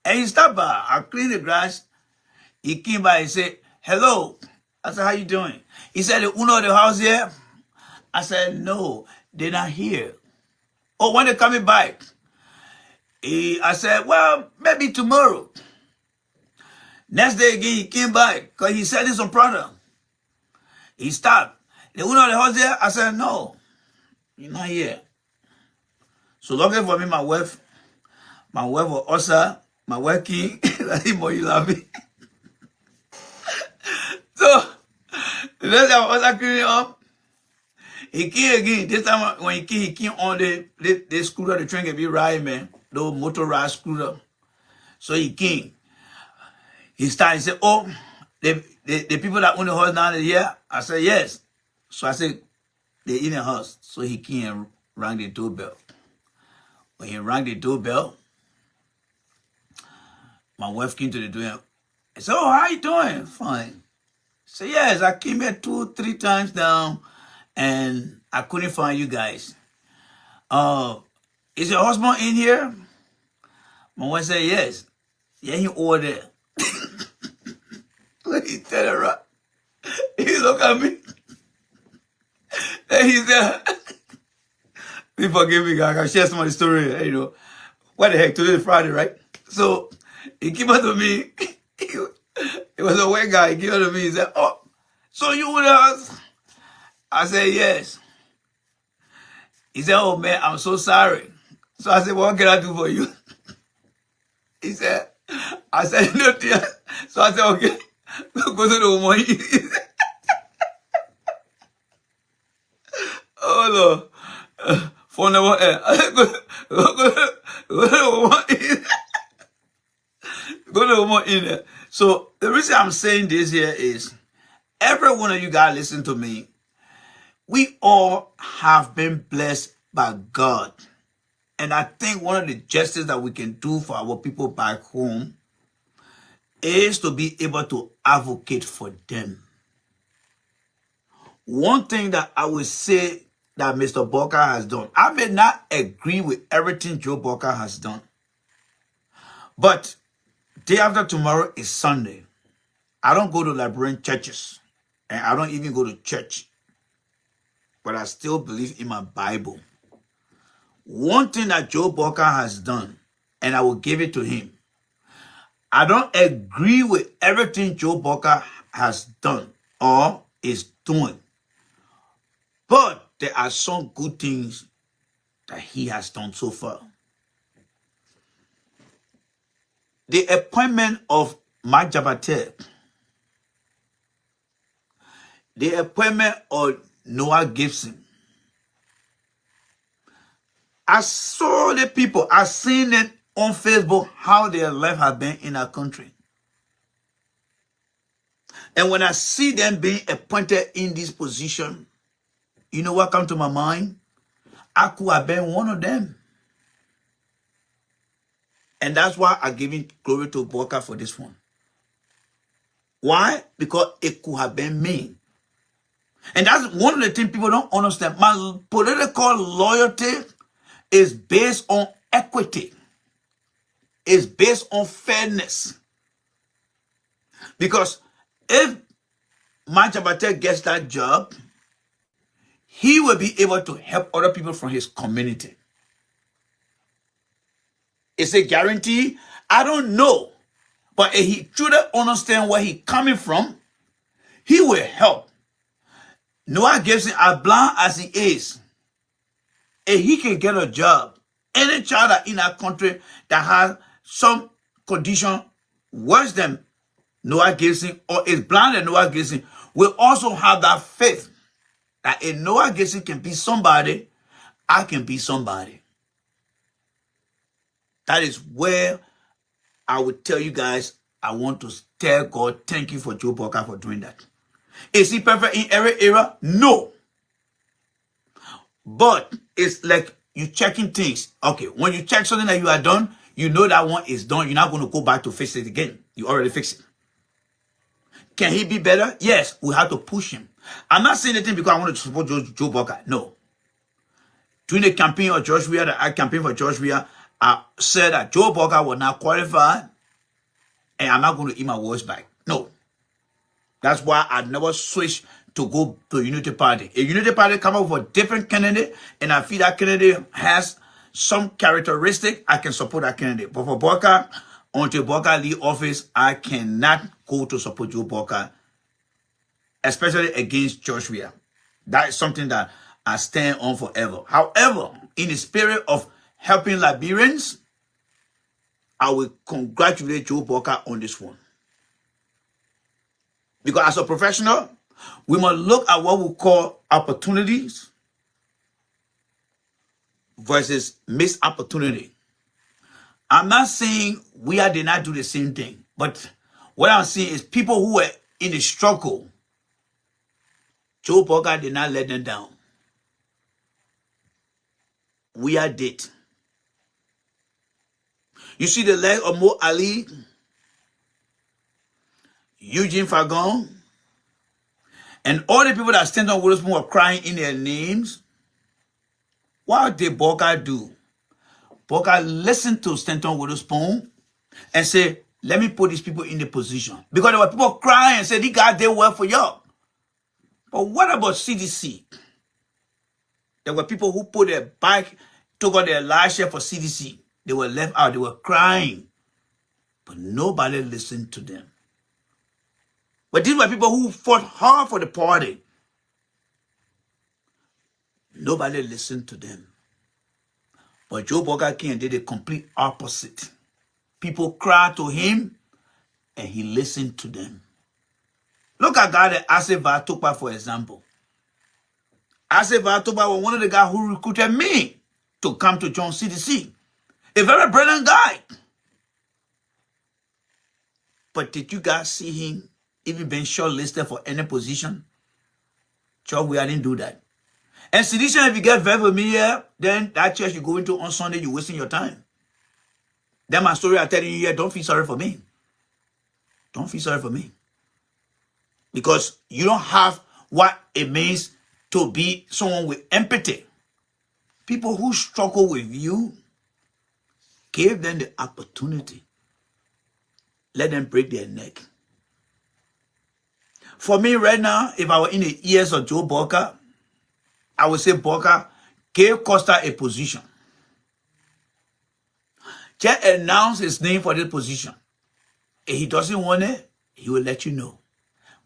and he stopped by. I cleaned the grass. He came by and said, hello. I said, how you doing? He said, the owner of the house here? I said, no, they're not here. Oh, when they coming back? I said, well, maybe tomorrow. Next day again, he came back because he said some product. He stopped. The owner of the house here? I said, no, you're not here. So luckily for me, my wife was also, my wife came, that's more you love me. So, the next time I was also cleaning up, he came again. This time when he came on the scooter, the train can be ride, man. The motorized scooter. So he came. He started, he said, oh, the people that own the house down here? I said, yes. So I said, they're in the house. So he came and rang the doorbell. When he rang the doorbell, my wife came to the door. I said, oh, how you doing? Fine. I said, yes, I came here 2-3 times down and I couldn't find you guys. Is your husband in here? My wife said, yes. Yeah, he over there. He turned around. He looked at me. And he said, please forgive me, guys. I can share some of the story. You know, what the heck? Today is Friday, right? So he came up to me. It was a white guy. He came up to me. He said, oh, so you with us? I said, yes. He said, oh, man, I'm so sorry. So I said, what can I do for you? He said, I said, no, dear. So I said, okay, go to the woman. Oh, Lord. Phone number. I said, go to the woman. Go to the woman in there. So the reason I'm saying this here is, every one of you guys listen to me. We all have been blessed by God. And I think one of the justice that we can do for our people back home is to be able to advocate for them. One thing that I would say that Mr. Walker has done, I may not agree with everything Joe Walker has done, but day after tomorrow is Sunday. I don't go to Liberian churches, and I don't even go to church, but I still believe in my Bible. One thing that Joe Walker has done, and I will give it to him, I don't agree with everything Joe Walker has done or is doing, but there are some good things that he has done so far. The appointment of Mark Jabate, the appointment of Noah Gibson. I saw the people, I seen it on Facebook, how their life has been in our country. And when I see them being appointed in this position, you know what comes to my mind? I could have been one of them. And that's why I'm giving glory to Walker for this one. Why? Because it could have been me. And that's one of the things people don't understand. My political loyalty is based on equity. It's based on fairness. Because if Manjabate gets that job, he will be able to help other people from his community. It's a guarantee. I don't know. But if he truly understand where he coming from, he will help. Noah Gibson, as blind as he is, if he can get a job, any child that in our country that has some condition worse than Noah Gibson or is blind than Noah Gibson will also have that faith that if Noah Gibson can be somebody, I can be somebody. That is where I would tell you guys, I want to tell God, thank you for Joe Parker for doing that. Is he perfect in every era? No. But it's like you checking things. Okay, when you check something that you are done, you know that one is done. You're not going to go back to fix it again. You already fixed it. Can he be better? Yes, we have to push him. I'm not saying anything because I want to support Joe Parker. No. During the campaign of George Weah, that I campaigned for George Weah, I said that Joe Parker will not qualify and I'm not going to eat my words back. No. That's why I never switched to go to Unity Party. A Unity Party come up with a different candidate, and I feel that candidate has some characteristic, I can support that candidate. But for Parker, until Parker leave office, I cannot go to support Joe Parker, especially against George Weah. That is something that I stand on forever. However, in the spirit of helping Liberians, I will congratulate Joe Parker on this one. Because as a professional, we must look at what we call opportunities versus missed opportunity. I'm not saying we did not do the same thing, but what I'm saying is people who were in the struggle, Joe Parker did not let them down. We did. You see the leg of Mo Ali, Eugene Fagon, and all the people that stand on Witherspoon were crying in their names. What did Parker do? Parker listened to Stanton Witherspoon and said, let me put these people in the position. Because there were people crying and said, these guys did well for y'all. But what about CDC? There were people who put their back, took out their last share for CDC. They were left out. They were crying. But nobody listened to them. But these were people who fought hard for the party. Nobody listened to them. But Joe Parker came and did the complete opposite. People cried to him, and he listened to them. Look at God at Ase Vatupa, for example. Ase Vatupa was one of the guys who recruited me to come to join CDC. A very brilliant guy. But did you guys see him even being shortlisted for any position? Sure, we didn't do that. And CDC, if you get very familiar, then that church you go into on Sunday, you're wasting your time. Then my story I'm telling you here, don't feel sorry for me. Don't feel sorry for me. Because you don't have what it means to be someone with empathy. People who struggle with you, give them the opportunity. Let them break their neck. For me right now, if I were in the ears of Joe Parker, I would say Parker gave Costa a position. Just announce his name for this position. If he doesn't want it, he will let you know.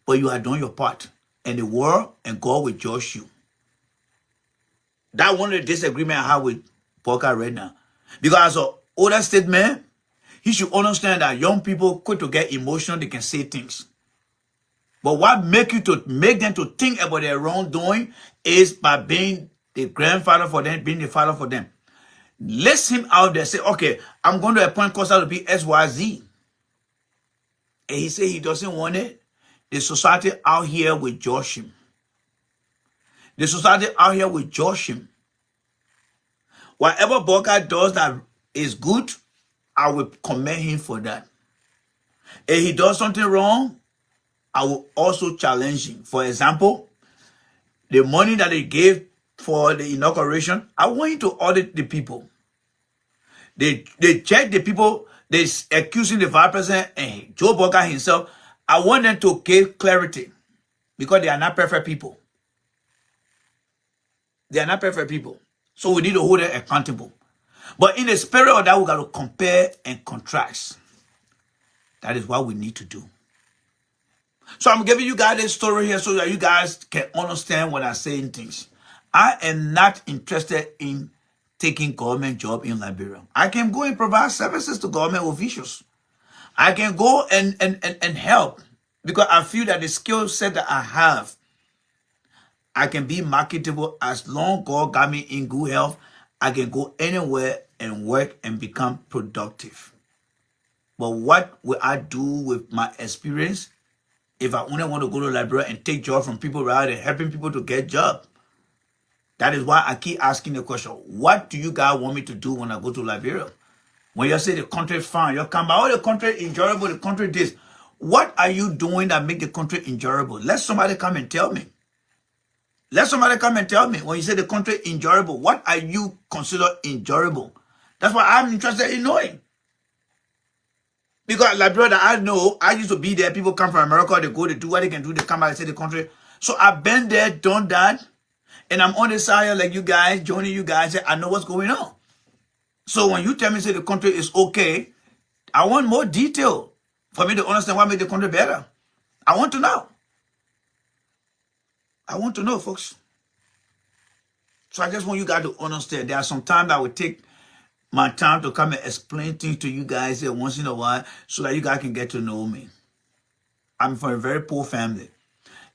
But you have done your part. And the world and God will judge you. That's one of the disagreements I have with Parker right now. Because as an older statesman, he should understand that young people quick to get emotional, they can say things. But what make them to think about their wrongdoing is by being the grandfather for them, being the father for them. Let him out there say, okay, I'm going to appoint Costa to be XYZ. And he say he doesn't want it. The society out here will judge him. The society out here will judge him. Whatever Parker does that is good, I will commend him for that. If he does something wrong, I will also challenge him. For example, the money that they gave for the inauguration, I want him to audit the people. They check the people, they accusing the vice president and Joe Parker himself. I want them to give clarity because they are not perfect people. They are not perfect people. So we need to hold them accountable. But in the spirit of that, we got to compare and contrast. That is what we need to do. So I'm giving you guys this story here so that you guys can understand when I'm saying things. I am not interested in taking government job in Liberia. I can go and provide services to government officials. I can go and help because I feel that the skill set that I have, I can be marketable. As long God got me in good health, I can go anywhere and work and become productive. But what will I do with my experience if I only want to go to Liberia and take job from people rather than helping people to get job? That is why I keep asking the question, what do you guys want me to do when I go to Liberia? When you say the country is fine, you come by, oh, the country is enjoyable, the country this. What are you doing that make the country enjoyable? Let somebody come and tell me. Let somebody come and tell me. When you say the country is enjoyable, what are you consider enjoyable? That's what I'm interested in knowing. Because Liberia that I know, I used to be there. People come from America, they go, they do what they can do, they come back and say the country. So I've been there, done that. And I'm on the side like you guys, joining you guys, I know what's going on. So when you tell me say the country is okay, I want more detail for me to understand what made the country better. I want to know. I want to know, folks. So I just want you guys to understand. There are some times I will take my time to come and explain things to you guys here once in a while so that you guys can get to know me. I'm from a very poor family.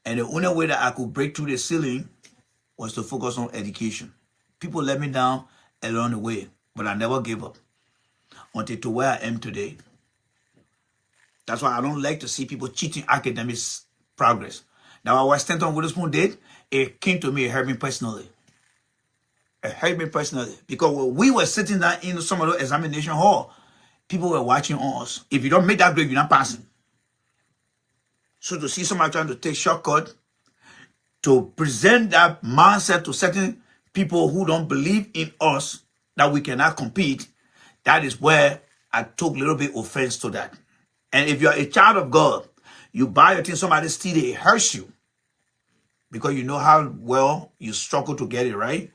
And the only way that I could break through the ceiling was to focus on education. People let me down along the way, but I never gave up until to where I am today. That's why I don't like to see people cheating academic progress. Now, what Stanton Witherspoon did, it came to me, it hurt me personally. It hurt me personally. Because when we were sitting down in some of the examination hall, people were watching us. If you don't make that grade, you're not passing. So to see somebody trying to take shortcut, to present that mindset to certain people who don't believe in us, that we cannot compete, that is where I took a little bit offense to that. And if you're a child of God, you buy your thing, somebody steal it, it hurts you. Because you know how well you struggle to get it right.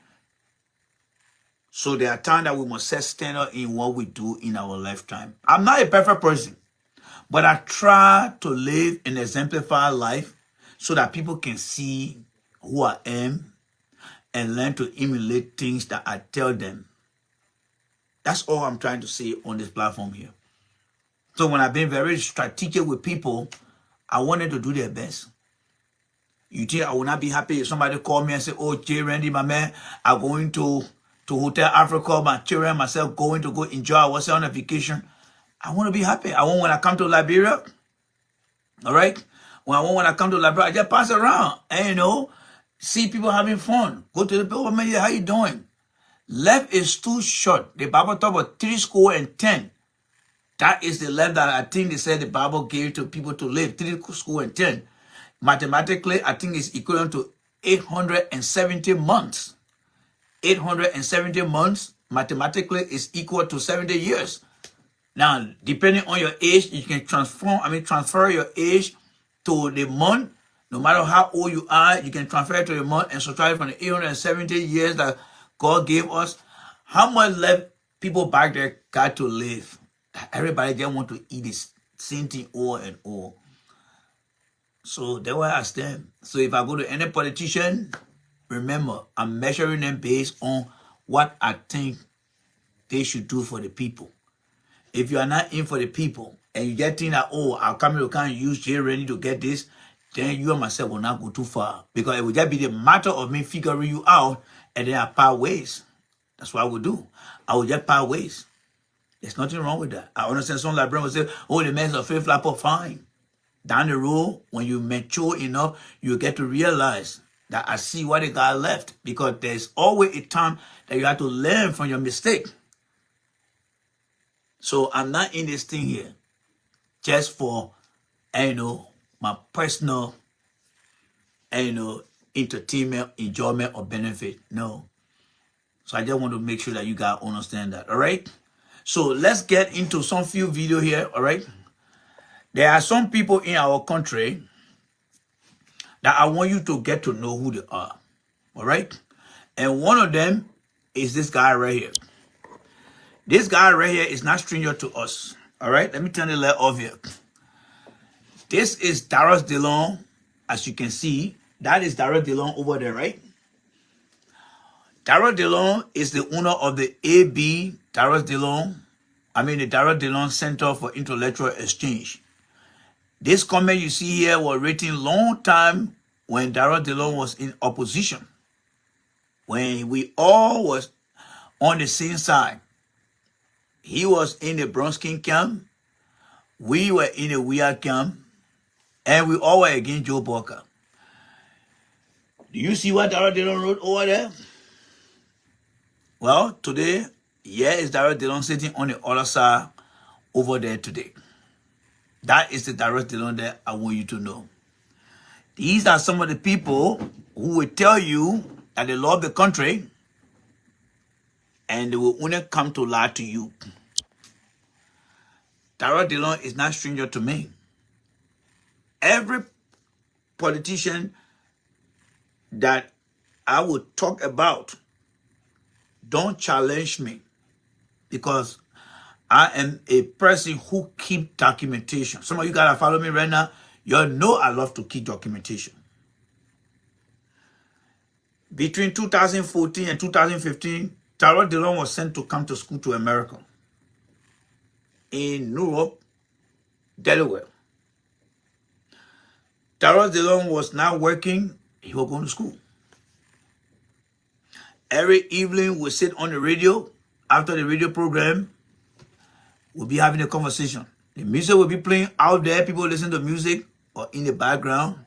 So there are times that we must set standard in what we do in our lifetime. I'm not a perfect person, but I try to live an exemplified life so that people can see who I am and learn to emulate things that I tell them. That's all I'm trying to say on this platform here. So when I've been very strategic with people, I wanted to do their best. You think I will not be happy if somebody call me and say, oh, J. Randy, my man, I'm going to Hotel Africa, my children, myself, going to go enjoy ourselves on a vacation. I want to be happy. I want when I come to Liberia, all right? When I come to Liberia, I just pass around and, you know, see people having fun. Go to the people, man, how you doing? Life is too short. The Bible talk about 10. That is the life that I think they said the Bible gave to people to live, 10. Mathematically, I think it's equivalent to 870 months. 870 months, mathematically, is equal to 70 years. Now, depending on your age, you can transfer your age to the month. No matter how old you are, you can transfer it to the month and subtract from the 870 years that God gave us. How much left people back there got to live? Everybody just want to eat the same thing over and over. So that's where I stand. So if I go to any politician, remember, I'm measuring them based on what I think they should do for the people. If you are not in for the people and you just think that, oh, I'll come here to kind of use J. Rennie to get this, then you and myself will not go too far. Because it will just be the matter of me figuring you out and then I part ways. That's what I would do. I would just part ways. There's nothing wrong with that. I understand some librarians will say, oh, the man's a flip-flopper, fine. Down the road, when you mature enough, you get to realize that I see what they got left. Because there's always a time that you have to learn from your mistake. So I'm not in this thing here just for, my personal, entertainment, enjoyment, or benefit. No. So I just want to make sure that you guys understand that. All right. So let's get into some few video here. All right. There are some people in our country that I want you to get to know who they are. All right. And one of them is this guy right here. This guy right here is not stranger to us. All right. Let me turn the light off here. This is Darius DeLong, as you can see. That is Darius DeLong over there, right? Darius DeLong is the owner of the the Darius DeLong Center for Intellectual Exchange. This comment you see here was written long time when Darius DeLong was in opposition, when we all was on the same side. He was in the Bronski camp, we were in the Weir camp, and we all were against Joe Walker. Do you see what Darius DeLong wrote over there? Well, today, here is Darius DeLong sitting on the other side over there today. That is the Darius DeLong that I want you to know. These are some of the people who will tell you that they love the country and they will only come to lie to you. Darius DeLong is not stranger to me. Every politician that I would talk about, don't challenge me, because I am a person who keep documentation. Some of you guys that follow me right now, you know I love to keep documentation. Between 2014 and 2015, Darius DeLong was sent to come to school to America in Newark, Delaware. Darius DeLong was not working, he was going to school. Every evening we sit on the radio. After the radio program, we'll be having a conversation. The music will be playing out there. People listen to music, or in the background,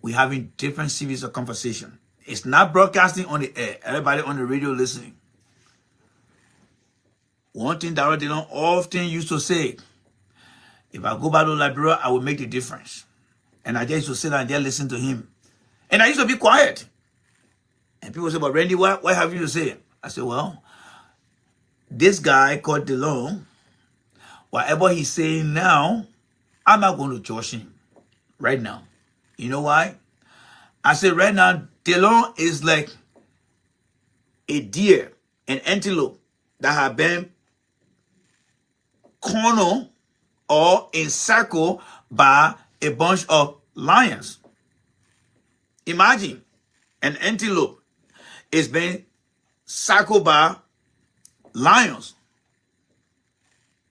we're having different series of conversation. It's not broadcasting on the air. Everybody on the radio listening. One thing Darius DeLong often used to say, if I go back to Liberia, I will make the difference. And I just used to sit down there and listen to him. And I used to be quiet. And people say, but Randy, what have you to say? I said, well, this guy called DeLong, whatever he's saying now, I'm not going to judge him right now. You know why? I said right now, DeLong is like a deer, an antelope that have been cornered or encircled by a bunch of lions. Imagine an antelope is being circled by lions.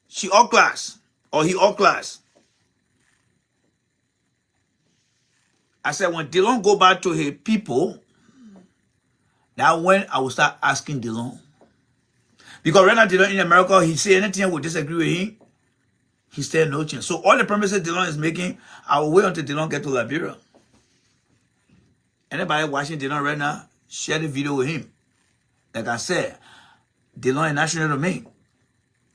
She all class, or he all class. I said, when DeLong go back to his people, now when I will start asking DeLong. Because right now DeLong in America, he say anything I would disagree with him, he stand no chance. So all the promises DeLong is making, I will wait until DeLong get to Liberia. Anybody watching DeLong right now, share the video with him. Like I said, DeLong is national to me.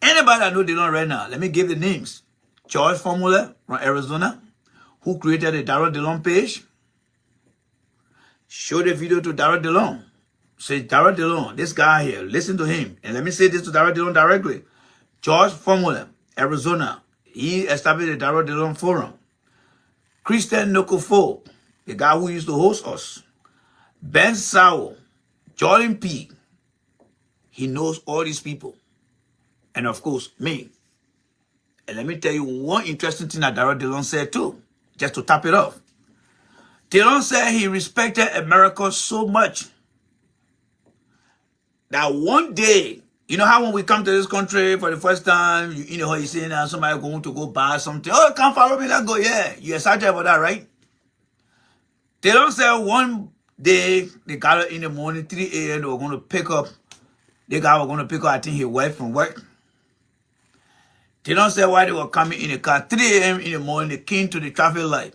Anybody that know DeLong right now, let me give the names. George Formula from Arizona, who created the Darius DeLong page. Show the video to Darius DeLong. Say, Darius DeLong, this guy here, listen to him. And let me say this to Darius DeLong directly. George Formula, Arizona, he established the Darius DeLong Forum. Christian Nokofo, the guy who used to host us. Ben Sowell, Jordan P. He knows all these people. And of course, me. And let me tell you one interesting thing that Darius DeLong said too, just to top it off. DeLong said he respected America so much that one day, you know how when we come to this country for the first time, you know how you say now somebody going to go buy something. Oh, come follow me, let's go. Yeah, you're excited about that, right? DeLong said one day, they got up in the morning, 3 a.m., they were going to pick up, I think, his wife from work. DeLong said why they were coming in the car, 3 a.m. in the morning, they came to the traffic light.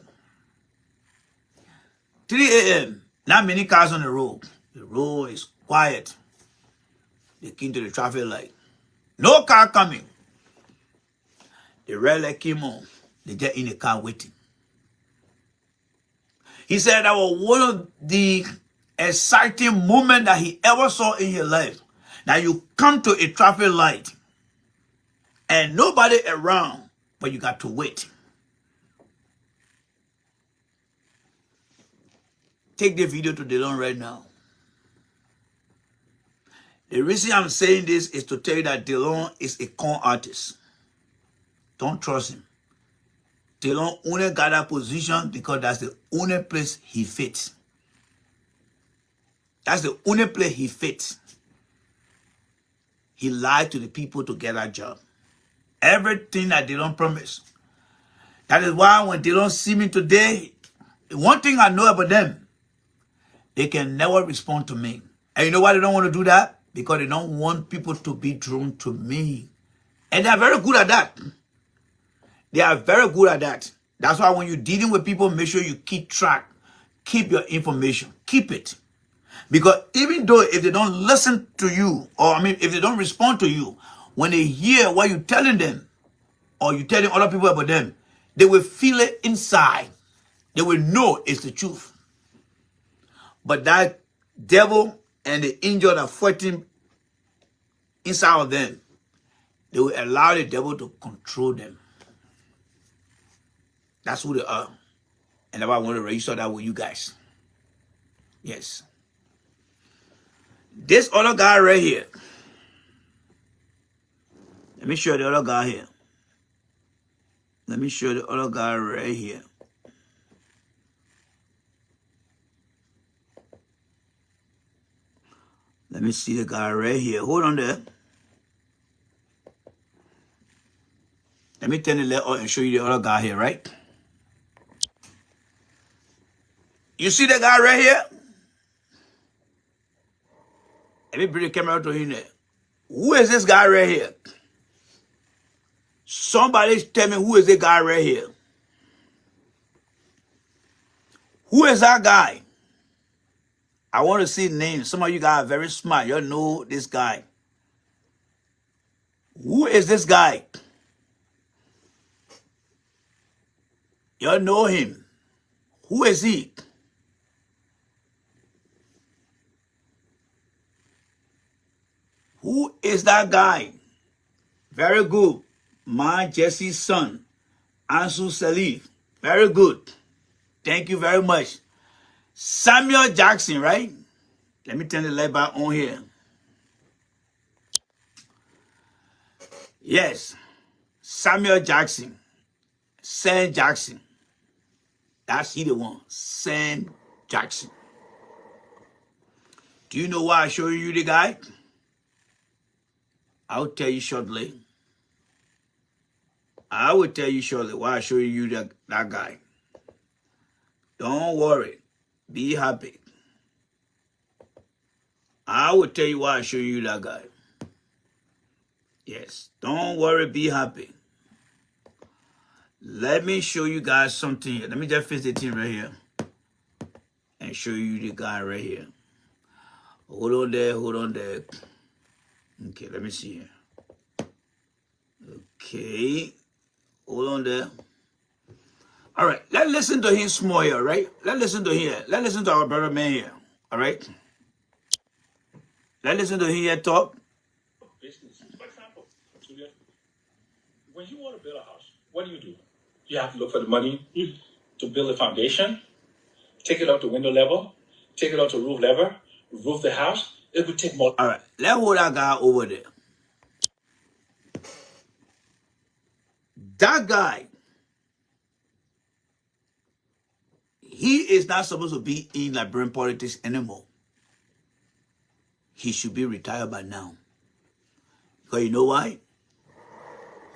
3 a.m., not many cars on the road. The road is quiet. They came to the traffic light. No car coming. The red light came on. They get in the car waiting. He said that was one of the exciting moments that he ever saw in his life. Now you come to a traffic light and nobody around, but you got to wait. Take the video to DeLong right now. The reason I'm saying this is to tell you that DeLong is a con artist. Don't trust him. Dillon only got that position because that's the only place he fits. That's the only place he fits. He lied to the people to get that job. Everything that they don't promise. That is why when they don't see me today, one thing I know about them, they can never respond to me. And you know why they don't want to do that? Because they don't want people to be drawn to me. And they are very good at that. They are very good at that. That's why when you're dealing with people, make sure you keep track. Keep your information. Keep it. Because even though if they don't listen to you, or if they don't respond to you, when they hear what you're telling them, or you're telling other people about them, they will feel it inside. They will know it's the truth. But that devil and the angel that are fighting inside of them, they will allow the devil to control them. That's who they are. And that's why I want to register that with you guys. Yes. This other guy right here. Let me show you the other guy here. Let me show you the other guy right here. Let me see the guy right here. Hold on there. Let me turn the light on and show you the other guy here, right? You see the guy right here? Let me bring the camera to him there. Who is this guy right here? Somebody tell me who is the guy right here? Who is that guy? I want to see names. Some of you guys are very smart. You know this guy. Who is this guy? You know him. Who is he? Who is that guy? Very good. My Jesse's son, Ansu Salif. Very good. Thank you very much. Samuel Jackson, right? Let me turn the light back on here. Yes. Samuel Jackson. Sam Jackson. That's he the one. Sam Jackson. Do you know why I show you the guy? I'll tell you shortly. I will tell you shortly why I show you that guy. Don't worry. Be happy. I will tell you why I show you that guy. Yes. Don't worry. Be happy. Let me show you guys something here. Let me just fix the thing right here. And show you the guy right here. Hold on there. Hold on there. Okay, let me see here. Okay. Hold on there. All right. Let's listen to him small here, right? Let's listen to here. Let's listen to our brother man here. All right. Let's listen to him here talk. Business. For example, when you want to build a house, what do? You have to look for the money to build a foundation, take it up to window level, take it up to roof level, roof the house. It would take more. All right. Let's hold that guy over there. That guy, he is not supposed to be in Liberian politics anymore. He should be retired by now. Because you know why?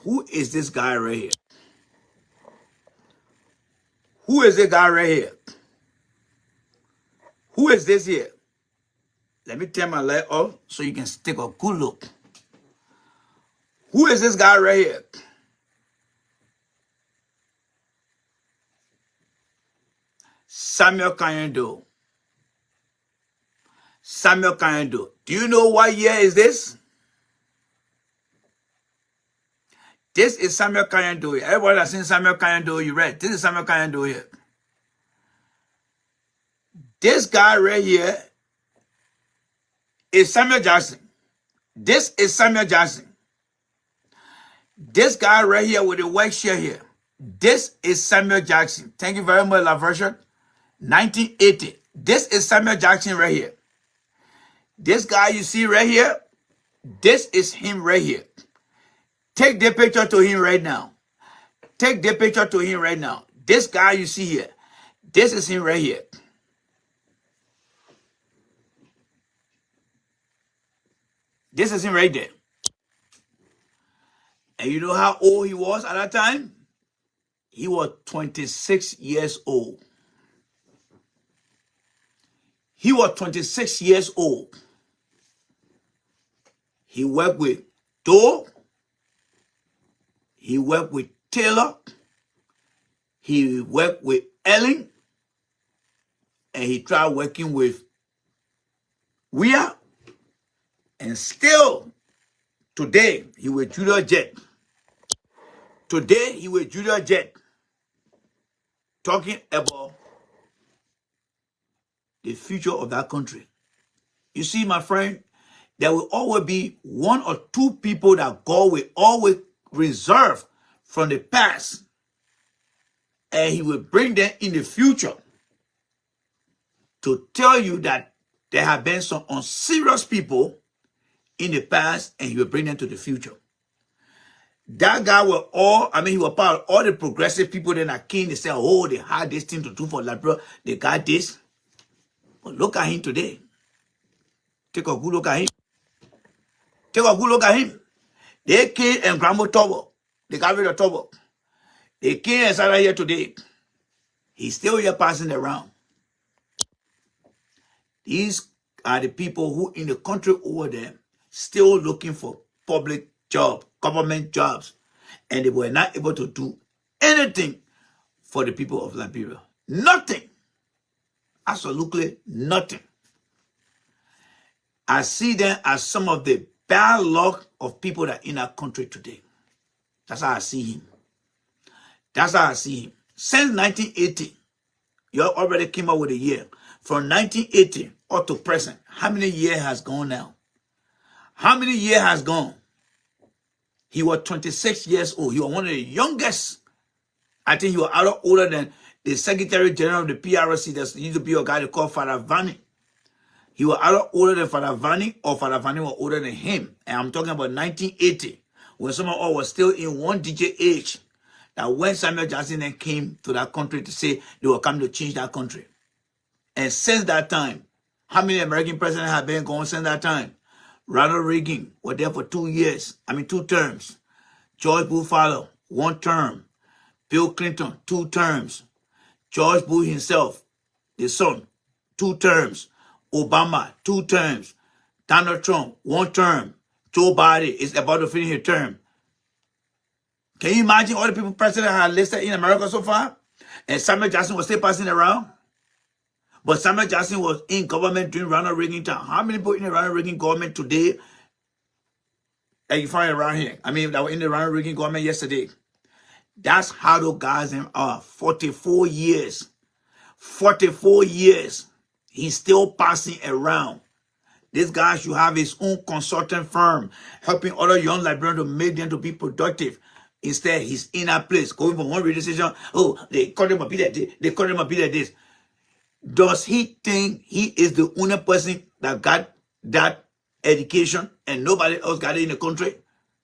Who is this guy right here? Who is this guy right here? Who is this here? Let me turn my light off so you can take a good look. Who is this guy right here? Samuel Kanyendo. Samuel Kanyendo. Do you know what year is this? This is Samuel Kanyendo. Everybody that's seen Samuel Kanyendo, you read. This is Samuel Kanyendo here. This guy right here is Samuel Jackson. This is Samuel Jackson. This guy right here with the white shirt here. This is Samuel Jackson. Thank you very much, LaVersion. 1980. This is Samuel Jackson right here. This guy you see right here, this is him right here. Take the picture to him right now. Take the picture to him right now. This guy you see here, this is him right here. This is him right there. And you know how old he was at that time? He was 26 years old. He was 26 years old. He worked with Doe. He worked with Taylor. He worked with Ellen. And he tried working with Weir. And still, today, he with Julia Jet. Today, he with Julia Jet. Talking about the future of that country. You see, my friend, there will always be one or two people that God will always reserve from the past. And he will bring them in the future to tell you that there have been some unserious people in the past, and he will bring them to the future. That guy was he was part of all the progressive people that came. They said, oh, they had this thing to do for Liberia. They got this. But look at him today. Take a good look at him. Take a good look at him. They came and grumbled Tobo. They got rid of Tobo. They came and sat here today. He's still here passing around. These are the people who in the country over there still looking for public job, government jobs. And they were not able to do anything for the people of Liberia. Nothing. Absolutely nothing. I see them as some of the bad luck of people that are in our country today. That's how I see him. That's how I see him. Since 1980, you already came up with a year. From 1980 up to present, how many years has gone now? How many years has gone? He was 26 years old. He was one of the youngest. I think he was a lot older than the Secretary General of the PRC. There used to be a guy called Father Vanny. He was either older than Father Vanny or Father Vanny was older than him. And I'm talking about 1980, when some of us was still in one DJ age. That when Samuel Jackson then came to that country to say they were coming to change that country. And since that time, how many American presidents have been gone since that time? Ronald Reagan was there for 2 years. 2 terms. George Bush Father, 1 term. Bill Clinton, 2 terms. George Bush himself, the son, 2 terms. Obama, 2 terms. Donald Trump, 1 term. Joe Biden is about to finish his term. Can you imagine all the people president have listed in America so far? And Samuel Jackson was still passing around? But Samuel Jackson was in government during Ronald Reagan time. How many people in the Ronald Reagan government today that you find around here? That were in the Ronald Reagan government yesterday. That's how those guys are. 44 years. 44 years. He's still passing around. This guy should have his own consulting firm, helping other young Liberians to make them to be productive. Instead, he's in a place, going from one radio station. Oh, they call him a bit like this. They call him a bit like this. Does he think he is the only person that got that education and nobody else got it in the country?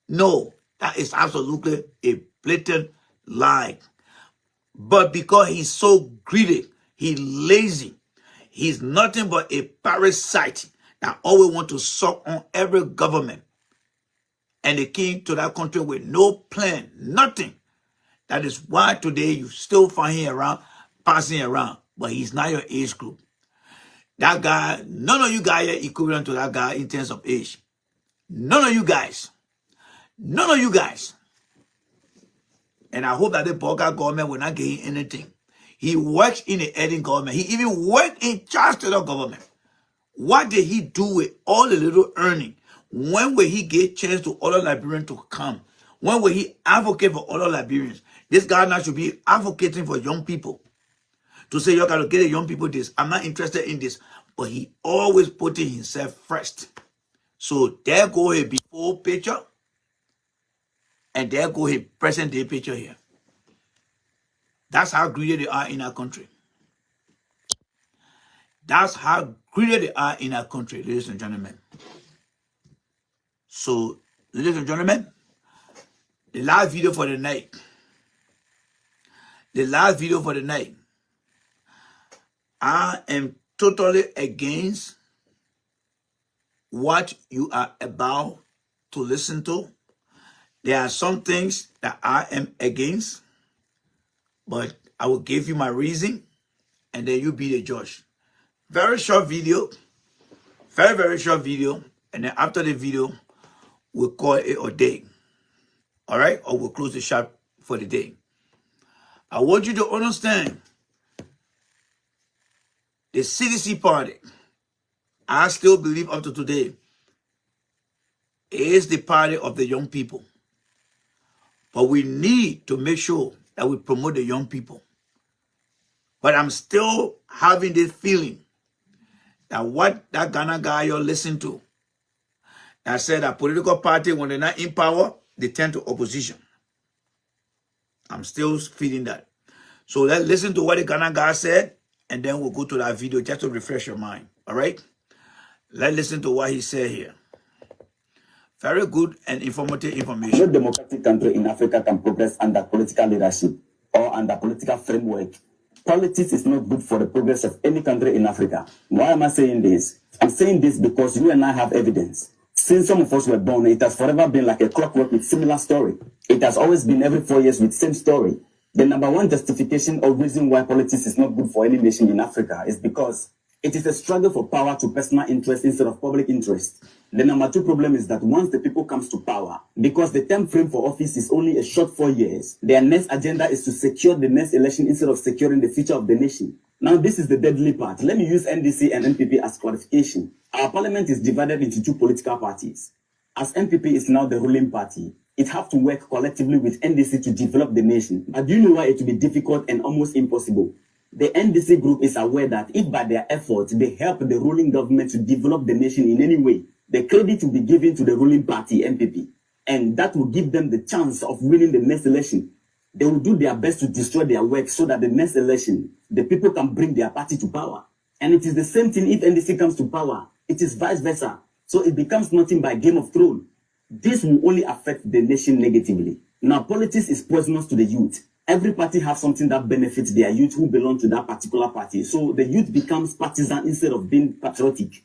No, that is absolutely a blatant lie. But because he's so greedy, he's lazy, he's nothing but a parasite that always want to suck on every government. And they came to that country with no plan, nothing. That is why today you still find him around, passing around. But he's not your age group. That guy, none of you guys are equivalent to that guy in terms of age. None of you guys. None of you guys. And I hope that the Boga government will not get him anything. He works in the Eden government. He even worked in charge to the government. What did he do with all the little earning? When will he get chance to other Liberians to come? When will he advocate for other Liberians? This guy now should be advocating for young people. To say, you got to get the young people this. I'm not interested in this. But he always putting himself first. So there go his before picture. And there go his present day picture here. That's how greedy they are in our country. That's how greedy they are in our country, ladies and gentlemen. So, ladies and gentlemen, the last video for the night. The last video for the night. I am totally against what you are about to listen to. There are some things that I am against, but I will give you my reason, and then you be the judge. Very short video, very, very short video, and then after the video, we'll call it a day. All right? Or we'll close the shop for the day. I want you to understand the CDC party, I still believe up to today, is the party of the young people. But we need to make sure that we promote the young people. But I'm still having this feeling that what that Ghana guy you're listening to, that said that political party, when they're not in power, they turn to opposition. I'm still feeling that. So let's listen to what the Ghana guy said, and then we'll go to that video just to refresh your mind. All right? Let's listen to what he said here. Very good and informative information. No democratic country in Africa can progress under political leadership or under political framework. Politics is not good for the progress of any country in Africa. Why am I saying this? I'm saying this because you and I have evidence. Since some of us were born, it has forever been like a clockwork with similar story. It has always been every 4 years with same story. The number one justification or reason why politics is not good for any nation in Africa is because it is a struggle for power to personal interest instead of public interest. The number two problem is that once the people comes to power, because the term frame for office is only a short 4 years, their next agenda is to secure the next election instead of securing the future of the nation. Now, this is the deadly part. Let me use NDC and NPP as clarification. Our parliament is divided into two political parties. As NPP is now the ruling party, it have to work collectively with NDC to develop the nation. But do you know why it will be difficult and almost impossible? The NDC group is aware that if by their effort they help the ruling government to develop the nation in any way, the credit will be given to the ruling party, NPP. And that will give them the chance of winning the next election. They will do their best to destroy their work so that the next election, the people can bring their party to power. And it is the same thing if NDC comes to power. It is vice versa. So it becomes nothing but Game of Thrones. This will only affect the nation negatively. Now, politics is poisonous to the youth. Every party has something that benefits their youth who belong to that particular party. So the youth becomes partisan instead of being patriotic.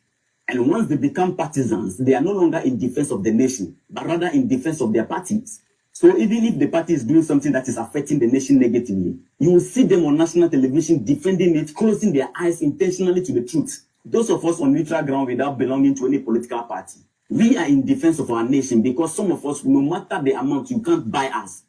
And once they become partisans, they are no longer in defense of the nation, but rather in defense of their parties. So even if the party is doing something that is affecting the nation negatively, you will see them on national television defending it, closing their eyes intentionally to the truth. Those of us on neutral ground without belonging to any political party, we are in defense of our nation because some of us, no matter the amount, you can't buy us.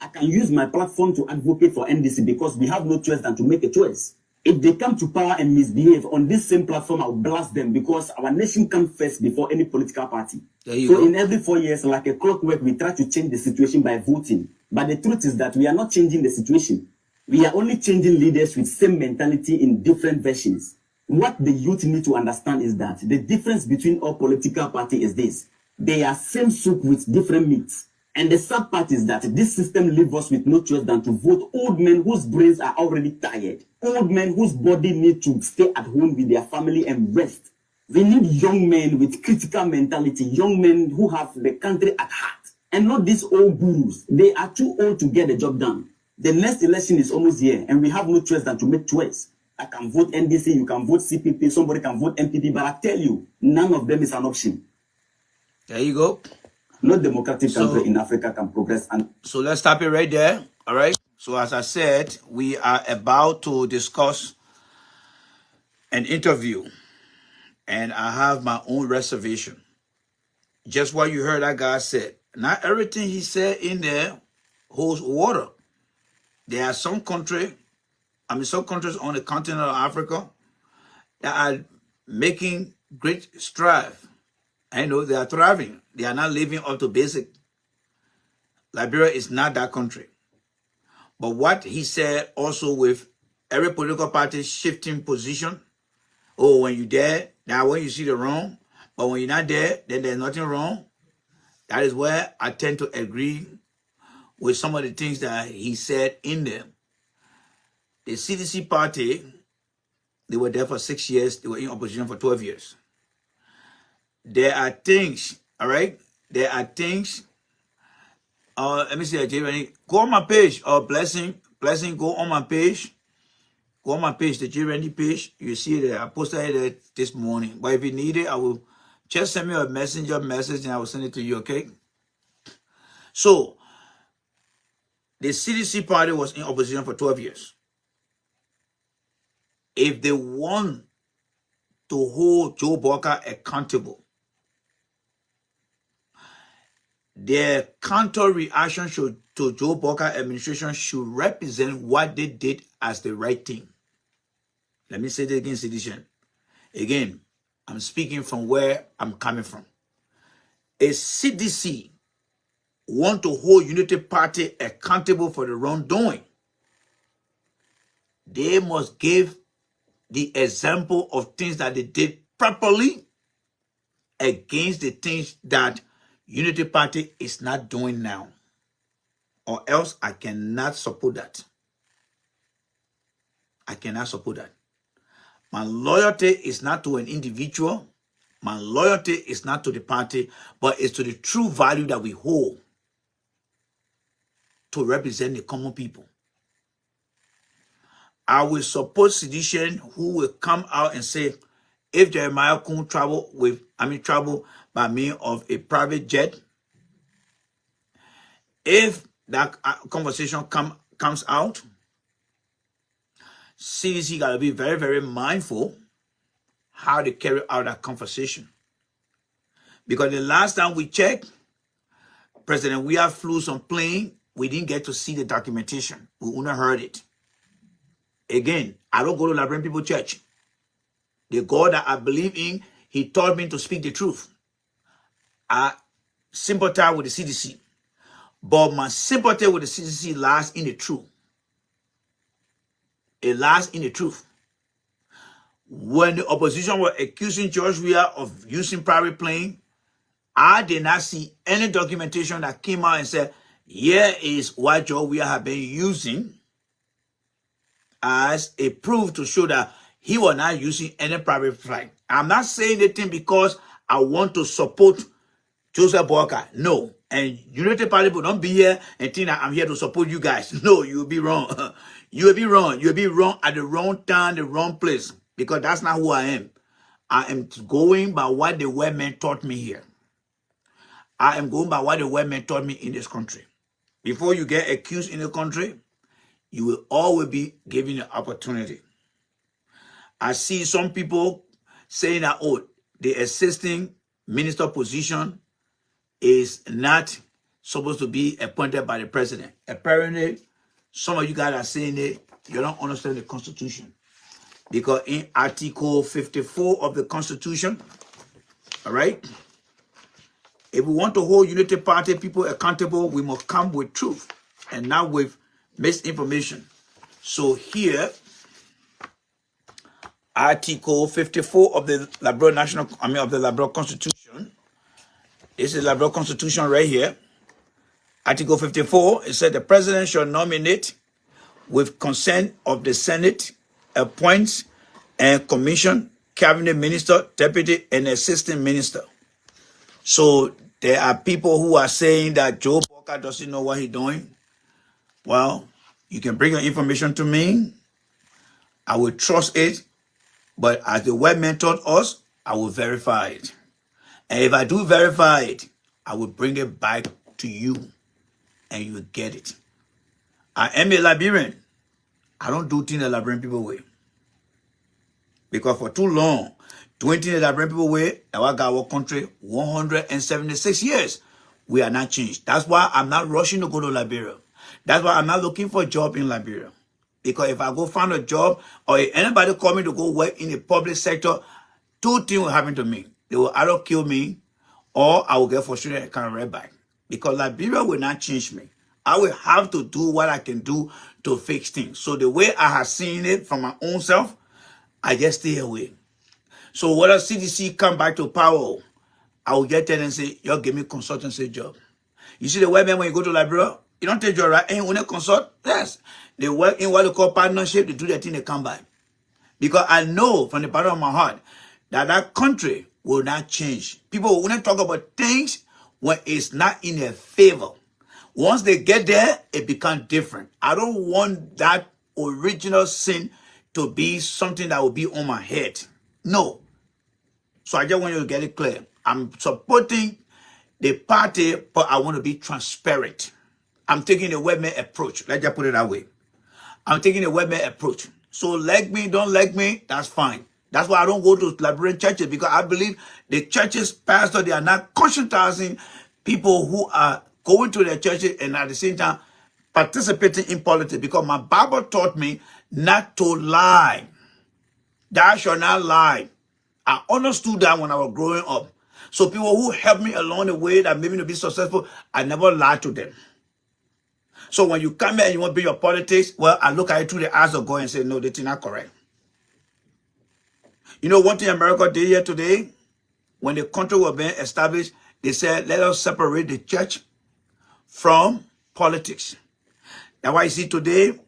I can use my platform to advocate for NDC because we have no choice than to make a choice. If they come to power and misbehave on this same platform, I'll blast them because our nation comes first before any political party. So in every 4 years, like a clockwork, we try to change the situation by voting. But the truth is that we are not changing the situation. We are only changing leaders with same mentality in different versions. What the youth need to understand is that the difference between all political parties is this. They are same soup with different meats. And the sad part is that this system leaves us with no choice than to vote old men whose brains are already tired. Old men whose body need to stay at home with their family and rest. We need young men with critical mentality, young men who have the country at heart. And not these old gurus. They are too old to get the job done. The next election is almost here and we have no choice than to make choice. I can vote NDC, you can vote CPP, somebody can vote MPP, but I tell you, none of them is an option. There you go. No democratic country in Africa can progress. And so let's stop it right there. All right. So as I said, we are about to discuss an interview. And I have my own reservation. Just what you heard that guy said. Not everything he said in there holds water. There are some countries on the continent of Africa that are making great strive. I know they are thriving. They are not living up to basic. Liberia is not that country. But what he said also with every political party shifting position. Oh, when you're there, now when you see the wrong. But when you're not there, then there's nothing wrong. That is where I tend to agree with some of the things that he said in there. The CDC party, they were there for 6 years. They were in opposition for 12 years. There are things, all right? There are things. Let me see, Jay, go on my page, Blessing Blessing, go on my page. Go on my page, the J. Randy page. You see it there. I posted it this morning. But if you need it, I will just send me a messenger message and I will send it to you, okay? So, the CDC party was in opposition for 12 years. If they want to hold Joe Walker accountable, their counter reaction to Joe Walker administration should represent what they did as the right thing. Let me say that again, citizen. Again, I'm speaking from where I'm coming from. A CDC want to hold Unity Party accountable for the wrongdoing. They must give the example of things that they did properly against the things that Unity Party is not doing now. Or else I cannot support that. I cannot support that. My loyalty is not to an individual. My loyalty is not to the party, but it's to the true value that we hold to represent the common people. I will support sedition who will come out and say, if Jeremiah Kun travel by means of a private jet, if that conversation comes out, CDC got to be very, very mindful how they carry out that conversation. Because the last time we checked, President Weah flew some plane. We didn't get to see the documentation. We only heard it. Again, I don't go to Liberian People Church. The God that I believe in, he taught me to speak the truth. I sympathize with the CDC. But my sympathy with the CDC lies in the truth. It lies in the truth. When the opposition were accusing George Weah of using private plane, I did not see any documentation that came out and said, here is what George Weah had been using as a proof to show that he was not using any private flight. I'm not saying anything because I want to support Joseph Walker. No. And Unity Party people don't be here and think that I'm here to support you guys. No, you'll be wrong. You'll be wrong. You'll be wrong at the wrong time, the wrong place. Because that's not who I am. I am going by what the white men taught me here. I am going by what the white men taught me in this country. Before you get accused in the country, you will always be given the opportunity. I see some people saying that, oh, the existing minister position is not supposed to be appointed by the president. Apparently, some of you guys are saying that you don't understand the Constitution. Because in Article 54 of the Constitution, all right, if we want to hold Unity Party people accountable, we must come with truth and not with misinformation. So here, Article 54 of the Liberal of the Liberal Constitution. This is the Liberal Constitution right here. Article 54, it said the president shall nominate with consent of the Senate, appoints and commission cabinet minister, deputy, and assistant minister. So there are people who are saying that Joe Walker doesn't know what he's doing. Well, you can bring your information to me. I will trust it. But as the white man taught us, I will verify it. And if I do verify it, I will bring it back to you and you will get it. I am a Liberian. I don't do things the Liberian people way. Because for too long, doing things the Liberian people way, our country, 176 years, we are not changed. That's why I'm not rushing to go to Liberia. That's why I'm not looking for a job in Liberia. Because if I go find a job or if anybody call me to go work in the public sector, two things will happen to me. They will either kill me or I will get frustrated and come right back. Because Liberia will not change me. I will have to do what I can do to fix things. So the way I have seen it from my own self, I just stay away. So whether CDC come back to power, I will get there and say, y'all give me consultancy job. You see the white man when you go to Liberia, you don't take your right and when they consult, yes. They work in what they call partnership, they do their thing, they come back. Because I know from the bottom of my heart that that country will not change. People will not talk about things when it's not in their favor. Once they get there, it becomes different. I don't want that original sin to be something that will be on my head. No. So I just want you to get it clear. I'm supporting the party, but I want to be transparent. I'm taking the webman approach. Let's just put it that way. I'm taking a webman approach. So like me, don't like me, that's fine. That's why I don't go to Liberian churches, because I believe the churches, pastor, they are not conscientizing people who are going to their churches and at the same time participating in politics. Because my Bible taught me not to lie. Thou shalt not lie. I understood that when I was growing up. So people who helped me along the way that made me to be successful, I never lied to them. So when you come here and you want to be your politics, well, I look at it through the eyes of God and say, no, this is not correct. You know, one thing America did here today, when the country was being established, they said, let us separate the church from politics. That's why you see today,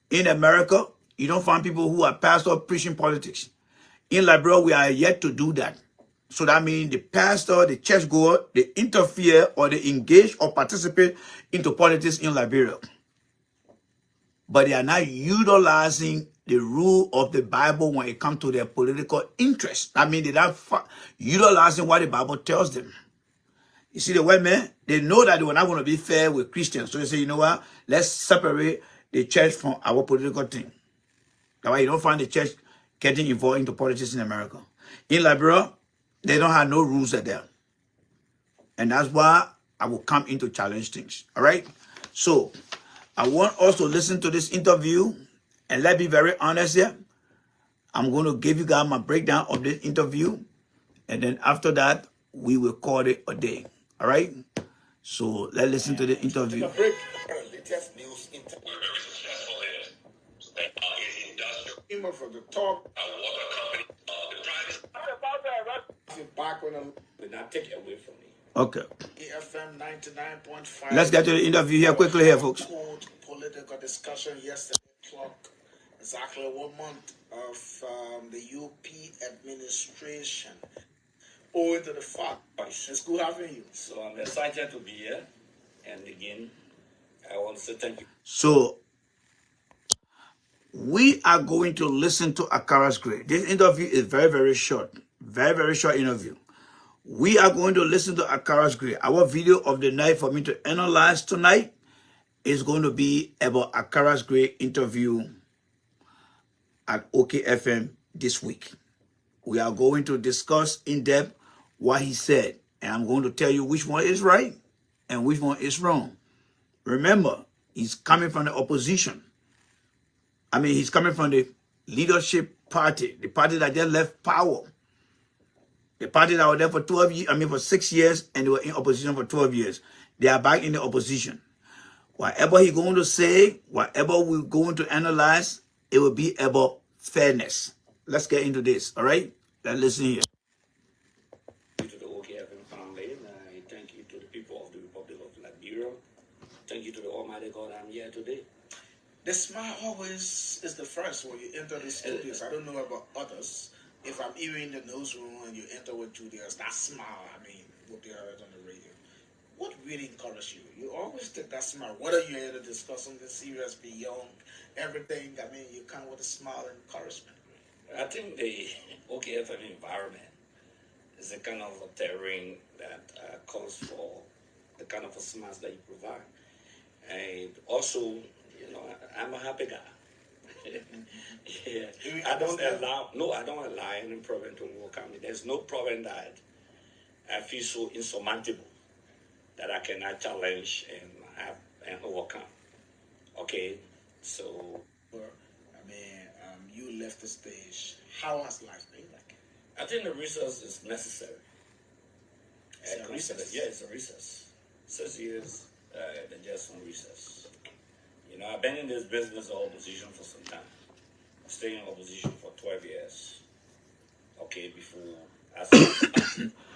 in America, you don't find people who are pastors preaching politics. In Liberia, we are yet to do that. So that means the pastor, the churchgoer, they interfere or they engage or participate into politics in Liberia. But they are not utilizing the rule of the Bible when it comes to their political interests. I mean, they're not utilizing what the Bible tells them. You see, the women, they know that they were not going to be fair with Christians. So they say, you know what? Let's separate the church from our political thing. That's why you don't find the church getting involved into politics in America. In Liberia, they don't have no rules there. And that's why I will come in to challenge things. All right? So, I want us to listen to this interview. And let's be very honest here. I'm going to give you guys my breakdown of this interview. And then after that, we will call it a day. All right? So, let's listen to the interview. Latest news from the top. Back when I'm did not take it away from me. Okay. AFM 99.5. Let's get to the interview here quickly here, folks. Political discussion yesterday. Clock exactly 1 month of the UP administration. Owing to the fact it's good having you. So I'm excited to be here. And again, I want to say thank you. So, we are going to listen to Akara's grade. This interview is very, very short. Very, very short interview. We are going to listen to Akara's grade. Our video of the night for me to analyze tonight is going to be about Akara's grade interview at OKFM this week. We are going to discuss in depth what he said. And I'm going to tell you which one is right and which one is wrong. Remember, he's coming from the opposition. I mean, he's coming from the leadership party, the party that just left power. The party that was there for 12 years, for 6 years, and they were in opposition for 12 years. They are back in the opposition. Whatever he's going to say, whatever we're going to analyze, it will be about fairness. Let's get into this, all right? Let's listen here. To the OKFM family, and I thank you to the people of the Republic of Liberia. Thank you to the Almighty God I'm here today. The smile always is the first when you enter the studios. I don't know about others. If I'm even in the newsroom and you enter with Julius, that smile, what they heard on the radio. What really encouraged you? You always take that smile. Whether you're here to discuss something serious beyond everything, you come with a smile and encouragement. I think the OKFM environment is a kind of a terrain that calls for the kind of a smiles that you provide. And also, I'm a happy guy. Yeah. I don't allow any problem to overcome me. There's no problem that I feel so insurmountable that I cannot challenge and overcome. Okay, so you left the stage. How has life been like? I think the recess is necessary. It's a recess? Yeah, it's a recess. 6 years, they're just on recess. I've been in this business of opposition for some time. I've stayed in opposition for 12 years. Okay, before I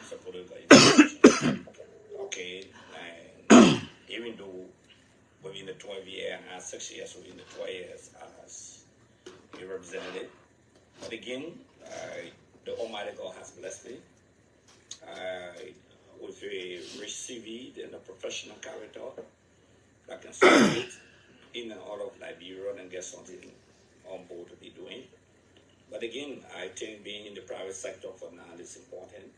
supported the okay, and even though within the 12 years, I had 6 years within the 12 years as a representative. But again, the Almighty God has blessed me with a rich CV and a professional character. that can circulate in and out of Liberia and get something on board to be doing. But again, I think being in the private sector for now is important.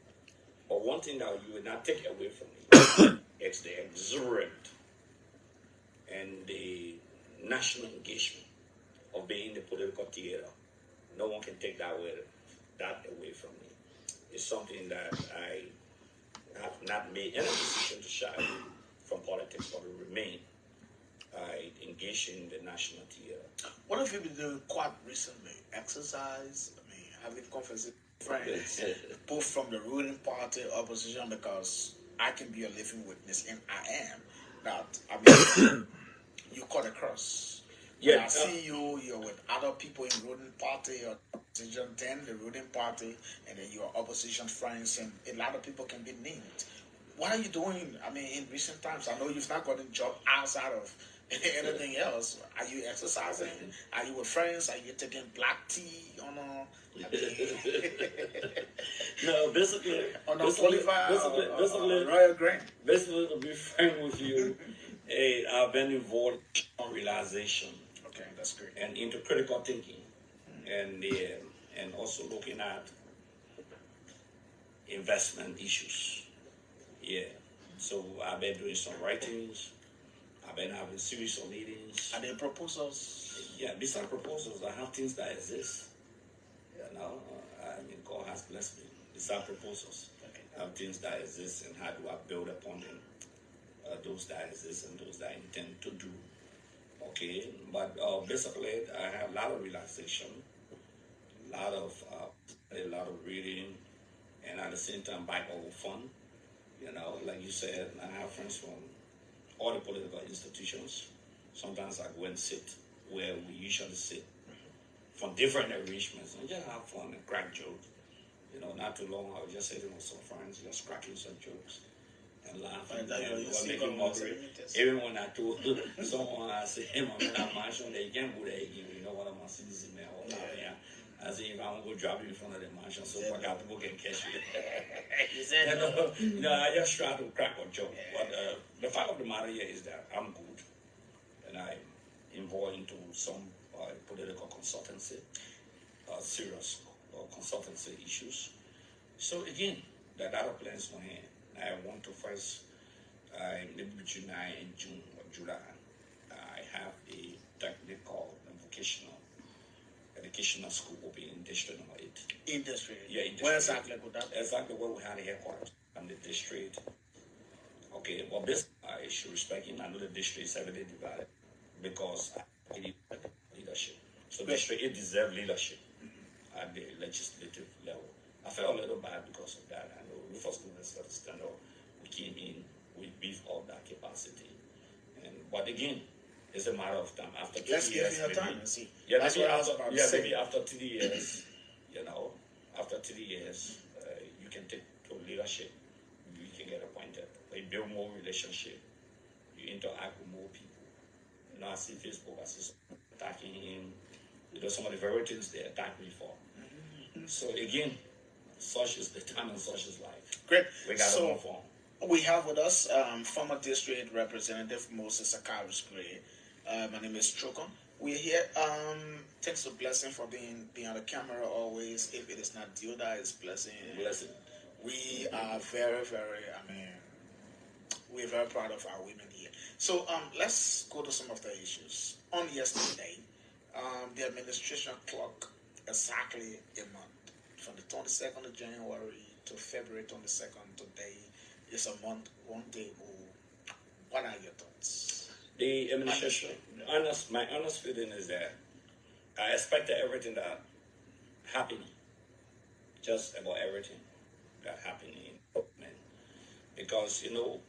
But one thing that you will not take away from me is the exuberant and the national engagement of being in the political theater. No one can take that away from me. It's something that I have not made any decision to shy away from politics, but to remain engaged in the national theater. What have you been doing quite recently? Exercise? I mean, having conversations with friends, both from the ruling party, opposition, because I can be a living witness, and I am, that, I mean, you cut across. When I see you're with other people in ruling party or opposition, then the ruling party, and then your opposition friends, and a lot of people can be named. What are you doing? I mean, in recent times, I know you've not gotten a job outside of anything else. Are you exercising? Are you with friends? Are you taking black tea on a? No, basically, on a basically, Royal Grain. Basically, to be frank with you, I've been involved in realization. Okay, that's great. And into critical thinking, and also looking at investment issues. Yeah. So I've been doing some writings. I've been having series of meetings. Are there proposals? Yeah, besides proposals, I have things that exist. You know, I mean, God has blessed me. Besides proposals, I have things that exist, and how do I build upon them? Those that exist and those that I intend to do. Okay, but basically, I have a lot of relaxation, a lot of reading, and at the same time, Bible fun. You know, like you said, I have friends from all the political institutions. Sometimes I go and sit where we usually sit from different arrangements and just have fun and crack jokes. You know, not too long, I was just sitting with some friends, just cracking some jokes and laughing. And making mockery. Even when I told someone, I said, hey, man, that mansion, they can't go there again. You know what I'm saying, man? I said, if I'm going to drop you in front of the mansion, so I got people can catch you. You know, I just try to crack a joke. But the fact of the matter here is that I'm good. And I'm involved into some political consultancy, serious consultancy issues. So again, there are other plans on hand. I want to first, maybe between now and June or July, I have a technical and vocational educational school will be in District number 8. In District? Yeah, in District. Where exactly would that be? Exactly where we had the headquarters. And the District. Okay, well, this I should respect him. I know the District is heavily divided because I need leadership. So District 8 deserves leadership at the legislative level. I felt a little bad because of that. I know we first started to stand up. We came in, we beefed up that capacity. But again, it's a matter of time. After 2 years, give you time and see. Yeah, that's maybe what I was about to say. Maybe after 3 years, you know, after 3 years, you can take to leadership. You can get appointed. You build more relationship. You interact with more people. You know, I see Facebook, I see someone attacking him. You know, some of the very things they attack me for. So again, such is the time and such is life. Great. We got to move on. We have with us former district representative Moses Akaris Gray. My name is Trokon. We're here. Thanks to Blessing for being on the camera always. If it is not Dioda, it's Blessing. Blessing. We are very, very, we're very proud of our women here. So let's go to some of the issues. On yesterday, the administration clocked exactly a month. From the 22nd of January to February 22nd today is a month, 1 day old. What are your thoughts? The administration, my honest feeling is that I expected everything that happened, just about everything that happened in government. Because, you know,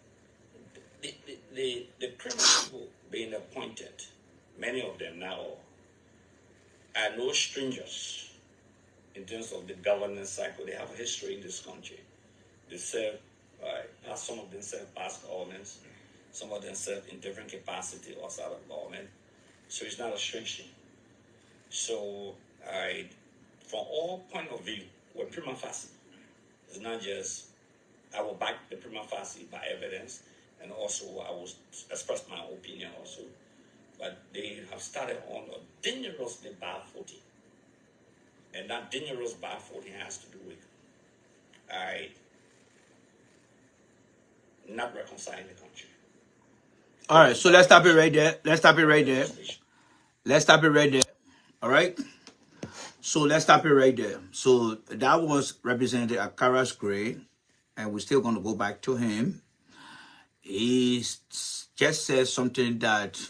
the criminal people being appointed, many of them now are no strangers in terms of the governance cycle. They have a history in this country. They serve, some of them serve past governments, some of them serve in different capacity outside of government. So it's not a strange thing. So from all point of view, we're prima facie. It's not just, I will back the prima facie by evidence, and also I will express my opinion also. But they have started on a dangerously bad footing. And that dangerous bad footing has to do with not reconciling the country. All right, so let's stop it right there. Let's stop it right there. Let's stop it right there. All right. So let's stop it right there. So that was Representative Akaras Gray, and we're still going to go back to him. He just said something that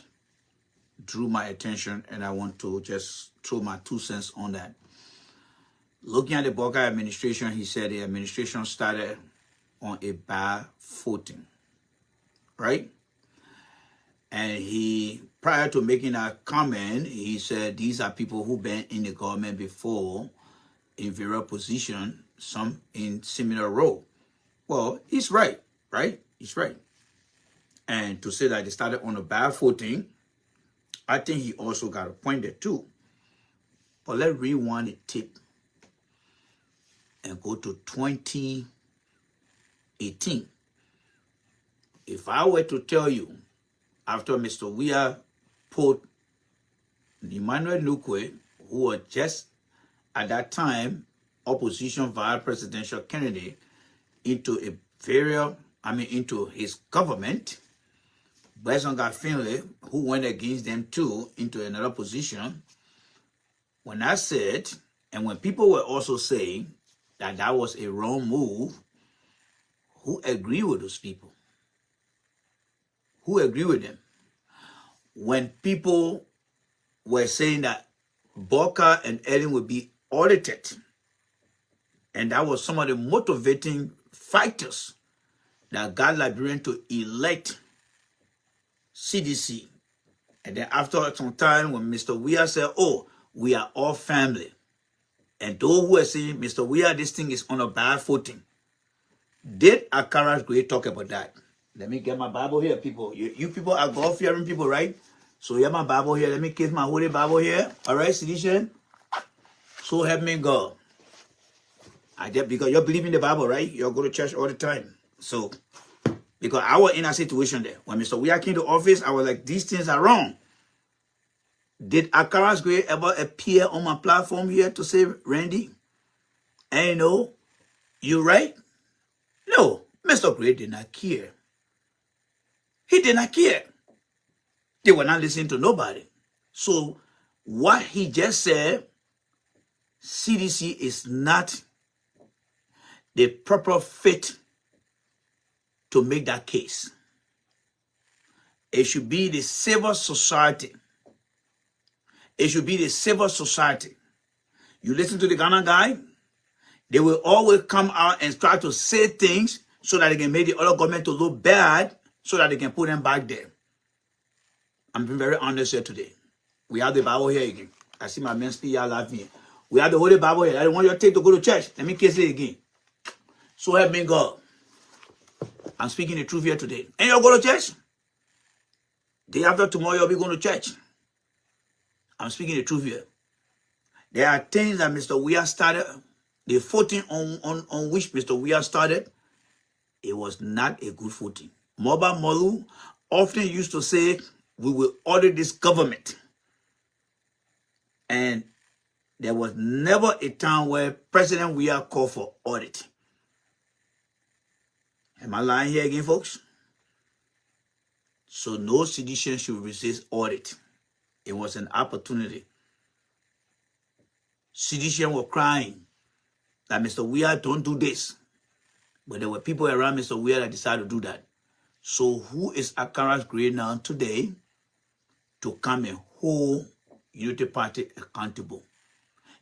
drew my attention, and I want to just throw my 2 cents on that. Looking at the Boca administration, he said the administration started on a bad footing, right? And he, prior to making that comment, he said these are people who've been in the government before in various positions, some in similar role. Well, he's right, right? He's right. And to say that they started on a bad footing, I think he also got a point there too. But let's rewind the tape and go to 2018. If I were to tell you, after Mr. Weah put Emmanuel Nukwe, who was just at that time opposition vice presidential candidate, into into his government, Besonga Finley, who went against them too, into another position. When I said, and when people were also saying that that was a wrong move, who agree with those people? Who agree with them? When people were saying that Boca and Ellen would be audited, and that was some of the motivating factors that got Liberian to elect CDC. And then after some time, when Mr. Weah said, oh, we are all family, and those who are saying, Mr. Weah, this thing is on a bad footing, did Akaras Gray talk about that? Let me get my Bible here, people. You people are God-fearing people, right? So you have my Bible here. Let me kiss my holy Bible here. All right, Sidishan? So help me God. Because you believe in the Bible, right? You go to church all the time. So, because I was in a situation there. When Mr. Weah came to office, I was like, these things are wrong. Did Akaras Gray ever appear on my platform here to say, Randy, I know, you right? No, Mr. Gray did not care. He did not care. They were not listening to nobody. So what he just said, CDC is not the proper fit to make that case. It should be the civil society. It should be the civil society. You listen to the Ghana guy, they will always come out and try to say things so that they can make the other government to look bad so that they can put them back there. I'm being very honest here today. We have the Bible here again. I see my men still laughing. We have the Holy Bible here. I don't want your tape to go to church. Let me kiss it again. So help me God. I'm speaking the truth here today. And you'll go to church? Day after tomorrow, you'll be going to church. I'm speaking the truth here. There are things that Mr. Weah started, the footing on which Mr. Weah started, it was not a good footing. Moba Molu often used to say, we will audit this government. And there was never a time where President Weah called for audit. Am I lying here again, folks? So no citizen should resist audit. It was an opportunity. Citizens were crying that Mr. Weah don't do this. But there were people around Mr. Weah that decided to do that. So who is Akaras Gray now today to come and hold Unity Party accountable?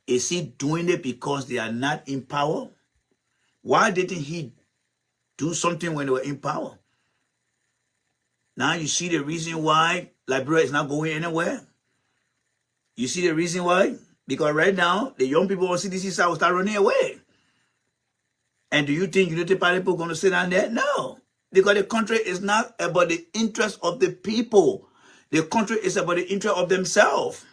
Is he doing it because they are not in power? Why didn't he do something when they were in power? Now you see the reason why Liberia is not going anywhere? You see the reason why? Because right now, the young people on CDC side will start running away. And do you think Unity Party people are going to sit down there? No. Because the country is not about the interest of the people. The country is about the interest of themselves.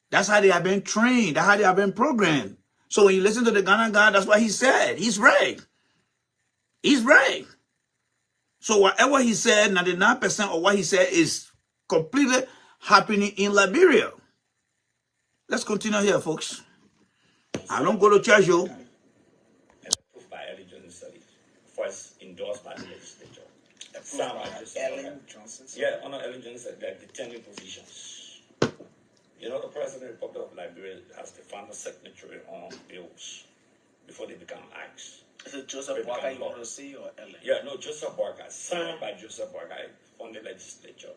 That's how they have been trained. That's how they have been programmed. So when you listen to the Ghana guy, that's what he said. He's right. He's right. So whatever he said, 99% of what he said is completely happening in Liberia. Let's continue here, folks. I don't go to church, yo. Approved by Ellen Johnson study. First endorsed by the legislature. Ellen Johnson. Yeah, under Ellen Johnson, like the 10 positions. You know, the President of the Republic of Liberia has the final signature on bills before they become acts. Is it Joseph Walker you want to see or Ellen? Yeah, no, Joseph Walker, signed by Joseph Walker from the legislature.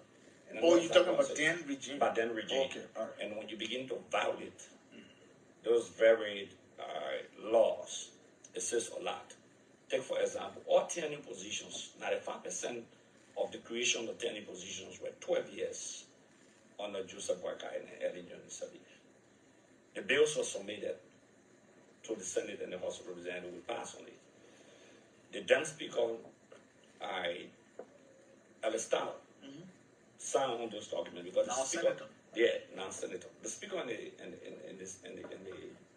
And oh, you're talking about then regime? By then regime. Okay, all right. And when you begin to violate those very laws, it says a lot. Take, for example, all tenure positions, 95% of the creation of tenure positions were 12 years under Joseph Walker and Ellen Johnson. The bills were submitted to the Senate and the House of Representatives will pass on it. The then Speaker, Alistair, signed on those documents because the Speaker, non-senator, the Speaker and the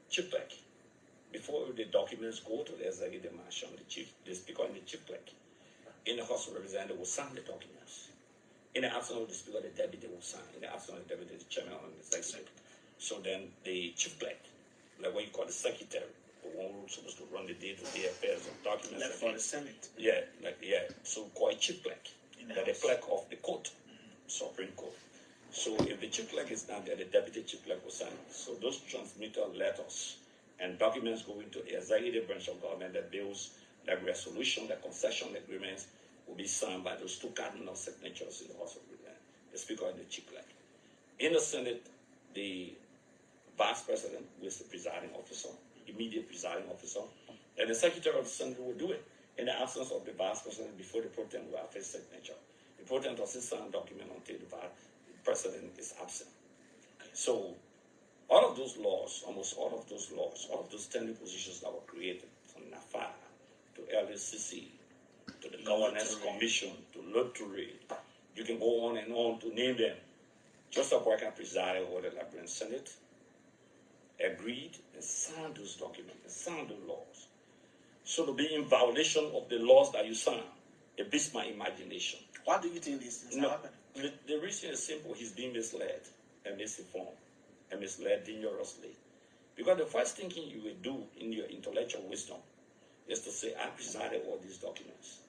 chief clerk, before the documents go to the executive mansion, the Speaker and the chief clerk in the House of Representatives will sign the documents. In the absence of the Speaker, the deputy will sign. In the absence of the deputy, the chairman and the executive. So then the chief clerk, like what you call the secretary, the one who's supposed to run the day-to-day affairs of documents. Like for the Senate. Yeah, so called chief clerk, the clerk of the court, Supreme Court. So if the chief clerk is not there, the deputy chief clerk will sign. So those transmittal letters and documents go into the executive branch of government, the bills, the resolution, the concession agreements will be signed by those two cardinal signatures in the House of Representatives, the Speaker and the chief clerk. In the Senate, the Vice President, who is the presiding officer, immediate presiding officer, and the Secretary of the Senate will do it. In the absence of the Vice President, before the President will have his signature. The President doesn't sign a document until the President is absent. Okay. So, all of those laws, almost all of those laws, all of those tenure positions that were created, from NAFA to LSCC, to the Governance Commission, to Lottery, you can go on and on to name them. Joseph Walker presided over the Liberian Senate, agreed and signed those documents, and signed those laws. So to be in violation of the laws that you sign, it beats my imagination. Why do you think these things happen? The reason is simple. He's being misled and misinformed and misled dangerously. Because the first thing you will do in your intellectual wisdom is to say, I presided over these documents.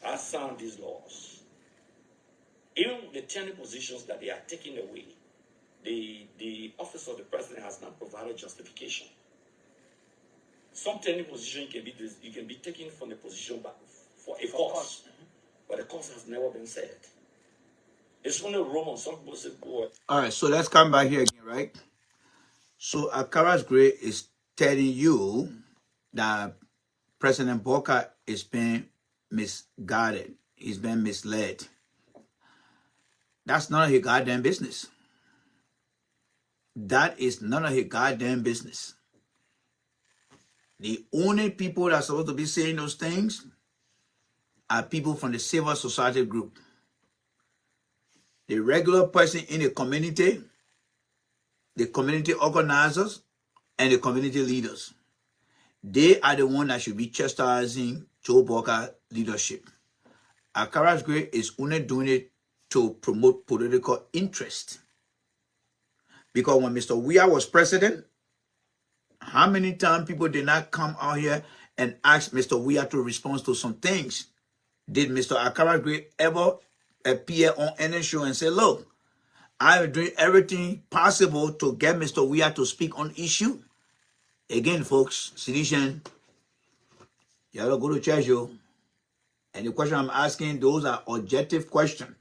I signed these laws. Even the tenure positions that they are taking away, the office of the president has not provided justification. Some tenure position can be taken from the position for a cause, but the cause has never been said. It's only Roman. Some people say, boy. All right, so let's come back here again, right? So Akara's Gray is telling you that President Boka is being misguided. He's been misled. That's none of his goddamn business. That is none of his goddamn business. The only people that are supposed to be saying those things are people from the civil society group. The regular person in the community organizers, and the community leaders. They are the ones that should be chastising Joe Boka's leadership. Akara's Gray is only doing it to promote political interest. Because when Mr. Weah was president, how many times people did not come out here and ask Mr. Weah to respond to some things? Did Mr. Akara's Gray ever appear on any show and say, look, I'm doing everything possible to get Mr. Weah to speak on issue? Again, folks, Sidishan, y'all go to church, yo. And the question I'm asking, those are objective questions.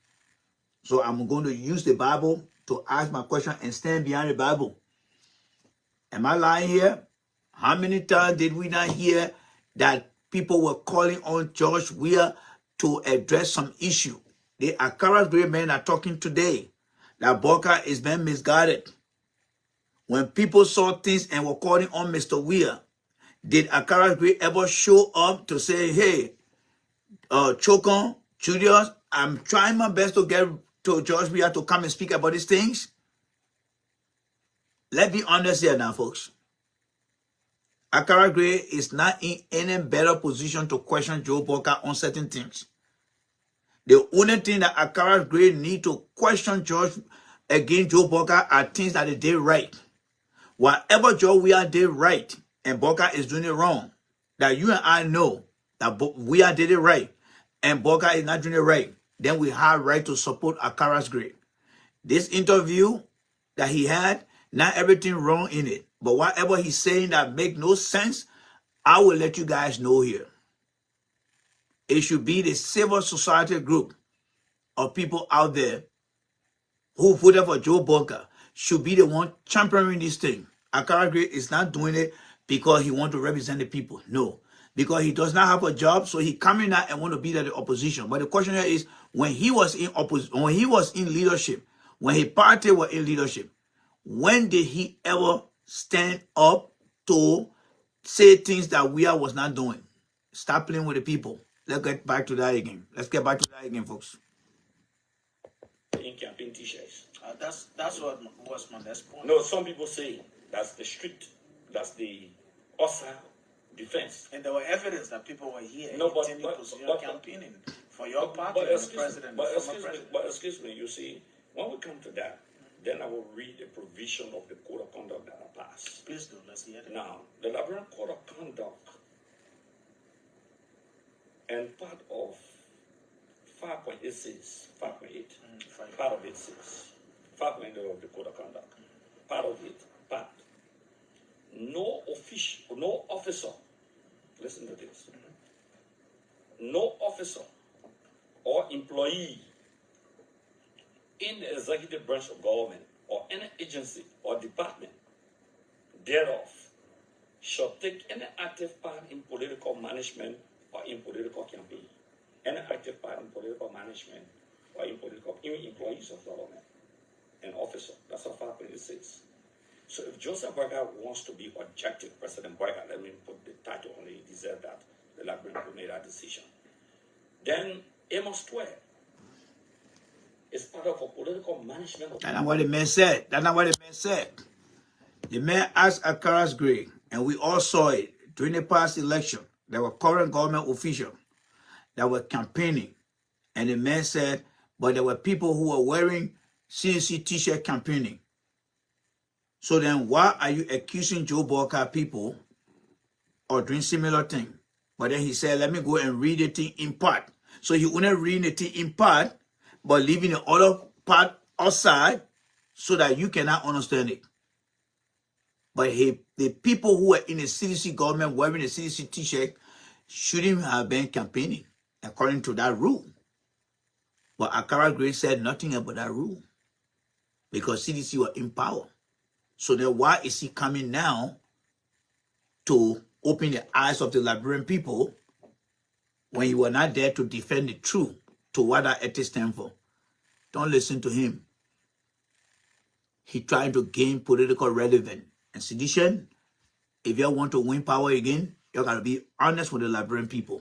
So I'm going to use the Bible to ask my question and stand behind the Bible. Am I lying here? How many times did we not hear that people were calling on George Weah to address some issue? The Akara's Gray men are talking today that Boka is being misguided. When people saw things and were calling on Mr. Weah, did Akara's Gray ever show up to say, hey, Chokon, Julius, I'm trying my best to get to George Weah to come and speak about these things? Let's be honest here now, folks. Akara's Gray is not in any better position to question Joe Boka on certain things. The only thing that Akara Gray need to question George against Joe Boca are things that they did right. Whatever Joe we are did right and Boca is doing it wrong, that you and I know that we are did it right and Boca is not doing it right, then we have right to support Akara's Gray. This interview that he had, not everything wrong in it, but whatever he's saying that make no sense, I will let you guys know here. It should be the civil society group of people out there who voted for Joe Boca should be the one championing this thing. Akara Gray is not doing it because he wants to represent the people. No. Because he does not have a job, so he coming out and want to be the opposition. But the question here is, when he was in leadership, when his party was in leadership, when did he ever stand up to say things that we was not doing? Stop playing with the people. Let's get back to that again. Let's get back to that again, folks. In campaign t-shirts. That's what was my next point. No, some people say that's the street, that's the hostile defense. And there were evidence that people were here campaigning for your party and the president. But excuse me, you see, when we come to that, then I will read the provision of the code of conduct that I passed. Please do, let's hear it. Now, the Liberian Code of Conduct and part of 5.86, 5.8, part of it says, 5.8 of the Code of Conduct, part of it, no officer, listen to this, no officer or employee in the executive branch of government or any agency or department thereof shall take any active part in political management or in political campaign. Any active part in political management or in even employees of government and officer. That's what 5.86. So if Joseph Boyka wants to be objective, President Boyka, let me put the title on it, he deserves that. The Liberian who made that decision. Then Amos 12 is part of a political management. That's not what the man said. That's not what the man said. The man asked Akara Gray, and we all saw it during the past election. There were current government officials that were campaigning. And the man said, but there were people who were wearing CNC t-shirt campaigning. So then why are you accusing Joe Boca people or doing similar thing? But then he said, let me go and read the thing in part. So he only reading the thing in part, but leaving the other part outside so that you cannot understand it. But the people who were in the CDC government wearing the CDC t-shirt shouldn't have been campaigning according to that rule. But Akara Gray said nothing about that rule because CDC were in power. So then why is he coming now to open the eyes of the Liberian people when you were not there to defend the truth to what that ethics stand for? Don't listen to him. He trying to gain political relevance. And sedition, if you want to win power again, you got to be honest with the Liberian people.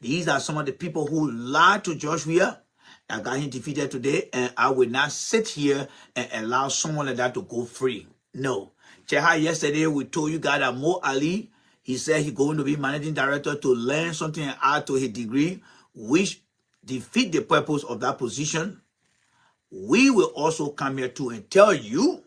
These are some of the people who lied to George Weah that got him defeated today, and I will not sit here and allow someone like that to go free. No. Check how yesterday we told you guys that Mo Ali, he said he's going to be managing director to learn something and add to his degree, which defeat the purpose of that position. We will also come here too and tell you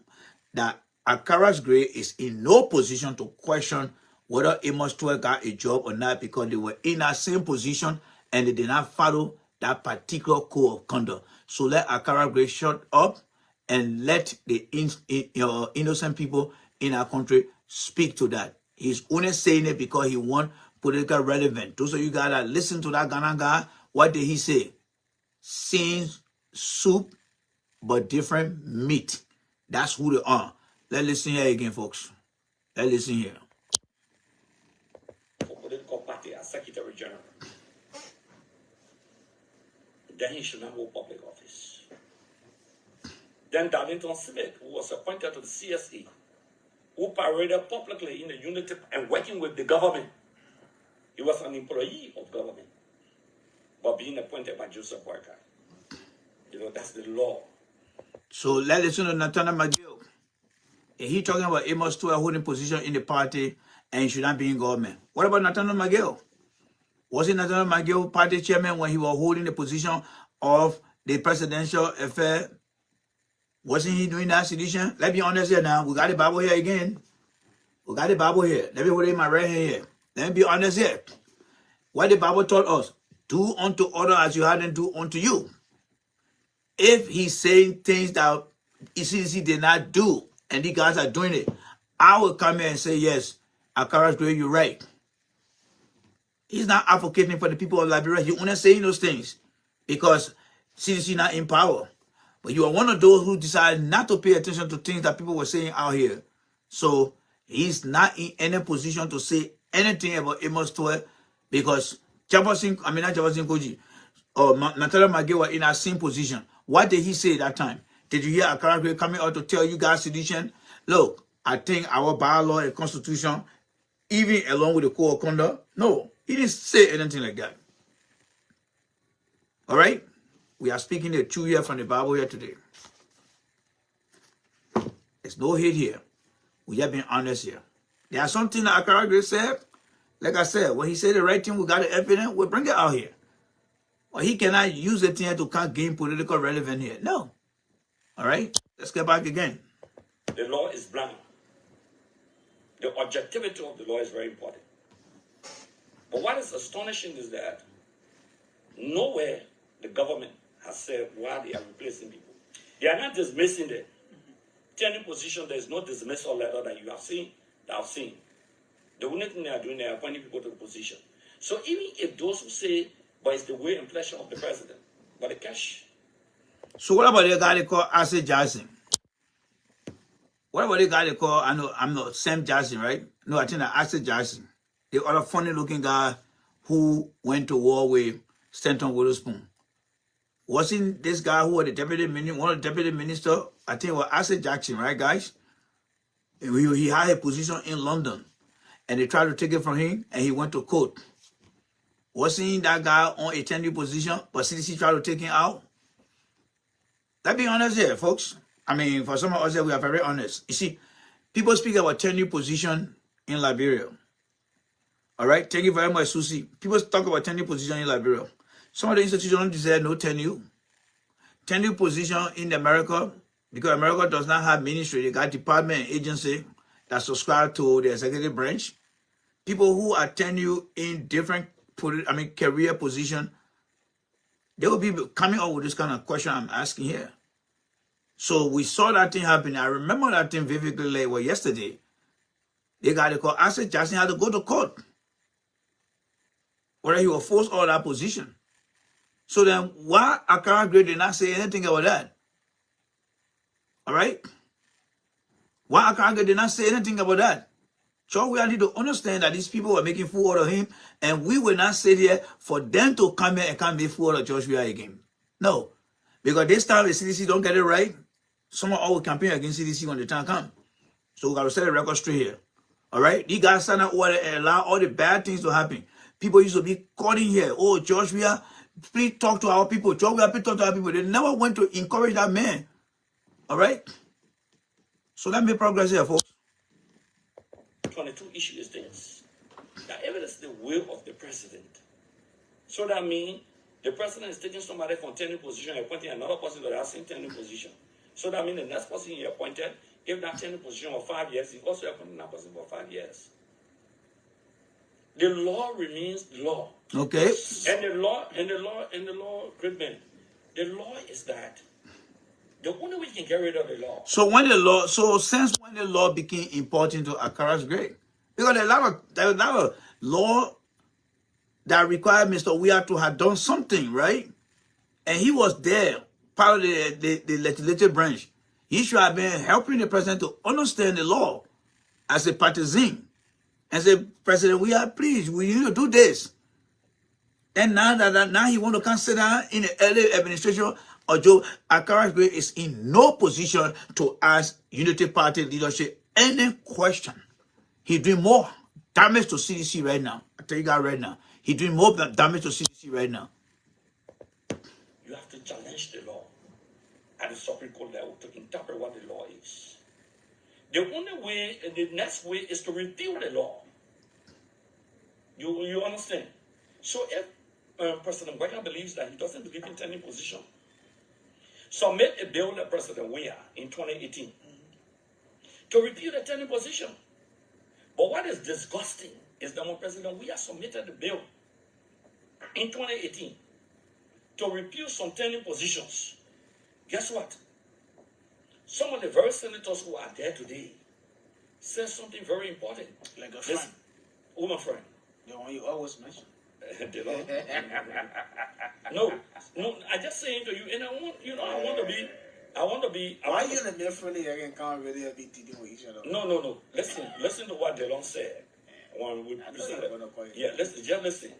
that Akara Gray is in no position to question whether Amos 12 got a job or not because they were in that same position and they did not follow that particular code of conduct. So let Akara Gray shut up and let the innocent people in our country speak to that. He's only saying it because he wants political relevance. Those of you guys that listen to that Ghana guy, what did he say? Same soup, but different meat. That's who they are. Let's listen here again, folks. Let's listen here. For political party as Secretary General, then he should not hold public office. Then Darlington Smith, who was appointed to the CSE, who paraded publicly in the unity and working with the government. He was an employee of government, but being appointed by Joseph Boyka. You know, that's the law. So let's listen to Nathaniel McGill. He talking about Amos 12 holding position in the party and he should not be in government. What about Nathaniel McGill? Was it Nathaniel McGill party chairman when he was holding the position of the presidential affair? Wasn't he doing that sedition? Let's be honest here now. We got the Bible here again. We got the Bible here. Let me hold it in my right hand here. Let me be honest here. What the Bible taught us, do unto others as you hadn't do unto you. If he's saying things that ECDC did not do, and these guys are doing it, I will come here and say, yes, Akara's great, you're right. He's not advocating for the people of Liberia. He's only saying those things because CDC not in power. But you are one of those who decided not to pay attention to things that people were saying out here. So he's not in any position to say anything about Amos 12 because not Jefferson Koji, or Natalia McGill were in that same position. What did he say that time? Did you hear Akara coming out to tell you guys sedition? Look, I think our bylaw and constitution, even along with the code of conduct, no, he didn't say anything like that. All right? We are speaking the truth here from the Bible here today. There's no hate here. We have been honest here. There are something that Akara said. Like I said, when he said the right thing, we got the evidence, we'll bring it out here. Well, he cannot use the thing to gain political relevance here. No. All right? Let's get back again. The law is blind. The objectivity of the law is very important. But what is astonishing is that nowhere the government has said why they are replacing people. They are not dismissing them. Any position, there is no dismissal letter that you have seen, that I've seen. The only thing they are doing, they are appointing people to the position. So even if those who say, but it's the way and pleasure of the president, but the cash. So what about the guy they call Asa Jackson? What about the guy they call, I'm not Sam Jackson, right? No, I think that Asa Jackson. The other funny looking guy who went to war with Stanton Witherspoon. Wasn't this guy who was the deputy minister, one of the deputy minister? I think it was Asa Jackson, right, guys? He had a position in London, and they tried to take it from him, and he went to court. Wasn't that guy on a tenure position, but CDC tried to take him out? Let's be honest here, folks. I mean, for some of us here, we are very honest. You see, people speak about tenure position in Liberia. All right? Thank you very much, Susie. People talk about tenure position in Liberia. Some of the institutions deserve no tenure. Tenure position in America, because America does not have ministry, they got department and agency that subscribe to the executive branch. People who are tenure in different career position, they will be coming up with this kind of question I'm asking here. So we saw that thing happen. I remember that thing vividly like yesterday. They got to call. I said Jackson had to go to court. Whether he was forced out of that position. So then why Akara Gray did not say anything about that? All right? Why Akara Gray did not say anything about that? So we need to understand that these people were making fool out of him, and we will not sit here for them to come here and come make fool out of Joshua again. No. Because this time the CDC don't get it right, someone will campaign against CDC when the time comes. So we got to set the record straight here. All right? These guys sign up order and allow all the bad things to happen. People used to be caught in here. Oh, Joshua, please talk to our people. Joshua, please talk to our people. They never went to encourage that man. All right? So let me progress here, folks. 22 issue is this. That evidence is the will of the president. So that means the president is taking somebody from tenure position and appointing another person to that same tenure position. So that means the next person he appointed, if that tenure position was 5 years, he also appointed that person for 5 years. The law remains the law. Okay. And the law, great man, the law is that the only way you can get rid of the law. So since when the law became important to Akara's grade? Because there are a lot of law that required Mr. Weah to have done something, right? And he was there, part of the legislative branch. He should have been helping the president to understand the law as a partisan. And say, President Weah, please, we need to do this. And now he want to consider in the early administration of Joe Akara Gray is in no position to ask Unity Party leadership any question. He's doing more damage to CDC right now. I tell you guys right now. He's doing more damage to CDC right now. You have to challenge the law at the Supreme Court level to interpret what the law is. The only way, the next way is to repeal the law. You understand? So if President Weah believes that he doesn't believe in turning position, submit a bill to President Weah in 2018 to repeal the turning position. But what is disgusting is that when President Weah submitted the bill in 2018 to repeal some turning positions, guess what? Some of the very senators who are there today said something very important. Like a friend. Who my friend? The one you always mention. No, I just saying to you, and I want to be. Why you in the middle friendly again can't really be dealing with each other? No. Listen to what Delon said. Yeah, listen.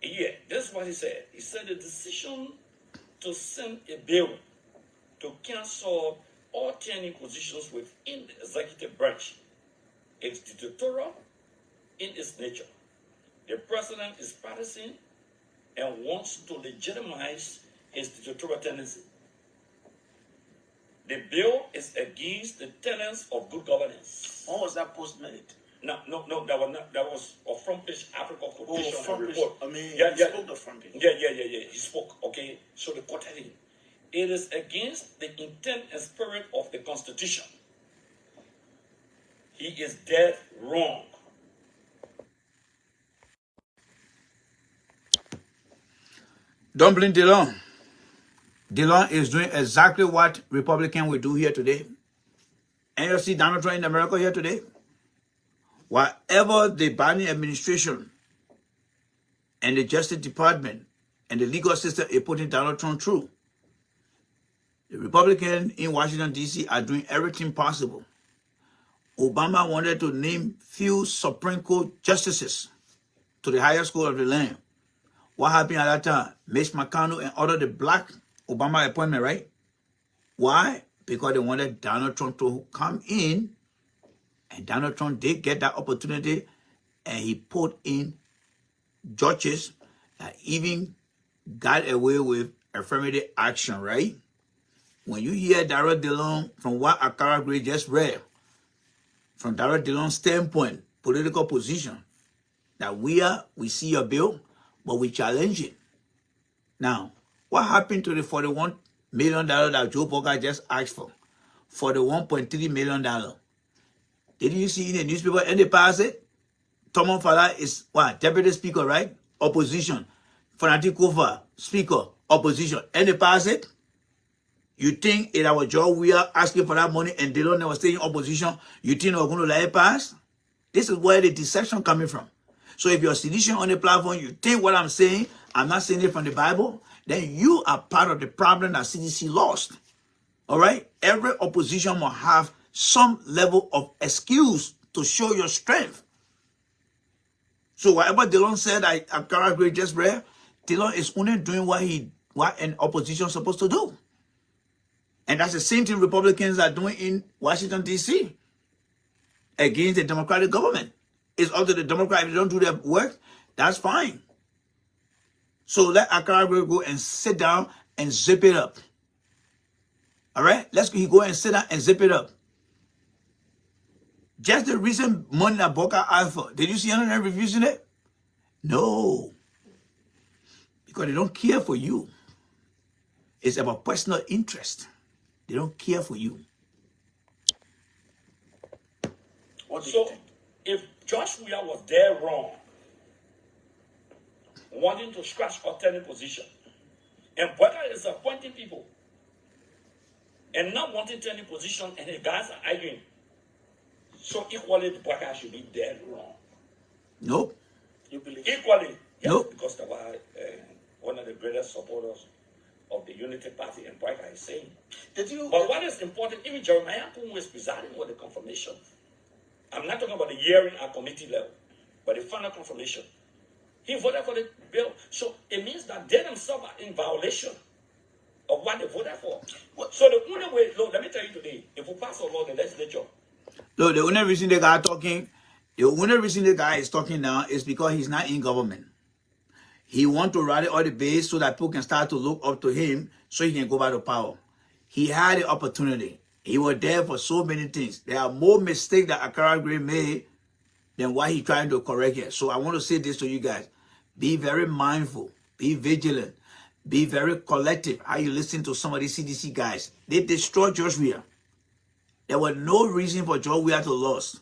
Yeah, this is what he said. He said the decision to send a bill to cancel all turning positions within the executive branch is dictatorial in its nature. The president is partisan and wants to legitimize his dictatorial tendency. The bill is against the tenets of good governance. When was that post made? No, that was a front page Africa Quotation report. I mean, he spoke the front page. Yeah, he spoke, okay? So the quote heading, it is against the intent and spirit of the Constitution. He is dead wrong. Don't blame Delon. Delon is doing exactly what Republicans will do here today. And you see Donald Trump in America here today. Whatever the Biden administration and the Justice Department and the legal system is putting Donald Trump through, the Republicans in Washington, D.C. are doing everything possible. Obama wanted to name few Supreme Court justices to the highest court of the land. What happened at that time? Mitch McConnell and ordered the black Obama appointment, right? Why? Because they wanted Donald Trump to come in, and Donald Trump did get that opportunity, and he put in judges that even got away with affirmative action, right? When you hear Darrell Delon, from what Akara Gray just read, from Darrell Delon's standpoint, political position, that we see your bill, but we challenge it. Now, what happened to the $41 million that Joe Parker just asked for? For the $1.3 million. Did you see in the newspaper and they pass it? Thomas Fala is what? Deputy Speaker, right? Opposition. Fanatic Kofa, Speaker, Opposition. And they pass it? You think in our job we are asking for that money and Delon was staying in opposition, you think we're going to let it pass? This is where the deception coming from. So if you're sedition on the platform, you think what I'm saying, I'm not saying it from the Bible, then you are part of the problem that CDC lost. All right? Every opposition must have some level of excuse to show your strength. So whatever Delon said, Akara Gray just read, Delon is only doing what an opposition is supposed to do. And that's the same thing Republicans are doing in Washington, D.C. against the Democratic government. It's up to the Democrats. If they don't do their work, that's fine. So let Akara Gray go and sit down and zip it up. All right? He go and sit down and zip it up. Just the recent money that Boca asked for, did you see anyone refusing it? No. Because they don't care for you. It's about personal interest. They don't care for you. So, if Josh Weah was there wrong, wanting to scratch or turn in position, and Boca is appointing people, and not wanting to turn in position, and the guys are arguing, so equally the Boca should be dead wrong. Nope. You believe equally? Yes, nope. Because they were one of the greatest supporters of the Unity Party, and Boca is saying. But what is important, even Jeremiah who is presiding with the confirmation. I'm not talking about the hearing at committee level, but the final confirmation. He voted for the bill. So it means that they themselves are in violation of what they voted for. So the only way, look, let me tell you today, if we pass a law in the legislature. Look, the only reason the guy is talking now is because he's not in government. He wants to rally all the base so that people can start to look up to him so he can go back to power. He had the opportunity. He was there for so many things. There are more mistakes that Akara Gray made than what he's trying to correct here. So I want to say this to you guys. Be very mindful. Be vigilant. Be very collective. How you listen to some of these CDC guys. They destroyed George Weah. There was no reason for George Weah to lose.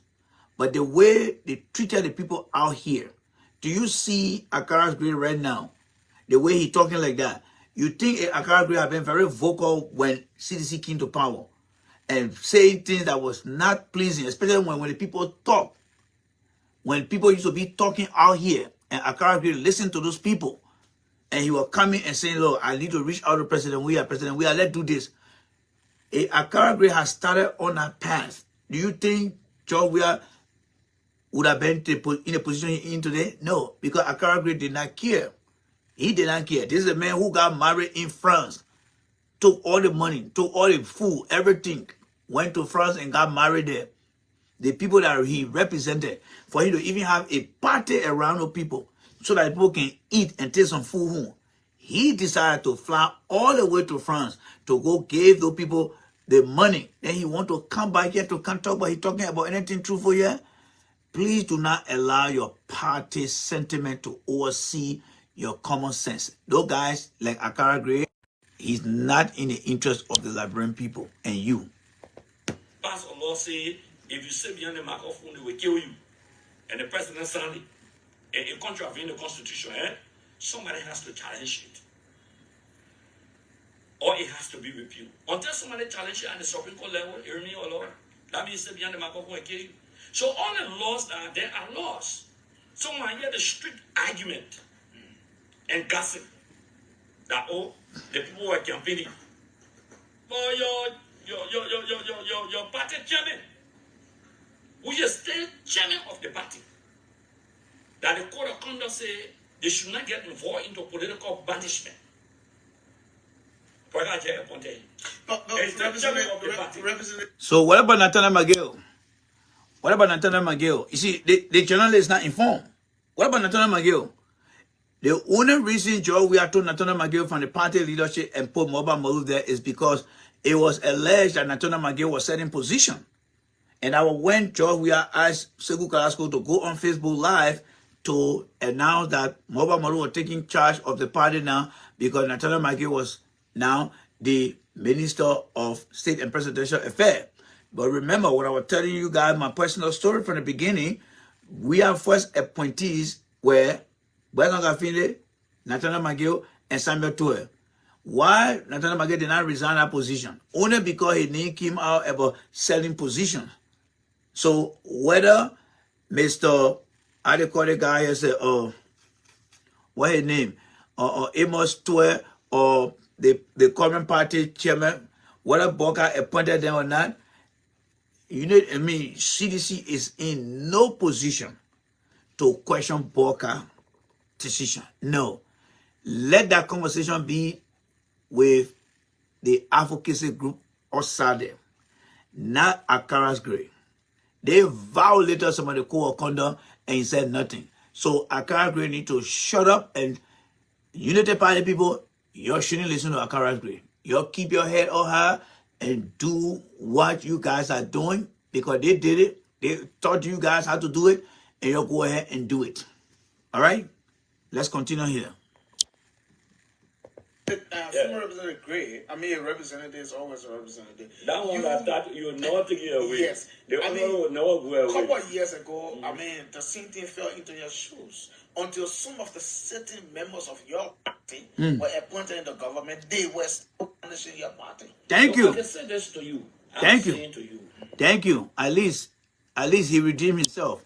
But the way they treated the people out here, do you see Akara's Green right now? The way he talking like that. You think Akara Green have been very vocal when CDC came to power and saying things that was not pleasing, especially when the people talk. When people used to be talking out here and Akara Green listened to those people and he was coming and saying, look, I need to reach out to President Weah, let's do this. Akara Green has started on that path. Do you think George Weah would have been in a position he's in today? No, because Akara Green did not care. He did not care. This is a man who got married in France, took all the money, took all the food, everything, went to France and got married there. The people that he represented, for him to even have a party around the people so that people can eat and take some food home. He decided to fly all the way to France to go give those people the money. Then he want to come back here to come talk about, he talking about anything truthful here. Please do not allow your party sentiment to oversee your common sense. Those guys like Akara Gray, he's not in the interest of the Liberian people and you. Pass a law say if you say beyond the microphone, they will kill you. And the president signed it. A contravene the constitution, somebody has to challenge it. Or it has to be repealed. Until somebody challenges it at the Supreme Court level, hear me or Lord, that means say beyond the microphone will kill you. So all the laws that are there are laws. So when I hear the strict argument and gossip that the people were campaigning for your party chairman, who is still chairman of the party, that the code of conduct say they should not get involved into political banishment. So what about Nathaniel McGill? What about Nathaniel McGill? You see, the journalist is not informed. What about Nathaniel McGill? The only reason George Weah told Nathaniel McGill from the party leadership and put Mobile Malou there is because it was alleged that Nathaniel McGill was set in position. And when George Weah asked Sekou Carrasco to go on Facebook Live to announce that Mobile Malou was taking charge of the party now because Nathaniel McGill was now the Minister of State and Presidential Affairs. But remember what I was telling you guys, my personal story from the beginning, we are first appointees were Bernard Gafinde, Nathaniel McGill, and Samuel Toure. Why Nathaniel McGill did not resign that position? Only because his name came out about selling positions. So whether Mr. how they call the guy here say, what his name? Amos Toure or the current party chairman, whether Boka appointed them or not, CDC is in no position to question Boka decision. No. Let that conversation be with the advocacy group outside there, not Akara's Gray. They violated some of the code of conduct and he said nothing. So Akara Gray need to shut up, and Unity Party people, you shouldn't listen to Akara Gray. You keep your head on high and do what you guys are doing because they did it. They taught you guys how to do it, and you go ahead and do it. All right? Let's continue here. Former Representative Gray, a representative is always a representative. That one I thought you would never take it away. Yes. The honor would never go away. A couple of years ago, the same thing fell into your shoes. Until some of the certain members of your party were appointed in the government, they were still punishing your party. Thank you. I can say this to you. Thank you. Thank you. At least he redeemed himself.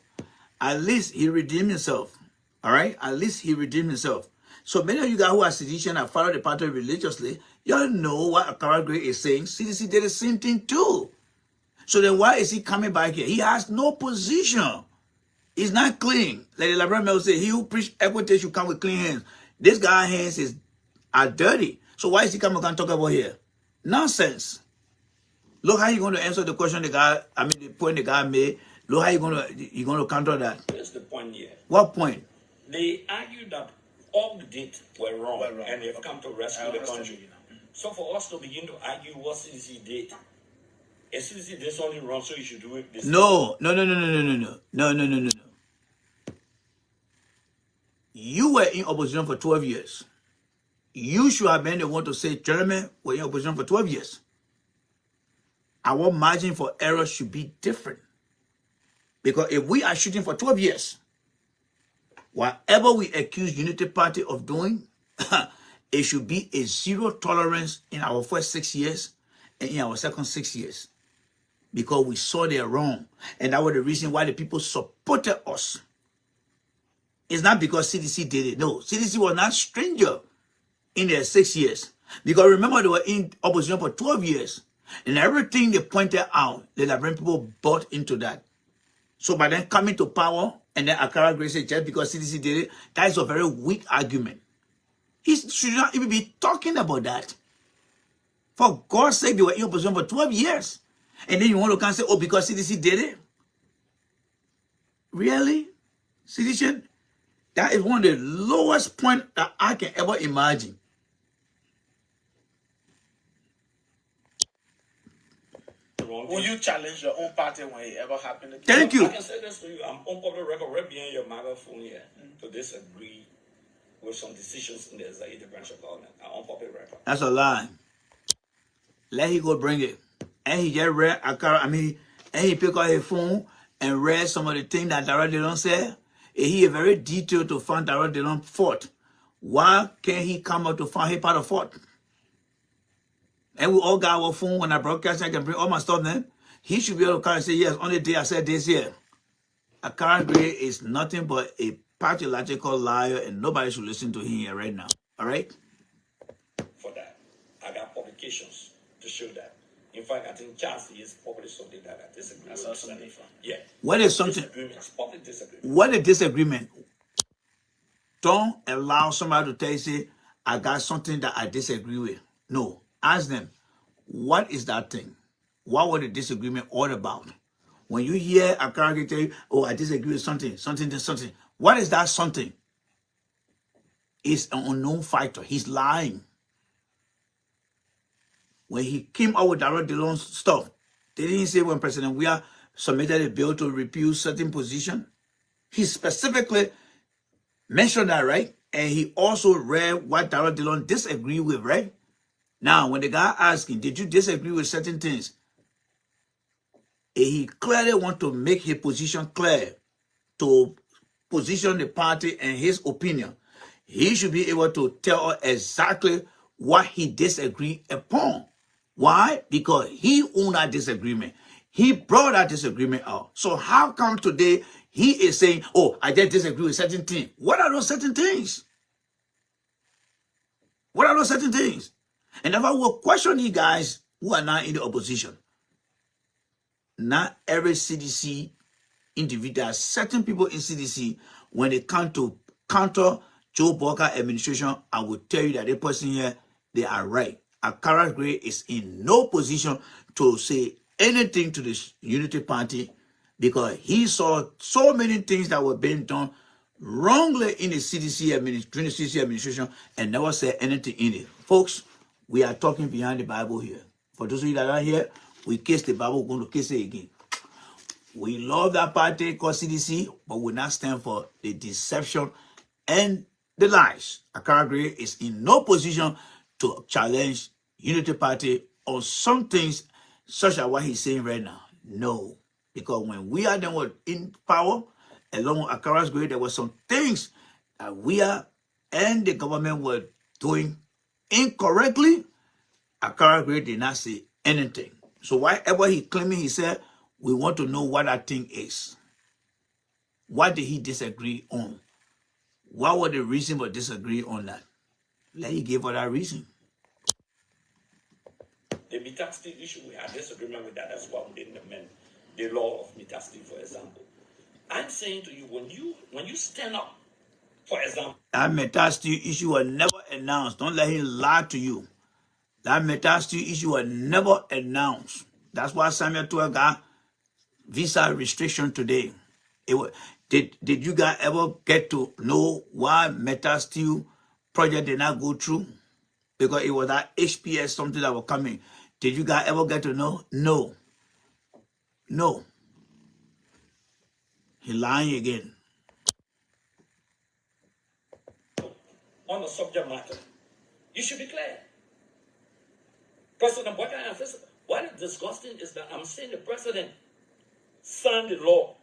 At least he redeemed himself. All right? At least he redeemed himself. So many of you guys who are seditious and follow the party religiously, y'all know what Akara Gray is saying. CDC did the same thing too. So then why is he coming back here? He has no position. He's not clean. Like the Liberian will say, he who preach equity should come with clean hands. This guy's hands are dirty. So why is he coming and talk about here? Nonsense. Look how you're going to answer the question the point the guy made. Look how you're going to counter that. Here's the point here. What point? They argued that all we did were wrong, and they've come to rescue the country. So for us to begin to argue what CDC did, and CDC did something wrong, so you should do it this No. You were in opposition for 12 years. You should have been the one to say, gentlemen, we're in opposition for 12 years. Our margin for error should be different. Because if we are shooting for 12 years, whatever we accuse Unity Party of doing, it should be a zero tolerance in our first 6 years and in our second 6 years. Because we saw they're wrong. And that was the reason why the people supported us. It's not because CDC did it. No, CDC was not stranger in their 6 years. Because remember, they were in opposition for 12 years. And everything they pointed out, the Liberian people bought into that. So by then coming to power, and then Akara Grace said just because CDC did it, that is a very weak argument. He should not even be talking about that. For God's sake, they were in opposition for 12 years. And then you want to come and say, oh, because CDC did it? Really? CDC? That is one of the lowest points that I can ever imagine. Will you challenge your own party when it ever happened again? Thank you. I can say this to you. I'm on public record right behind your microphone here to disagree with some decisions in the executive branch of government. I'm on public record. That's a lie. Let him go bring it. And he just read and he pick up his phone and read some of the things that Darrell Dillon said. And he is very detailed to find Darrell Dillon fault. Why can't he come up to find his part of fault? And we all got our phone when I broadcast, I can bring all my stuff then. He should be able to come and say, yes, on the day I said this here. Akara Gray is nothing but a pathological liar and nobody should listen to him here right now. All right? For that, I got publications to show that. In fact, I think Chelsea is published something that I disagree with. Yeah. What is something? Disagreements, public disagreement. What is disagreement? Don't allow somebody to tell you, say, I got something that I disagree with. No. Ask them, what is that thing? What was the disagreement all about? When you hear a character tell you, oh, I disagree with something, something. What is that something? It's an unknown fighter. He's lying. When he came out with Darrell Dillon's stuff, they didn't say when President Weah submitted a bill to repeal certain position. He specifically mentioned that, right? And he also read what Darrell Dillon disagreed with, right? Now, when the guy asking, did you disagree with certain things? He clearly want to make his position clear to position the party and his opinion. He should be able to tell us exactly what he disagreed upon. Why? Because he owned that disagreement. He brought that disagreement out. So how come today he is saying, oh, I just disagree with certain things? What are those certain things? What are those certain things? And if I will question you guys who are now in the opposition, not every CDC individual, certain people in CDC, when they come to counter Joe Walker administration, I will tell you that the person here, they are right. Akara Gray is in no position to say anything to the Unity Party because he saw so many things that were being done wrongly in the CDC administration and never said anything in it. Folks, we are talking behind the Bible here. For those of you that are here, we kiss the Bible, we're going to kiss it again. We love that party called CDC, but we not stand for the deception and the lies. Akara Gray is in no position to challenge Unity Party on some things such as what he's saying right now. No. Because when we are then in power, along with Akara Gray, there were some things that we are and the government were doing incorrectly. Akara Gray did not say anything. So whatever he claiming, he said, we want to know what that thing is. What did he disagree on? What was the reason for disagreeing on that? Let him give us that reason. The metastatic issue, we had disagreement with that. That's why we didn't amend the law of metastatic, for example. I'm saying to you, when you stand up, for example, that metastatic issue was never announced. Don't let him lie to you. That metastatic issue was never announced. That's why Samuel 12 got visa restriction today. Did you guys ever get to know why metastatic project did not go through? Because it was that HPS something that was coming. Did you guys ever get to know? No. No. He lying again. on the subject matter, you should be clear. President, what is disgusting is that I'm saying the president signed the law.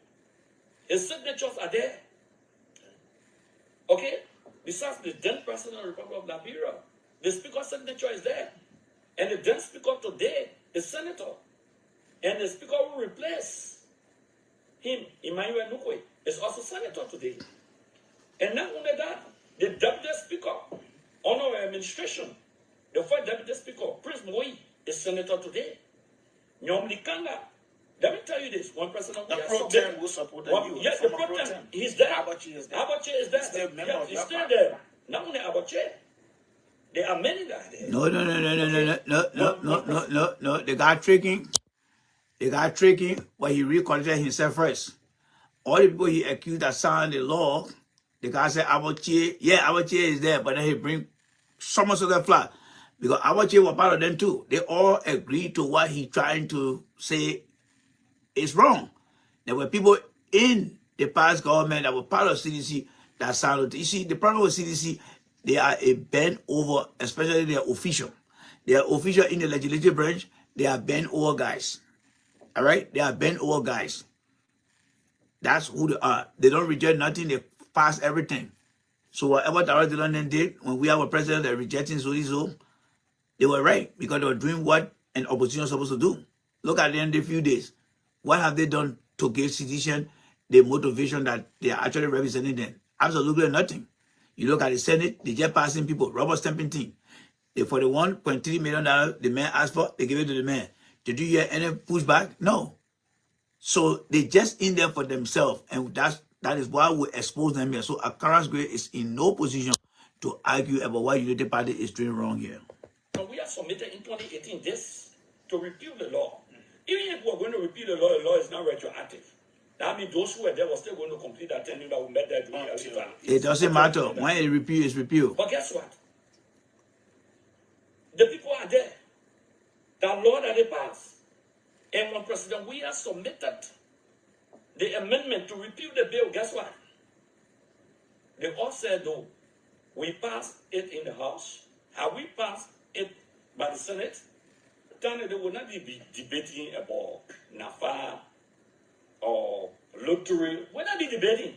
His signatures are there. Okay? Besides the then president of the Republic of Liberia, the speaker's signature is there. And the then speaker today is senator. And the speaker who replace him, Emmanuel Nukwe, is also senator today. And not only that, the deputy speaker on our administration, the first deputy speaker, Prince Moi, is senator today. Nyom Likanga. Let me tell you this. One president the pro tem who supported you. Yes, the pro tem. He's there. Abachi is there. Abachi is there. Still member of he's your still party. there. Not only Abachi. There are many that are there. No. The guy tricking. But he recollected himself first. All the people he accused that signed the law, the guy said Abachi, Abachi is there, but then he bring so much of the flag. Because Abachi was part of them too. They all agreed to what he trying to say is wrong. There were people in the past government that were part of CDC that signed it. You see, the problem with CDC, they are a bend over, especially their official. They are official in the legislative branch. They are bend over guys. All right? They are bend over guys. That's who they are. They don't reject nothing. They pass everything. So whatever Tara London did, when we have a president that rejecting so, they were right because they were doing what an opposition is supposed to do. Look at the end of a few days. What have they done to give citizens the motivation that they are actually representing them? Absolutely nothing. You look at the Senate, they just passing people, rubber stamping thing. The $41.3 million the man asked for, they give it to the man. Did you hear any pushback? No. So they just in there for themselves, and that is why we expose them here. So Akara's Gray is in no position to argue about what Unity Party is doing wrong here. So we have submitted in 2018 this to repeal the law. Even if we're going to repeal the law is not retroactive. That means those who were there were still going to complete that tenure that we met there during the time. It doesn't matter. When it repeal, it's repeal. But guess what? The people are there. The law that they passed. And when President Weah submitted the amendment to repeal the bill, guess what? They all said, no, we passed it in the House. Have we passed it by the Senate? Then they will not be debating about NAFA or lottery. We'll not be debating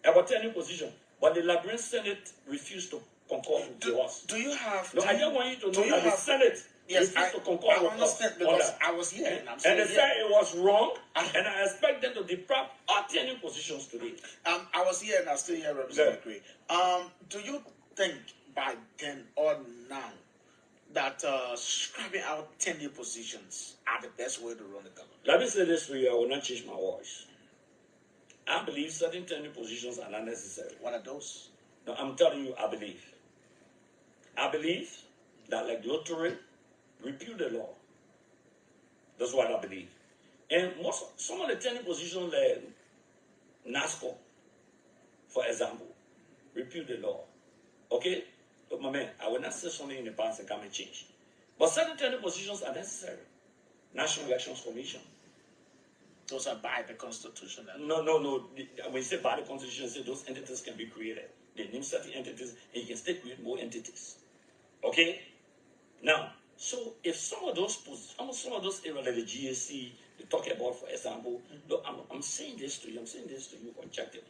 about any position. But the Liberian Senate refused to concord with us. Do you have... No, I just want you to know that the Senate refused to concord with us. Because I was here and I'm still and they here. said it was wrong, and I expect them to deprive all tenure positions today. I was here and I'm still here, Representative Gray. Do you think by then or now that scrapping out tenure positions are the best way to run the government? Let me say this to you, I will not change my voice. I believe certain tenure positions are not necessary. What are those? No, I'm telling you, I believe. I believe that, like lottery, repeal the law. That's what I believe. And some of the tenure positions like NASCO, for example, repeal the law. Okay? But my man, I will not say something in the past that can change. But certain tenure positions are necessary. National Elections Commission. Those are by the Constitution. No. When you say by the Constitution, say those entities can be created. They name certain entities, and you can still create more entities. Okay? Now, so if some of those areas like the GSC, they talk about, for example, look, I'm saying this to you objectively.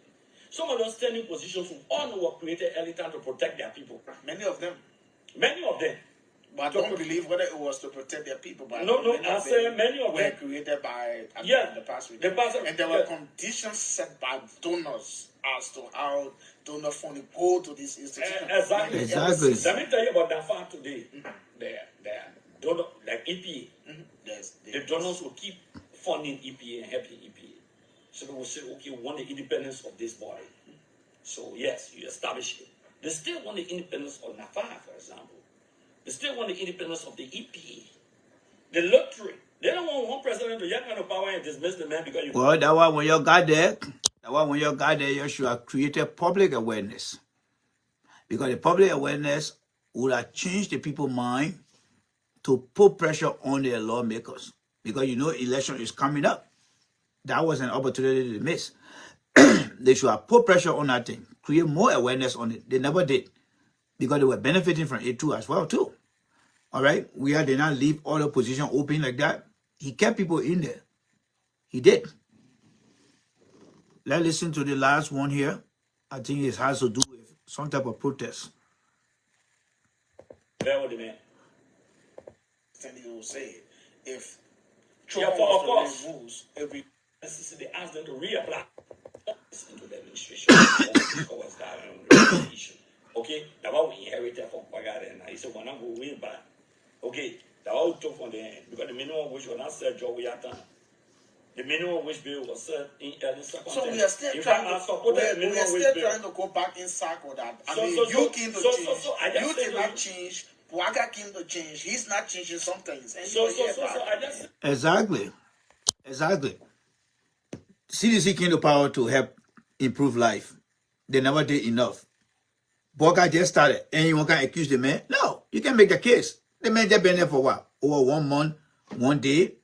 Some of those tenure positions who all know were created early time to protect their people. Many of them. But I don't believe whether it was to protect their people. But I say many of them were created by the past. And there were conditions set by donors as to how donor funding go to this institution. Exactly. Let me tell you about that fact today. There donor like EPA. The donors will keep funding EPA and helping EPA. So they will say, okay, we want the independence of this body. So yes, you establish it. They still want the independence of NAFA, for example. They still want the independence of the EPA. The lottery. They don't want one president to get kind of power and dismiss the man because you... Well, that one when you got there, you should have created public awareness. Because the public awareness would have changed the people's mind to put pressure on their lawmakers. Because election is coming up. That was an opportunity to miss. They should have put pressure on that thing. Create more awareness on it. They never did. because they were benefiting from it too as well too. All right, we did not leave all the position open like that. He kept people in there. He did. Let's listen to the last one here. I think it has to do with some type of protest. Then he will say, if Yeah, Trump of course. wants to raise rules, every They asked them to reapply into the administration. Towards that issue. Okay, that what we inherited from Bagada, and I said, when I go way back, okay, that all took from the end because the minimum wage was not set job we had done. The minimum wage bill was set in early circumstances. so we are still In trying fact, I to supported the we are minimum still wage bill. trying to go back in circle that I So- mean so- you so- came to so- change. so I just You said did to not you- change. Waga came to change. He's not changing some things. And So you hear I back. just Exactly. CDC came to power to help improve life. They never did enough. Boca just started. Anyone can accuse the man? No, you can make a case. The man just been there for what? Over 1 month, 1 day.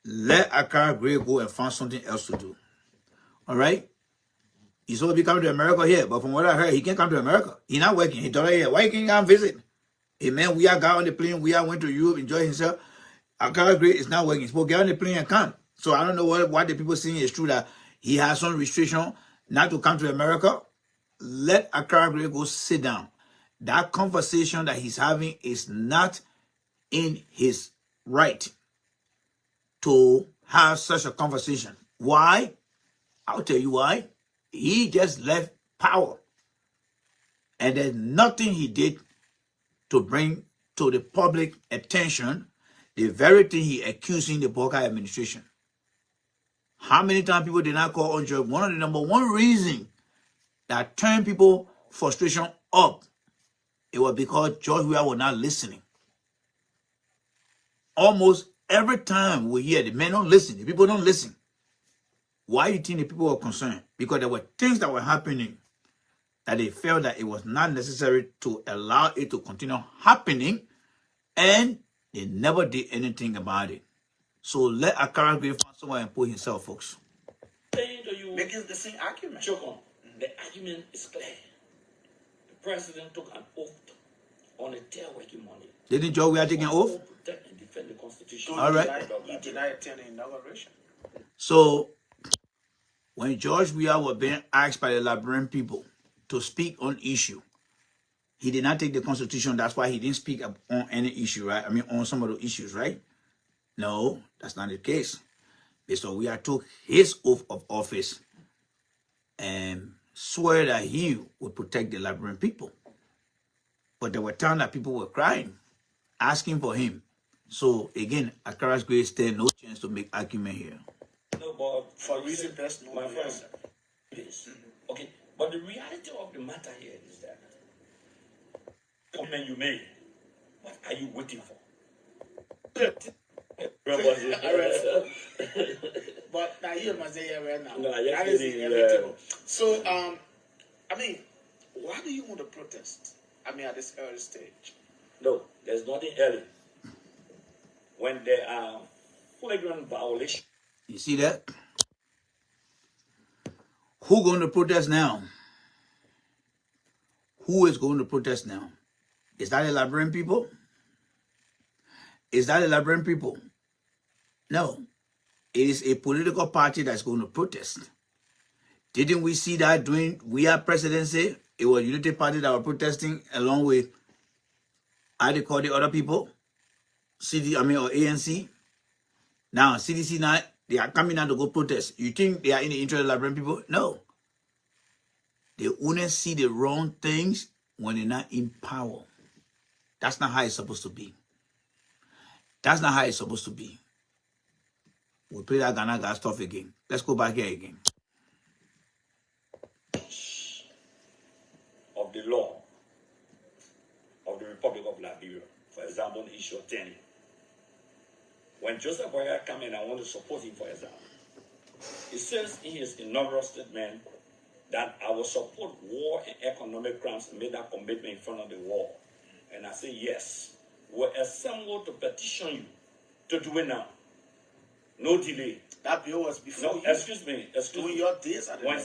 Let Accra Gray go and find something else to do. All right? He's supposed to be coming to America here, but from what I heard, he can't come to America. He's not working. He told her here, why can't he come visit? Hey man, we are got on the plane. We are went to Europe, enjoy himself. Accra Gray is not working. He's supposed to get on the plane and come. So I don't know what the people saying is true that he has some restriction not to come to America. Let Accra Gray go sit down. That conversation that he's having is not in his right to have such a conversation. Why? I'll tell you why. He just left power. And there's nothing he did to bring to the public attention the very thing he accusing the Boca administration. How many times people did not call on George? One of the number one reason that turned people frustration up, it was because George Weah was not listening. Almost every time we hear the men don't listen, the people don't listen. Why do you think the people were concerned? Because there were things that were happening that they felt that it was not necessary to allow it to continue happening, and they never did anything about it. So let Accra Gray find somewhere and put himself, folks. saying to you, Making the same argument. Chokon, the argument is clear. The president took an oath on a day working Monday. Didn't George Weah take an oath? To protect and defend the Constitution. All right. He denied attending inauguration. So when George Weah was being asked by the Liberian people to speak on issue, he did not take the Constitution. That's why he didn't speak up on any issue, right? I mean, on some of the issues, right? No, that's not the case. Mr. Weah took his oath of office and swore that he would protect the Liberian people. But there were times that people were crying, asking for him. So again, Accra Gray still no chance to make argument here. No, but For reason best known my to friend, yourself. this. Okay, but the reality of the matter here is that comment you made, what are you waiting for? But now you must say right now. No, That yes, is it is, inevitable. So I mean, why do you want to protest? I mean, at this early stage. No, there's nothing early. When there are flagrant violations. You see that? Who going to protest now? Who is going to protest now? Is that the Liberian people? Is that the Liberian people? No. It is a political party that's going to protest. Didn't we see that during Weah presidency? It was Unity Party that were protesting along with, how they call the other people? or ANC. Now, CDC now, they are coming out to go protest. You think they are in the interest of Liberian people? No. They only see the wrong things when they're not in power. That's not how it's supposed to be. That's not how it's supposed to be. We'll play that Ghana stuff again. Let's go back here again. Of the law of the Republic of Liberia, for example, the issue of tenure. When Joseph Boyer came in, I want to support him, for example. He says in his inaugural statement that I will support war and economic crimes and made that commitment in front of the world. And I say, yes, we'll assemble to petition you to do it now. No delay. That bill was before No, you. excuse me. During your days at the When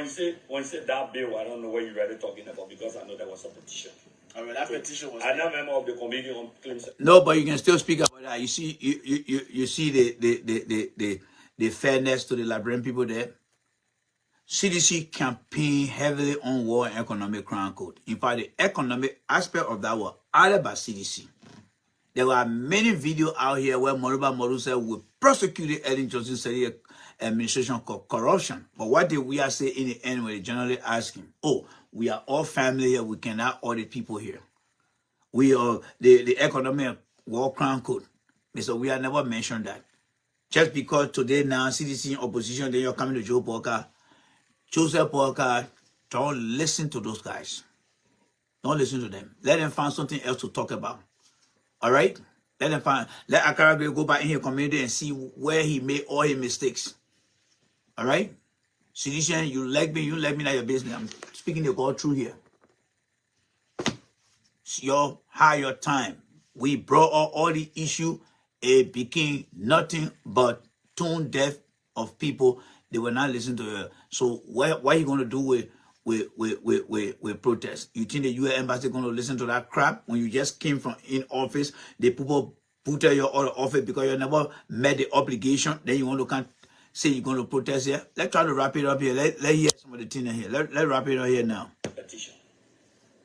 you say that bill, I don't know what you're really talking about because I know there was a petition. That petition was. I'm not a member of the committee on claims. No, but you can still speak about that. You see, you see the fairness to the Liberian people there. CDC campaigned heavily on war and economic crime code. In fact, the economic aspect of that was added by CDC. There were many videos out here where Moriba Moru said we prosecuted Ellen Johnson said administration called corruption. But what did we are say in the end when they generally ask him, oh, we are all family here, we cannot audit people here. We are the economic war crime code. So we have never mentioned that. Just because today now CDC in opposition, then you're coming to Joe Parker. Joseph Parker, don't listen to those guys. Don't listen to them. Let them find something else to talk about. All right? Let Akara go back in his community and see where he made all his mistakes. All right? Citizen, you like me, not your business. I'm speaking to God through here. Your time. We brought all the issue. It became nothing but tone deaf of people. They were not listening to her. So what are you going to do with protest? You think the U.S. embassy going to listen to that crap when you just came from in office? The people put your other office because you never met the obligation. Then you want to come say you're going to protest here. Let's try to wrap it up here. Let hear some of the thing here. Let's wrap it up here now. Petition.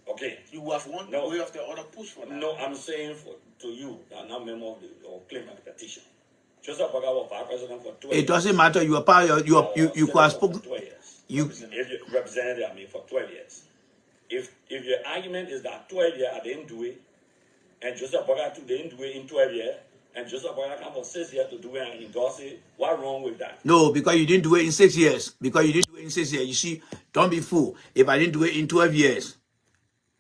Okay. You have one way of the other push for that. No, I'm saying to you, I'm not a member of the claim of the petition. Joseph Boga was vice president for 12 years. It doesn't matter. You are part of you could have spoken. You represented me for 12 years. If your argument is that 12 years I didn't do it, and Joseph Boga didn't do it in 12 years, and Joseph Boga come for 6 years to do it and endorse it, what's wrong with that? No, because you didn't do it in 6 years. You see, don't be fool. If I didn't do it in 12 years,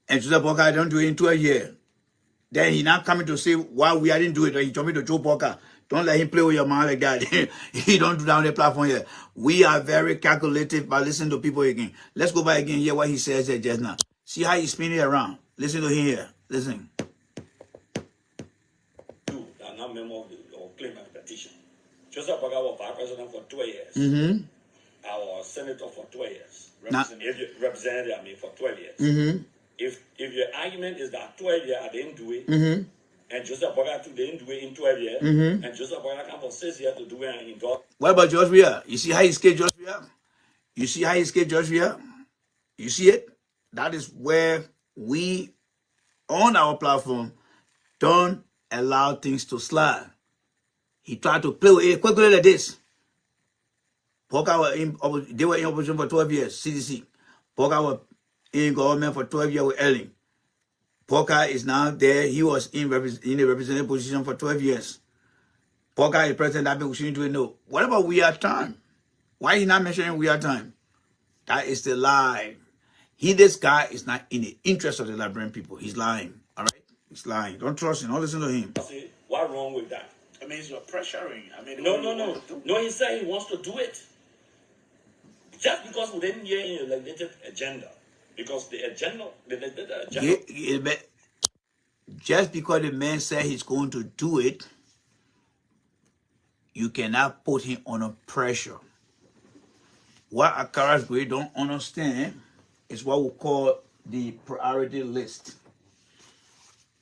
and Joseph Boga don't do it in 12 years, then he not coming to say why we didn't do it, or he told me to Joe Boga. Don't let him play with your mind like that. He don't do that on the platform here. We are very calculative by listening to people again. Let's go back again and hear what he says here just now. See how he's spinning it around. Listen to him here. Listen. You are not a member of the claim and petition. Joseph Boga was vice president for 12 years. Mm-hmm. I was senator for 12 years. Represented me for 12 years. Mm-hmm. If your argument is that 12 years I didn't do it, mm-hmm. and Joseph Boga didn't do it in 12 years, mm-hmm. and Joseph Boga come for 6 years to do it and endorse. What about George Weah? You see how he escaped George Weah? You see how he escaped George Weah? You see it? That is where we, on our platform, don't allow things to slide. He tried to play with it quickly like this. They were in opposition for 12 years, CDC. Boga was in government for 12 years with Ellen. Porker is now there. He was in a representative position for 12 years. Porker is president. That means we shouldn't do it. No. What about we are time? Why is he not mentioning we are time? That is the lie. This guy is not in the interest of the Liberian people. He's lying. All right? He's lying. Don't trust him. Don't listen to him. What's wrong with that? I mean, you're pressuring. I mean, no. He said he wants to do it. Just because we didn't hear in the legislative agenda. Because the agenda. Just because the man said he's going to do it, you cannot put him under pressure. What Akara's Gray don't understand is what we call the priority list.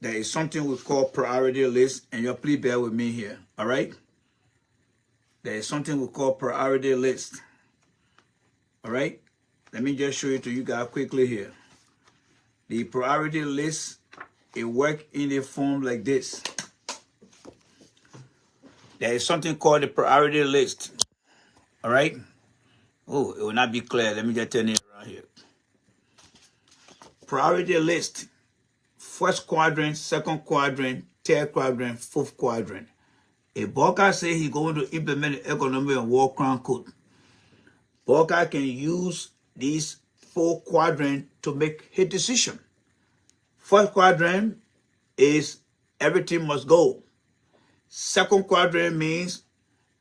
There is something we call priority list, and please bear with me here, all right? There is something we call priority list, all right? Let me just show it to you guys quickly here. The priority list, it works in a form like this. There is something called the priority list, all right? Oh, it will not be clear. Let me just turn it around here. Priority list. First quadrant, second quadrant, third quadrant, fourth quadrant. If Boga says he's going to implement the economic and war crime code, Boga can use these 4 quadrants to make his decision. First quadrant is everything must go. Second quadrant means,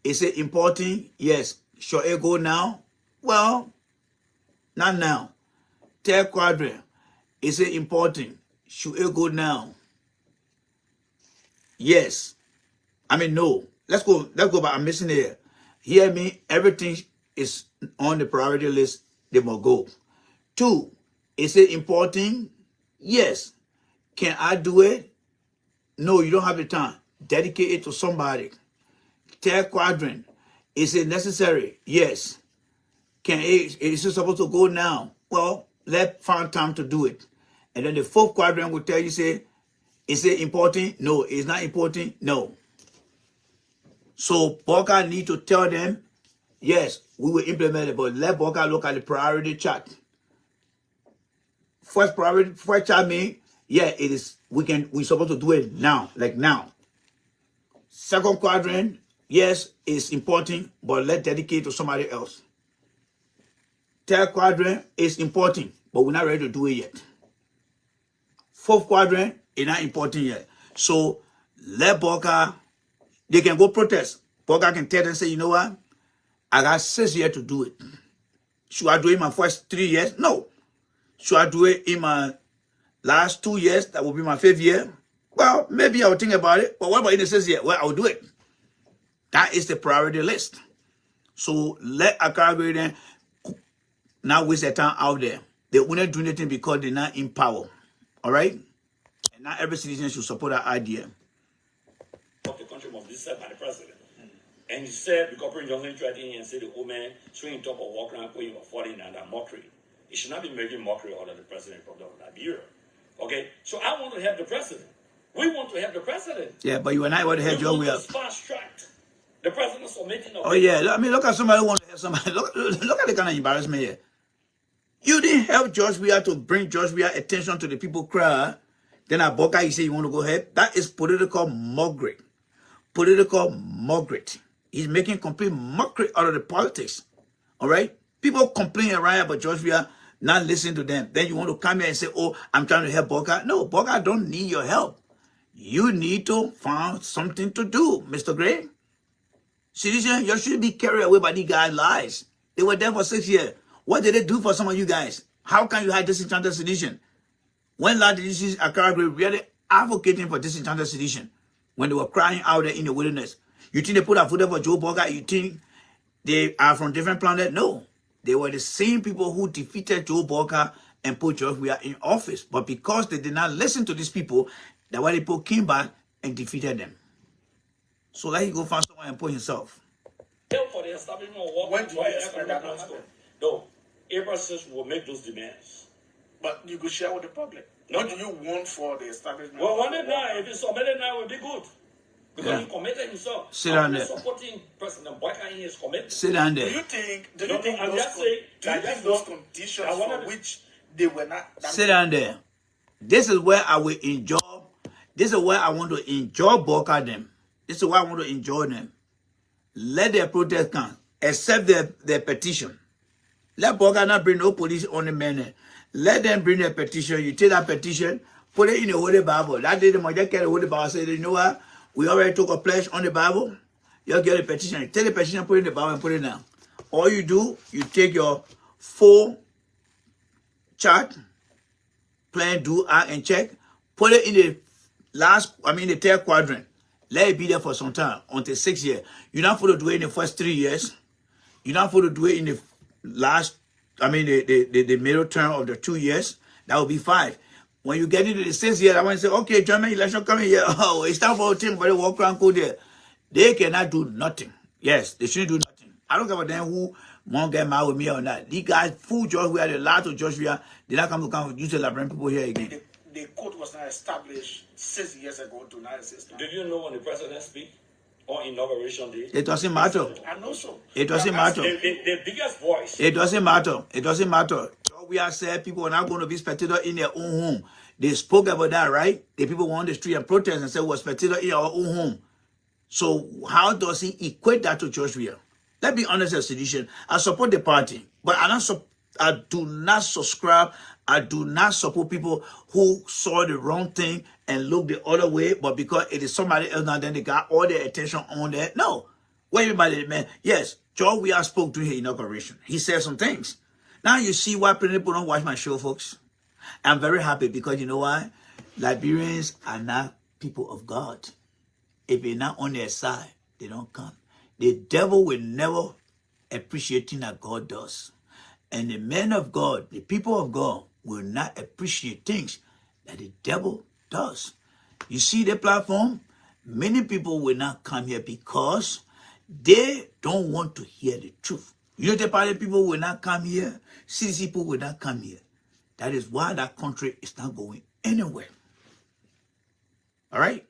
is it important? Yes. Should it go now? Well, not now. Third quadrant, is it important? Should it go now? Yes. I mean, no. Let's go back. I'm missing it here. Hear me? Everything is on the priority list. They must go. 2, is it important? Yes. Can I do it? No, you don't have the time. Dedicate it to somebody. Third quadrant. Is it necessary? Yes. Is it supposed to go now? Well, let's find time to do it. And then the fourth quadrant will tell you, say, is it important? No. It's not important? No. So Boca need to tell them, yes, we will implement it, but let Boca look at the priority chart. First priority, first chart mean, yeah, it is, we're supposed to do it now, like now. Second quadrant, yes, it's important, but let's dedicate to somebody else. Third quadrant is important, but we're not ready to do it yet. Fourth quadrant is not important yet. So let Boca, they can go protest. Boca can tell them, say, you know what? I got 6 years to do it. Should I do it in my first 3 years? No. Should I do it in my last 2 years? That will be my 5th year. Well, maybe I'll think about it. But what about in the 6th year? Well, I'll do it. That is the priority list. So let Accra Greater not waste their time out there. They wouldn't do anything because they're not in power. All right? And not every citizen should support that idea. Of the country must be set by the president. And he said, because President Johnson tried in and said the old man swinging top of walk around putting falling under mockery. He should not be making mockery out of the president of Liberia. Okay? So I want to have the president. We want to have the president. Yeah, but you and I want to have Joe. We are fast-tracked. The president submitting. Oh yeah, I mean, look at somebody who wants to have somebody. Look at the kind of embarrassment here. You didn't help George Weah to bring George Weah attention to the people cry. Then at Boca, you say you want to go ahead. That is political mockery. Political mockery. He's making complete mockery out of the politics. All right? People complain around about George Weah, not listening to them. Then you want to come here and say, oh, I'm trying to help Boca. No, Boca don't need your help. You need to find something to do, Mr. Gray. Citizen, you should be carried away by these guys' lies. They were there for 6 years. What did they do for some of you guys? How can you hide disenchanted sedition? When last did you see Accra Great really advocating for disenchanted sedition? When they were crying out there in the wilderness. You think they put a foot up for Joe Boca? You think they are from different planet? No. They were the same people who defeated Joe Boca and put George Weah in office. But because they did not listen to these people, that's why they put came back and defeated them. So let him go find someone and put himself. For the establishment of work, when do you expect that to happen? No. April 6th will make those demands. But you could share with the public. What do you want for the establishment? Well, one day now, if it's submitted now, it will be good. Because he committed himself. Sit down there. Supporting President Boyka in his commitment. Sit down there. Do you think those conditions for which they were not... Sit down there. This is where I will enjoy. This is where I want to enjoy Boca them. This is why I want to enjoy them. Let their protest come. Accept their petition. Let Boca not bring no police on the men. Let them bring their petition. You take that petition, put it in the Holy Bible. That day, the Mojah carry the Holy Bible. Say, you know what? We already took a pledge on the Bible. You'll get a petition. You take the petition, put it in the Bible, and put it down. All you do, you take your full chart, plan, do, act, and check. Put it in the third quadrant. Let it be there for some time, until 6 years. You're not supposed to do it in the first 3 years. You're not supposed to do it in the the middle term of the 2 years. That will be 5. When you get into the 6th year, I want to say, okay, German election coming here. Oh, it's time for a team, but they walk around go there. They cannot do nothing. Yes, they shouldn't do nothing. I don't care about them who won't get mad with me or not. These guys fool George Weah, they lie to George Weah. They not come to use the Liberian people here again. The court was not established 6 years ago to 96. Did you know when the president speak on inauguration day? It doesn't matter. I know so. It doesn't matter. The biggest voice. It doesn't matter. It doesn't matter. We have said people are not going to be spectators in their own home. They spoke about that, right? The people were on the street and protest and said we're spectators in our own home. So how does he equate that to George Weah? Let's be honest as sedition. I support the party, but I do not subscribe. I do not support people who saw the wrong thing and looked the other way, but because it is somebody else now, then they got all their attention on that. No. Wait a minute, man. Yes, George Weah spoke during his inauguration. He said some things. Now you see why people don't watch my show, folks. I'm very happy because you know why? Liberians are not people of God. If you're not on their side, they don't come. The devil will never appreciate things that God does. And the men of God, the people of God, will not appreciate things that the devil does. You see the platform? Many people will not come here because they don't want to hear the truth. Unity Party people will not come here. CDC people will not come here. That is why that country is not going anywhere. All right?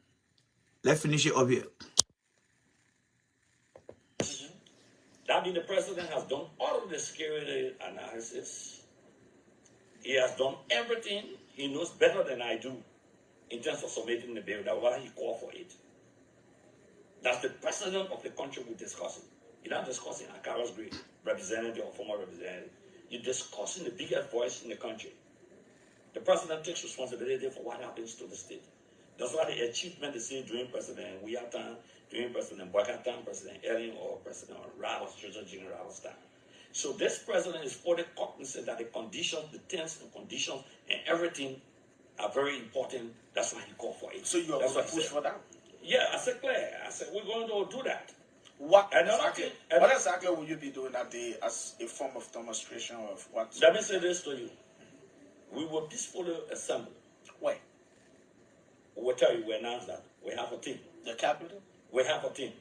Let's finish it up here. That means the president has done all of the security analysis. He has done everything. He knows better than I do in terms of submitting the bill. That's why he called for it. That's the president of the country we're discussing. You're not discussing Akara's great representative or former representative. You're discussing the biggest voice in the country. The president takes responsibility for what happens to the state. That's why the achievement is seen during President Wiatan, during President Boycatan, President Ellen, or President Ravos, General Ravos time. So this president is fully cognizant that the conditions, the terms and conditions, and everything are very important. That's why he called for it. So you are going to push for that? Yeah, I said, Claire, I said, we're going to do that. What exactly will you be doing that day as a form of demonstration of what? Let me say this to you. We will peacefully assemble. Where? We'll tell you, we announce that. We have a team. The capital? We have a team.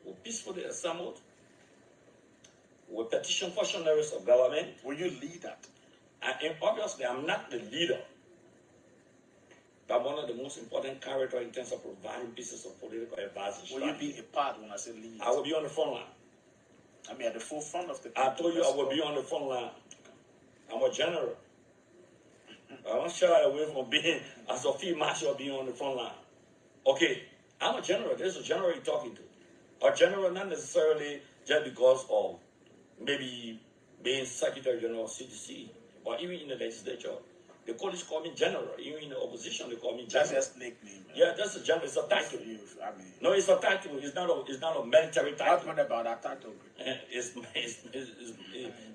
We peacefully assembled. We petition functionaries of government. Will you lead that? And obviously, I'm not the leader. But one of the most important characters in terms of providing pieces of political advice. Will you be a part when I say lead? I will be on the front line. I mean, at the forefront of the people. I told you I will be on the front line. I'm a general. I don't shy away from being, as a field marshal, being on the front line. Okay, I'm a general. There's a general you're talking to. A general, not necessarily just because of maybe being Secretary General of CDC, but even in the legislature. The colleagues call me general. Even in the opposition, they call me general. That's just nickname. Yeah, that's a general. It's a title. No, it's a title. It's not a military title. What about that title?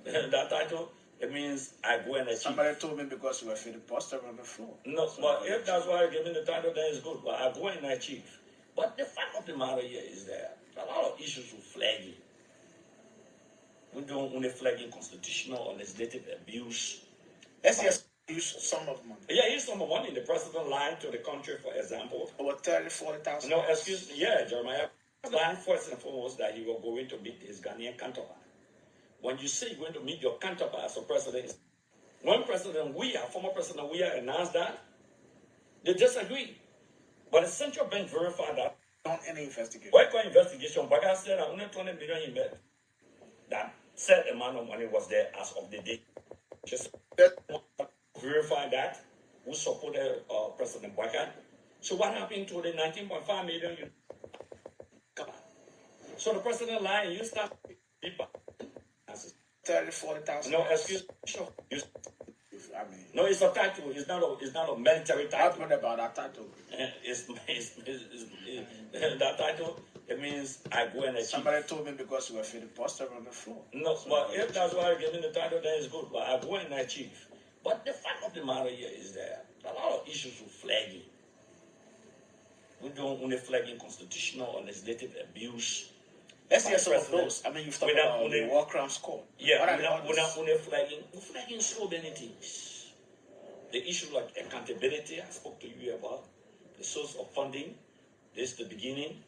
That title. It means I go and achieve. Somebody told me because you were filibuster on the floor. No, so but if that's why I give me the title, then it's good. But I go and achieve. But the fact of the matter here is that a lot of issues with flagging. We don't only flagging constitutional or legislative abuse. Let's just use some of money. Yeah, use some of money. The president lied to the country, for example. Over 30,000-40,000. No, excuse me. Yeah, Jeremiah lied first and foremost that he was going to meet his Ghanaian counterpart. When you say you're going to meet your counterpart as a president, when President Weah, former President Weah, announced that, they disagreed. But the central bank verified that. Don't any investigation. Why call investigation? But I said only 20 million he met. That set amount of money was there as of the day. Just verify that. Who supported President Boycott? So what happened to the 19.5 million? Come on. So the president lied and you start. 30,000-40,000. No, excuse me. No, it's a title. It's not a military title. What about that title? That title. It means I go and achieve. Somebody told me because you were filibuster on the floor. No, but if that's why I give me the title, then it's good. But I go and achieve. But the fact of the matter here is that a lot of issues with flagging. We don't only flagging constitutional or legislative abuse. Let's hear some of those. I mean, you've talked about the war crimes court. Yeah, we're not only flagging. We're flagging so many things. The issue like accountability, I spoke to you about. The source of funding. This is the beginning.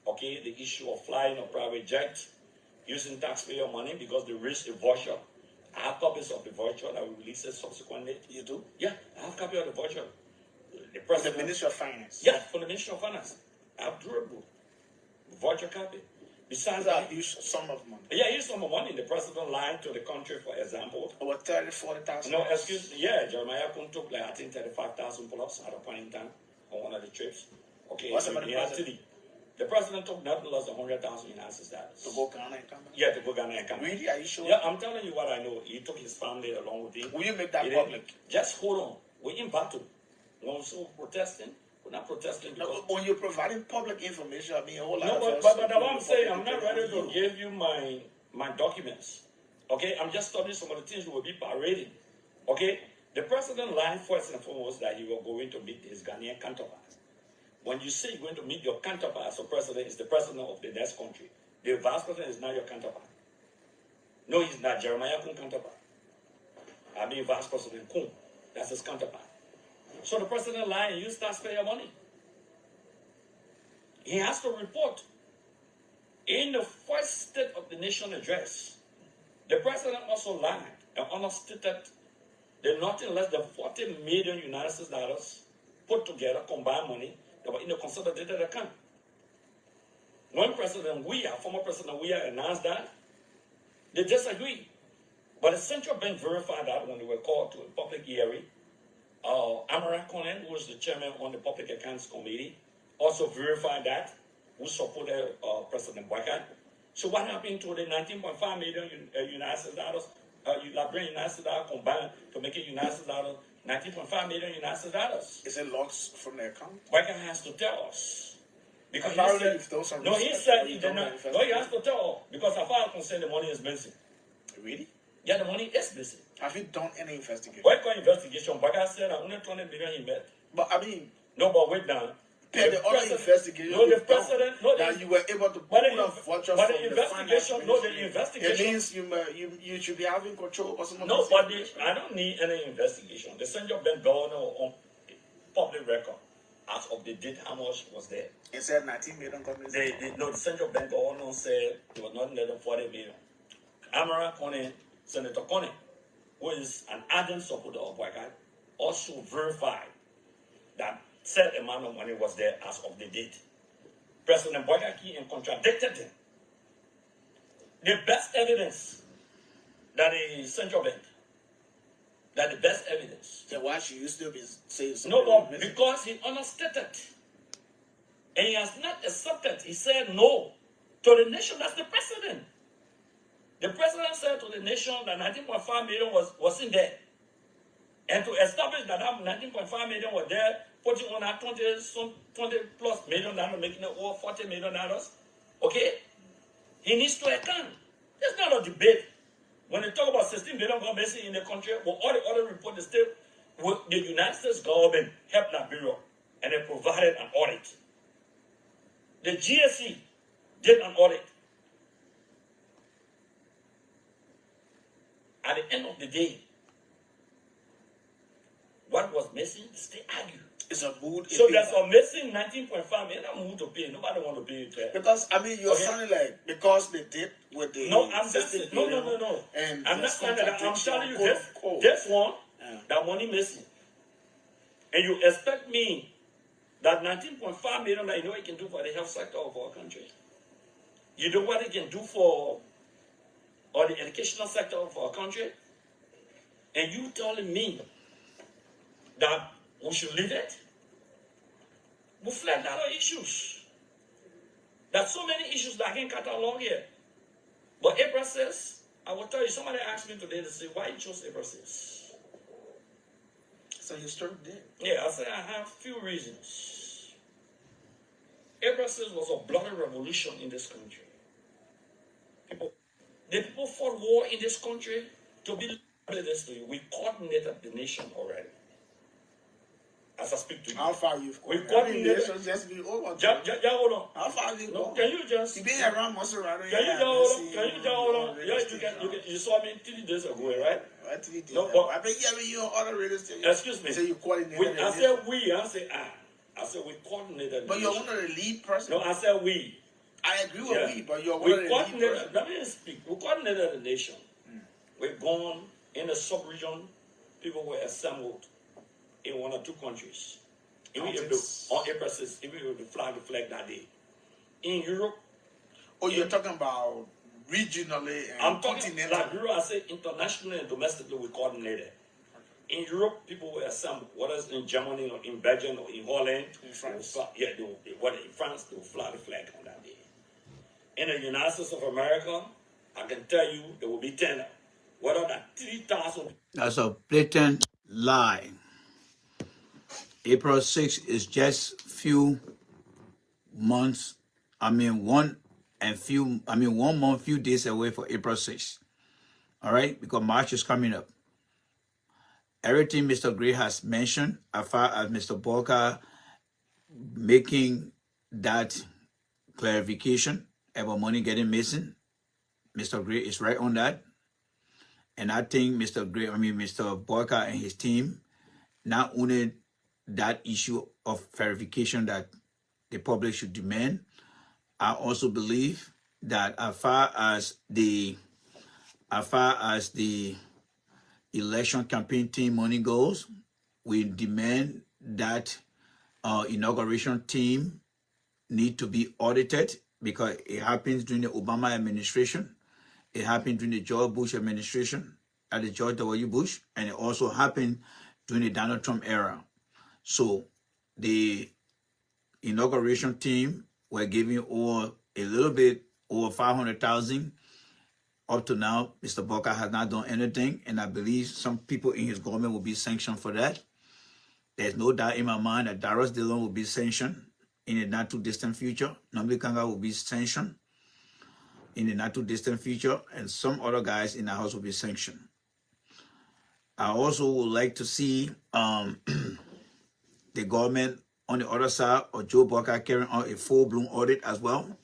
Okay, the issue of flying a private jet, using taxpayer money because they risk a voucher. I have copies of the voucher that we released subsequently. You do? Yeah, I have copy of the voucher. The president, the Ministry of Finance. Yeah, for the Ministry of Finance. I have durable voucher copy. Besides that, use some of money. Yeah, use some of money. The president lied to the country, for example. Over 30,000-40,000. No, excuse me. Yeah, Jeremiah Kun took like I think 35,000 plus at a point in time on one of the trips. Okay, what's about the president? The president took nothing less than 100,000 United States. To go Ghana and come back? Yeah, to go Ghana and come back. Really? Are you sure? Yeah, I'm telling you what I know. He took his family along with him. Will you make that public? Just hold on. We're in battle. We're also protesting. We're not protesting because... No, when you're providing public information, I mean, a whole lot of... No, but what I'm saying, I'm not ready to give you my documents. Okay? I'm just studying some of the things we will be parading. Okay? The president lied first and foremost that he was going to meet his Ghanaian counterpart. When you say you're going to meet your counterpart as a president, it's the president of the next country. The vice president is not your counterpart. No, he's not. Jeremiah Kun counterpart. I mean, Vice President Kun. That's his counterpart. So the president lie and use taxpayer money. He has to report. In the first State of the Nation address, the president also lied and understated that nothing less than 40 million United States dollars put together, combined money, that were in the consolidated account. When President Weah, former President Weah, announced that, they disagreed. But the central bank verified that when they were called to a public hearing. Amara Conan, who was the chairman on the Public Accounts Committee, also verified that, who supported President Boycott. So what happened to the 19.5 million United States dollars, Liberian United States dollars combined to make it United States dollars, 19.5 million United States dollars? Is it lost from the account? Boycott has to tell us. Because Apparently, he said, if those are no, he respected, said you he don't did not. invest No, he in has to tell, because as far as concerned, the money is missing. Really? Yeah, the money is missing. Have you done any investigation? What kind of investigation? Boycott said that only 20 million he met. But I mean, no, but wait down. the other investigation, no, the president, no, that you were able to but pull a voucher but from the the investigation, finance no, the ministry. investigation. It means you should be having control over some of No, this but information. I don't need any investigation. The central bank governor on public record as of the date how much was there. It said 19 million companies. The central bank governor said it was not less than 40 million. Amara Conan, Senator Conan, who is an ardent supporter of Boycott, also verified that said amount of money was there as of the date. President Boycott and contradicted him. The best evidence that the central bank, that the best evidence. Then why should you still be saying something? No, but because he understated. And he has not accepted. He said no to the nation. That's the president. The president said to the nation that 19.5 million was in there. And to establish that 19.5 million was there, putting on that 20 plus million dollars, making it over $40 million. Okay? He needs to account. It's not a debate. When they talk about 16 billion gone missing in the country, well, all the other reports, the United States government helped Liberia and they provided an audit. The GSC did an audit. At the end of the day, what was missing, they argue. It's a mood. So there's a missing 19.5 million. Not mood to pay. Nobody want to pay it. Because I mean, you're sounding like because they did with the no. I'm just no. And I'm not saying that. I'm telling you this one, that money missing, and you expect me that 19.5 million that you know it can do for the health sector of our country. You know what it can do for or the educational sector of our country, and you telling me that we should leave it? We flagged other issues. There's so many issues that I can catalog here. But April 6th, I will tell you, somebody asked me today to say, why you chose April 6th? So you started there? Yeah, I said I have a few reasons. April 6th was a bloody revolution in this country. The people fought war in this country to be this to you. We coordinated the nation already. As I speak to you. How far you've gone? We coordinated. Just be over. Hold on. How far have you gone? Can you just? You've been around Maserati. Can you just hold on? You saw me 3 days ago, right? Right, 3 days. No, but I've been hearing you on other radio stations. Excuse me. Say you coordinated. I said we. I said I. I said we coordinated. But you're one of the lead person. No, I said we. I agree with we, but you're one of the lead person. Let me speak. We coordinated the nation. We're gone in the sub-region. People were assembled in 1 or 2 countries. Even if on April 6th, even if the flag that day. In Europe. Oh, you're talking about regionally and I'm talking continental. like Europe, I say internationally and domestically we coordinated. In Europe, people were assembled, whether it's in Germany or in Belgium or in Holland. In France. In France, they will fly the flag on that day. In the United States of America, I can tell you there will be 10. Whether that 3,000. That's a blatant lie. April 6th is just few months. 1 month, few days away for April 6th. All right, because March is coming up. Everything Mr. Gray has mentioned, as far as Mr. Walker making that clarification about money getting missing, Mr. Gray is right on that. And I think Mr. Walker and his team not only that issue of verification that the public should demand. I also believe that as far as the election campaign team money goes, we demand that inauguration team need to be audited, because it happens during the Obama administration, it happened during the George Bush administration, at the George W. Bush, and it also happened during the Donald Trump era. So the inauguration team were giving over a little bit over 500,000. Up to now, Mr. Booker has not done anything, and I believe some people in his government will be sanctioned for that. There's no doubt in my mind that Darius Dillon will be sanctioned in the not too distant future. Nnamdi Kanga will be sanctioned in the not too distant future, and some other guys in the house will be sanctioned. I also would like to see the government on the other side of Joe Booker carrying on a full-blown audit as well,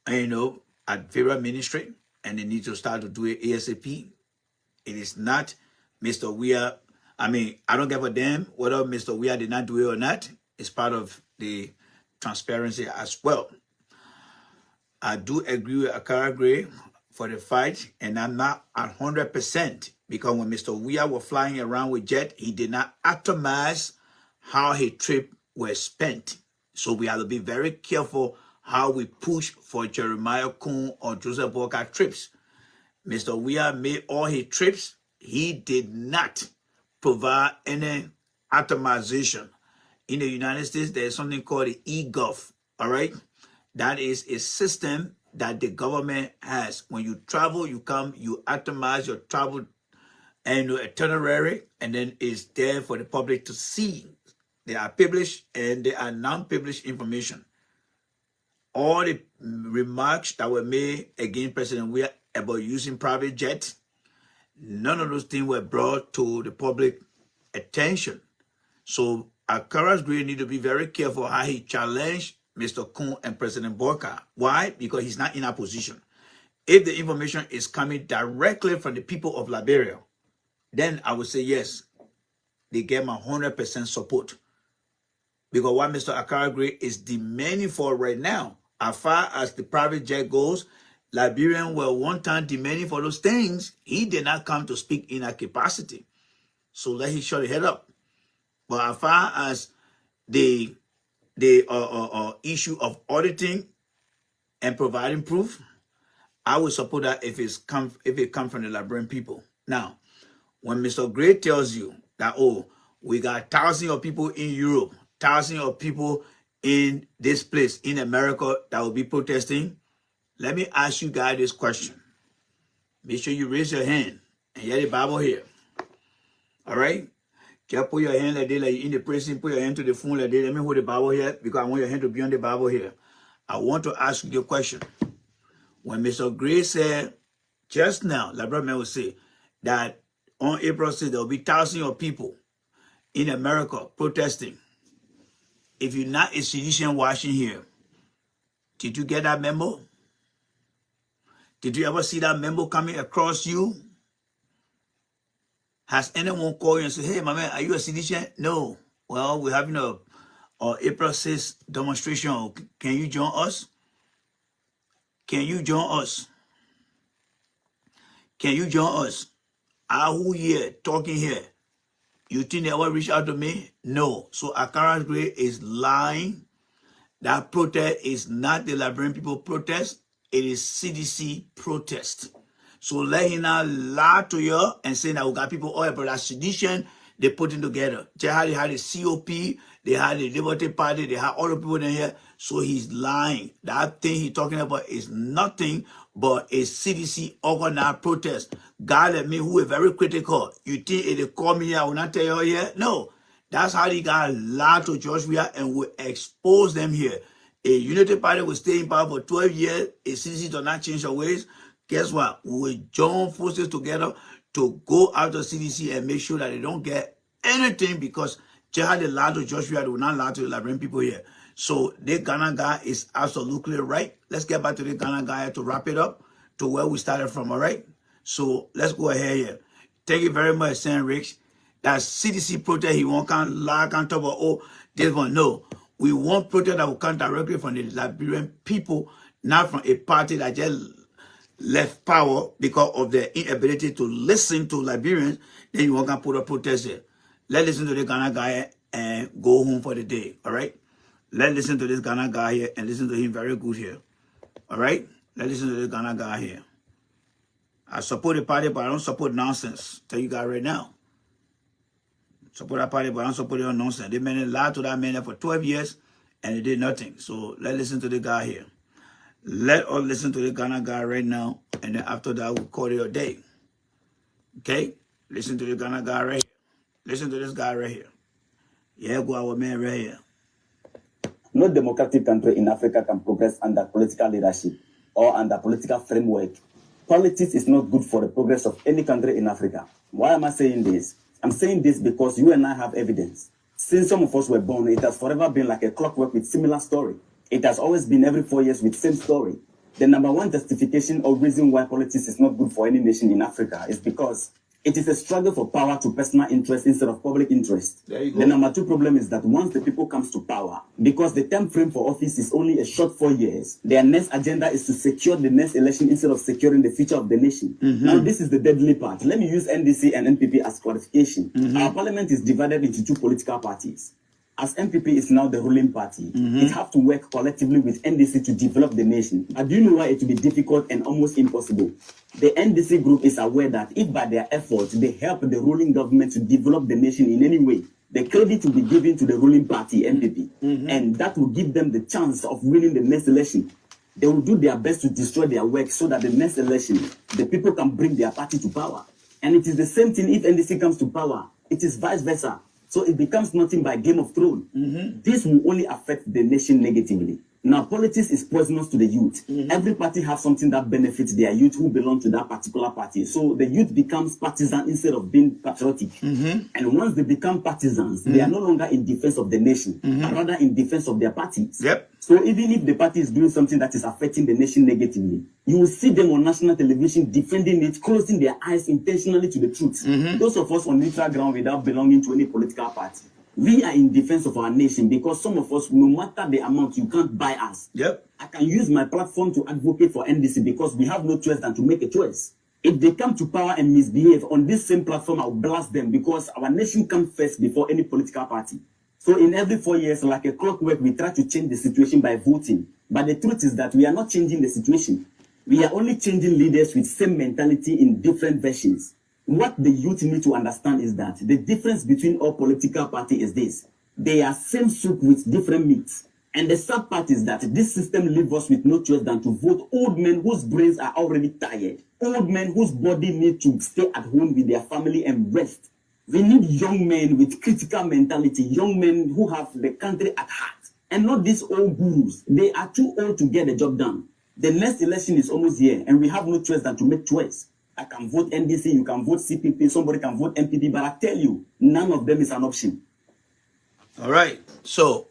and, at various ministry, and they need to start to do it ASAP. It is not Mr. Weir. I mean, I don't give a damn whether Mr. Weir did not do it or not. It's part of the transparency as well. I do agree with Akara Gray for the fight, and I'm not 100%, because when Mr. Weir was flying around with jet, he did not atomize how his trip was spent. So we have to be very careful how we push for Jeremiah Kuhn or Joseph Booker trips. Mr. Weir made all his trips. He did not provide any atomization. In the United States, there's something called the e-gov, all right? That is a system that the government has. When you travel, you come, you atomize your travel and your itinerary, and then it's there for the public to see. They are published and they are non-published information. All the remarks that were made against President Weir about using private jets, none of those things were brought to the public attention. So Akara's Gray need to be very careful how he challenged Mr. Kuhn and President Booker. Why? Because he's not in a position. If the information is coming directly from the people of Liberia, then I would say yes, they get my 100% support. Because what Mr. Akara Gray is demanding for right now, as far as the private jet goes, Liberians were one time demanding for those things. He did not come to speak in a capacity. So let him shut his head up. But as far as the issue of auditing and providing proof, I would support that if it comes from the Liberian people. Now, when Mr. Gray tells you that, oh, we got thousands of people in Europe, thousands of people in this place in America that will be protesting, let me ask you guys this question. Make sure you raise your hand and you have the Bible here. All right? Just put your hand like this, like in the prison, put your hand to the phone like this. Let me hold the Bible here because I want your hand to be on the Bible here. I want to ask you a question. When Mr. Gray said just now, like Brother Man will say, that on April 6th, there will be thousands of people in America protesting. If you're not a citizen watching here, did you get that memo? Did you ever see that memo coming across you? Has anyone called you and said, hey, my man, are you a citizen? No. Well, we're having a April 6th demonstration. Can you join us? Can you join us? Can you join us? Are who here, talking here? You think they ever reach out to me? No. So Akara Gray is lying. That protest is not the Liberian people protest. It is CDC protest. So let him not lie to you and say that we got people all about that sedition they putting together. They had the COP, they had the Liberty Party, they had all the people in here. So he's lying. That thing he's talking about is nothing but a CDC organized protest. God let me, who is very critical. You think if they call me here, I will not tell you here? No. That's how they got lied to George Weir and will expose them here. A unity party will stay in power for 12 years. A CDC does not change their ways. Guess what? We will join forces together to go after CDC and make sure that they don't get anything, because just how they lied to George Weir, they will not lie to the Liberian people here. So the Ghana guy is absolutely right. Let's get back to the Ghana guy to wrap it up to where we started from, all right? So let's go ahead here. Thank you very much, Sam Rich. that CDC protest, he won't come lie on top of, oh, this one. No. We want protest that will come directly from the Liberian people, not from a party that just left power because of their inability to listen to Liberians. Then you won't come put a protest there. Let's listen to the Ghana guy and go home for the day. All right? Let's listen to this Ghana guy here and listen to him very good here. All right? Let's listen to this Ghana guy here. I support the party, but I don't support nonsense. Tell you guys right now. Support that party, but I don't support your nonsense. They made lie to that man for 12 years and they did nothing. So let's listen to the guy here. Let us listen to the Ghana guy right now, and then after that we'll call it a day. Okay? Listen to the Ghana guy right here. Listen to this guy right here. Yeah, go our man right here. No democratic country in Africa can progress under political leadership or under political framework. Politics is not good for the progress of any country in Africa. Why am I saying this? I'm saying this because you and I have evidence. Since some of us were born, it has forever been like a clockwork with similar story. It has always been every 4 years with same story. The number one justification or reason why politics is not good for any nation in Africa is because it is a struggle for power to personal interest instead of public interest. There you go. The number two problem is that once the people comes to power, because the time frame for office is only a short 4 years, their next agenda is to secure the next election instead of securing the future of the nation. Now this is the deadly part. Let me use NDC and NPP as clarification. Our parliament is divided into two political parties. As MPP is now the ruling party, it have to work collectively with NDC to develop the nation. And do you know why it will be difficult and almost impossible? The NDC group is aware that if by their efforts they help the ruling government to develop the nation in any way, the credit will be given to the ruling party, MPP. And that will give them the chance of winning the next election. They will do their best to destroy their work so that the next election, the people can bring their party to power. And it is the same thing if NDC comes to power. It is vice versa. So it becomes nothing by Game of Thrones. This will only affect the nation negatively. Now, politics is poisonous to the youth. Every party has something that benefits their youth who belong to that particular party. So the youth becomes partisan instead of being patriotic. And once they become partisans, they are no longer in defense of the nation, but rather in defense of their parties. So even if the party is doing something that is affecting the nation negatively, you will see them on national television defending it, closing their eyes intentionally to the truth. Those of us on neutral ground without belonging to any political party, we are in defense of our nation because some of us, no matter the amount, you can't buy us. I can use my platform to advocate for NDC because we have no choice than to make a choice. If they come to power and misbehave on this same platform, I'll blast them because our nation comes first before any political party. So in every 4 years, like a clockwork, we try to change the situation by voting. But the truth is that we are not changing the situation. We are only changing leaders with same mentality in different versions. What the youth need to understand is that the difference between all political parties is this. They are same soup with different meats. And the sad part is that this system leaves us with no choice than to vote old men whose brains are already tired. Old men whose body need to stay at home with their family and rest. We need young men with critical mentality, young men who have the country at heart, and not these old gurus. They are too old to get the job done. The next election is almost here, and we have no choice than to make choice. I can vote NDC, you can vote CPP, somebody can vote MPP, but I tell you, none of them is an option. All right. So,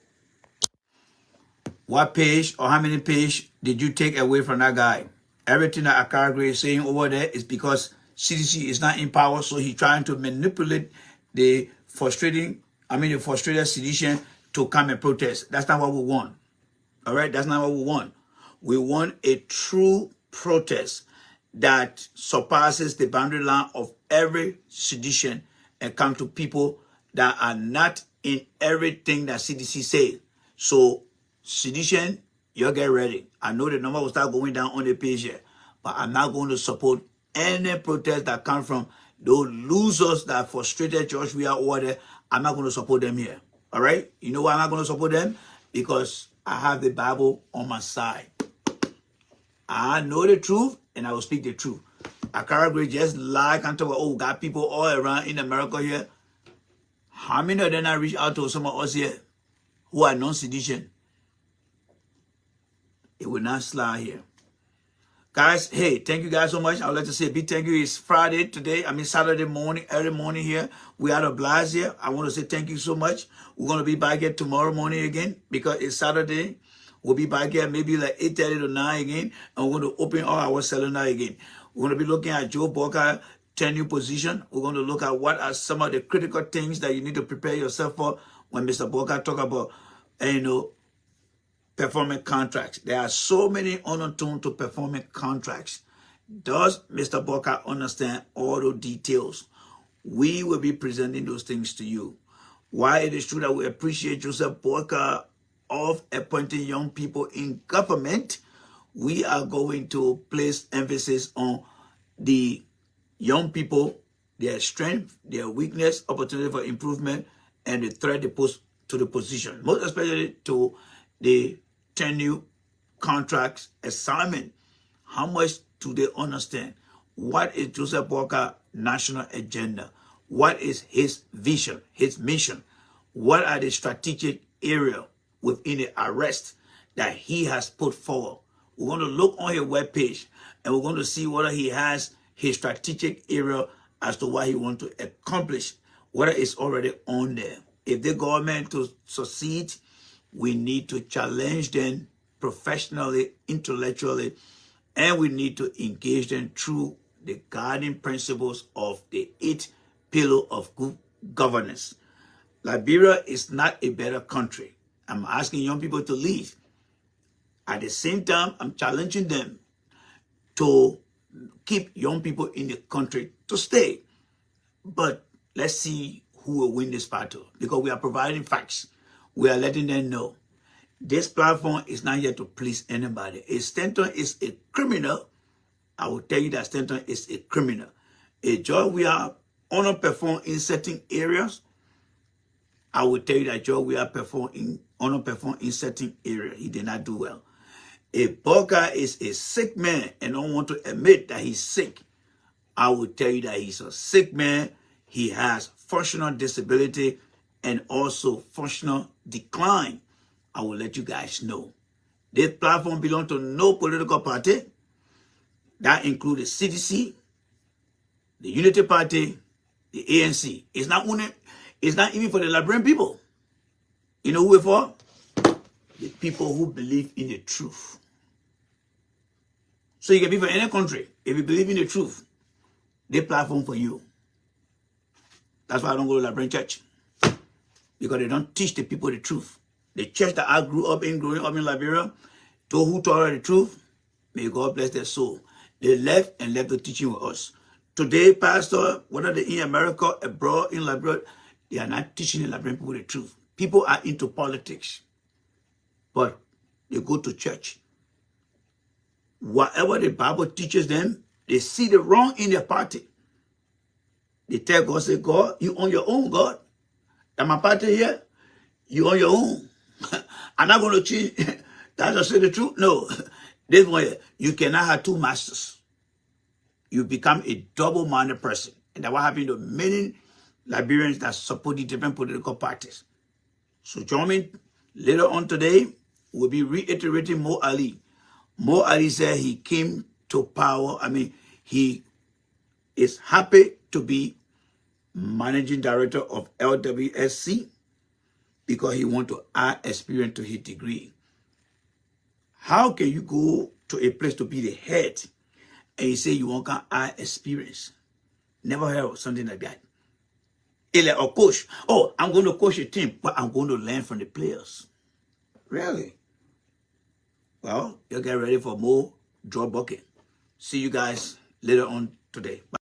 what page or how many page did you take away from that guy? Everything that Akaragwe is saying over there is because CDC is not in power, so he's trying to manipulate the frustrated sedition to come and protest. That's not what we want. All right? That's not what we want. We want a true protest that surpasses the boundary line of every sedition and come to people that are not in everything that CDC says. So, sedition, you get ready. I know the number will start going down on the page here, but I'm not going to support any protest that come from those losers that frustrated George Weah over there. I'm not going to support them here. All right? You know why I'm not going to support them? Because I have the Bible on my side. I know the truth, and I will speak the truth. Akaragwe just like and talk about, oh, got people all around in America here. How many of them I reach out to some of us here who are non-sedition? It will not slide here. Guys, hey, thank you guys so much. I would like to say a big thank you. It's Friday today. Saturday morning, early morning here. We had a blast here. I want to say thank you so much. We're going to be back here tomorrow morning again because it's Saturday. We'll be back here maybe like 8:30 to 9 again. And we're going to open all our cylinder again. We're going to be looking at Joe Boca tenure position. We're going to look at what are some of the critical things that you need to prepare yourself for when Mr. Booker talk about, performing contracts. There are so many undertones to performing contracts. Does Mr. Booker understand all the details? We will be presenting those things to you. Why it is true that we appreciate Joseph Booker of appointing young people in government, we are going to place emphasis on the young people, their strength, their weakness, opportunity for improvement, and the threat they pose to the position, most especially to the tenure contracts assignment. How much do they understand? What is Joseph Booker's national agenda? What is his vision, his mission? What are the strategic areas within the arrest that he has put forward? We're going to look on his webpage and we're going to see whether he has his strategic area as to what he wants to accomplish, whether it's already on there. If the government to succeed, we need to challenge them professionally, intellectually, and we need to engage them through the guiding principles of the 8 pillars of good governance. Liberia is not a better country. I'm asking young people to leave. At the same time, I'm challenging them to keep young people in the country to stay. But let's see who will win this battle, because we are providing facts. We are letting them know this platform is not here to please anybody. If Stanton is a criminal, I will tell you that Stanton is a criminal. A job we are underperformed in certain areas, I will tell you that job we are underperformed in certain areas. He did not do well. If Booker is a sick man and don't want to admit that he's sick, I will tell you that he's a sick man. He has functional disability and also functional decline. I will let you guys know. This platform belongs to no political party. That includes the CDC, the Unity Party, the ANC. It's not even for the Liberian people. You know who it's for? The people who believe in the truth. So you can be from any country. If you believe in the truth, this platform for you. That's why I don't go to Liberian church. Because they don't teach the people the truth. The church that I grew up in, growing up in Liberia, those who taught her the truth, may God bless their soul. They left and left the teaching with us. Today, pastor, whether they're in America, abroad, in Liberia, they are not teaching the Liberian people the truth. People are into politics, but they go to church. Whatever the Bible teaches them, they see the wrong in their party. They tell God, say, God, you on your own, God. And my party here, you on your own. I'm not going to change. That's just say the truth. No. This way, you cannot have 2 masters. You become a double-minded person. And that's what happened to many Liberians that support the different political parties. So join me later on today. We'll be reiterating Mo Ali. Mo Ali said he came to power. He is happy to be managing director of LWSC because he wants to add experience to his degree. How can you go to a place to be the head and you say you want to add experience? Never heard of something like that. Or coach. Oh, I'm going to coach a team, but I'm going to learn from the players. Really? Well, you get ready for more draw bucket. See you guys later on today. Bye.